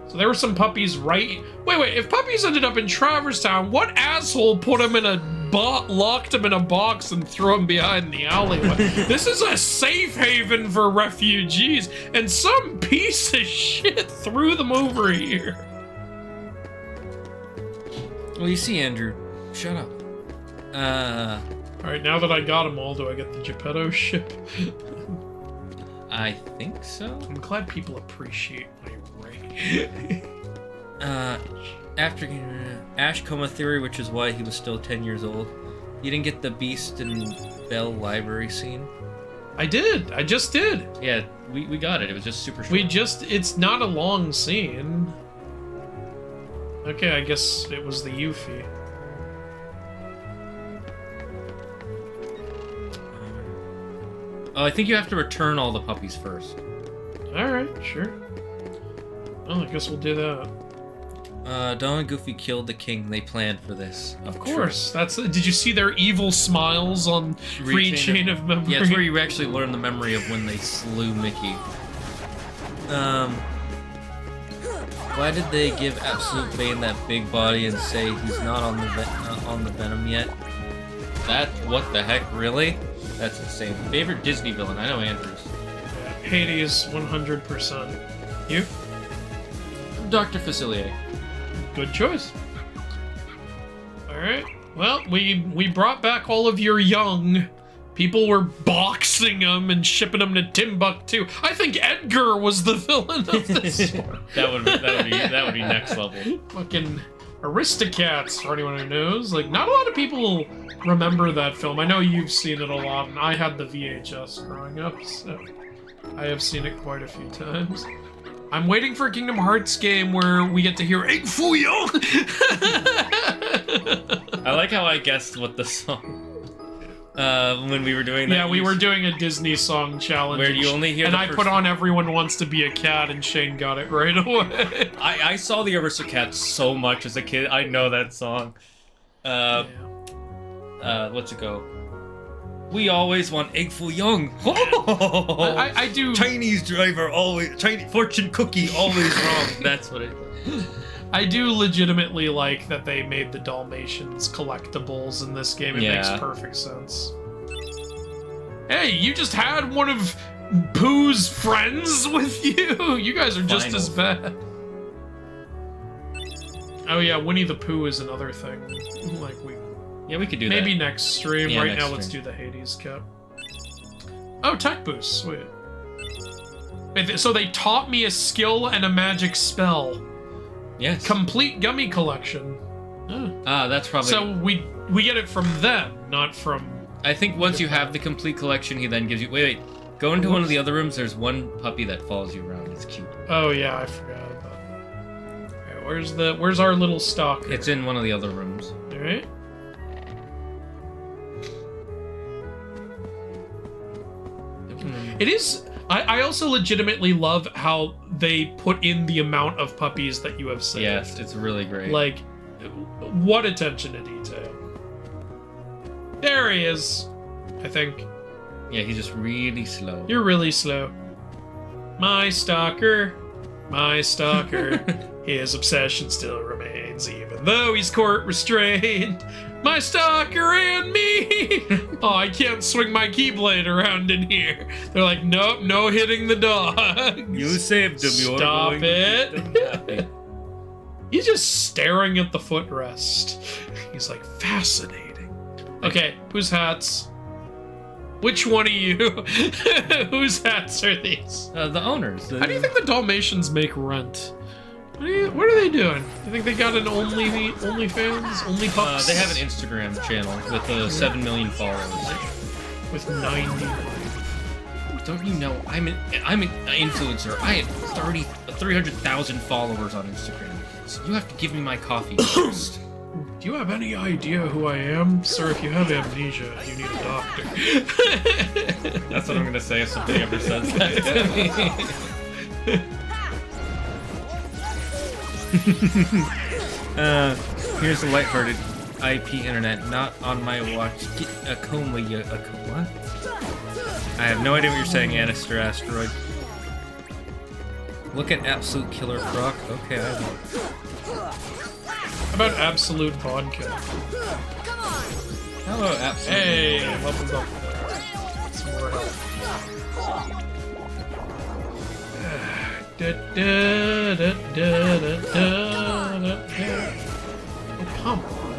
So there were some puppies right... Wait, if puppies ended up in Traverse Town, what asshole put them in a locked them in a box and threw them behind the alleyway? This is a safe haven for refugees, and some piece of shit threw them over here. Well, you see, Andrew, shut up. Alright, now that I got them all, do I get the Geppetto ship? I think so. I'm glad people appreciate my ray. After Ash Coma Theory, which is why he was still 10 years old. You didn't get the Beast and Belle library scene? I did. I just did. Yeah, we got it. It was just super short. It's not a long scene. Okay, I guess it was the Yuffie. Oh, I think you have to return all the puppies first. Alright, sure. Well, I guess we'll do that. Don and Goofy killed the king. They planned for this. Of course. Did you see their evil smiles on Chain of Memory? Yeah, it's where you actually learn the memory of when they slew Mickey. Why did they give Absolute Bane that big body and say he's not on the Venom yet? What the heck, really? That's insane. Favorite Disney villain? I know Andrew's. Yeah, Hades, 100%. You? Dr. Facilier. Good choice. Alright. Well, we brought back all of your young. People were boxing them and shipping them to Timbuktu. I think Edgar was the villain of this one. that would be next level. Fucking Aristocats, for anyone who knows. Like, not a lot of people remember that film. I know you've seen it a lot, and I had the VHS growing up, so I have seen it quite a few times. I'm waiting for a Kingdom Hearts game where we get to hear Egg Foo-young! I like how I guessed what the song... when we were doing that. Yeah, we were doing a Disney song challenge. Where you only hear and I put on Everyone Wants to Be a Cat, and Shane got it right away. I saw the Aristocats so much as a kid. I know that song. What's it go? We always want Egg Foo-young. I do. Chinese driver always... Chinese fortune cookie always wrong. That's what it... I do legitimately like that they made the Dalmatians collectibles in this game. It makes perfect sense. Hey, you just had one of Pooh's friends with you? You guys are just as bad. Oh yeah, Winnie the Pooh is another thing. Yeah, we could do that. Maybe next stream. Yeah, right now, let's do the Hades Cup. Oh, tech boost. Sweet. So they taught me a skill and a magic spell. Yes. Complete gummy collection. That's probably... So we get it from them, not from... I think once you have the complete collection, he then gives you... Wait. Go into one of the other rooms. There's one puppy that follows you around. It's cute. Oh, yeah, I forgot about that. Alright, where's our little stalker? It's in one of the other rooms. Alright. It is... I also legitimately love how they put in the amount of puppies that you have saved. Yes, it's really great. Like, what attention to detail. There he is, I think. Yeah, he's just really slow. You're really slow. My stalker, his obsession still remains, even though he's court restrained. My stalker and me! Oh, I can't swing my keyblade around in here. They're like, nope, no hitting the dog. You saved him. Stop it. He's just staring at the footrest. He's like, fascinating. Okay, whose hats? Which one of you? Whose hats are these? The owners. How do you think the Dalmatians make rent? What are they doing? You think they got an OnlyFans? Only pups? They have an Instagram channel with 7 million followers. With 90. Don't you know? I'm an influencer. I have 300,000 followers on Instagram. So you have to give me my coffee first. Do you have any idea who I am? Sir, if you have amnesia, you need a doctor. That's what I'm gonna say if somebody ever says that to me. Here's the lighthearted IP internet, not on my watch. Get a coma, what? I have no idea what you're saying, Anister Asteroid. Look at Absolute Killer Croc. Okay, I won't. How about Absolute Vodka? How about Absolute? Hey, welcome back. Some more help. Oh, come on.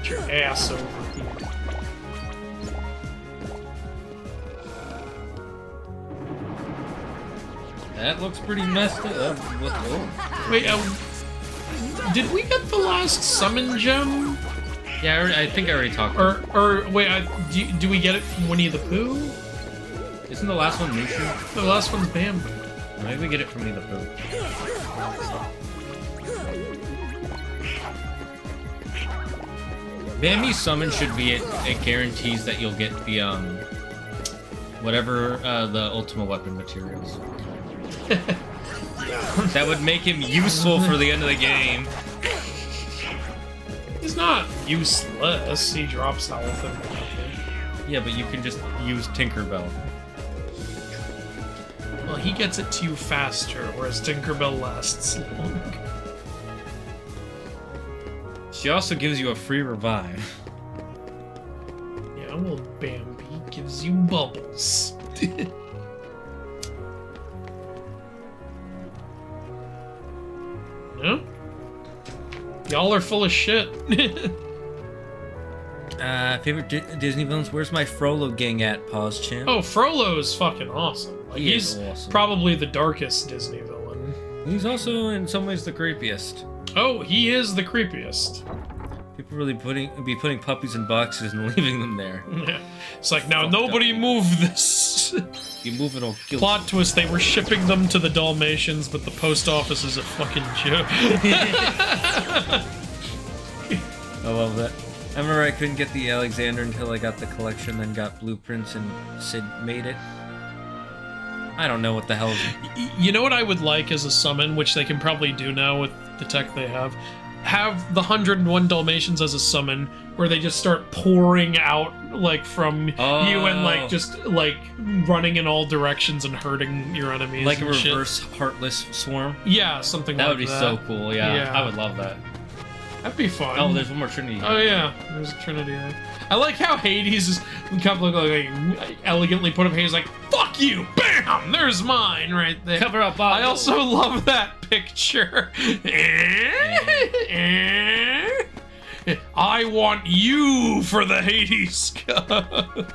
Get your ass over here. That looks pretty messed up. Wait, did we get the last summon gem? Yeah, I think I already talked. Or wait, do we get it from Winnie the Pooh? Isn't the last one Mushu? The last one's Bamboo. Maybe we get it from Winnie the Pooh. Bambi's summon should be it guarantees that you'll get the whatever the Ultima Weapon materials. That would make him useful for the end of the game. He's not useless. He drops health and yeah, but you can just use Tinkerbell. Well, he gets it to you faster, whereas Tinkerbell lasts long. She also gives you a free revive. Yeah, well, Bambi gives you bubbles. No? Y'all are full of shit. Favorite Disney villains? Where's my Frollo gang at? Pause, champ. Oh, Frollo's fucking awesome. Like, he's awesome. Probably the darkest Disney villain. He's also, in some ways, the creepiest. Oh, he is the creepiest. People really be putting puppies in boxes and leaving them there. Yeah. It's like, now nobody move this. You move it, I'll kill Plot you. twist, they were shipping them to the Dalmatians, but the post office is a fucking joke. I love that. I remember I couldn't get the Alexander until I got the collection, then got blueprints, and Sid made it. I don't know what the hell. You know what I would like as a summon, which they can probably do now with the tech they have? Have the 101 Dalmatians as a summon, where they just start pouring out, like, from you and, like, just, like, running in all directions and hurting your enemies. Like a and reverse Heartless Swarm? Yeah, something that like would that. That would be so cool, yeah. I would love that. That'd be fun. Oh, there's one more Trinity. Oh, yeah. There's a Trinity there. I like how Hades is like elegantly put up. Hades like, fuck you! Bam! There's mine right there. Cover up, Bob. I also love that picture. I want you for the Hades Cup.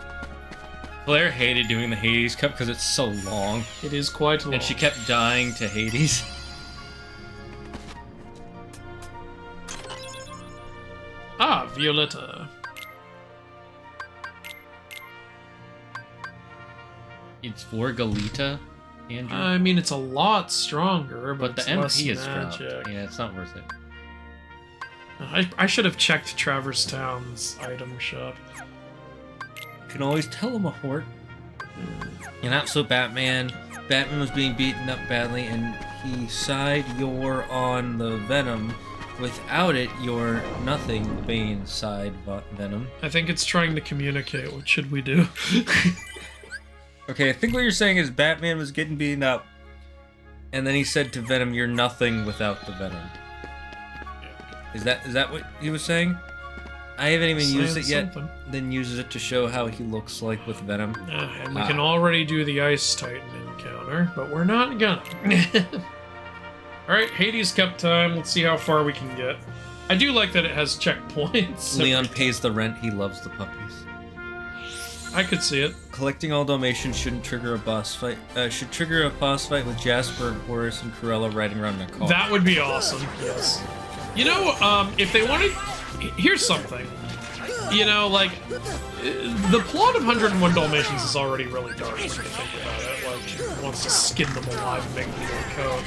Blair hated doing the Hades Cup because it's so long. It is quite long. And she kept dying to Hades. Ah, Violetta. It's for Galita, Andrew. I mean, it's a lot stronger, but the MP is dropped. Yeah, it's not worth it. I should have checked Traverse Town's item shop. You can always tell him a hort. You're not so Batman. Batman was being beaten up badly, and he sighed you're on the Venom. Without it, you're nothing, Bane sighed Venom. I think it's trying to communicate. What should we do? Okay, I think what you're saying is Batman was getting beaten up, and then he said to Venom, you're nothing without the Venom. Is that what he was saying? I haven't even used it yet. Then uses it to show how he looks like with Venom. And we can already do the Ice Titan encounter, but we're not gonna. Alright, Hades Cup time. Let's see how far we can get. I do like that it has checkpoints. Leon pays the rent. He loves the puppies. I could see it. Collecting all Dalmatians shouldn't trigger a boss fight. Should trigger a boss fight with Jasper, Boris, and Corella riding around in a car. That would be awesome, yes. You know, if they wanted... Here's something. You know, like, the plot of 101 Dalmatians is already really dark when you think about it. Like, she wants to skin them alive and make them their coat.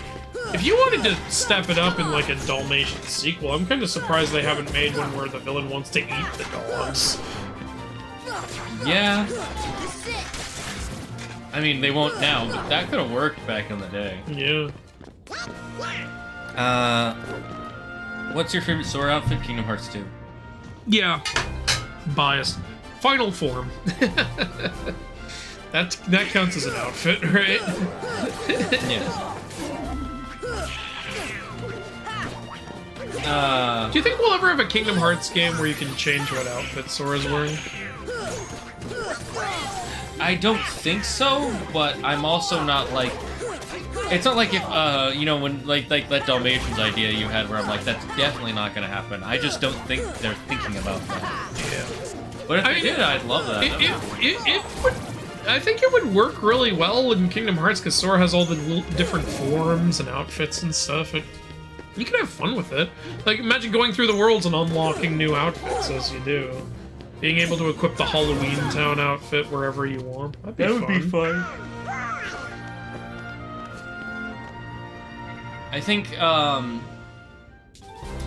If you wanted to step it up in, like, a Dalmatian sequel, I'm kind of surprised they haven't made one where the villain wants to eat the dogs. Yeah. I mean, they won't now, but that could have worked back in the day. Yeah. What's your favorite Sora outfit? Kingdom Hearts 2. Yeah. Bias. Final form. that counts as an outfit, right? Yeah. Do you think we'll ever have a Kingdom Hearts game where you can change what outfit Sora's wearing? I don't think so, but I'm also not like... It's not like if, you know, when, like that Dalmatians idea you had where I'm like, that's definitely not gonna happen. I just don't think they're thinking about that. Yeah. But if they did, I'd love that. I think it would work really well in Kingdom Hearts because Sora has all the different forms and outfits and stuff. You can have fun with it. Like, imagine going through the worlds and unlocking new outfits as you do. Being able to equip the Halloween Town outfit wherever you want. That would be fun. I think,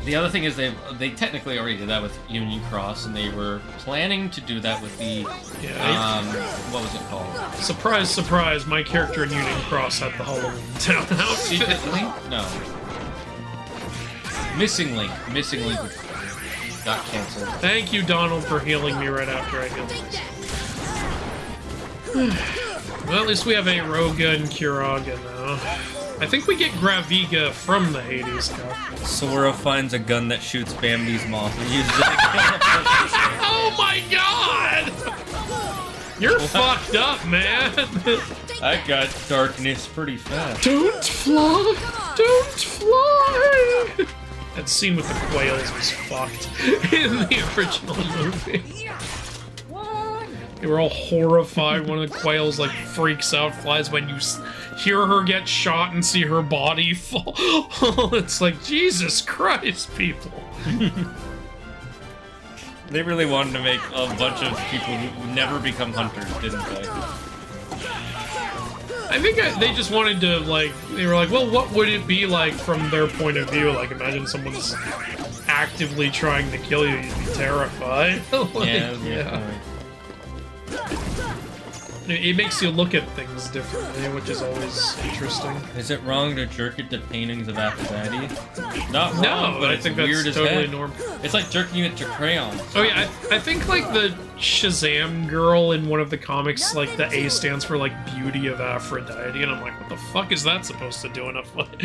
the other thing is they technically already did that with Union Cross, and they were planning to do that with the, what was it called? Surprise, surprise, my character in Union Cross had the Halloween Town outfit. Secret Link? No. Missing Link. Missing Link got canceled. Thank you, Donald, for healing me right after I healed myself. Well, at least we have a Roga and Kiraga now. I think we get Graviga from the Hades Cup. Sora finds a gun that shoots Bambi's mom and uses it to kill a person. Oh my god! You're fucked up, man! I got darkness pretty fast. Don't fly! Don't fly! That scene with the quails was fucked in the original movie. They were all horrified. One of the quails like freaks out, flies when you hear her get shot and see her body fall. It's like, Jesus Christ, people. They really wanted to make a bunch of people who never become hunters, didn't they? I think they just wanted to, like, they were like, well, what would it be like from their point of view? Like, imagine someone's actively trying to kill you, you'd be terrified. Like, yeah. It makes you look at things differently, which is always interesting. Is it wrong to jerk it to paintings of Aphrodite? Not wrong, no, but I it's think weird that's as totally heck. normal. It's like jerking it to crayons. Oh yeah, I think like the Shazam girl in one of the comics, like the A stands for like Beauty of Aphrodite, and I'm like, what the fuck is that supposed to do in a fight?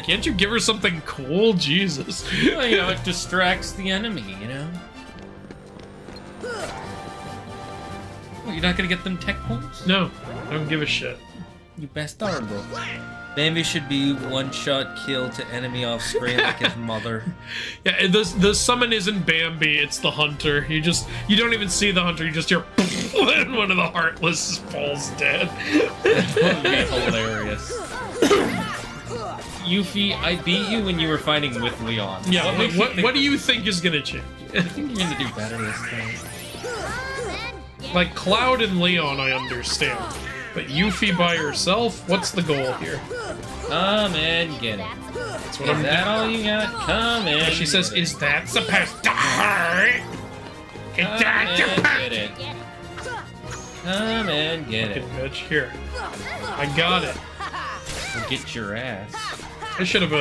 Can't you give her something cool? Jesus. Well, you know, it distracts the enemy, you know? Well, you're not gonna get them tech points? No, I don't give a shit. You bastard, bro. Bambi should be one-shot kill to enemy off screen like his mother. Yeah, the summon isn't Bambi, it's the hunter. You don't even see the hunter, you just hear and one of the Heartless falls dead. That would be hilarious. Yuffie, I beat you when you were fighting with Leon. Yeah, what do you think is gonna change? I think you're gonna do better this time. Like, Cloud and Leon, I understand. But Yuffie by herself, what's the goal here? Come and get it. That's what Is that all you got? Come and she says, is that supposed to hurt? Come and get it. Come and get it. Fucking bitch, here. I got it. Well, get your ass. I should have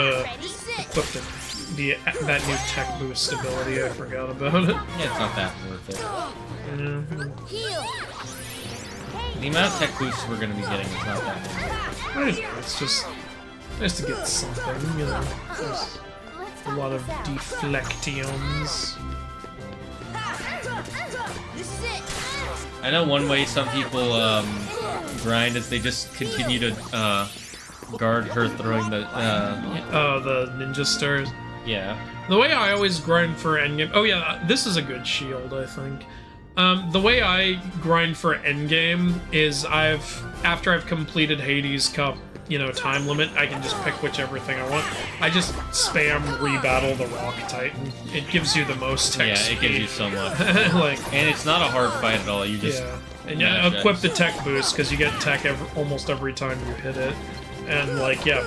equipped that new tech boost ability. I forgot about it. Yeah, it's not that worth it. Mm-hmm. The amount of tech boosts we're going to be getting is not that much. It's just nice to get something, you know. There's a lot of deflections. I know one way some people grind is they just continue to guard her throwing the. The ninja stars. Yeah. The way I always grind for endgame. Oh yeah, this is a good shield, I think. The way I grind for endgame is after I've completed Hades Cup, time limit, I can just pick whichever thing I want. I just spam rebattle the Rock Titan. It gives you the most tech Yeah, it gives you so much. And it's not a hard fight at all. You just and equip the tech boost because you get tech almost every time you hit it. And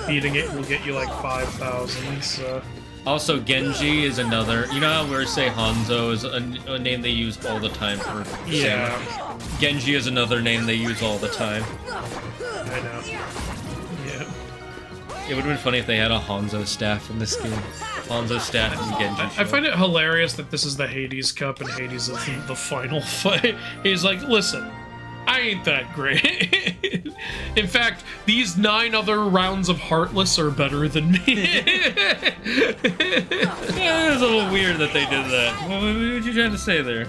beating it will get you like 5,000. So. Also, Genji is another. You know how we say Hanzo is a name they use all the time for samurai? Genji is another name they use all the time. I know. Yeah. It would have been funny if they had a Hanzo staff in this game. Hanzo staff and Genji. I find it hilarious that this is the Hades Cup and Hades is the final fight. He's like, listen, I ain't that great. In fact, these 9 other rounds of Heartless are better than me. Yeah, it was a little weird that they did that. What were you trying to say there?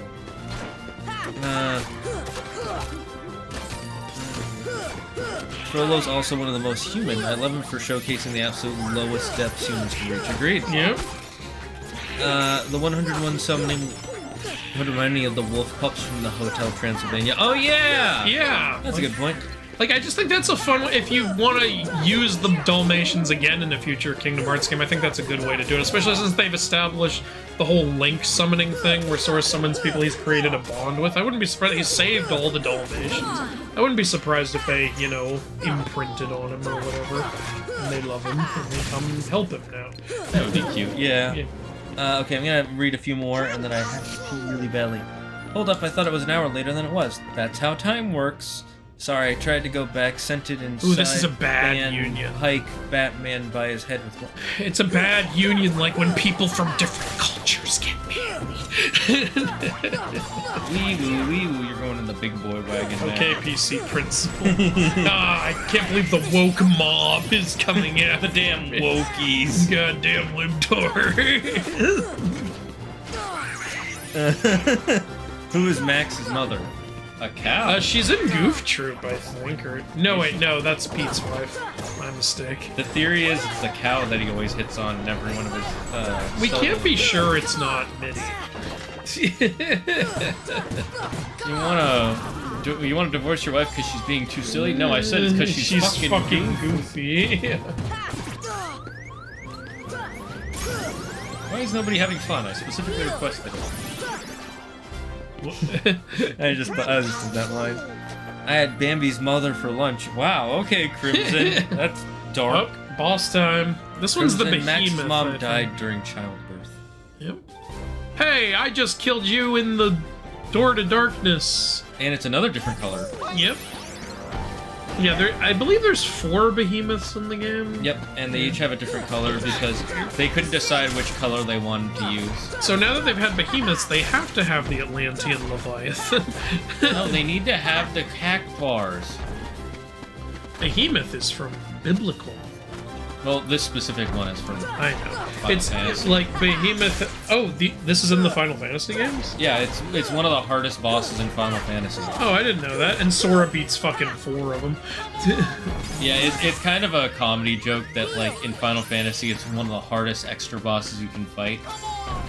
Frollo's also one of the most human. I love him for showcasing the absolute lowest depths humans can reach. Agreed. Yep. The 101 summoning would remind me of the wolf pups from the Hotel Transylvania. Oh yeah! Yeah! That's a good point. I just think that's a fun way. If you want to use the Dalmatians again in a future Kingdom Hearts game, I think that's a good way to do it, especially since they've established the whole Link summoning thing, where Sora summons people he's created a bond with. I wouldn't be surprised. He saved all the Dalmatians. I wouldn't be surprised if they, imprinted on him or whatever, and they love him, and they come help him now. That would be cute. Yeah. Okay, I'm gonna read a few more, and then I have to pee really badly. Hold up, I thought it was an hour later than it was. That's how time works. Sorry, I tried to go back, sent it inside. Ooh, this is a bad union. Hike Batman by his head with one. It's a bad union, like when people from different cultures get married. Wee woo, you're going in the big boy wagon now. Okay, PC principal. I can't believe the woke mob is coming out. The damn wokies. Goddamn libtard. Who is Max's mother? A cow? She's in Goof Troop, I think. Or no, wait, no, that's Pete's wife. My mistake. The theory is it's the cow that he always hits on in every one of his. We can't be sure it's not Mitty. You wanna divorce your wife because she's being too silly? No, I said it's because she's fucking goofy. Why is nobody having fun? I specifically requested it. I just did that line. I had Bambi's mother for lunch. Wow, okay, Crimson. That's dark. Oh, boss time. This one's the behemoth. Max's mom died during childbirth. Yep. Hey, I just killed you in the Door to Darkness. And it's another different color. Yep. Yeah, I believe there's 4 behemoths in the game. Yep, and they each have a different color because they couldn't decide which color they wanted to use. So now that they've had behemoths, they have to have the Atlantean Leviathan. No, they need to have the Cacbars. Behemoth is from biblical. Well, this specific one is from. I know. It's like Behemoth. Oh, this is in the Final Fantasy games? Yeah, it's one of the hardest bosses in Final Fantasy. Oh, I didn't know that. And Sora beats fucking 4 of them. Yeah, it's kind of a comedy joke that, like, in Final Fantasy, it's one of the hardest extra bosses you can fight.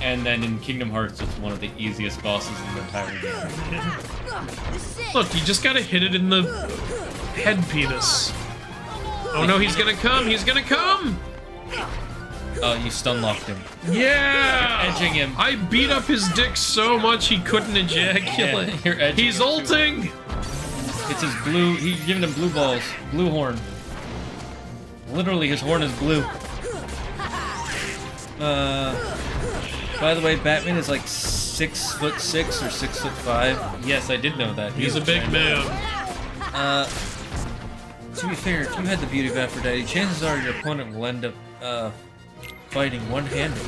And then in Kingdom Hearts, it's one of the easiest bosses in the entire game. Look, you just gotta hit it in the head penis. Oh no, he's gonna come! He's gonna come! Oh, you stun locked him. Yeah! You're edging him. I beat up his dick so much he couldn't ejaculate. Yeah, you're edging he's him ulting! It's his blue. He's giving him blue balls. Blue horn. Literally, his horn is blue. By the way, Batman is like 6'6" or 6'5". Yes, I did know that. He's a big man. To be fair, if you had the beauty of Aphrodite, chances are your opponent will end up fighting one-handed.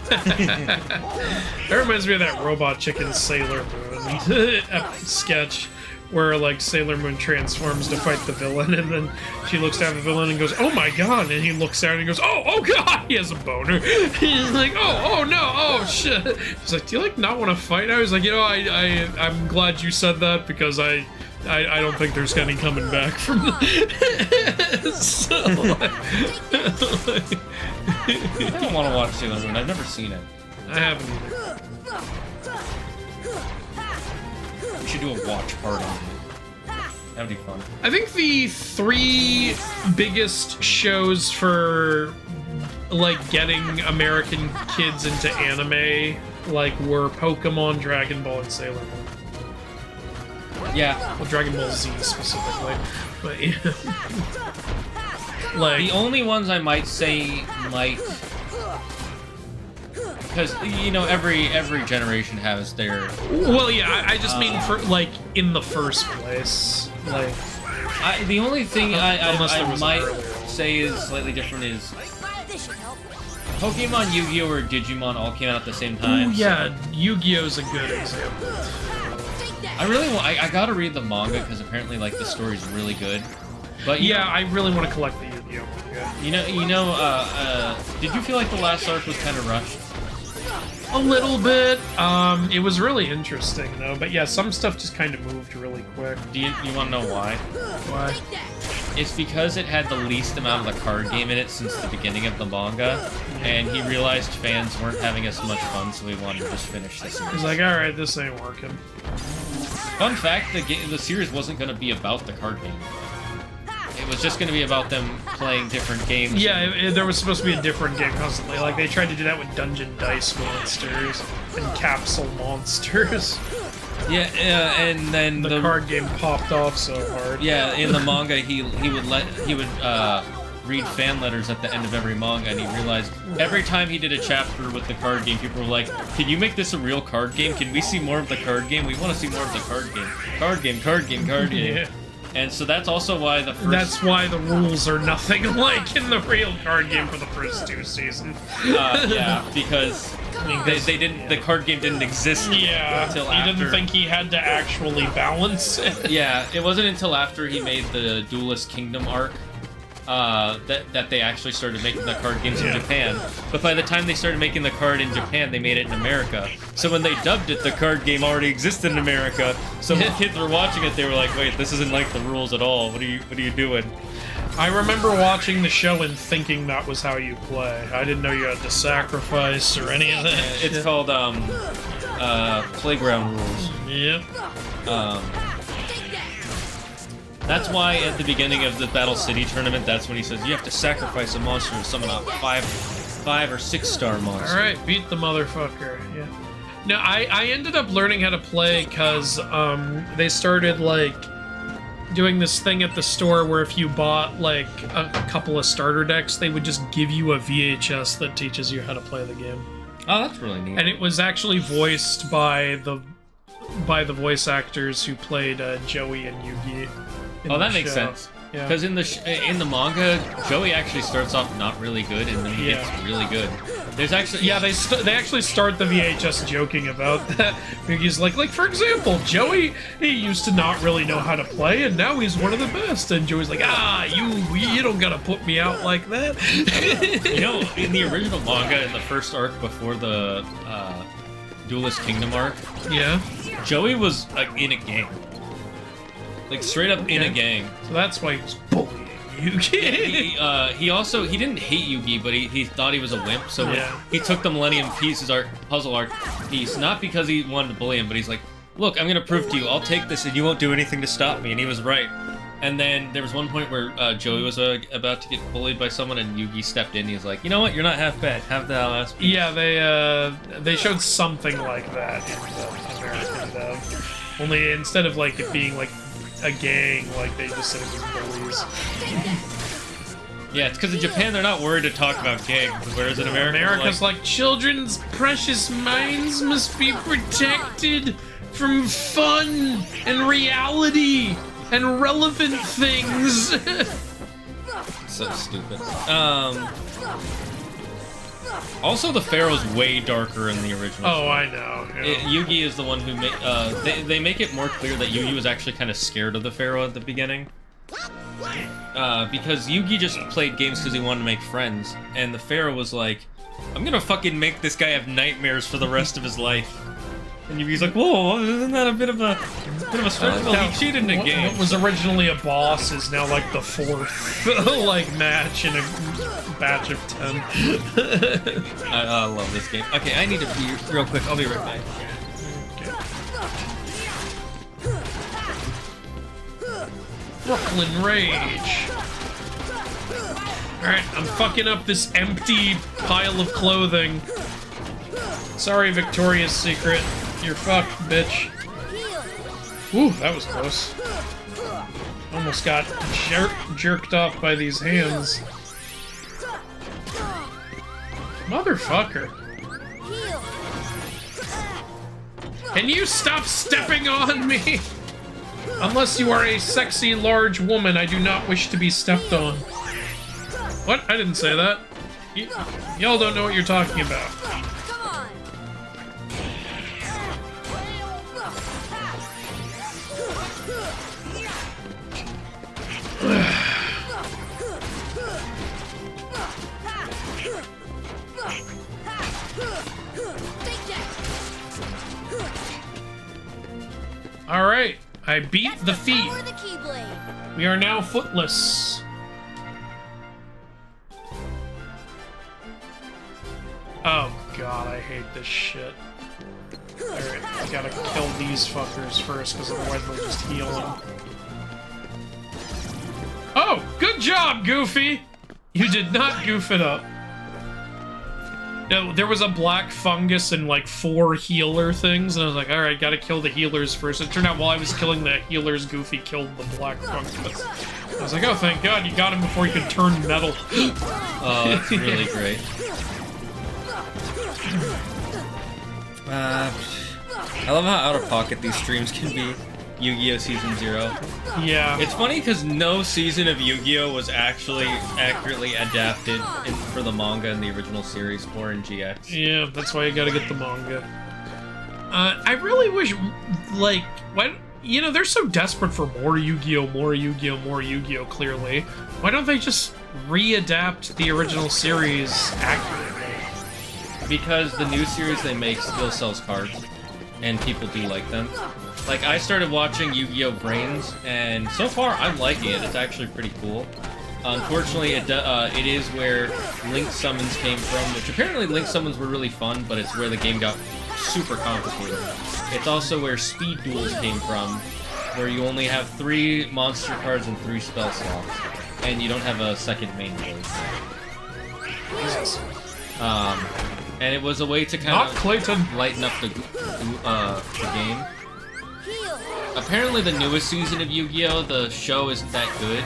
That reminds me of that Robot Chicken Sailor Moon sketch where, like, Sailor Moon transforms to fight the villain, and then she looks down at the villain and goes, "Oh my god," and he looks down and he goes, "Oh god," he has a boner. He's like, oh no, oh shit. He's like, "Do you, like, not want to fight?" I was like, I'm glad you said that, because I I don't think there's any coming back from this. So, I don't want to watch Sailor Moon. I've never seen it. I haven't either. We should do a watch party. That'd be fun. I think the 3 biggest shows for like getting American kids into anime like were Pokemon, Dragon Ball, and Sailor Moon. Yeah. Well, Dragon Ball Z specifically, but yeah. Like the only ones I might say might, because you know every generation has their. Well, yeah, I just mean for like in the first place, like. The only thing I might earlier. say is slightly different is Pokemon, Yu-Gi-Oh, or Digimon all came out at the same time. Oh yeah, Yu-Gi-Oh's a good example. I really want. I gotta read the manga because apparently like the story's really good. But yeah, I really want to collect the Yu-Gi-Oh manga. Did you feel like the last arc was kind of rushed? A little bit. It was really interesting though. But yeah, some stuff just kind of moved really quick. Do you want to know why? Why? It's because it had the least amount of the card game in it since the beginning of the manga, and he realized fans weren't having as much fun, so he wanted to just finish the series. He's like, all right, this ain't working. Fun fact: the series wasn't going to be about the card game. It was just going to be about them playing different games. Yeah, there was supposed to be a different game constantly. Like, they tried to do that with Dungeon Dice Monsters and Capsule Monsters. Yeah, and then the card game popped off so hard. Yeah, in the manga, he would read fan letters at the end of every manga, and he realized every time he did a chapter with the card game, people were like, "Can you make this a real card game? Can we see more of the card game? We want to see more of the card game. Card game, card game, card game." Yeah. And so that's also why the first... That's why the rules are nothing like in the real card game for the first 2 seasons. Yeah, because they didn't. The card game didn't exist. Until after. He didn't think he had to actually balance it. Yeah, it wasn't until after he made the Duelist Kingdom arc that they actually started making the card games in Japan. But by the time they started making the card in Japan, they made it in America. So when they dubbed it, the card game already existed in America. So when kids were watching it, they were like, "Wait, this isn't like the rules at all. What are you doing?" I remember watching the show and thinking that was how you play. I didn't know you had to sacrifice or any of that. It's called Playground Rules. Yep. That's why at the beginning of the Battle City tournament, that's when he says you have to sacrifice a monster to summon a 5 or 6 star monster. All right, beat the motherfucker. Yeah. No, I ended up learning how to play because they started like doing this thing at the store where if you bought like a couple of starter decks, they would just give you a VHS that teaches you how to play the game. Oh, that's really neat. And it was actually voiced by the voice actors who played Joey and Yugi. Oh, that makes sense. Because in the manga, Joey actually starts off not really good, and then he gets really good. There's actually they actually start the VHS joking about that. He's like for example, Joey, he used to not really know how to play, and now he's one of the best. And Joey's like, you don't gotta put me out like that. You know, in the original manga, in the first arc before the Duelist Kingdom arc, Joey was in a gang. Like straight up in a gang. So that's why he was bullying Yugi. He didn't hate Yugi, but he thought he was a wimp. So he took the Millennium Pieces puzzle arc piece, not because he wanted to bully him, but he's like, "Look, I'm gonna prove to you. I'll take this, and you won't do anything to stop me." And he was right. And then there was one point where Joey was about to get bullied by someone, and Yugi stepped in. He was like, "You know what? You're not half bad. Have the last piece." Yeah, they showed something like that in the American dub. Only instead of like it being like a gang, like they just said it was bullies. Yeah, it's because in Japan they're not worried to talk about gangs, whereas in America's like children's precious minds must be protected from fun and reality and relevant things. So stupid. Also, the Pharaoh's way darker in the original. Oh, I know. Yeah. Yugi is the one who they make it more clear that Yugi was actually kind of scared of the Pharaoh at the beginning. Because Yugi just played games because he wanted to make friends, and the Pharaoh was like, "I'm gonna fucking make this guy have nightmares for the rest of his life." And Yugi's like, whoa, isn't that a bit of a stretch? Well, he cheated in the game. What was originally a boss is now like the 4th like match in a batch of 10. I love this game. Okay, I need to pee real quick. I'll be right back. Brooklyn Rage. Alright, I'm fucking up this empty pile of clothing. Sorry, Victoria's Secret. You're fucked, bitch. Ooh, that was close. Almost got jerked off by these hands. Motherfucker. Can you stop stepping on me? Unless you are a sexy, large woman, I do not wish to be stepped on. What? I didn't say that. Y'all don't know what you're talking about. Alright, I beat the feet. We are now footless. Oh god, I hate this shit. Alright, I gotta kill these fuckers first, because otherwise they'll just heal them. Oh, good job, Goofy! You did not goof it up. No, there was a black fungus and like 4 healer things, and I was like, alright, gotta kill the healers first. It turned out while I was killing the healers, Goofy killed the black fungus. I was like, oh, thank god, you got him before he could turn metal. Oh, that's really great. I love how out of pocket these streams can be. Yu-Gi-Oh! Season 0. Yeah. It's funny because no season of Yu-Gi-Oh! Was actually accurately adapted for the manga in the original series or in GX. Yeah, that's why you gotta get the manga. I really wish, like, why, you know, they're so desperate for more Yu-Gi-Oh! More Yu-Gi-Oh! More Yu-Gi-Oh! Clearly. Why don't they just re-adapt the original series accurately? Because the new series they make still sells cards, and people do like them. Like, I started watching Yu-Gi-Oh! Brains, and so far I'm liking it. It's actually pretty cool. Unfortunately, it is where Link Summons came from, which apparently Link Summons were really fun, but it's where the game got super complicated. It's also where Speed Duels came from, where you only have 3 monster cards and 3 spell slots, and you don't have a second main board. Jesus. And it was a way to kind of lighten up the game. Apparently the newest season of Yu-Gi-Oh! The show isn't that good,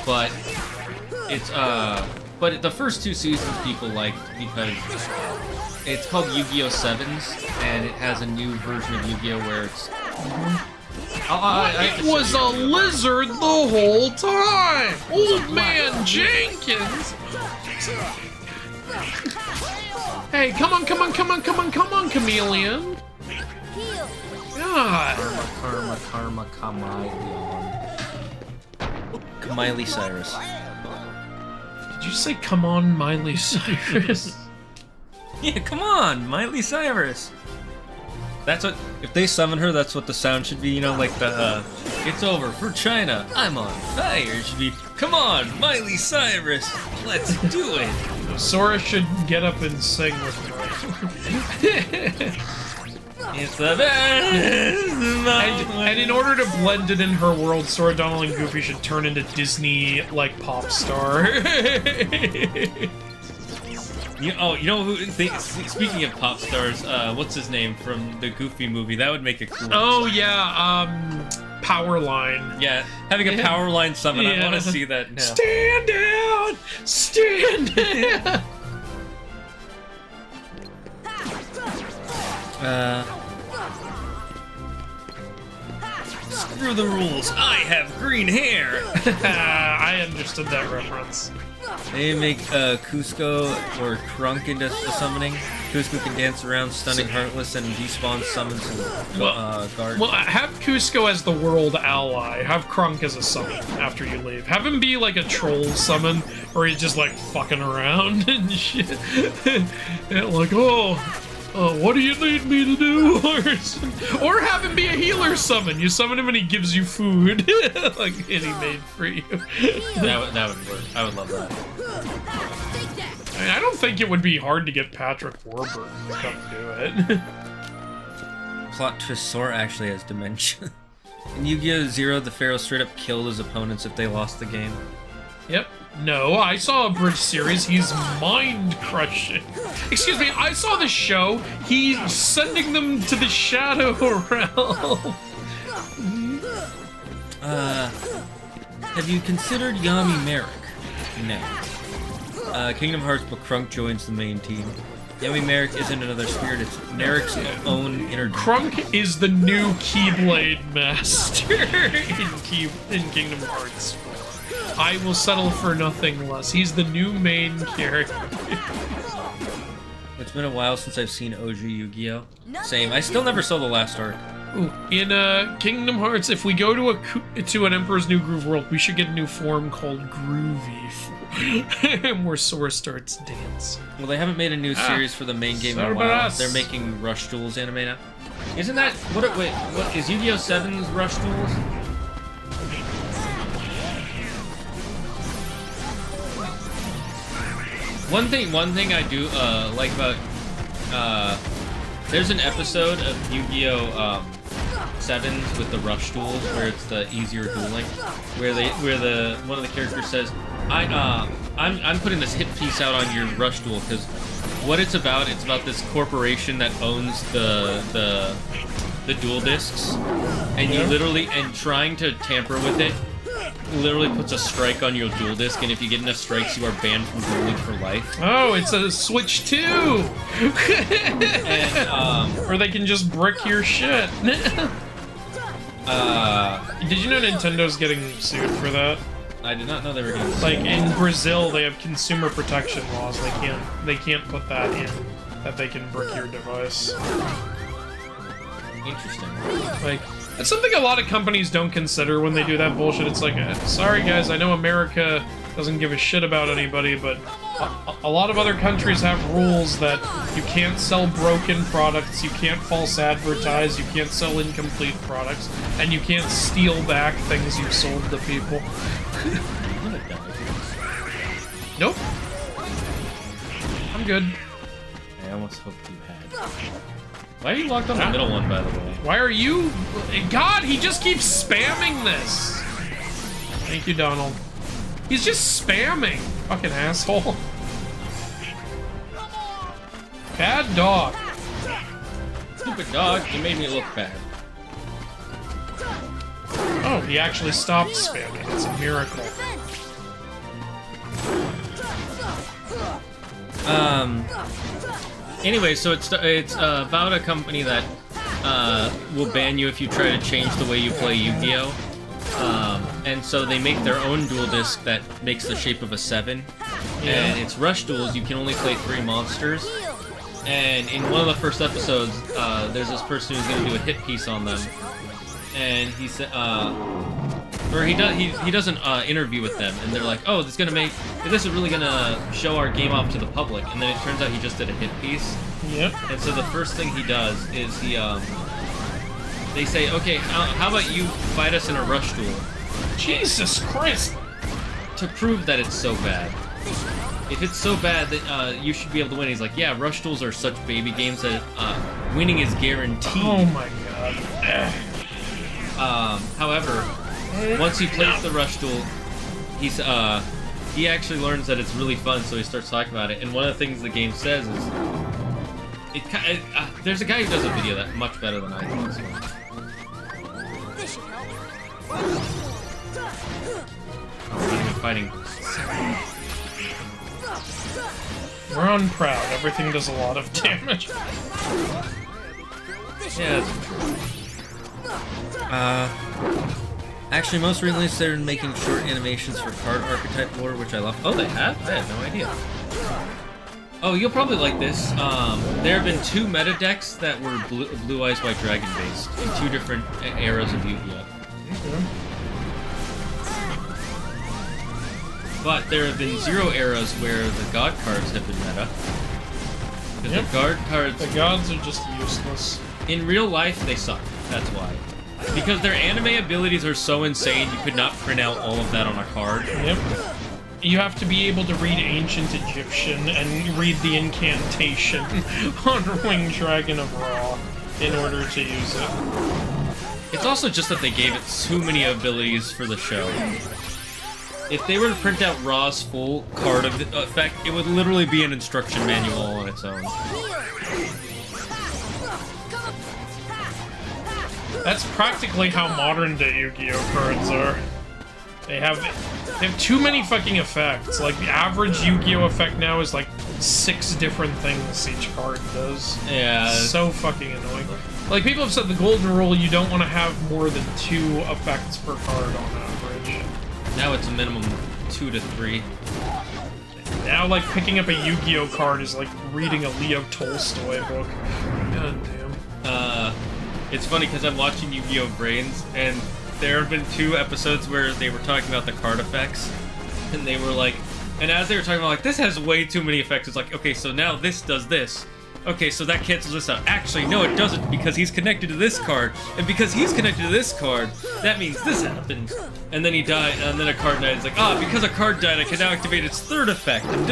but it's but the first 2 seasons people liked because it's called Yu-Gi-Oh! 7s, and it has a new version of Yu-Gi-Oh! Where it's it was a lizard the whole time! Old man Jenkins! Hey, come on, chameleon! God. Karma, Miley Cyrus. Did you say come on, Miley Cyrus? Yeah, come on, Miley Cyrus. That's what, if they summon her, that's what the sound should be, you know, like the, it's over for China, I'm on fire, it should be, come on, Miley Cyrus, let's do it. Sora should get up and sing with me. It's the best. And in order to blend it in her world, Sora, Donald, and Goofy should turn into Disney, like, pop star. You know who? Speaking of pop stars, what's his name from the Goofy movie? That would make it cool. Oh yeah, Powerline. Yeah, having a Powerline summon. Yeah. I want to see that now. Stand down! Stand down! Screw the rules. I have green hair. I understood that reference. They make Cusco or Krunk into the summoning. Cusco can dance around, stunning Heartless, and despawn summons and guard. Well, have Cusco as the world ally. Have Krunk as a summon after you leave. Have him be like a troll summon, where he's just like fucking around and shit. And like, oh, What do you need me to do? Or have him be a healer summon. You summon him and he gives you food. Like, and he made for you. That would work. I would love that. I mean, I don't think it would be hard to get Patrick Warburton to come do it. Plot twist, Sora actually has dementia. In Yu-Gi-Oh! Zero, the Pharaoh straight up killed his opponents if they lost the game. Yep. No, I saw a bridge series. He's mind-crushing. Excuse me, I saw the show. He's sending them to the Shadow Realm. Have you considered Yami Merrick? No. Kingdom Hearts, but Krunk joins the main team. Yami Merrick isn't another spirit, it's Merrick's own inner... Krunk is the new Keyblade Master in Kingdom Hearts. I will settle for nothing less. He's the new main character. It's been a while since I've seen OG Yu-Gi-Oh! Same. I still never saw the last arc. Ooh, in Kingdom Hearts, if we go to an Emperor's New Groove world, we should get a new form called Groovy, where Sora starts dance. Well, they haven't made a new series for the main game in a while. They're making Rush Duels anime now. Isn't that what is Yu-Gi-Oh! 7's Rush Duels? One thing I do like about there's an episode of Yu-Gi-Oh! 7s with the Rush Duels where it's the easier dueling, where one of the characters says, I'm putting this hit piece out on your Rush Duel because what it's about this corporation that owns the duel discs, and you literally trying to tamper with it literally puts a strike on your duel disc, and if you get enough strikes, you are banned from dueling for life. Oh, it's a Switch 2! And, or they can just brick your shit. Did you know Nintendo's getting sued for that? I did not know they were getting sued. Like, in Brazil, they have consumer protection laws. They can't put that in, that they can brick your device. Interesting. Like, it's something a lot of companies don't consider when they do that bullshit. It's like, sorry guys, I know America doesn't give a shit about anybody, but a lot of other countries have rules that you can't sell broken products, you can't false advertise, you can't sell incomplete products, and you can't steal back things you've sold to people. Nope. I'm good. I almost hoped you had. Why are you locked on the middle one, by the way? Why are you... God, he just keeps spamming this! Thank you, Donald. He's just spamming! Fucking asshole. Bad dog. Stupid dog, you made me look bad. Oh, he actually stopped spamming. It's a miracle. Anyway, so it's about a company that will ban you if you try to change the way you play Yu-Gi-Oh! And so they make their own duel disc that makes the shape of a 7. Yeah. And it's Rush Duels, you can only play 3 monsters. And in one of the first episodes, there's this person who's going to do a hit piece on them. And he said, or he does an interview with them, and they're like, "Oh, this is really gonna show our game off to the public." And then it turns out he just did a hit piece. Yep. And so the first thing he does is they say, "Okay, how about you fight us in a Rush Duel?" Jesus Christ! To prove that it's so bad. If it's so bad that you should be able to win, he's like, "Yeah, Rush Duels are such baby games that winning is guaranteed." Oh my god. However, once he plays the Rush Duel, he actually learns that it's really fun, so he starts talking about it. And one of the things the game says is, there's a guy who does a video that much better than I do. So. Oh, we're not even fighting. We're on Proud. Everything does a lot of damage. Yeah, that's true. Actually, most recently they're making short animations for card archetype lore, which I love. Oh, they have? I had no idea. Oh, you'll probably like this. There have been 2 meta decks that were Blue Eyes White Dragon based in 2 different eras of Yu-Gi-Oh! Okay. But there have been 0 eras where the God cards have been meta. Because Yep. the guard cards, The gods are just useless. in real life, they suck. That's why. Because their anime abilities are so insane, you could not print out all of that on a card. Yep. You have to be able to read Ancient Egyptian and read the incantation on Winged Dragon of Ra in order to use it. It's also just that they gave it too many abilities for the show. If they were to print out Ra's full card of effect, it would literally be an instruction manual on its own. That's practically how modern day Yu-Gi-Oh cards are. They have too many fucking effects. Like, the average Yu-Gi-Oh effect now is like 6 different things each card does. Yeah. So fucking annoying. Like, people have said the golden rule, you don't want to have more than 2 effects per card on average. Now it's a minimum 2 to 3. Now, like, picking up a Yu-Gi-Oh card is like reading a Leo Tolstoy book. God damn. It's funny because I'm watching Yu-Gi-Oh! Brains, and there have been 2 episodes where they were talking about the card effects, and they were like, and as they were talking about, like, this has way too many effects, it's like, okay, so now this does this. Okay, so that cancels this out. Actually, no, it doesn't, because he's connected to this card, and because he's connected to this card, that means this happens. And then he died, and then a card died. It's like, because a card died, I can now activate its 3rd effect. And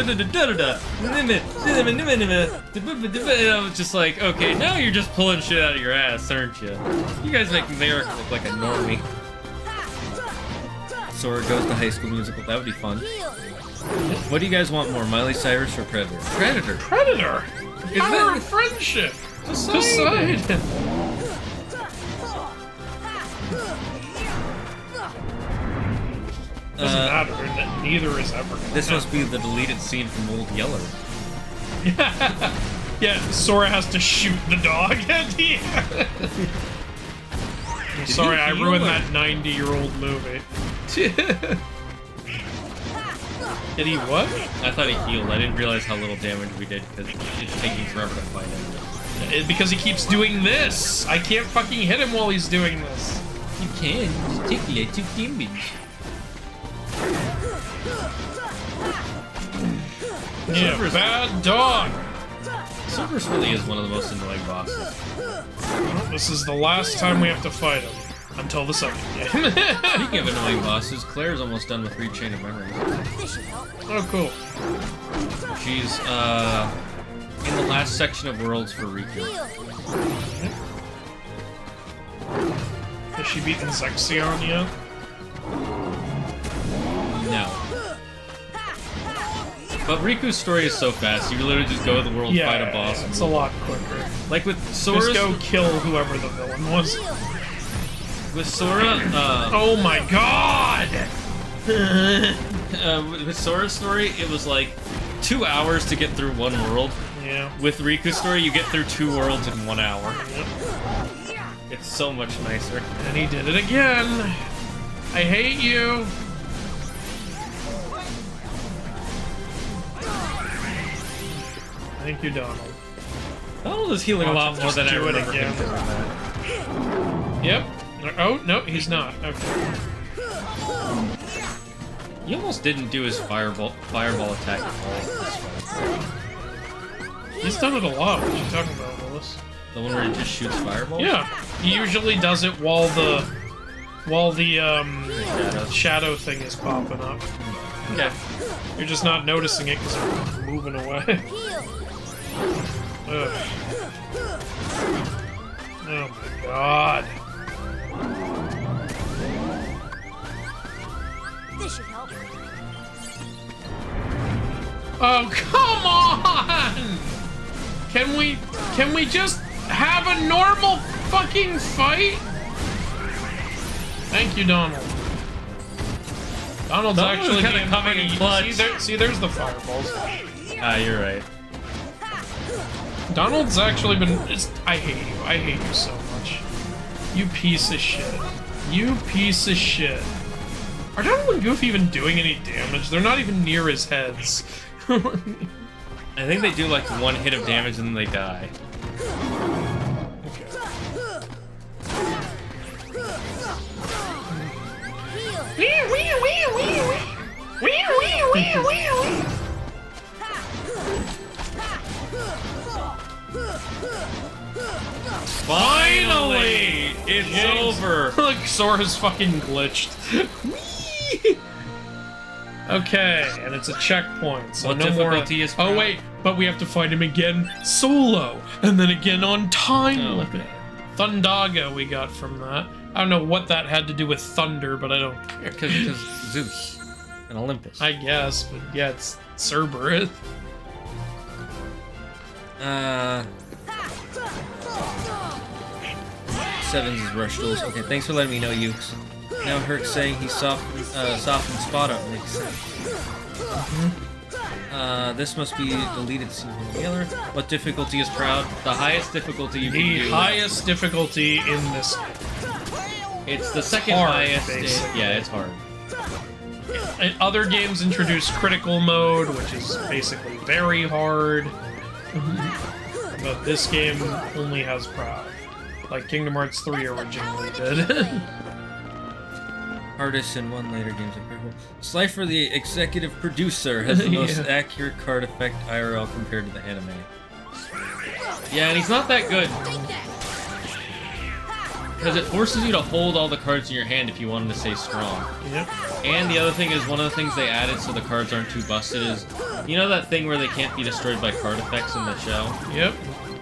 I was just like, okay, now you're just pulling shit out of your ass, aren't you? You guys make Merrick look like a normie. Sora goes to High School Musical. That would be fun. What do you guys want more, Miley Cyrus or Predator? Predator. Predator! Is Power that of friendship! Decide. Doesn't matter, neither is ever gonna This must happen. be the deleted scene from Old Yeller. Yeah, Sora has to shoot the dog at the end. I'm sorry, I ruined that 90-year-old movie. Did he what? I thought he healed. I didn't realize how little damage we did because it's taking forever to fight him. Because he keeps doing this. I can't fucking hit him while he's doing this. You can. Just take the extra damage. Yeah, bad dog. Cerberus really is one of the most annoying bosses. Well, this is the last time we have to fight him. Until the second game. Speaking of annoying bosses, Claire's almost done with Rechain of Memories. Oh, cool. She's, in the last section of Worlds for Riku. Has she beaten Zexion yet? No. But Riku's story is so fast, you literally just go to the world, fight a boss. It's a lot quicker. Like with Sora's... Just go kill whoever the villain was. With Sora, oh my god! with Sora's story, it was like 2 hours to get through one world. Yeah. With Riku's story, you get through 2 worlds in 1 hour. Yep. It's so much nicer. And he did it again. I hate you. Thank you, Donald. Donald is healing a lot more than I remember him doing that. Yep. Oh, no, he's not. Okay. He almost didn't do his fireball attack at all. He's done it a lot. What are you talking about, Willis? The one where he just shoots fireballs? Yeah. He usually does it while the shadow thing is popping up. Yeah. You're just not noticing it because it's moving away. Ugh. Oh my god. This should help. Oh, come on! Can we just have a normal fucking fight? Thank you, Donald. Donald's actually kind of coming in clutch. See, there's the fireballs. Ah, you're right. Donald's actually been... I hate you. I hate you so much. You piece of shit. You piece of shit. Are Donald and Goofy even doing any damage? They're not even near his heads. I think they do like 1 hit of damage and then they die. Finally! It's Yes. over! Like, Sora's fucking glitched. Okay, and it's a checkpoint, so What no more... difficulty is Oh, proud? wait, but we have to fight him again solo, and then again on time Oh, limit. okay. Thundaga we got from that. I don't know what that had to do with thunder, but I don't care. Because Zeus and Olympus. I guess, but yeah, it's Cerberus. Sevens is rush duels. Okay, thanks for letting me know, Ukes. Now Herc's saying he softened spot up. Makes sense. This must be deleted scene from the other. What difficulty is proud? The highest difficulty you can The do. highest difficulty in this. It's the second hard, highest. basically. Yeah, it's hard. And other games introduce critical mode, which is basically very hard. But this game only has proud. Like Kingdom Hearts 3 originally did. Hardest in one later games like critical. Slifer, the executive producer, has the most Yeah. accurate card effect IRL compared to the anime. Yeah, and he's not that good. Because it forces you to hold all the cards in your hand if you want them to stay strong. Yep. And the other thing is, one of the things they added so the cards aren't too busted is, you know that thing where they can't be destroyed by card effects in the shell? Yep.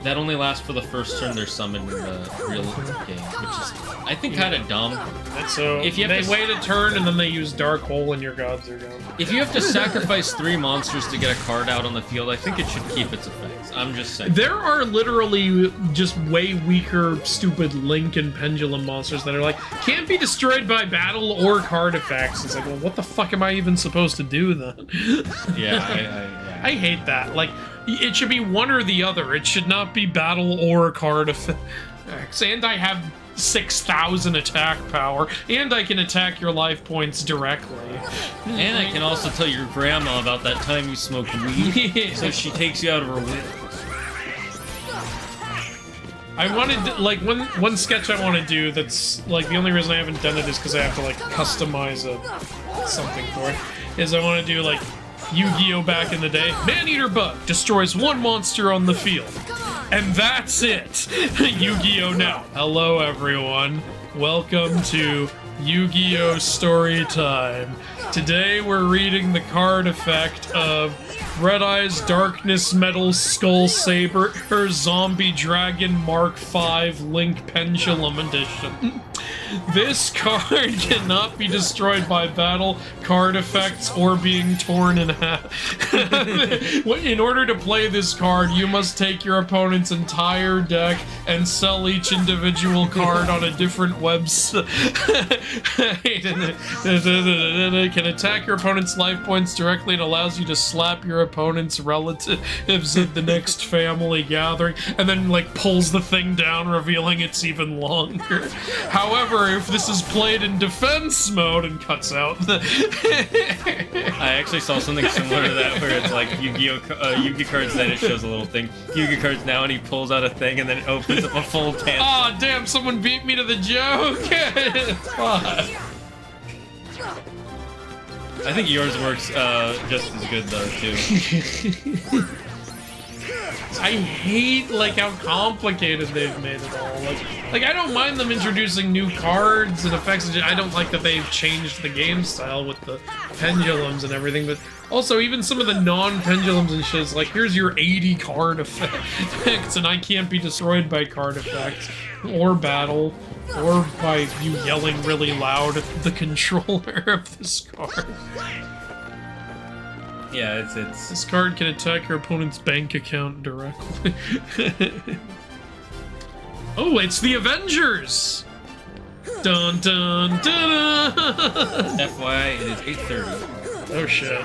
That only lasts for the first turn they're summoned in the real game, which is, I think, kind of dumb. And so If you have they to- wait a turn and then they use Dark Hole and your gods are gone. If you have to sacrifice 3 monsters to get a card out on the field, I think it should keep its effects. I'm just saying. There are literally just way weaker, stupid Link and Pendulum monsters that are like, can't be destroyed by battle or card effects. It's like, well, what the fuck am I even supposed to do then? Yeah, I hate that. Like, it should be one or the other. It should not be battle or card effects. And I have 6,000 attack power, and I can attack your life points directly. And I can also tell your grandma about that time you smoked weed, so she takes you out of her will. I wanted to, like, one sketch I want to do that's like the only reason I haven't done it is because I have to like customize something for it. Is I want to do like Yu-Gi-Oh back in the day. Man-Eater Bug destroys one monster on the field, and that's it. Yu-Gi-Oh now. Hello everyone. Welcome to Yu-Gi-Oh story time. Today we're reading the card effect of Red Eyes Darkness Metal Skull Saber, her Zombie Dragon Mark V Link Pendulum Edition. This card cannot be destroyed by battle, card effects, or being torn in half. In order to play this card, you must take your opponent's entire deck and sell each individual card on a different website. Can attack your opponent's life points directly. It allows you to slap your opponent's relatives at the next family gathering, and then like pulls the thing down, revealing it's even longer. However, if this is played in defense mode and cuts out the I actually saw something similar to that where it's like Yu-Gi-Oh! Yu-Gi cards, then it shows a little thing. Yu-Gi cards now, and he pulls out a thing, and then it opens up a full tab. Aw, damn, someone beat me to the joke! Fuck. I think yours works just as good though too. I hate like how complicated they've made it all. Like I don't mind them introducing new cards and effects. I don't like that they've changed the game style with the pendulums and everything. But also even some of the non-pendulums and shit is like, here's your 80 card effects, and I can't be destroyed by card effects or battle or by you yelling really loud at the controller of this card. Yeah, it's This card can attack your opponent's bank account directly. Oh, it's the Avengers! Dun dun dun dun! FYI, it is 8:30. Oh shit.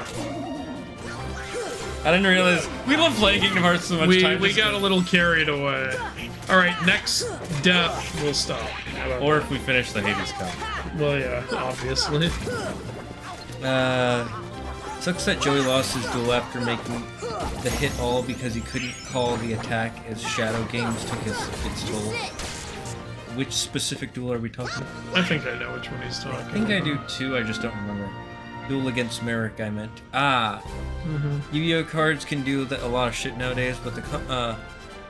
I didn't realize we love playing Kingdom Hearts so much time. We got a little carried away. Alright, next death, we'll stop. Or if we finish the Hades Cup. Well, yeah, obviously. Sucks that Joey lost his duel after making the hit all because he couldn't call the attack as Shadow Games took its toll. Which specific duel are we talking about? I think I know which one he's talking I think I do too, I just don't remember. Duel against Merrick, I meant. Yu-Gi-Oh cards can do a lot of shit nowadays, but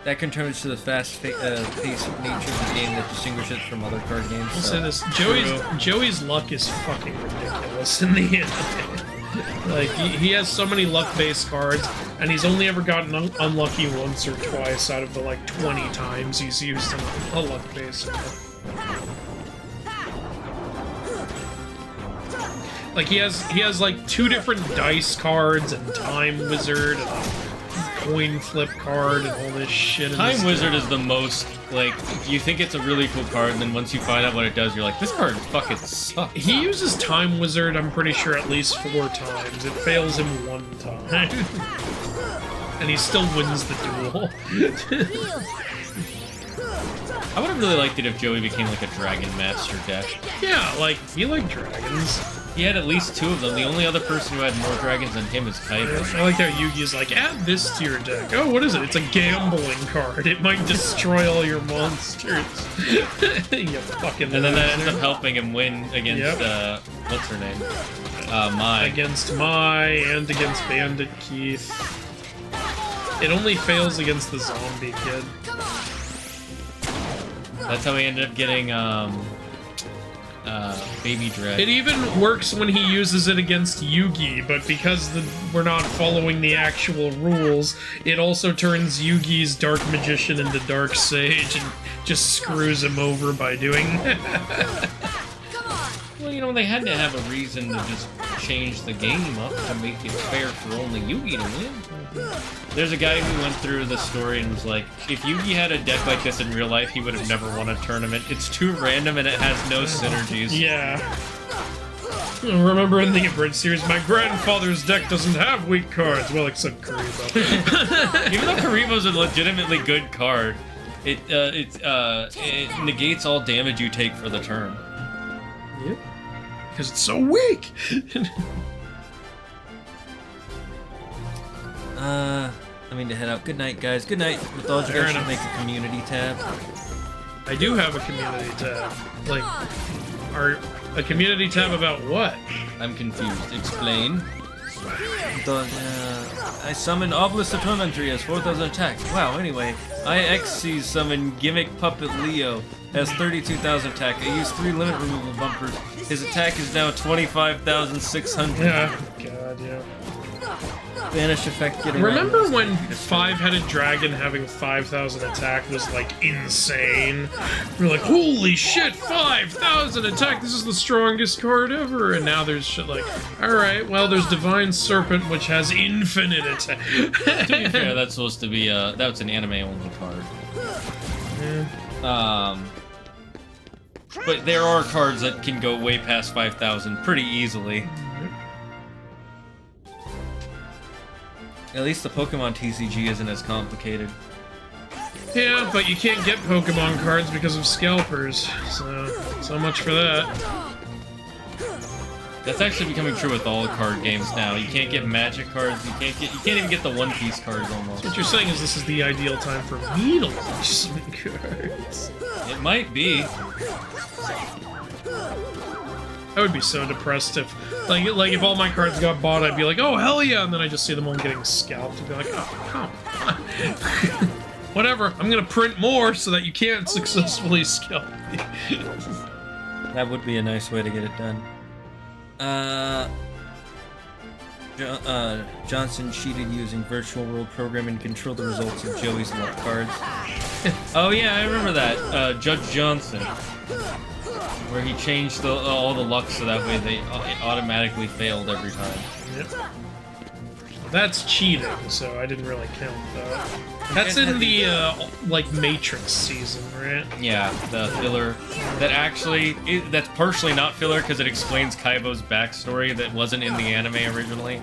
That contributes to the fast paced nature of the game that distinguishes it from other card games. I'll So. say this: Joey's luck is fucking ridiculous in the end. Like he has so many luck-based cards, and he's only ever gotten unlucky once or twice out of the like 20 times he's used a luck-based card. Like he has like 2 different dice cards and time wizard and a coin flip card and all this shit. Time Wizard is the most, like, you think it's a really cool card, and then once you find out what it does, you're like, this card fucking sucks. He uses Time Wizard, I'm pretty sure, at least 4 times. It fails him 1 time. And he still wins the duel. I would have really liked it if Joey became like a Dragon Master deck. Yeah, like, he liked dragons. He had at least 2 of them. The only other person who had more dragons than him is Kyber. I like how Yugi's like, add this to your deck. Oh, what is it? It's a gambling card. It might destroy all your monsters. You fucking And then that loser. ends up helping him win against, what's her name? Mai. Against Mai and against Bandit Keith. It only fails against the zombie kid. That's how he ended up getting, Baby Dread. It even works when he uses it against Yugi, but because we're not following the actual rules, it also turns Yugi's Dark Magician into Dark Sage and just screws him over by doing that. Well, you know, they had to have a reason to just change the game up to make it fair for only Yugi to win. There's a guy who went through the story and was like, if Yugi had a deck like this in real life, he would have never won a tournament. It's too random and it has no synergies. Yeah. I remember in the Abridged series, my grandfather's deck doesn't have weak cards. Well, except Karibo. Even though Karibo's a legitimately good card, it negates all damage you take for the turn. Yep. Because it's so weak! I mean to head out. Good night, guys. Good night. Mythology guys should make a community tab. I do have a community tab. Like, a community tab about what? I'm confused. Explain. I summon Obelisk of Tormentry as 4,000 attack. Wow, anyway. IXC summon Gimmick Puppet Leo has 32,000 attack. I use 3 limit removal bumpers. His attack is now 25,600. Yeah. God, yeah. Banish effect getting Remember when 5-headed dragon having 5,000 attack was like insane? We're like, holy shit, 5,000 attack, this is the strongest card ever. And now there's shit like, alright, well there's Divine Serpent which has infinite attack. To be fair, that's supposed to be that's an anime only card. Yeah. But there are cards that can go way past 5,000 pretty easily. At least the Pokemon TCG isn't as complicated. Yeah, but you can't get Pokemon cards because of scalpers, so much for that. That's actually becoming true with all card games now. You can't get Magic cards. You can't even get the One Piece cards almost. So what you're saying is this is the ideal time for me to launch some cards. It might be. I would be so depressed if, like if all my cards got bought, I'd be like, oh hell yeah, and then I just see them all getting scalped and be like, oh come on. Whatever, I'm gonna print more so that you can't successfully scalp me. That would be a nice way to get it done. Johnson cheated using virtual world programming to control the results of Joey's luck cards. Oh yeah, I remember that. Judge Johnson. Where he changed all the luck so that way it automatically failed every time. Yep. That's cheating, so I didn't really count that. That's in the, like, Matrix season, right? Yeah, the filler. That actually, that's partially not filler because it explains Kaibo's backstory that wasn't in the anime originally.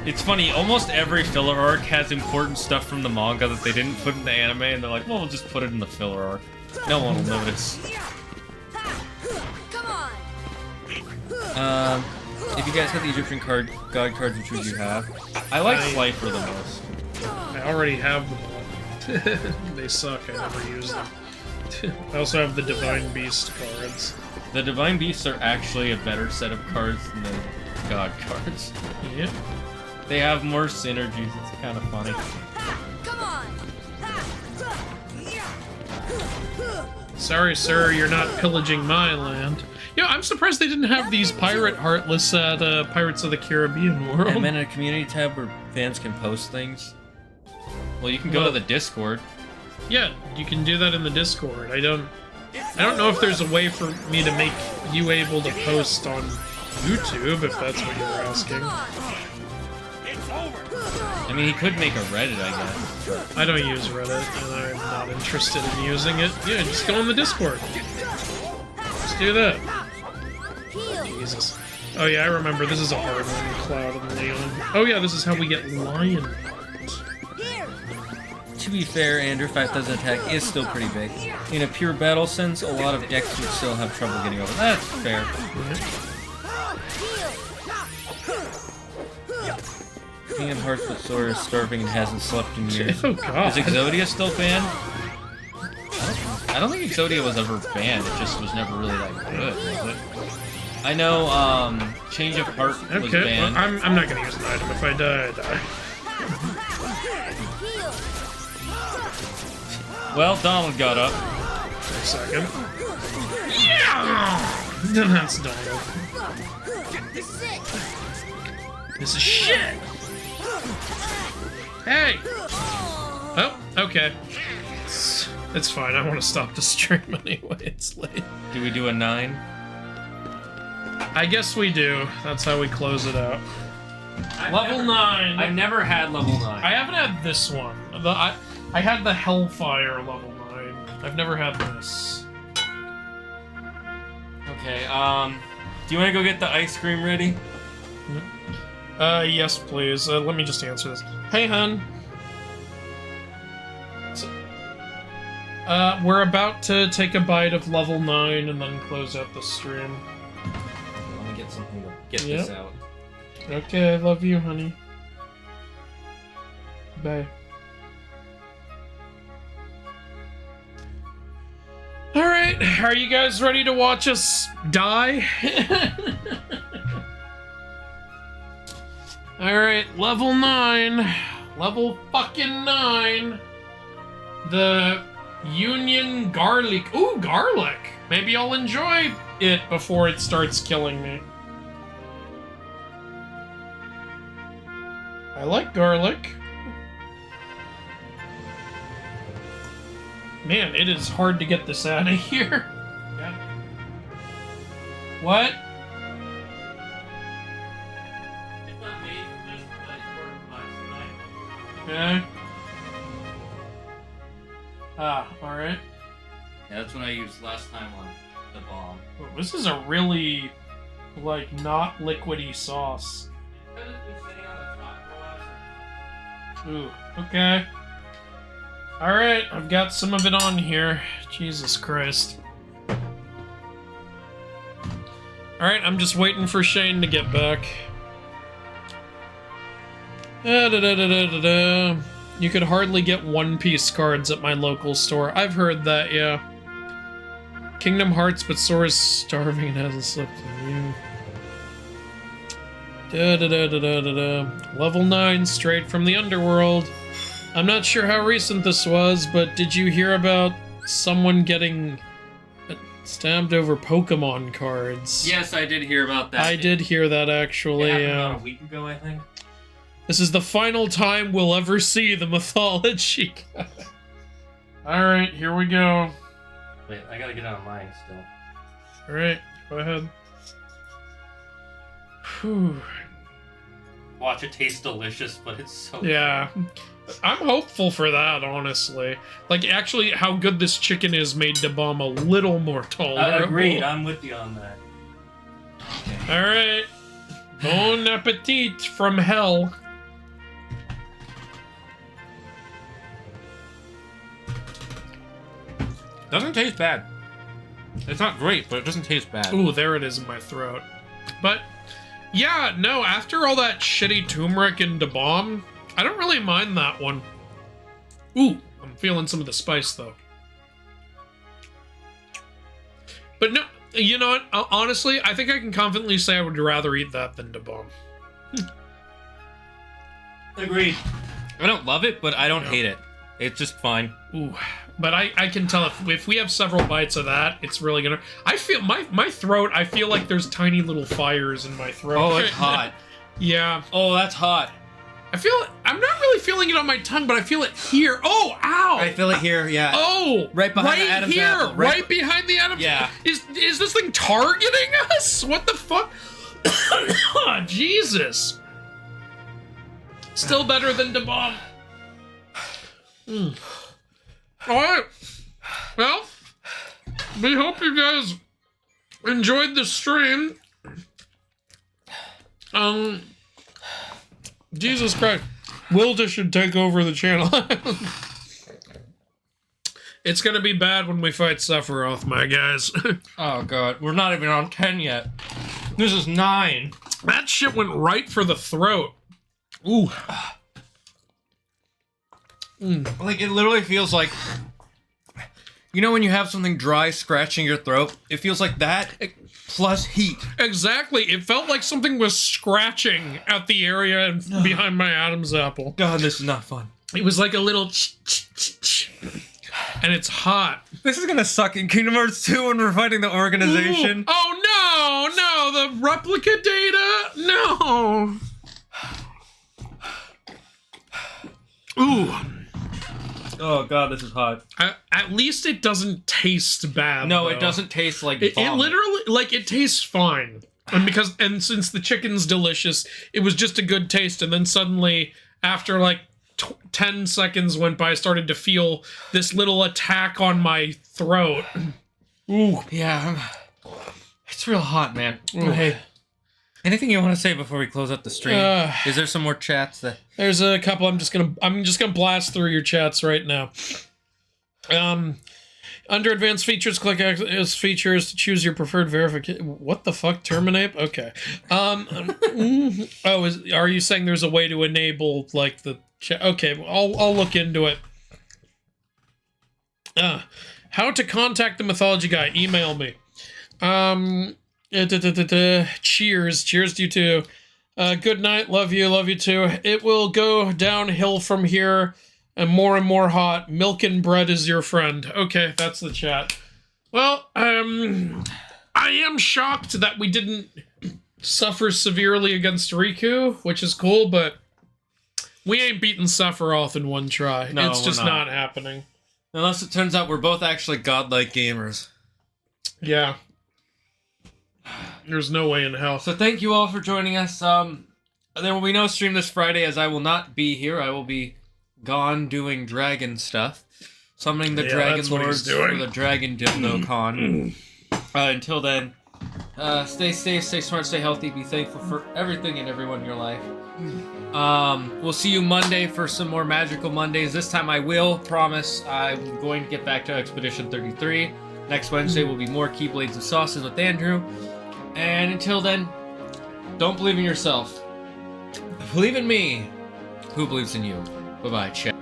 It's funny, almost every filler arc has important stuff from the manga that they didn't put in the anime, and they're like, well, we'll just put it in the filler arc. No one will notice. If you guys have the Egyptian god cards, which would you have? I like Slifer the most. I already have them all. They suck, I never use them. I also have the Divine Beast cards. The Divine Beasts are actually a better set of cards than the god cards. Yeah. They have more synergies, it's kind of funny. Sorry, sir, you're not pillaging my land. Yeah, I'm surprised they didn't have these pirate heartless at Pirates of the Caribbean world. And then a community tab where fans can post things. Well, you can go to the Discord. Yeah, you can do that in the Discord. I don't know if there's a way for me to make you able to post on YouTube, if that's what you're asking. I mean, he could make a Reddit, I guess. I don't use Reddit, and I'm not interested in using it. Yeah, just go on the Discord. Just do that. Jesus. Oh yeah, I remember. This is a hard one, Cloud and Leon. Oh yeah, this is how we get Lion. To be fair, Andrew, 5,000 attack is still pretty big. In a pure battle sense, a lot of decks would still have trouble getting over. That's fair. King of Hearts but Sora is starving and hasn't slept in years. Oh god. Is Exodia still banned? I don't think Exodia was ever banned, it just was never really that good, was it? I know, Change of Heart was banned. Well, I'm not gonna use an item. If I die, I die. Well, Donald got up. For a second. Yeah! That's Donald. This is shit! Hey! Oh, okay. It's fine. I want to stop the stream anyway. It's late. Do we do a 9? I guess we do. That's how we close it out. Level 9. I've never had level 9. I haven't had this one. I had the Hellfire level 9. I've never had this. Okay, do you want to go get the ice cream ready? Yes, please. Let me just answer this. Hey, hun. So, we're about to take a bite of level 9 and then close out the stream. Let me get something to get this out. Okay, I love you, honey. Bye. Alright, are you guys ready to watch us die? Alright, level 9. Level fucking 9. The Union Garlic. Ooh, garlic! Maybe I'll enjoy it before it starts killing me. I like garlic. Man, it is hard to get this out of here. Yeah. What? It's not made from this, but it's for Okay. Ah, alright. Yeah, that's what I used last time on the bomb. Oh, this is a really, like, not liquidy sauce. Ooh, okay. Alright, I've got some of it on here. Jesus Christ. Alright, I'm just waiting for Shane to get back. You could hardly get One-Piece cards at my local store. I've heard that, yeah. Kingdom Hearts, but Sora's starving and hasn't slept in you. Level 9, straight from the underworld. I'm not sure how recent this was, but did you hear about someone getting stabbed over Pokemon cards? Yes, I did hear about that. I did hear that, actually. It happened about a week ago, I think. This is the final time we'll ever see the Mythology guy. Alright, here we go. Wait, I gotta get out of mine still. Alright, go ahead. Whew. Watch it taste delicious, but it's so... Yeah. I'm hopeful for that, honestly. Like, actually, how good this chicken is made the bomb a little more tolerable. Agreed, I'm with you on that. Okay. Alright. Bon appetit from hell. Doesn't taste bad. It's not great, but it doesn't taste bad. Ooh, there it is in my throat. But, yeah, no, after all that shitty turmeric and da bomb, I don't really mind that one. Ooh, I'm feeling some of the spice, though. But no, you know what? Honestly, I think I can confidently say I would rather eat that than da bomb. Agreed. I don't love it, but I don't hate it. It's just fine. Ooh, but I can tell if we have several bites of that, it's really gonna. I feel my throat. I feel like there's tiny little fires in my throat. Oh, it's hot. Yeah. Oh, that's hot. I feel it. I'm not really feeling it on my tongue, but I feel it here. Oh, ow! I feel it here. Yeah. Oh, right behind the Adam's here, apple. right behind the Adam's. Yeah. Is this thing targeting us? What the fuck? Jesus. Still better than the bomb. All right. Well, we hope you guys enjoyed the stream. Jesus Christ. Wilda should take over the channel. It's gonna be bad when we fight Sephiroth, my guys. Oh god, we're not even on 10 yet. This is 9. That shit went right for the throat. Ooh. Like, it literally feels like... You know when you have something dry scratching your throat? It feels like that, plus heat. Exactly. It felt like something was scratching at the area behind my Adam's apple. God, this is not fun. It was like a little and it's hot. This is gonna suck in Kingdom Hearts 2 when we're fighting the organization. Ooh. Oh no, the replica data, no. Ooh. Oh god, this is hot. At least it doesn't taste bad. No, though. it doesn't taste like it vomit. literally, like, it tastes fine. And since the chicken's delicious, it was just a good taste. And then suddenly, after like 10 seconds went by, I started to feel this little attack on my throat. Ooh, yeah. It's real hot, man. Hey. Anything you want to say before we close up the stream? Is there some more chats that... There's a couple. I'm just gonna blast through your chats right now. Under advanced features, click as features to choose your preferred verification. What the fuck, Terminate? Okay. Are you saying there's a way to enable like the chat? Okay, I'll look into it. How to contact the Mythology guy? Email me. Cheers to you too. Good night, love you too. It will go downhill from here and more hot. Milk and bread is your friend. Okay, that's the chat. Well, I am shocked that we didn't suffer severely against Riku, which is cool, but we ain't beating Sephiroth in one try. No, it's just not happening. Unless it turns out we're both actually godlike gamers. Yeah. There's no way in hell. So thank you all for joining us. There will be no stream this Friday as I will not be here. I will be gone doing dragon stuff. Summoning the dragon lords for the Dragon Dildo Con. Until then, stay safe, stay smart, stay healthy, be thankful for everything and everyone in your life. We'll see you Monday for some more Magical Mondays. This time I will promise I'm going to get back to Expedition 33. Next Wednesday will be more Keyblades and Sauces with Andrew. And until then, don't believe in yourself. Believe in me. Who believes in you? Bye-bye, chat.